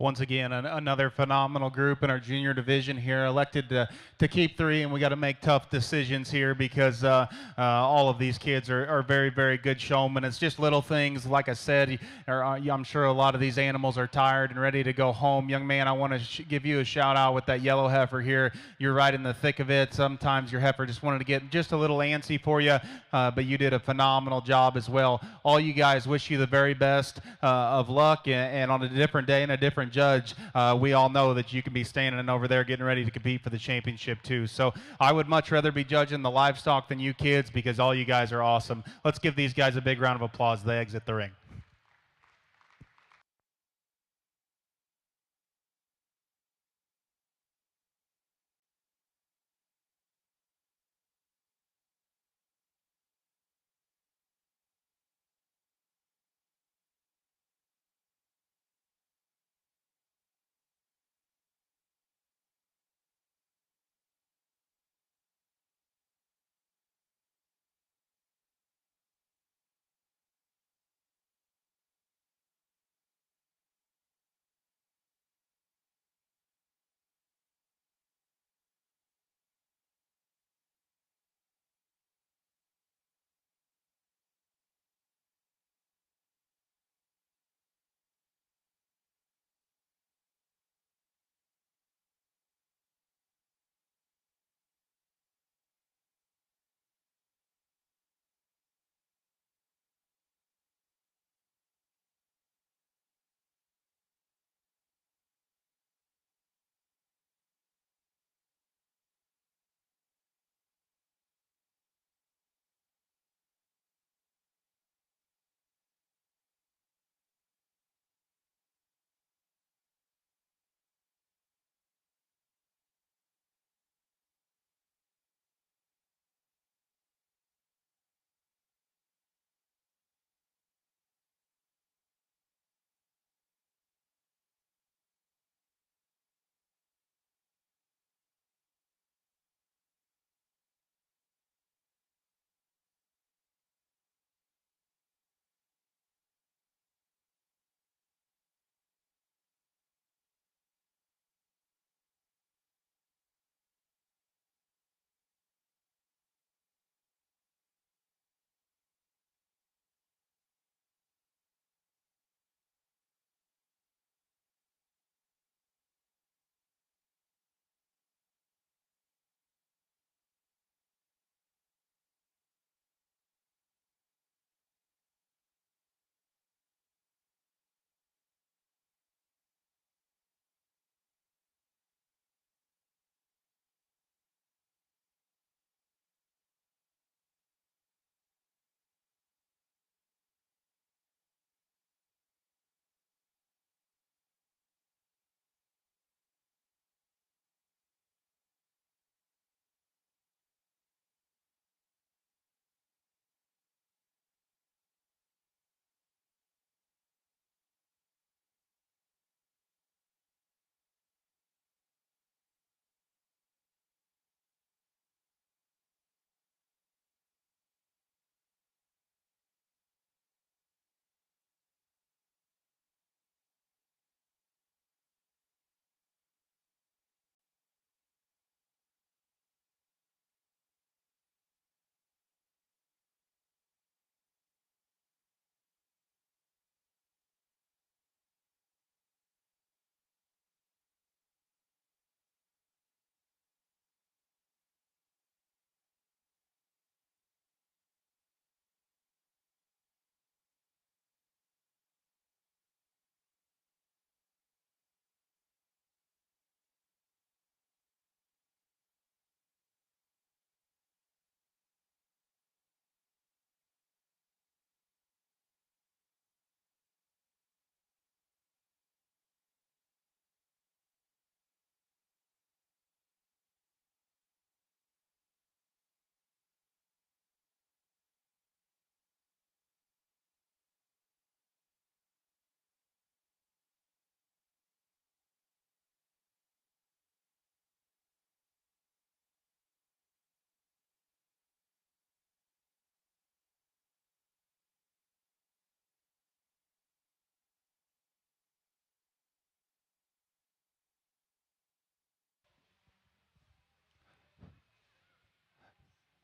[SPEAKER 6] Once again, another phenomenal group in our junior division here, elected to keep 3, and we got to make tough decisions here because all of these kids are very, very good showmen. It's just little things, like I said, I'm sure a lot of these animals are tired and ready to go home. Young man, I want to give you a shout out with that yellow heifer here. You're right in the thick of it. Sometimes your heifer just wanted to get just a little antsy for you, but you did a phenomenal job as well. All you guys, wish you the very best of luck, and on a different day and a different judge, we all know that you can be standing over there getting ready to compete for the championship too. So I would much rather be judging the livestock than you kids, because all you guys are awesome. Let's give these guys a big round of applause as they exit the ring.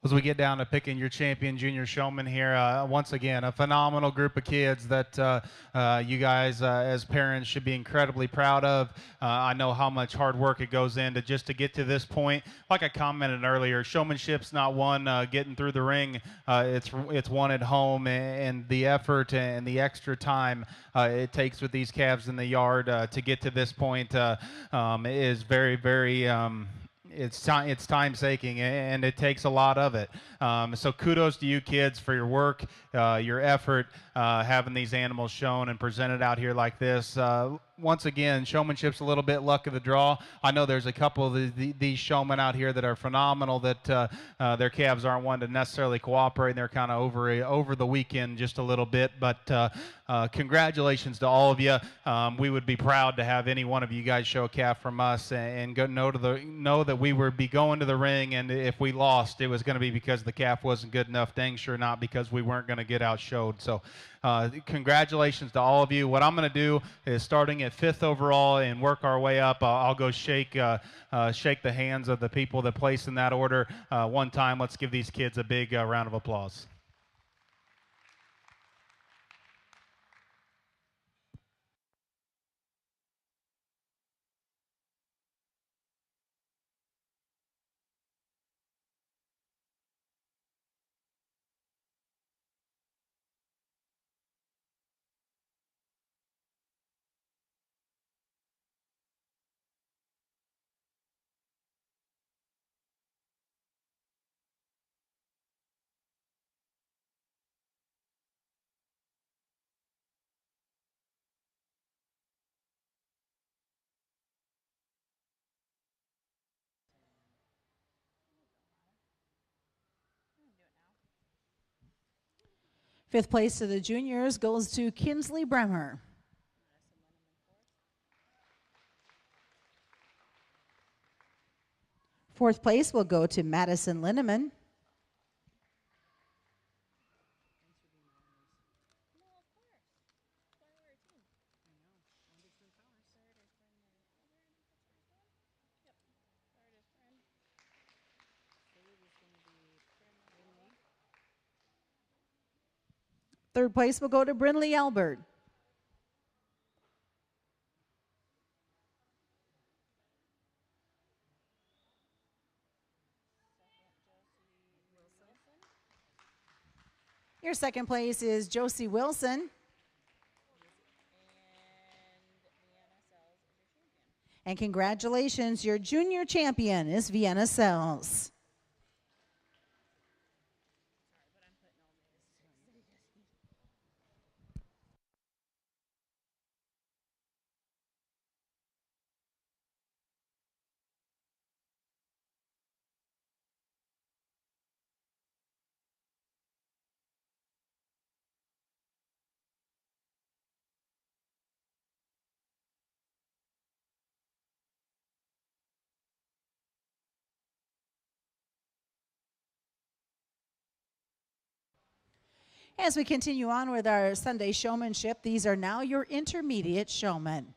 [SPEAKER 6] As we get down to picking your champion junior showman here, once again, a phenomenal group of kids that you guys as parents should be incredibly proud of. I know how much hard work it goes into just to get to this point. Like I commented earlier, showmanship's not one getting through the ring. It's one at home, and the effort and the extra time it takes with these calves in the yard to get to this point is very, very it's time taking, and it takes a lot of it. So kudos to you kids for your work, your effort, having these animals shown and presented out here like this. Once again, showmanship's a little bit luck of the draw. I know there's a couple of these showmen out here that are phenomenal that their calves aren't one to necessarily cooperate. They're kind of over the weekend just a little bit, but congratulations to all of you. We would be proud to have any one of you guys show a calf from us and know that we would be going to the ring, and if we lost, it was going to be because the calf wasn't good enough, dang sure not because we weren't going to get outshowed. So congratulations to all of you. What I'm going to do is, starting at 5th overall and work our way up, I'll go shake the hands of the people that place in that order one time. Let's give these kids a big round of applause.
[SPEAKER 2] Fifth place to the juniors goes to Kinsley Bremer. Fourth place will go to Madison Linneman. Third place will go to Brinley Albert. Your second place is Josie Wilson. And congratulations, your junior champion is Vienna Sells. As we continue on with our Sunday showmanship, these are now your intermediate showmen.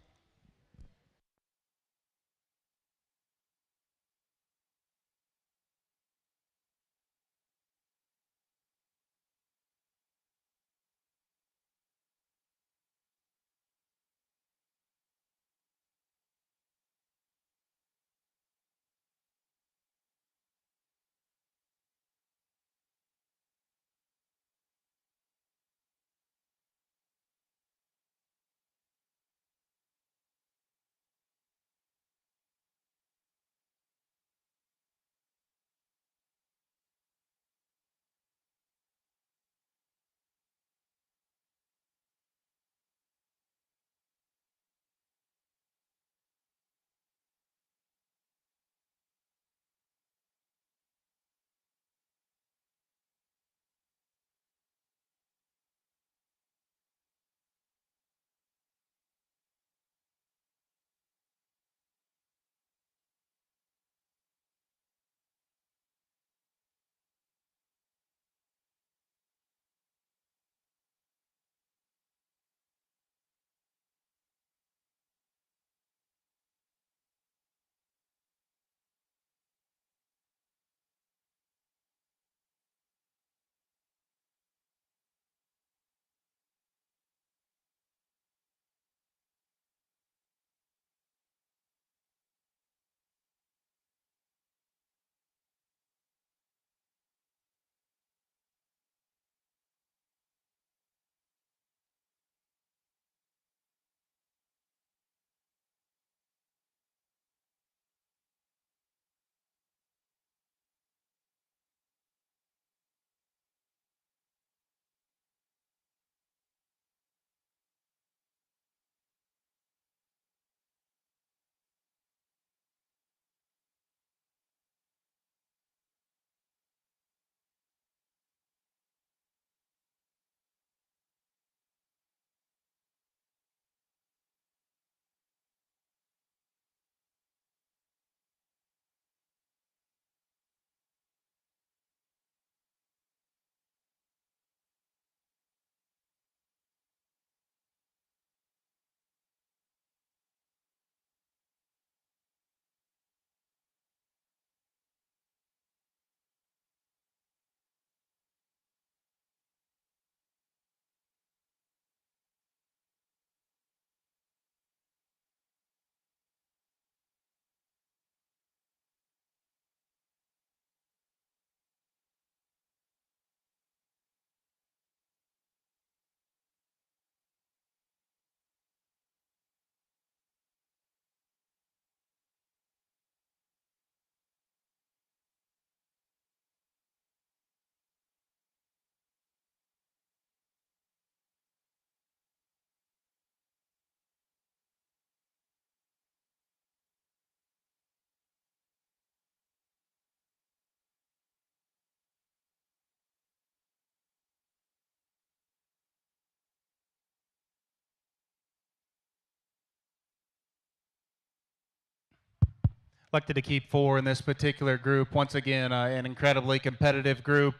[SPEAKER 6] Elected to keep 4 in this particular group. Once again, an incredibly competitive group,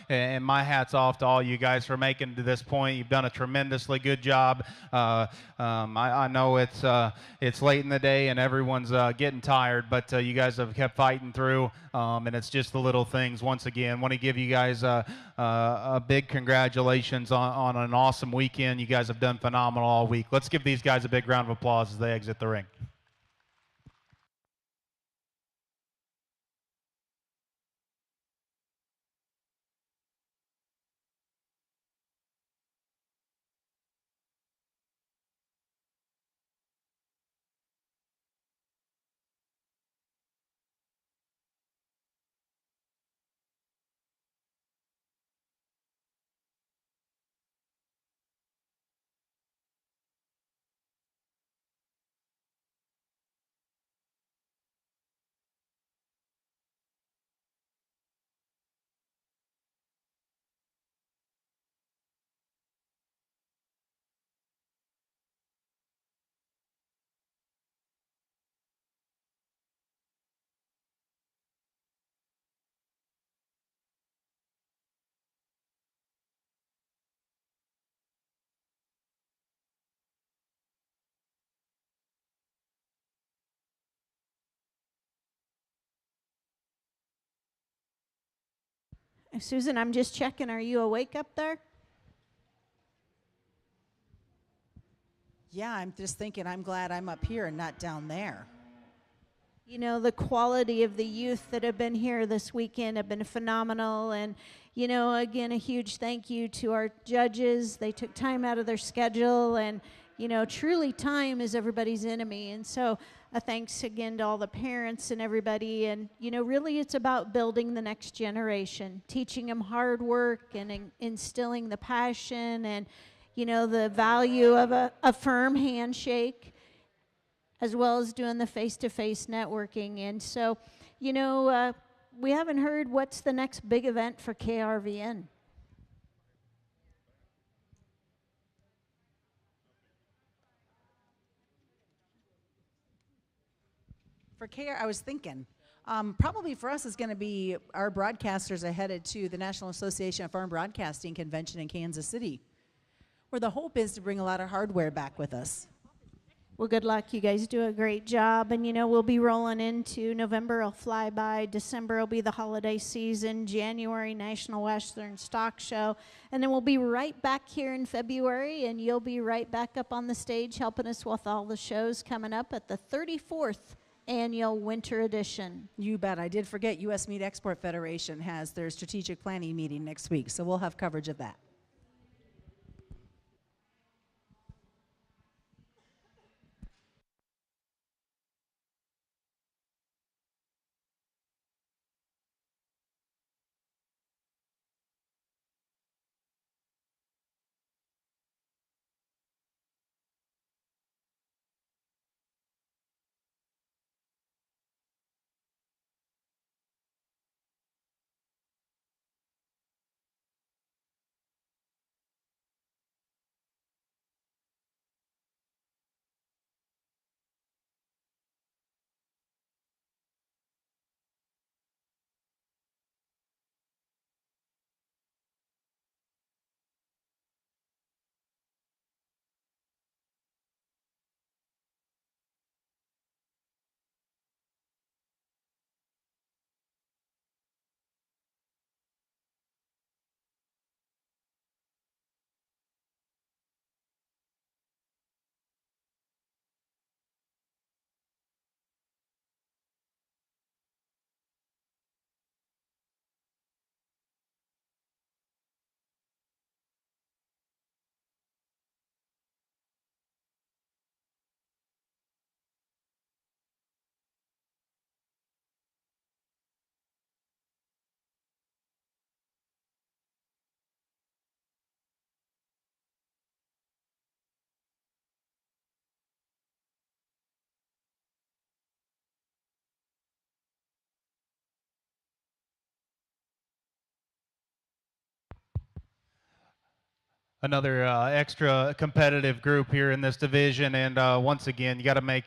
[SPEAKER 6] and my hat's off to all you guys for making it to this point. You've done a tremendously good job. I know it's late in the day and everyone's getting tired, but you guys have kept fighting through, and it's just the little things. Once again, want to give you guys a big congratulations on an awesome weekend. You guys have done phenomenal all week. Let's give these guys a big round of applause as they exit the ring.
[SPEAKER 3] Susan, I'm just checking. Are you awake up there?
[SPEAKER 2] Yeah, I'm just thinking I'm glad I'm up here and not down there.
[SPEAKER 3] You know, the quality of the youth that have been here this weekend have been phenomenal. And, you know, again, a huge thank you to our judges. They took time out of their schedule. And, you know, truly time is everybody's enemy. And so a thanks again to all the parents and everybody. And, you know, really it's about building the next generation, teaching them hard work and instilling the passion and, you know, the value of a firm handshake, as well as doing the face-to-face networking. And so, you know, we haven't heard what's the next big event for KRVN.
[SPEAKER 2] For KR, I was thinking, probably for us is going to be our broadcasters are headed to the National Association of Farm Broadcasting Convention in Kansas City, where the hope is to bring a lot of hardware back with us.
[SPEAKER 3] Well, good luck. You guys do a great job. And, you know, we'll be rolling into November. Will fly by. December will be the holiday season. January, National Western Stock Show. And then we'll be right back here in February, and you'll be right back up on the stage helping us with all the shows coming up at the 34th Annual Winter Edition.
[SPEAKER 2] You bet. I did forget U.S. Meat Export Federation has their strategic planning meeting next week, so we'll have coverage of that.
[SPEAKER 6] Another extra competitive group here in this division, and once again, you got to make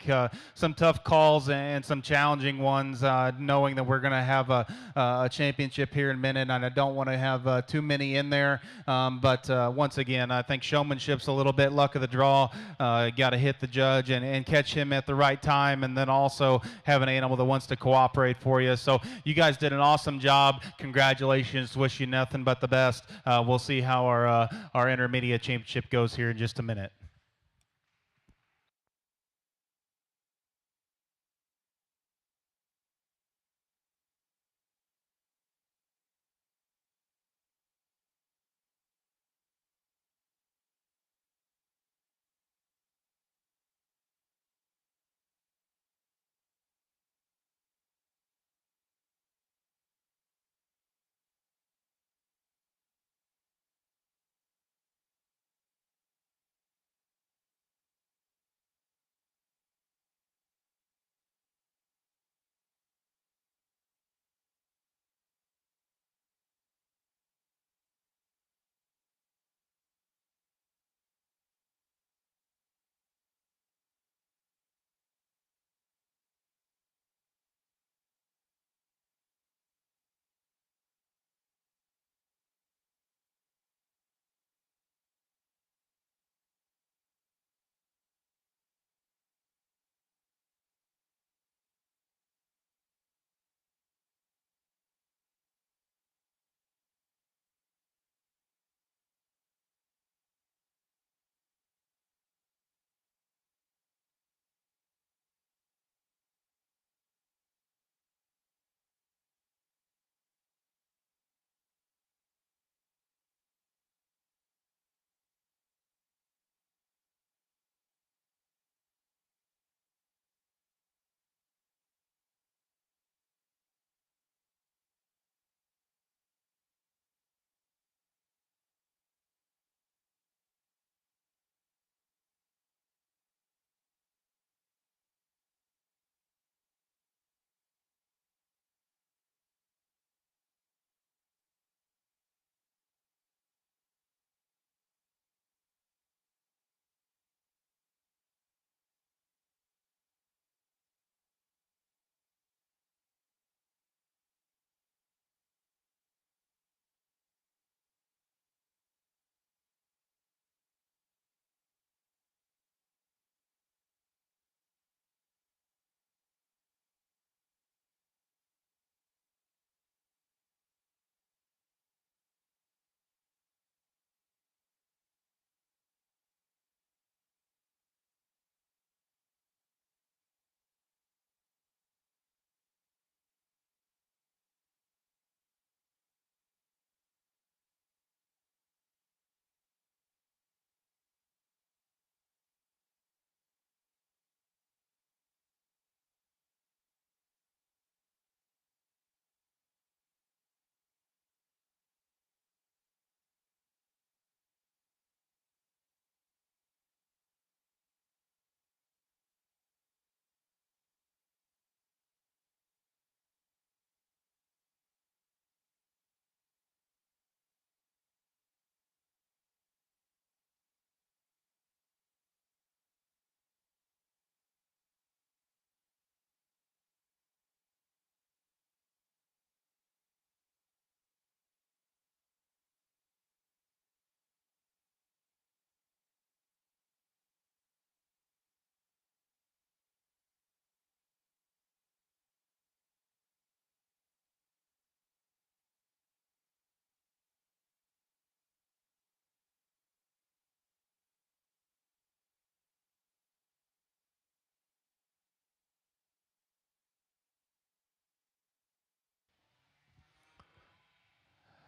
[SPEAKER 6] some tough calls and some challenging ones, knowing that we're going to have a championship here in a minute, and I don't want to have too many in there. But once again, I think showmanship's a little bit luck of the draw. Got to hit the judge and catch him at the right time, and then also have an animal that wants to cooperate for you. So you guys did an awesome job. Congratulations. Wish you nothing but the best. We'll see how our intermediate championship goes here in just a minute.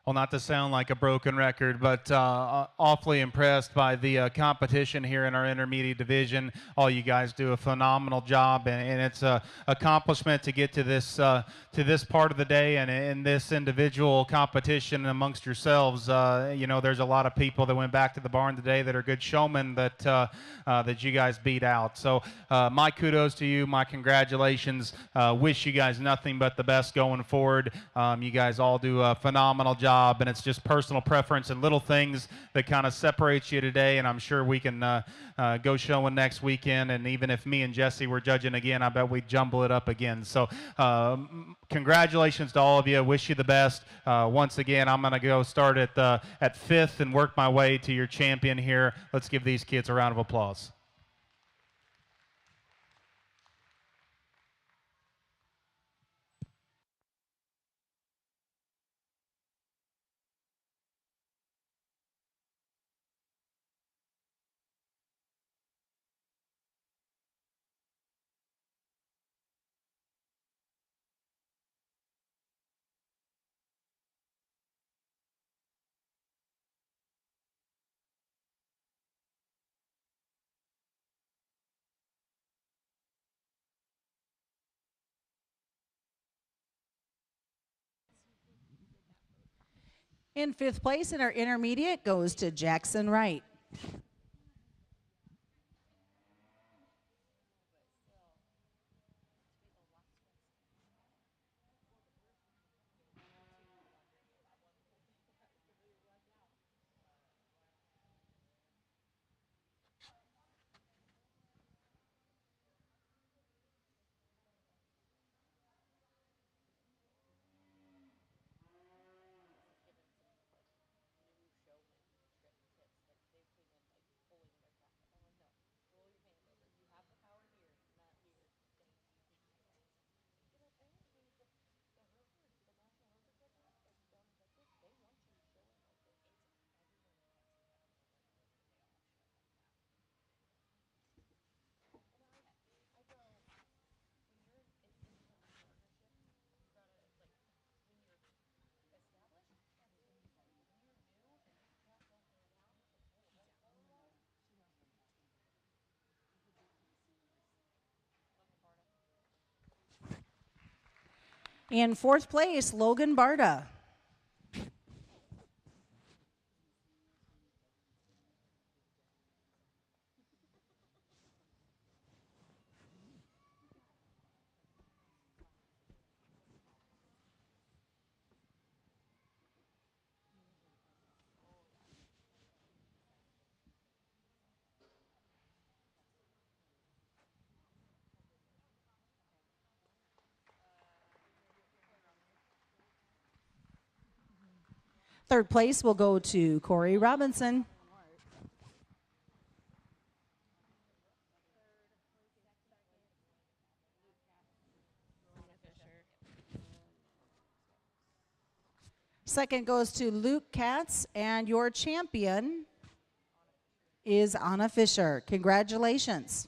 [SPEAKER 6] Well, not to sound like a broken record, but awfully impressed by the competition here in our intermediate division. All you guys do a phenomenal job, and it's an accomplishment to get to this part of the day and in this individual competition amongst yourselves. You know, there's a lot of people that went back to the barn today that are good showmen that you guys beat out. So my kudos to you, my congratulations. Wish you guys nothing but the best going forward. You guys all do a phenomenal job. job, and it's just personal preference and little things that kind of separates you today. And I'm sure we can go showing next weekend. And even if me and Jesse were judging again, I bet we'd jumble it up again. So congratulations to all of you. Wish you the best. Once again, I'm going to go start at fifth and work my way to your champion here. Let's give these kids a round of applause.
[SPEAKER 2] In fifth place in our intermediate goes to Jackson Wright. In fourth place, Logan Barta. Third place will go to Corey Robinson. Second goes to Luke Katz, and your champion is Anna Fisher. Congratulations.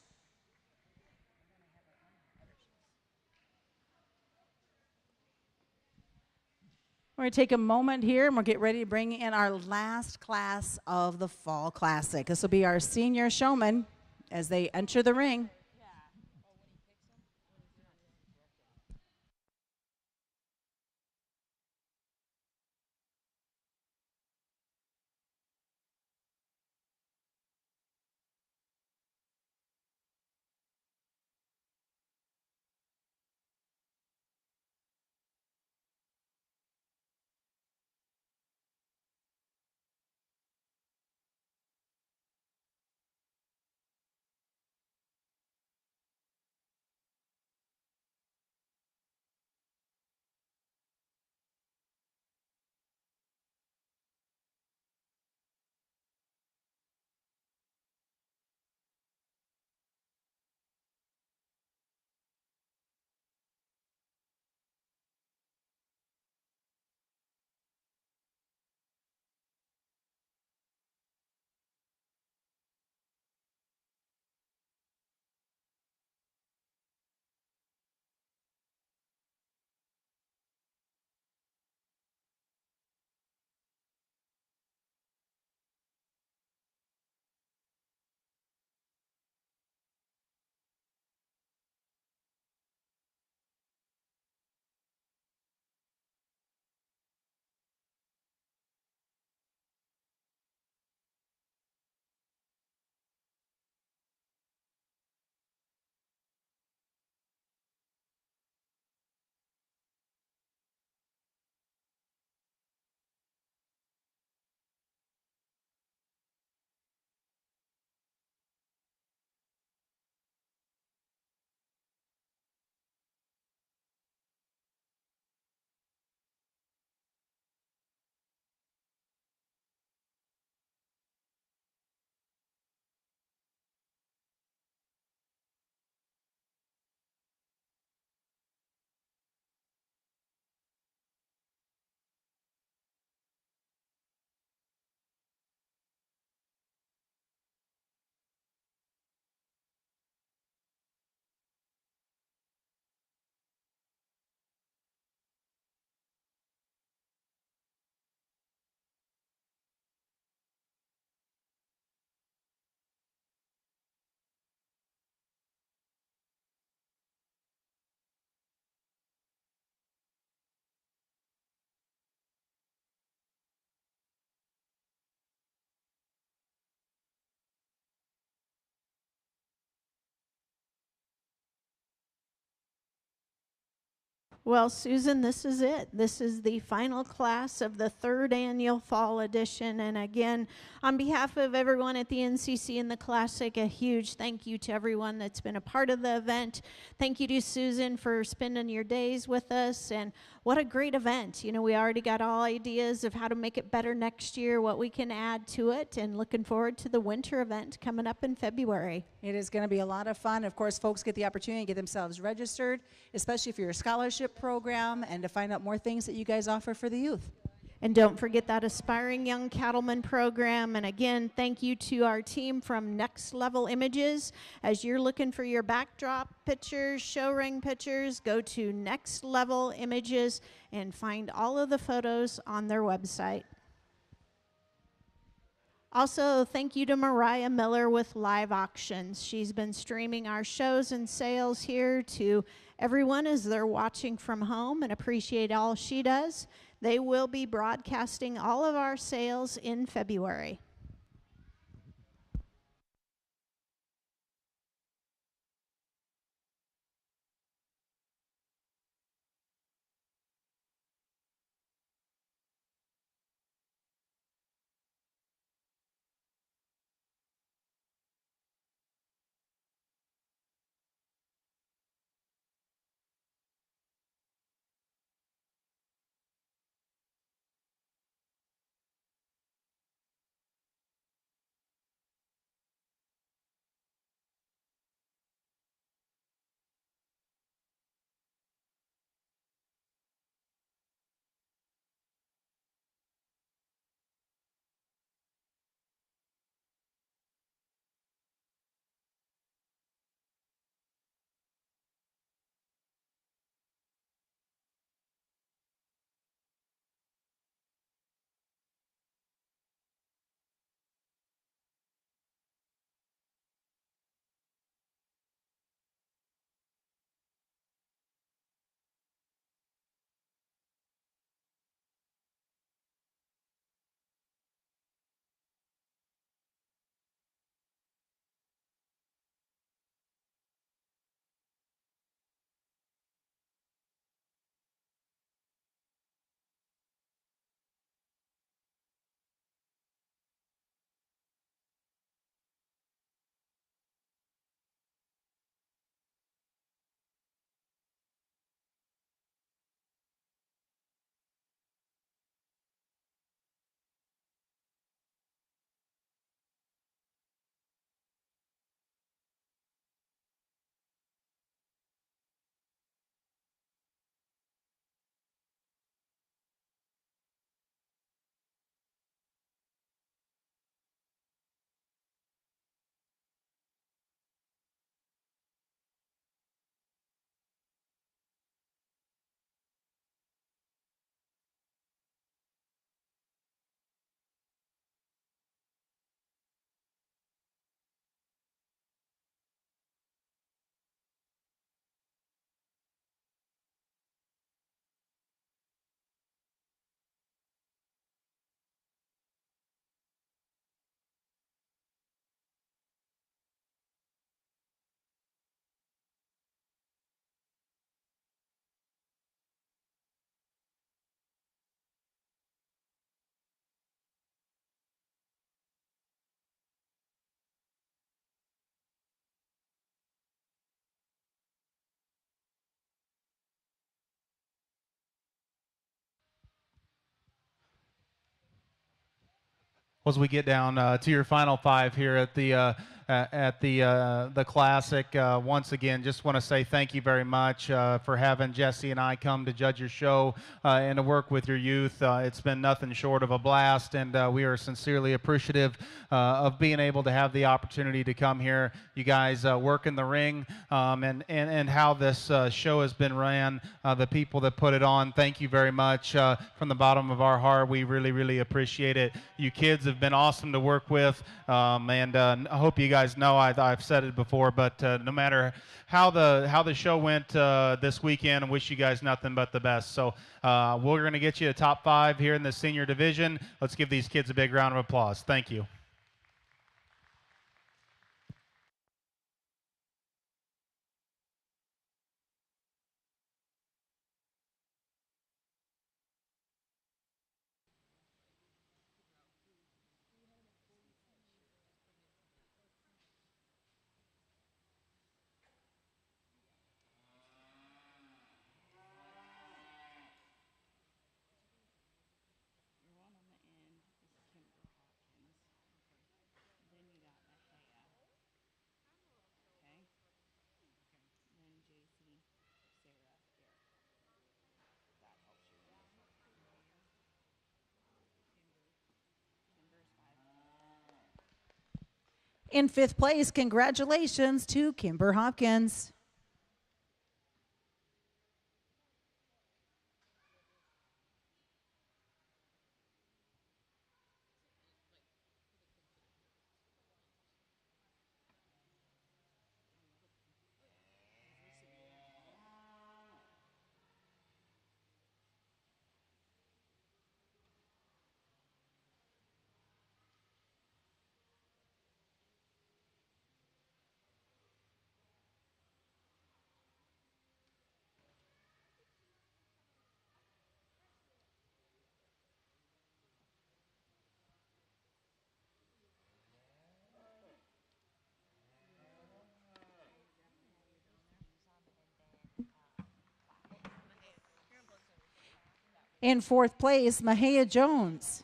[SPEAKER 2] We're going to take a moment here and we'll get ready to bring in our last class of the Fall Classic. This will be our senior showmen as they enter the ring.
[SPEAKER 3] Well, Susan, this is it. This is the final class of the 3rd annual fall edition. And again, on behalf of everyone at the NCC and the Classic, a huge thank you to everyone that's been a part of the event. Thank you to Susan for spending your days with us. And what a great event. You know, we already got all ideas of how to make it better next year, what we can add to it, and looking forward to the winter event coming up in February.
[SPEAKER 2] It is going to be a lot of fun. Of course, folks get the opportunity to get themselves registered, especially for your scholarship program, and to find out more things that you guys offer for the youth.
[SPEAKER 3] And don't forget that Aspiring Young Cattleman program. And again, thank you to our team from Next Level Images. As you're looking for your backdrop pictures, show ring pictures, go to Next Level Images and find all of the photos on their website. Also, thank you to Mariah Miller with Live Auctions. She's been streaming our shows and sales here to everyone as they're watching from home, and appreciate all she does. They will be broadcasting all of our sales in February.
[SPEAKER 6] As we get down to your final 5 here at the Classic, once again, just want to say thank you very much for having Jesse and I come to judge your show and to work with your youth. It's been nothing short of a blast, and we are sincerely appreciative of being able to have the opportunity to come here. You guys work in the ring, and how this show has been ran, the people that put it on, thank you very much from the bottom of our heart. We really, really appreciate it. You kids have been awesome to work with, and I hope you guys know I've said it before, but no matter how the show went this weekend, I wish you guys nothing but the best. So we're going to get you a top 5 here in the senior division. Let's give these kids a big round of applause. Thank you.
[SPEAKER 2] In 5th place, congratulations to Kimber Hopkins. In 4th place, Mahia Jones.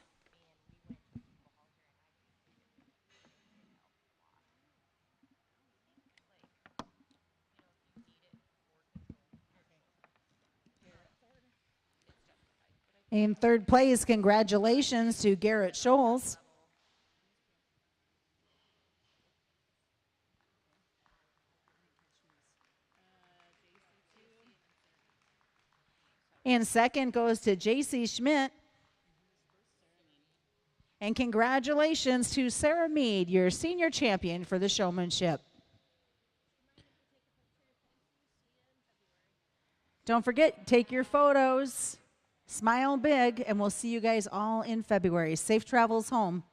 [SPEAKER 2] In 3rd place, congratulations to Garrett Scholes. And 2nd goes to JC Schmidt. And congratulations to Sarah Mead, your senior champion for the showmanship. Don't forget, take your photos, smile big, and we'll see you guys all in February. Safe travels home.